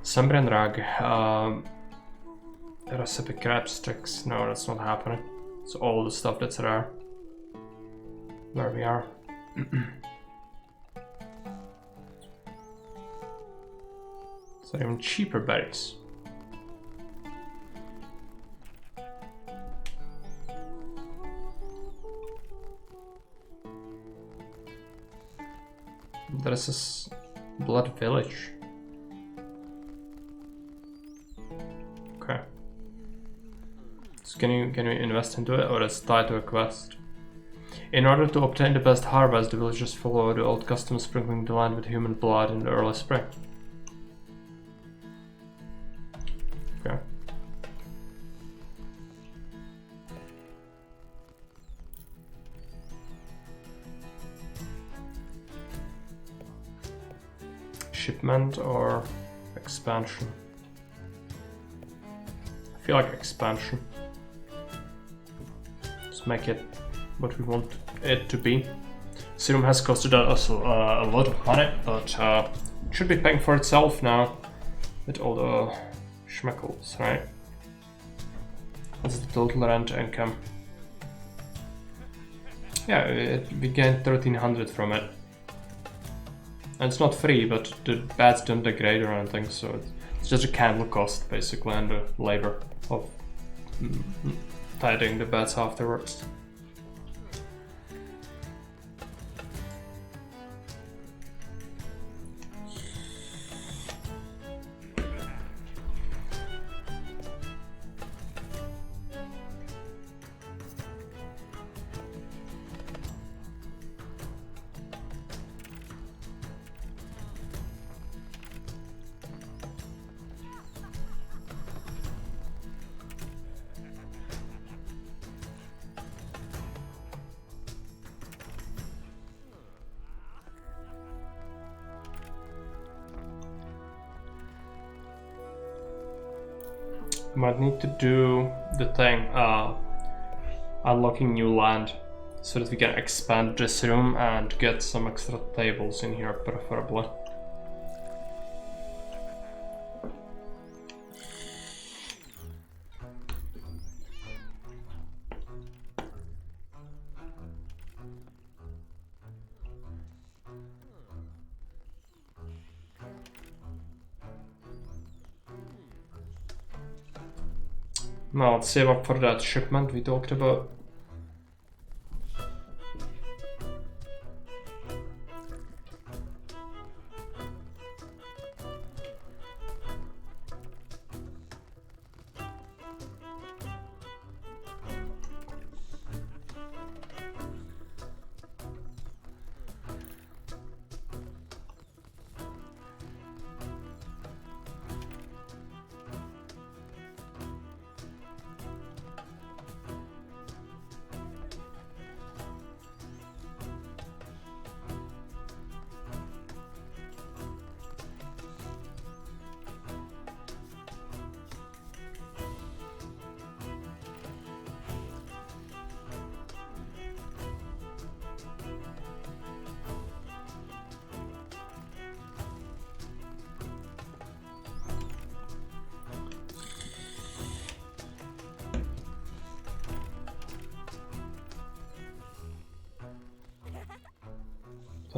Speaker 1: Sumbrian rag. Recipe crab sticks. No, that's not happening. It's all the stuff that's rare. There we are. So even cheaper berries. This is Blood Village. Okay. So can you invest into it, or is it tied to a quest? In order to obtain the best harvest, the villagers follow the old custom of sprinkling the land with human blood in the early spring. Okay. Shipment or expansion? I feel like expansion. Just make it what we want it to be. Serum has costed us a lot of money, but it should be paying for itself now with all the schmeckles, right? What's the total rent income? Yeah, we gained 1300 from it. And it's not free, but the beds don't degrade or anything, so it's just a candle cost basically, and the labor of tidying the beds afterwards. Might need to do the thing, unlocking new land, so that we can expand this room and get some extra tables in here, preferably. Now let's save up for that shipment we talked about.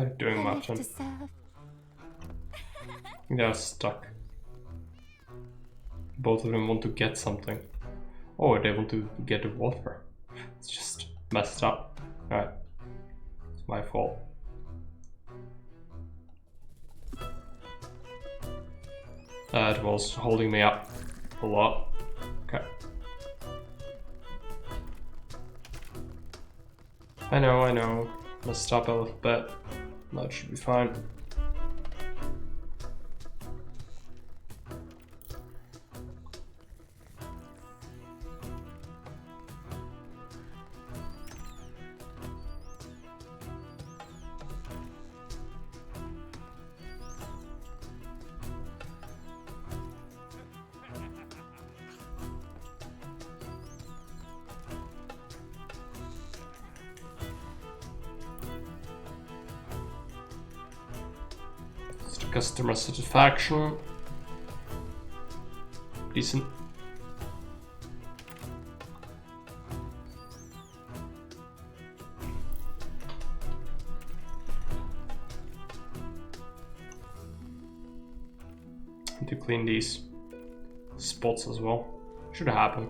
Speaker 1: Not doing much.
Speaker 7: To serve.
Speaker 1: They're stuck. Both of them want to get something. Oh, they want to get the water. It's just messed up. Alright. It's my fault. It was holding me up a lot. Okay. I know. Messed up a little bit. That should be fine. Customer satisfaction. Decent. Need to clean these spots as well. Should happen.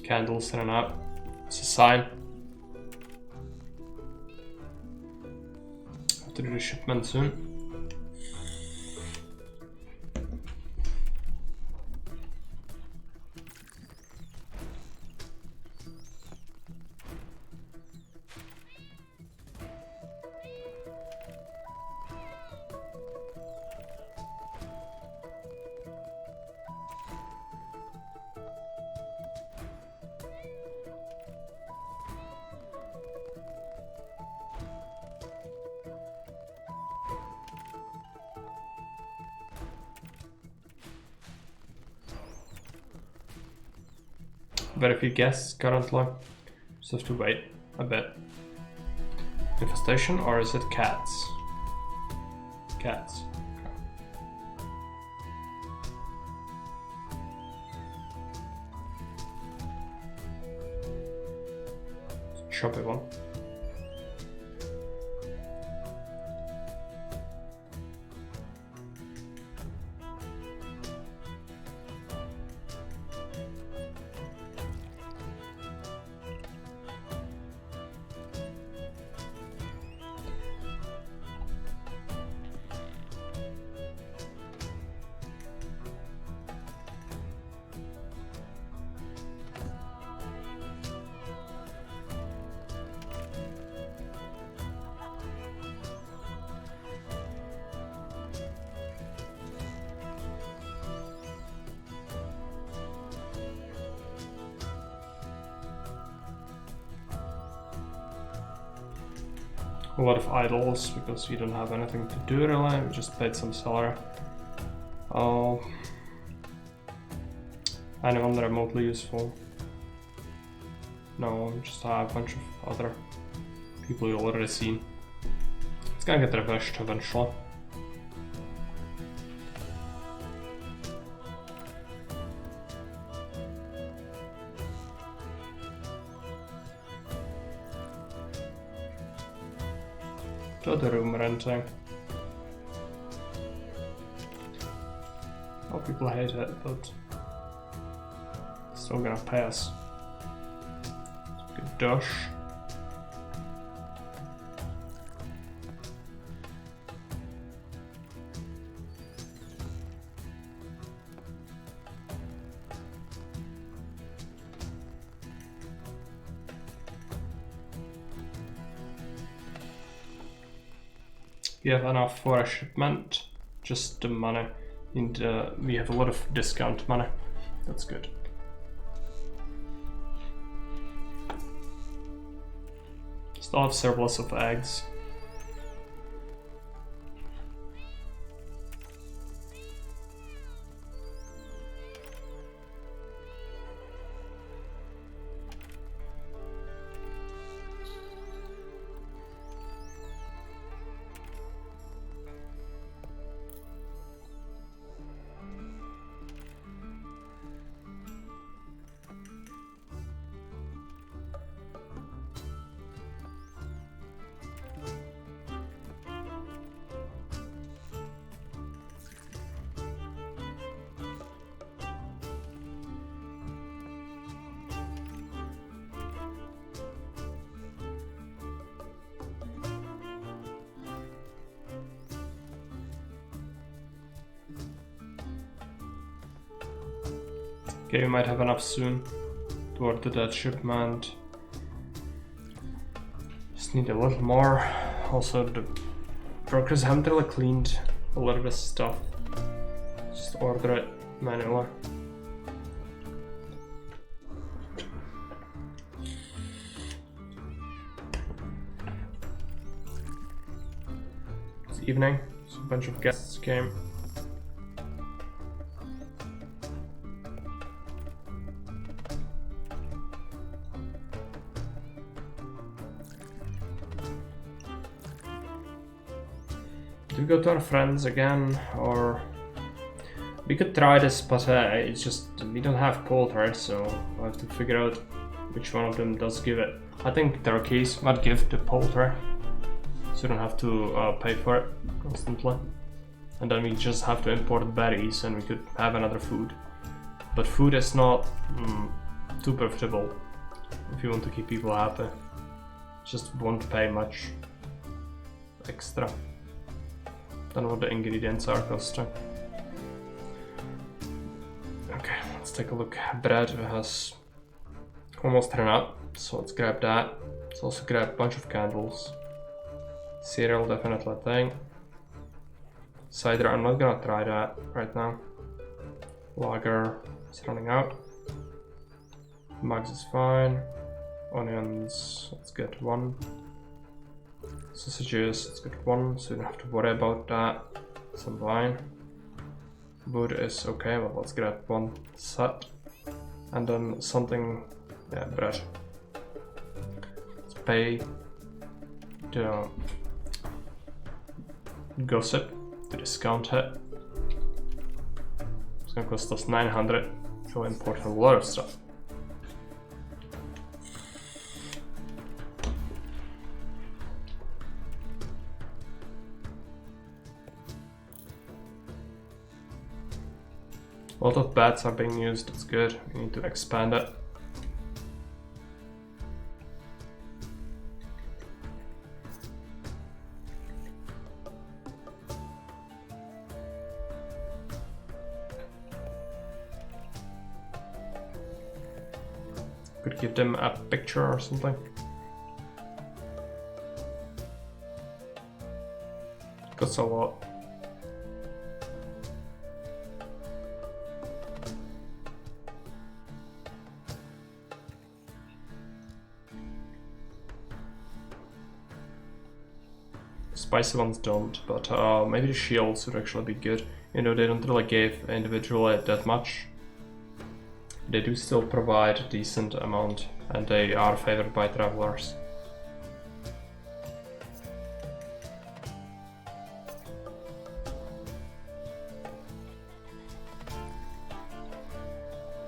Speaker 1: Candles in and out. It's a sign. To do the shipment soon. Very few guests currently. Just have to wait a bit. Infestation, or is it cats? Cats. Choppy one. A lot of idols because we don't have anything to do really. We just played some cellar. Oh, anyone remotely useful? No, just a bunch of other people you already seen. It's gonna get refreshed eventually. To the room renting. Oh, people hate it, but still gonna pay us. Good dash. We have enough for a shipment, just the money. And we have a lot of discount money. That's good. Still have surplus of eggs. Okay, we might have enough soon to order that shipment. Just need a little more. Also, the workers haven't really cleaned a lot of this stuff. Just order it manually. It's evening, so a bunch of guests came. Do we go to our friends again, or we could try this, but it's just we don't have poultry, so I have to figure out which one of them does give it. I think turkeys might give the poultry, so you don't have to pay for it constantly. And then we just have to import berries, and we could have another food. But food is not too profitable if you want to keep people happy. Just won't pay much extra than what the ingredients are costing. Okay, let's take a look. Bread has almost run out, so let's grab that. Let's also grab a bunch of candles. Cereal, definitely a thing. Cider, I'm not gonna try that right now. Lager is running out. Mugs is fine. Onions, let's get one. Sausages, let's get one, so you don't have to worry about that. Some wine. Wood is okay, but let's grab one set. And then something, yeah, bread. Let's pay the gossip to discount it. It's gonna cost us 900, so we'll import a lot of stuff. A lot of bats are being used, it's good. We need to expand it. Could give them a picture or something. Costs a lot. Spicy ones don't, but maybe the shields would actually be good. You know, they don't really give individually that much. They do still provide a decent amount, and they are favored by travelers.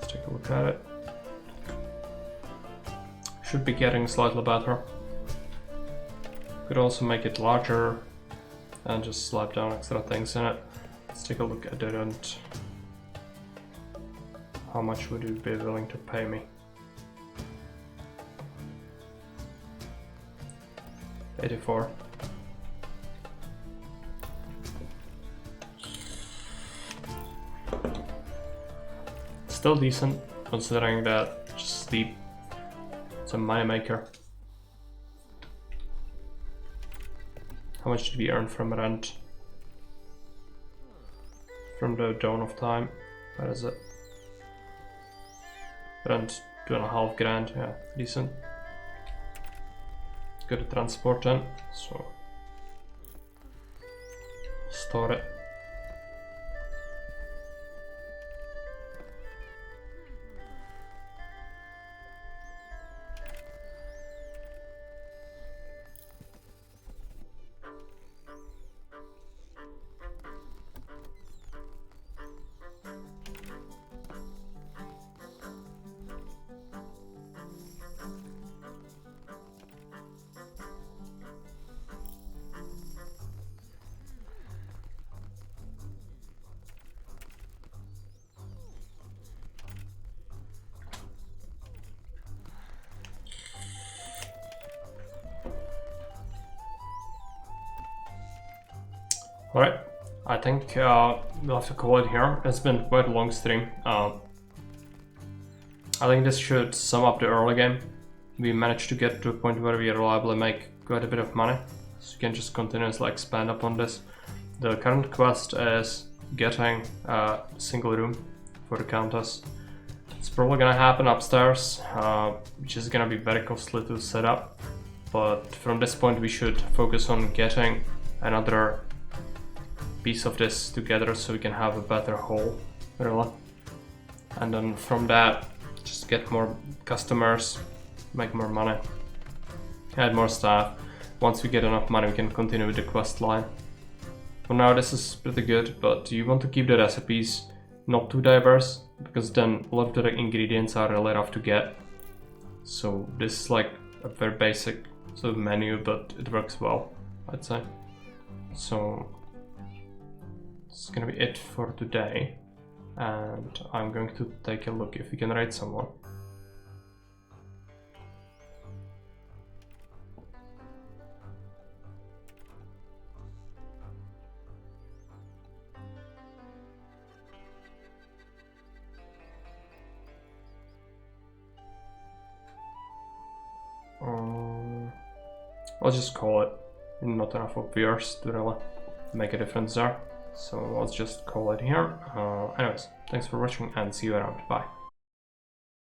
Speaker 1: Let's take a look at it. Should be getting slightly better. Could also make it larger and just slap down extra things in it. Let's take a look at the rent. How much would you be willing to pay me? 84. Still decent, considering that just sleep. It's a money maker. How much did we earn from rent? From the dawn of time? Where is it? Rent 2.5 grand, yeah, decent. Got to transport in, so store it. Alright, I think we'll have to call it here. It's been quite a long stream. I think this should sum up the early game. We managed to get to a point where we reliably make quite a bit of money, so you can just continuously expand upon this. The current quest is getting a single room for the Countess. It's probably gonna happen upstairs, which is gonna be very costly to set up, but from this point we should focus on getting another piece of this together so we can have a better whole, really. And then from that, just get more customers, make more money, add more staff. Once we get enough money, we can continue with the quest line. For now, this is pretty good, but you want to keep the recipes not too diverse, because then a lot of the ingredients are really rough to get. So this is like a very basic sort of menu, but it works well, I'd say. So this is gonna be it for today, and I'm going to take a look if we can raid someone. I'll just call it. Not enough of viewers to really make a difference there, so let's just call it here. Anyways, thanks for watching and see you around. Bye.